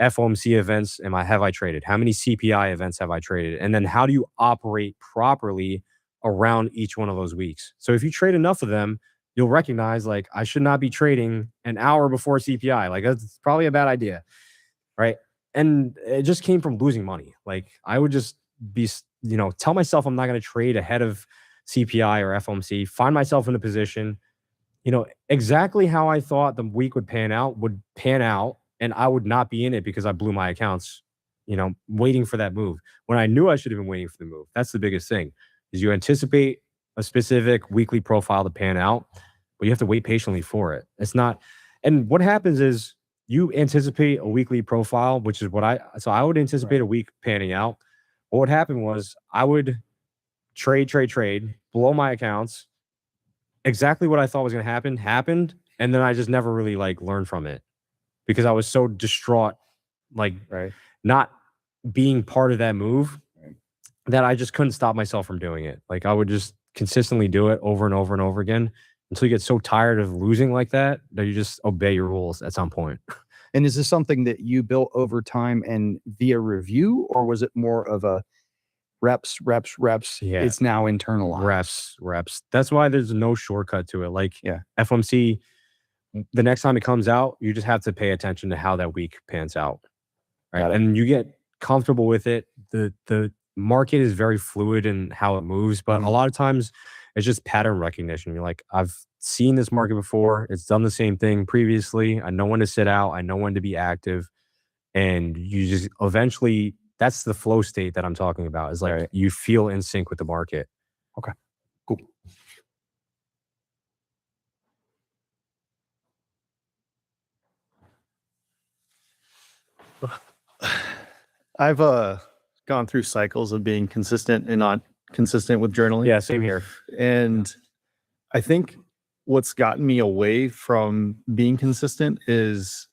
FOMC events have I traded? How many CPI events have I traded? And then how do you operate properly around each one of those weeks? So if you trade enough of them, you'll recognize like, I should not be trading an hour before CPI. Like, that's probably a bad idea, right? And it just came from losing money. Like, I would just be, tell myself I'm not going to trade ahead of CPI or FOMC, find myself in a position, exactly how I thought the week would pan out, and I would not be in it because I blew my accounts, waiting for that move when I knew I should have been waiting for the move. That's the biggest thing, is you anticipate a specific weekly profile to pan out, but you have to wait patiently for it. It's not, and what happens is you anticipate a weekly profile, which is so I would anticipate a week panning out. What would happen was I would trade, blow my accounts. Exactly what I thought was going to happened. And then I just never really learned from it because I was so distraught, not being part of that move, that I just couldn't stop myself from doing it. Like, I would just consistently do it over and over and over again until you get so tired of losing like that you just obey your rules at some point. And is this something that you built over time and via review, or was it more of a reps? Yeah. It's now internalized. Reps. That's why there's no shortcut to it. FOMC, the next time it comes out, you just have to pay attention to how that week pans out. Right. And you get comfortable with it. The market is very fluid in how it moves, but a lot of times it's just pattern recognition. You're like, I've seen this market before. It's done the same thing previously. I know when to sit out. I know when to be active. And you just eventually, that's the flow state that I'm talking about. Is like you feel in sync with the market. Okay, cool. I've gone through cycles of being consistent and not consistent with journaling. Yeah, same here. And I think what's gotten me away from being consistent is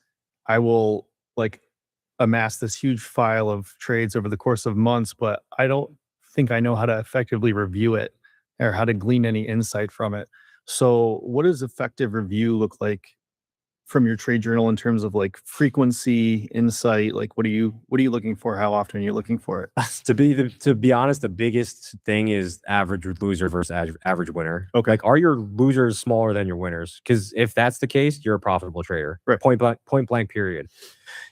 I will amass this huge file of trades over the course of months, but I don't think I know how to effectively review it or how to glean any insight from it. So what does effective review look like from your trade journal in terms of frequency, insight? What are you looking for? How often are you looking for it? To be honest, the biggest thing is average loser versus average winner. Okay. Are your losers smaller than your winners? Because if that's the case, you're a profitable trader. Right. Point blank period.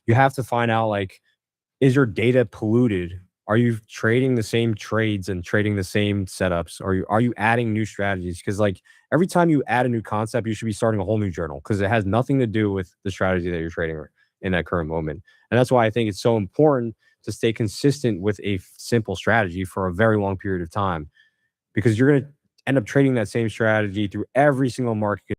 You have to find out, is your data polluted? Are you trading the same trades and trading the same setups? Are you adding new strategies? Because every time you add a new concept, you should be starting a whole new journal because it has nothing to do with the strategy that you're trading in that current moment. And that's why I think it's so important to stay consistent with a simple strategy for a very long period of time, because you're going to end up trading that same strategy through every single market.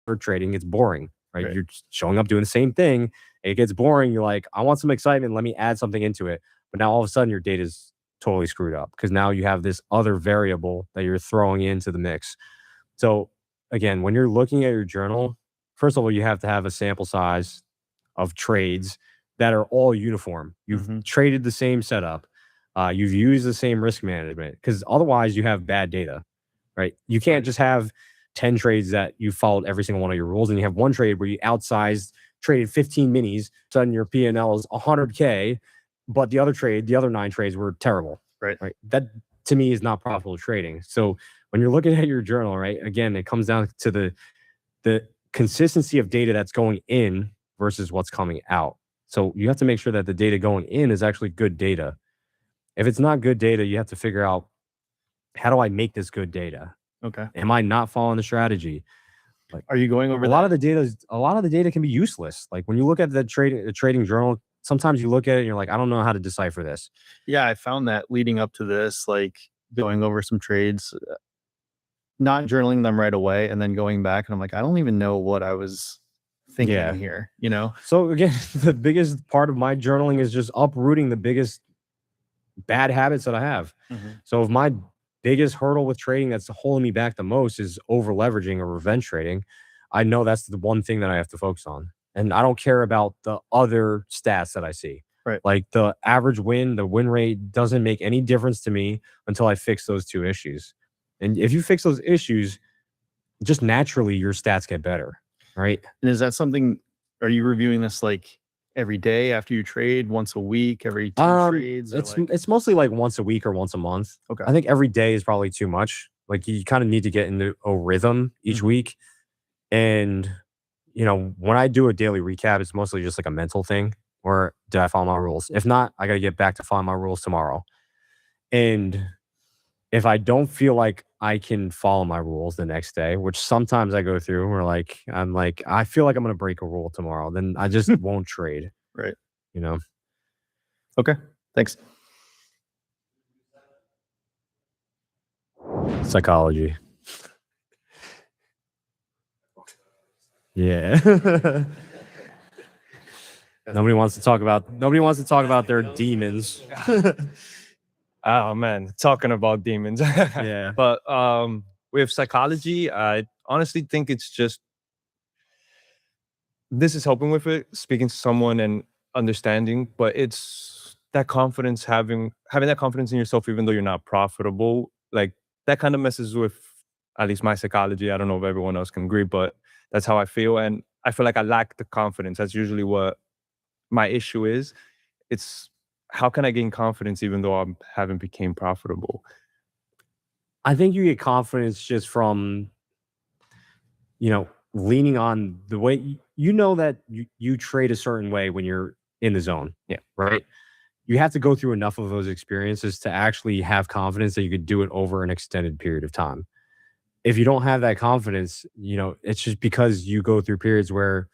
For trading, it's boring, right? You're just showing up doing the same thing. It gets boring. You're like, I want some excitement. Let me add something into it. But now all of a sudden your data is totally screwed up because now you have this other variable that you're throwing into the mix. So again, when you're looking at your journal, first of all, you have to have a sample size of trades that are all uniform. You've traded the same setup. You've used the same risk management, because otherwise you have bad data, right? You can't just have 10 trades that you followed every single one of your rules, and you have one trade where you outsized, traded 15 minis, sudden your P&L is 100K, but the other 9 trades were terrible. Right. That to me is not profitable trading. So when you're looking at your journal, right, again, it comes down to the consistency of data that's going in versus what's coming out. So you have to make sure that the data going in is actually good data. If it's not good data, you have to figure out, how do I make this good data? Okay. Am I not following the strategy? Are you going over a lot of the data can be useless. When you look at the trading journal, sometimes you look at it and you're like, I don't know how to decipher this. Yeah, I found that leading up to this, going over some trades, not journaling them right away, and then going back and I'm like, I don't even know what I was thinking here, So again, the biggest part of my journaling is just uprooting the biggest bad habits that I have. So if my biggest hurdle with trading that's holding me back the most is over leveraging or revenge trading. I know that's the one thing that I have to focus on. And I don't care about the other stats that I see. Right. Like the average win, the win rate doesn't make any difference to me until I fix those two issues. And if you fix those issues, just naturally your stats get better. Right. And is that something, are you reviewing this like every day after you trade, once a week, every two trades? or It's mostly like once a week or once a month. Okay. I think every day is probably too much. Like you kind of need to get into a rhythm each week. And when I do a daily recap, it's mostly just like a mental thing. Or did I follow my rules? If not, I got to get back to following my rules tomorrow. And if I don't feel like I can follow my rules the next day, which sometimes I go through, where I'm like, I feel like I'm going to break a rule tomorrow, then I just won't trade. Right. Okay. Thanks. Psychology. Yeah. Nobody wants to talk about their demons. Oh man, talking about demons. Yeah. But with psychology, I honestly think it's just this is helping with it, speaking to someone and understanding, but it's that confidence, having that confidence in yourself, even though you're not profitable, like that kind of messes with at least my psychology. I don't know if everyone else can agree, but that's how I feel. And I feel like I lack the confidence. That's usually what my issue is. It's how can I gain confidence even though I haven't became profitable? I think you get confidence just from, leaning on the way that you trade a certain way when you're in the zone. Yeah. Right. You have to go through enough of those experiences to actually have confidence that you could do it over an extended period of time. If you don't have that confidence, it's just because you go through periods where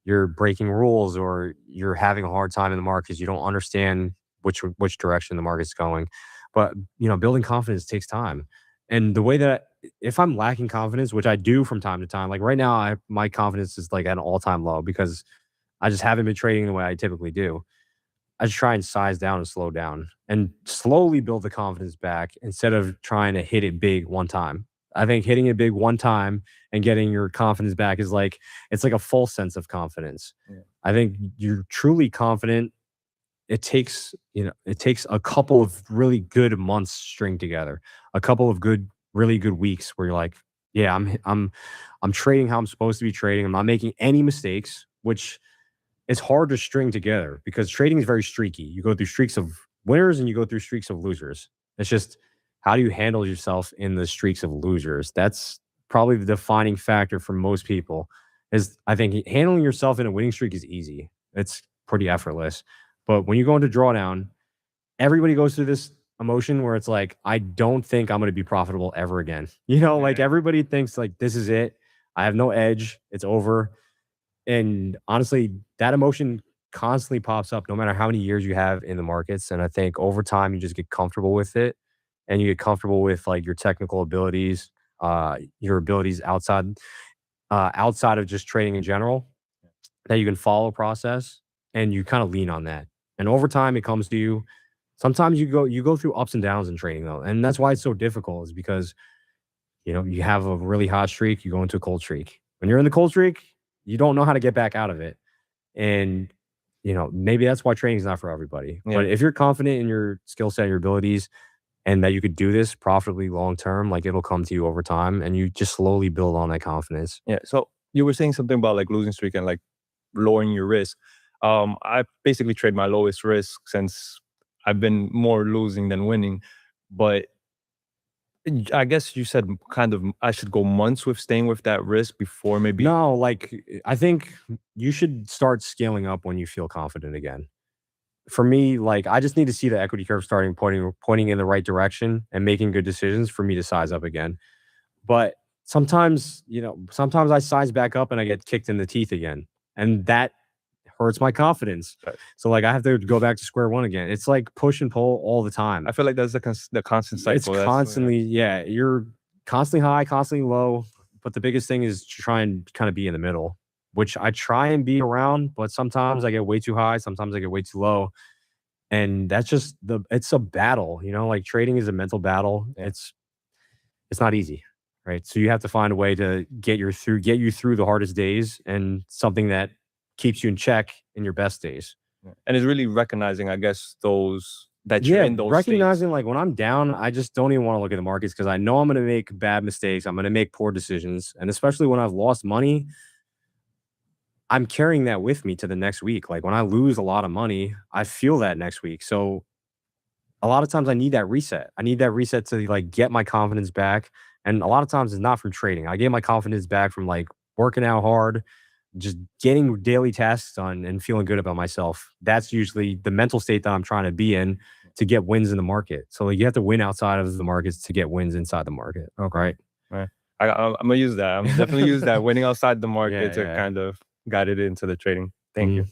you're breaking rules or you're having a hard time in the market because you don't understand which direction the market's going. But, building confidence takes time. And the way that if I'm lacking confidence, which I do from time to time, like right now, my confidence is like at an all-time low because I just haven't been trading the way I typically do. I just try and size down and slow down and slowly build the confidence back instead of trying to hit it big one time. I think hitting it big one time and getting your confidence back is it's like a false sense of confidence. Yeah. I think you're truly confident. It takes a couple of really good months string together, a couple of really good weeks where you're like, yeah, I'm trading how I'm supposed to be trading. I'm not making any mistakes, which is hard to string together because trading is very streaky. You go through streaks of winners and you go through streaks of losers. It's just how do you handle yourself in the streaks of losers? That's probably the defining factor for most people. Is I think handling yourself in a winning streak is easy. It's pretty effortless. But when you go into drawdown, everybody goes through this emotion where it's like, I don't think I'm going to be profitable ever again. Everybody thinks like, this is it. I have no edge. It's over. And honestly, that emotion constantly pops up no matter how many years you have in the markets. And I think over time, you just get comfortable with it and you get comfortable with like your technical abilities, your abilities outside of just trading in general, that you can follow a process and you kind of lean on that. And over time, it comes to you. Sometimes you go through ups and downs in trading though. And that's why it's so difficult is because, you have a really hot streak, you go into a cold streak. When you're in the cold streak, you don't know how to get back out of it. And, maybe that's why trading is not for everybody. Yeah. But if you're confident in your skill set, your abilities, and that you could do this profitably long term, like it'll come to you over time and you just slowly build on that confidence. Yeah. So you were saying something about like losing streak and like lowering your risk. I basically trade my lowest risk since I've been more losing than winning. But I guess you said kind of I should go months with staying with that risk before maybe. No, I think you should start scaling up when you feel confident again. For me, I just need to see the equity curve starting pointing in the right direction and making good decisions for me to size up again. But sometimes I size back up and I get kicked in the teeth again. And that hurts my confidence. Right. So I have to go back to square one again. It's like push and pull all the time. I feel like that's the constant cycle. It's constantly, you're constantly high, constantly low. But the biggest thing is to try and kind of be in the middle, which I try and be around, but sometimes I get way too high, sometimes I get way too low. And that's just it's a battle, trading is a mental battle. It's it's not easy, right? So you have to find a way to get you through the hardest days, and something that keeps you in check in your best days. And it's really recognizing, I guess, those that you're in those recognizing states. like when I'm down, I just don't even want to look at the markets, because I know I'm going to make bad mistakes. I'm going to make poor decisions. And especially when I've lost money, I'm carrying that with me to the next week. Like when I lose a lot of money, I feel that next week. So a lot of times I need that reset. I need that reset to like get my confidence back. And a lot of times it's not from trading. I get my confidence back from like working out hard, just getting daily tasks done and feeling good about myself. That's usually the mental state that I'm trying to be in to get wins in the market. So like, you have to win outside of the markets to get wins inside the market. Okay. Right. I'm gonna use that. I'm definitely use that winning outside the market to kind of guide it into the trading. Thank you.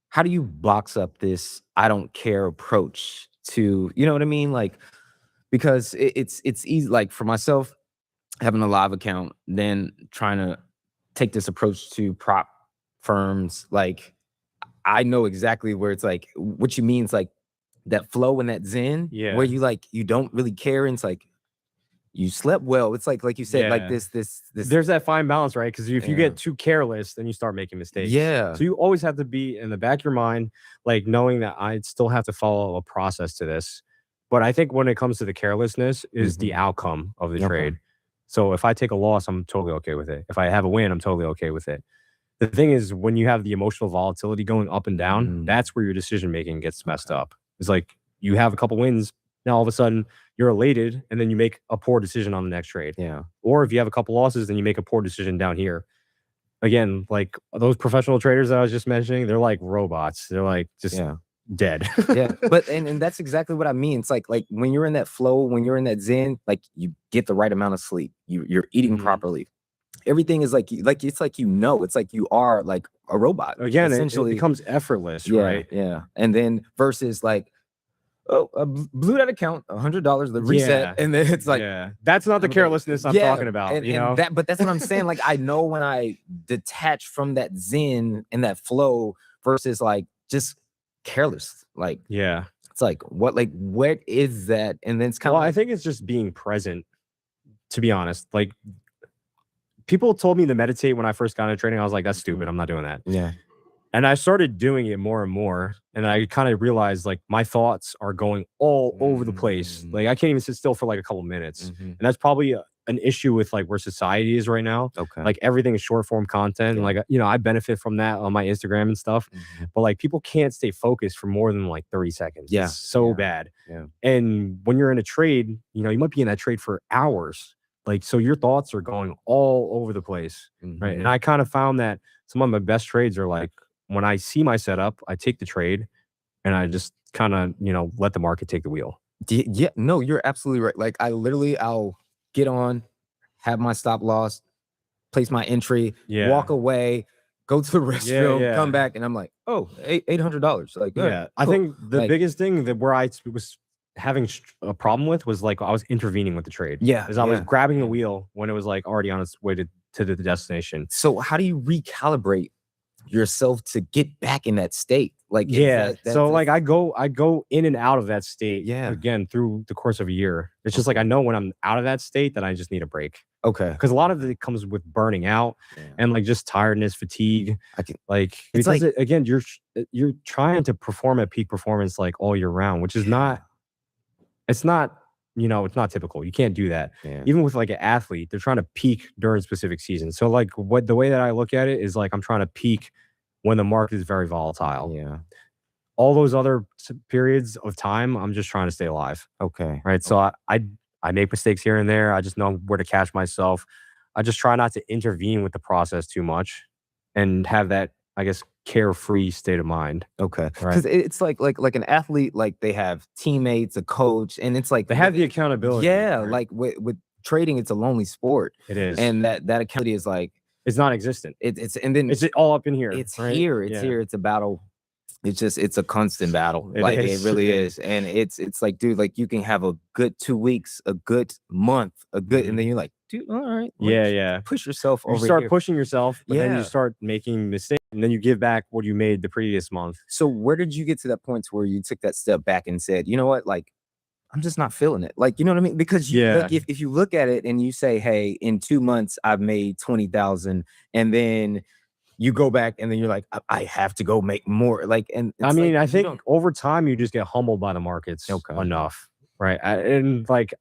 How do you box up this I don't care approach to, you know what I mean? Like, because it's easy, like for myself, having a live account, then trying to take this approach to prop firms. Like, I know exactly where it's like, what you mean is like that flow and that zen, where you like, you don't really care. And it's like, you slept well. It's like you said, like this. There's that fine balance, right? Because if you get too careless, then you start making mistakes. Yeah. So you always have to be in the back of your mind, like knowing that I still have to follow a process to this. But I think when it comes to the carelessness is the outcome of the trade. So if I take a loss, I'm totally okay with it. If I have a win, I'm totally okay with it. The thing is, when you have the emotional volatility going up and down, that's where your decision making gets messed up. It's like you have a couple wins, now all of a sudden you're elated, and then you make a poor decision on the next trade. Yeah. Or if you have a couple losses, then you make a poor decision down here. Again, like those professional traders that I was just mentioning, they're like robots. They're like just dead. Yeah. But and that's exactly what I mean. It's like when you're in that flow, when you're in that zen, like you get the right amount of sleep. You're eating properly. Everything is like it's like it's like you are like a robot. Again, essentially it becomes effortless, yeah, right? Yeah. And then versus like, oh, blew that account $100, the reset, and then it's like, that's not the carelessness I'm talking about. And, you know, but that's what I'm saying. Like, I know when I detach from that zen and that flow versus like just careless. Like, it's like what is that? And then it's kind of. I think it's just being present. To be honest, like people told me to meditate when I first got into trading. I was like, that's stupid. I'm not doing that. Yeah. And I started doing it more and more. And I kind of realized like my thoughts are going all over the place. Like I can't even sit still for like a couple minutes. And that's probably an issue with like where society is right now. Okay. Like everything is short form content. And like, you know, I benefit from that on my Instagram and stuff. But like people can't stay focused for more than like 30 seconds. Yeah. It's so bad. Yeah. And when you're in a trade, you know, you might be in that trade for hours. Like, so your thoughts are going all over the place. Right. And I kind of found that some of my best trades are like, when I see my setup, I take the trade and I just kind of, you know, let the market take the wheel. Yeah, no, you're absolutely right. Like I'll get on, have my stop loss, place my entry, walk away, go to the restroom, come back, and I'm like, oh, $800. Like, cool. I think the biggest thing that where I was having a problem with was like I was intervening with the trade. Yeah, as I was grabbing the wheel when it was like already on its way to the destination. So how do you recalibrate yourself to get back in that state? Like, so like I go in and out of that state again through the course of a year. It's just like I know when I'm out of that state that I just need a break. Okay. Because a lot of it comes with burning out and like just tiredness, fatigue. It's like again, you're trying to perform at peak performance like all year round, which is not, it's not, you know, it's not typical. You can't do that. Even with like an athlete, they're trying to peak during specific seasons. So like the way that I look at it is like I'm trying to peak when the market is very volatile. Yeah. All those other periods of time, I'm just trying to stay alive. Okay. Right. So I make mistakes here and there. I just know where to catch myself. I just try not to intervene with the process too much and have that, I guess, carefree state of mind. Okay. Because it's like an athlete, like they have teammates, a coach, and it's like they have the accountability. Yeah. Right? Like with trading, it's a lonely sport. It is. And that accountability is like, it's non-existent. It's and then it's all up in here. It's here. It's here. It's a battle. It's a constant battle. It really is. And it's like, dude, like you can have a good 2 weeks, a good month, and then you're like, dude, all right. Push yourself over. You start here. pushing yourself, but then you start making mistakes, and then you give back what you made the previous month. So where did you get to that point where you took that step back and said, you know what, like I'm just not feeling it. Like, you know what I mean? Because like, if you look at it and you say, hey, in 2 months I've made 20,000, and then you go back and then you're like, I have to go make more. Like, and I it's mean, like, I you think don't- over time you just get humbled by the markets enough, right? And like,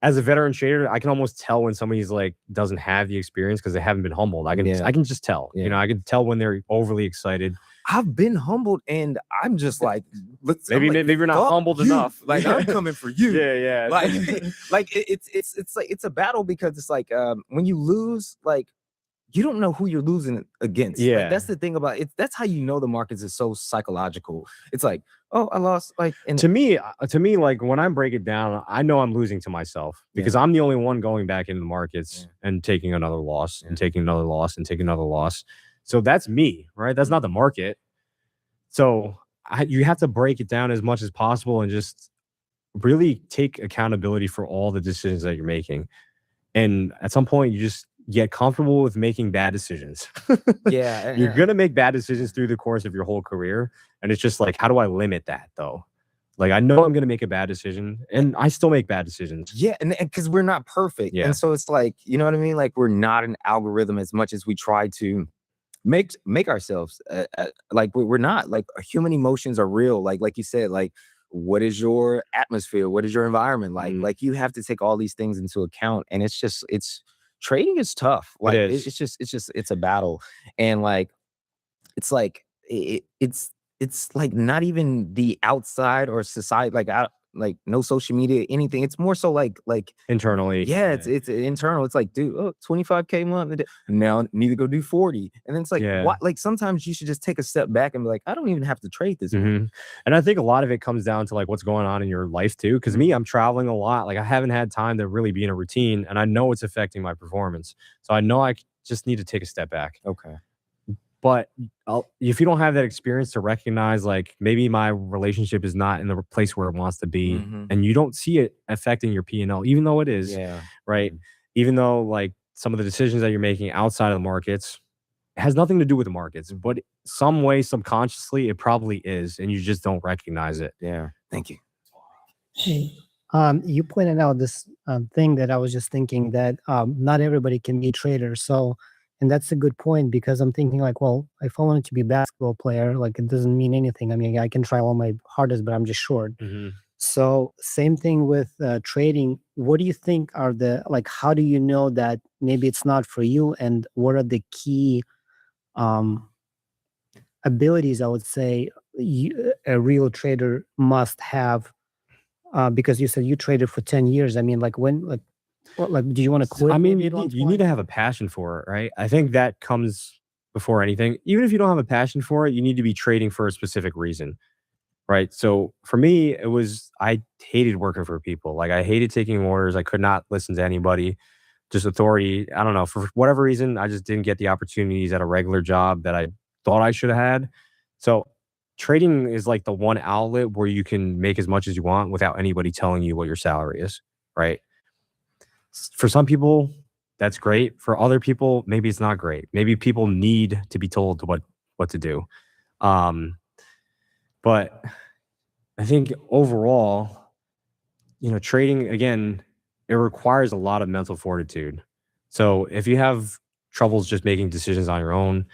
as a veteran trader, I can almost tell when somebody's like doesn't have the experience because they haven't been humbled. I can just tell. You know, I can tell when they're overly excited. I've been humbled, and I'm just like, maybe you're not "Fuck humbled you." enough. Like, I'm coming for you. Yeah. Like, it's like it's a battle, because it's like when you lose, like, you don't know who you're losing against. Yeah. Like, that's the thing about it. That's how you know the markets is so psychological. It's like, oh, I lost. Like, and to me, like when I break it down, I know I'm losing to myself because I'm the only one going back into the markets and taking another loss and taking another loss and taking another loss. So that's me, right? That's not the market. So you have to break it down as much as possible and just really take accountability for all the decisions that you're making. And at some point, you just get comfortable with making bad decisions. You're going to make bad decisions through the course of your whole career. And it's just like, how do I limit that though? Like, I know I'm going to make a bad decision, and I still make bad decisions. Yeah, and because we're not perfect. Yeah. And so it's like, you know what I mean? Like, we're not an algorithm as much as we try to make ourselves. Like, we're not. Like, human emotions are real. Like you said, like, what is your atmosphere? What is your environment like? Like, you have to take all these things into account. And it's trading is tough. Like, it's a battle. And like, it's like it's like not even the outside or society, like no social media, anything. It's more so like internally. Yeah, it's internal. It's like, dude, 25K a month. Now need to go do 40. And then it's like, what? Like, sometimes you should just take a step back and be like, I don't even have to trade this. And I think a lot of it comes down to like what's going on in your life too. Because me, I'm traveling a lot. Like, I haven't had time to really be in a routine, and I know it's affecting my performance. So I know I just need to take a step back. Okay. But if you don't have that experience to recognize, like, maybe my relationship is not in the place where it wants to be, and you don't see it affecting your P&L, even though it is, right? Even though, like, some of the decisions that you're making outside of the markets has nothing to do with the markets, but some way, subconsciously, it probably is, and you just don't recognize it. Yeah. Thank you. Hey, you pointed out this thing that I was just thinking, that not everybody can be a trader. So, and that's a good point, because I'm thinking like, well, if I wanted to be a basketball player, like, it doesn't mean anything. I mean, I can try all my hardest, but I'm just short. So same thing with trading. What do you think are how do you know that maybe it's not for you, and what are the key abilities, I would say, a real trader must have? Because you said you traded for 10 years. I mean, do you want to quit? I mean, you need to have a passion for it, right? I think that comes before anything. Even if you don't have a passion for it, you need to be trading for a specific reason, right? So for me, I hated working for people. Like, I hated taking orders. I could not listen to anybody, just authority. I don't know, for whatever reason, I just didn't get the opportunities at a regular job that I thought I should have had. So trading is like the one outlet where you can make as much as you want without anybody telling you what your salary is, right? For some people, that's great. For other people, maybe it's not great. Maybe people need to be told what to do. But I think overall, trading, again, it requires a lot of mental fortitude. So if you have troubles just making decisions on your own,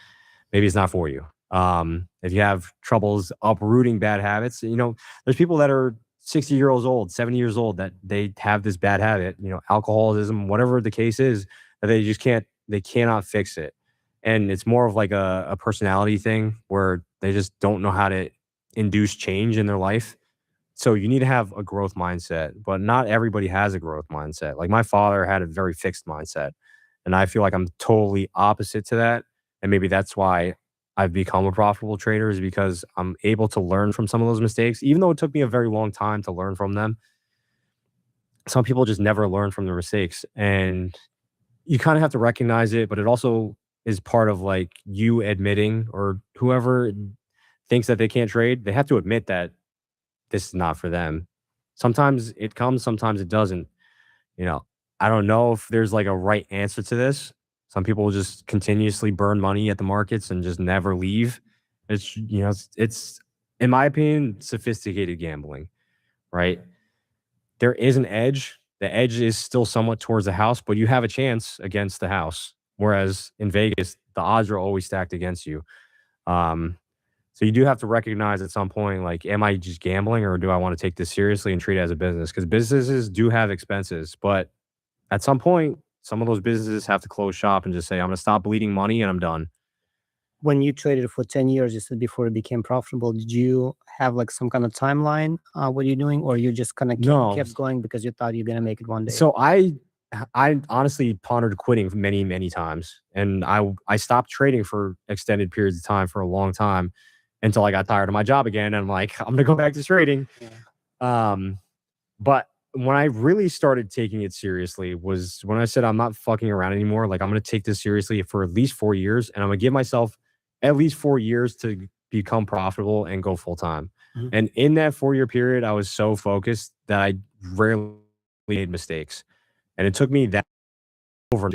maybe it's not for you. If you have troubles uprooting bad habits, there's people that are 60 years old, 70 years old, that they have this bad habit, alcoholism, whatever the case is, that they cannot fix it. And it's more of like a personality thing where they just don't know how to induce change in their life. So you need to have a growth mindset, but not everybody has a growth mindset. Like, my father had a very fixed mindset, and I feel like I'm totally opposite to that. And maybe that's why I've become a profitable trader, is because I'm able to learn from some of those mistakes, even though it took me a very long time to learn from them. Some people just never learn from their mistakes, and you kind of have to recognize it, but it also is part of like you admitting, or whoever thinks that they can't trade, they have to admit that this is not for them. Sometimes it comes, sometimes it doesn't. I don't know if there's like a right answer to this. Some people will just continuously burn money at the markets and just never leave. It's in my opinion, sophisticated gambling, right? there is an edge. The edge is still somewhat towards the house, but you have a chance against the house. Whereas in Vegas, the odds are always stacked against you. So you do have to recognize at some point, like, am I just gambling or do I want to take this seriously and treat it as a business? Because businesses do have expenses, but at some point, some of those businesses have to close shop and just say, I'm going to stop bleeding money and I'm done. When you traded for 10 years, you said before it became profitable, did you have like some kind of timeline what you're doing, or you just kind of No. kept going because you thought you're going to make it one day? So I honestly pondered quitting many, many times. And I stopped trading for extended periods of time for a long time until I got tired of my job again. And I'm like, I'm going to go back to trading. But when I really started taking it seriously was when I said, I'm not fucking around anymore. Like, I'm going to take this seriously for at least 4 years. And I'm going to give myself at least 4 years to become profitable and go full time. Mhm. And in that 4-year period, I was so focused that I rarely made mistakes. And it took me that over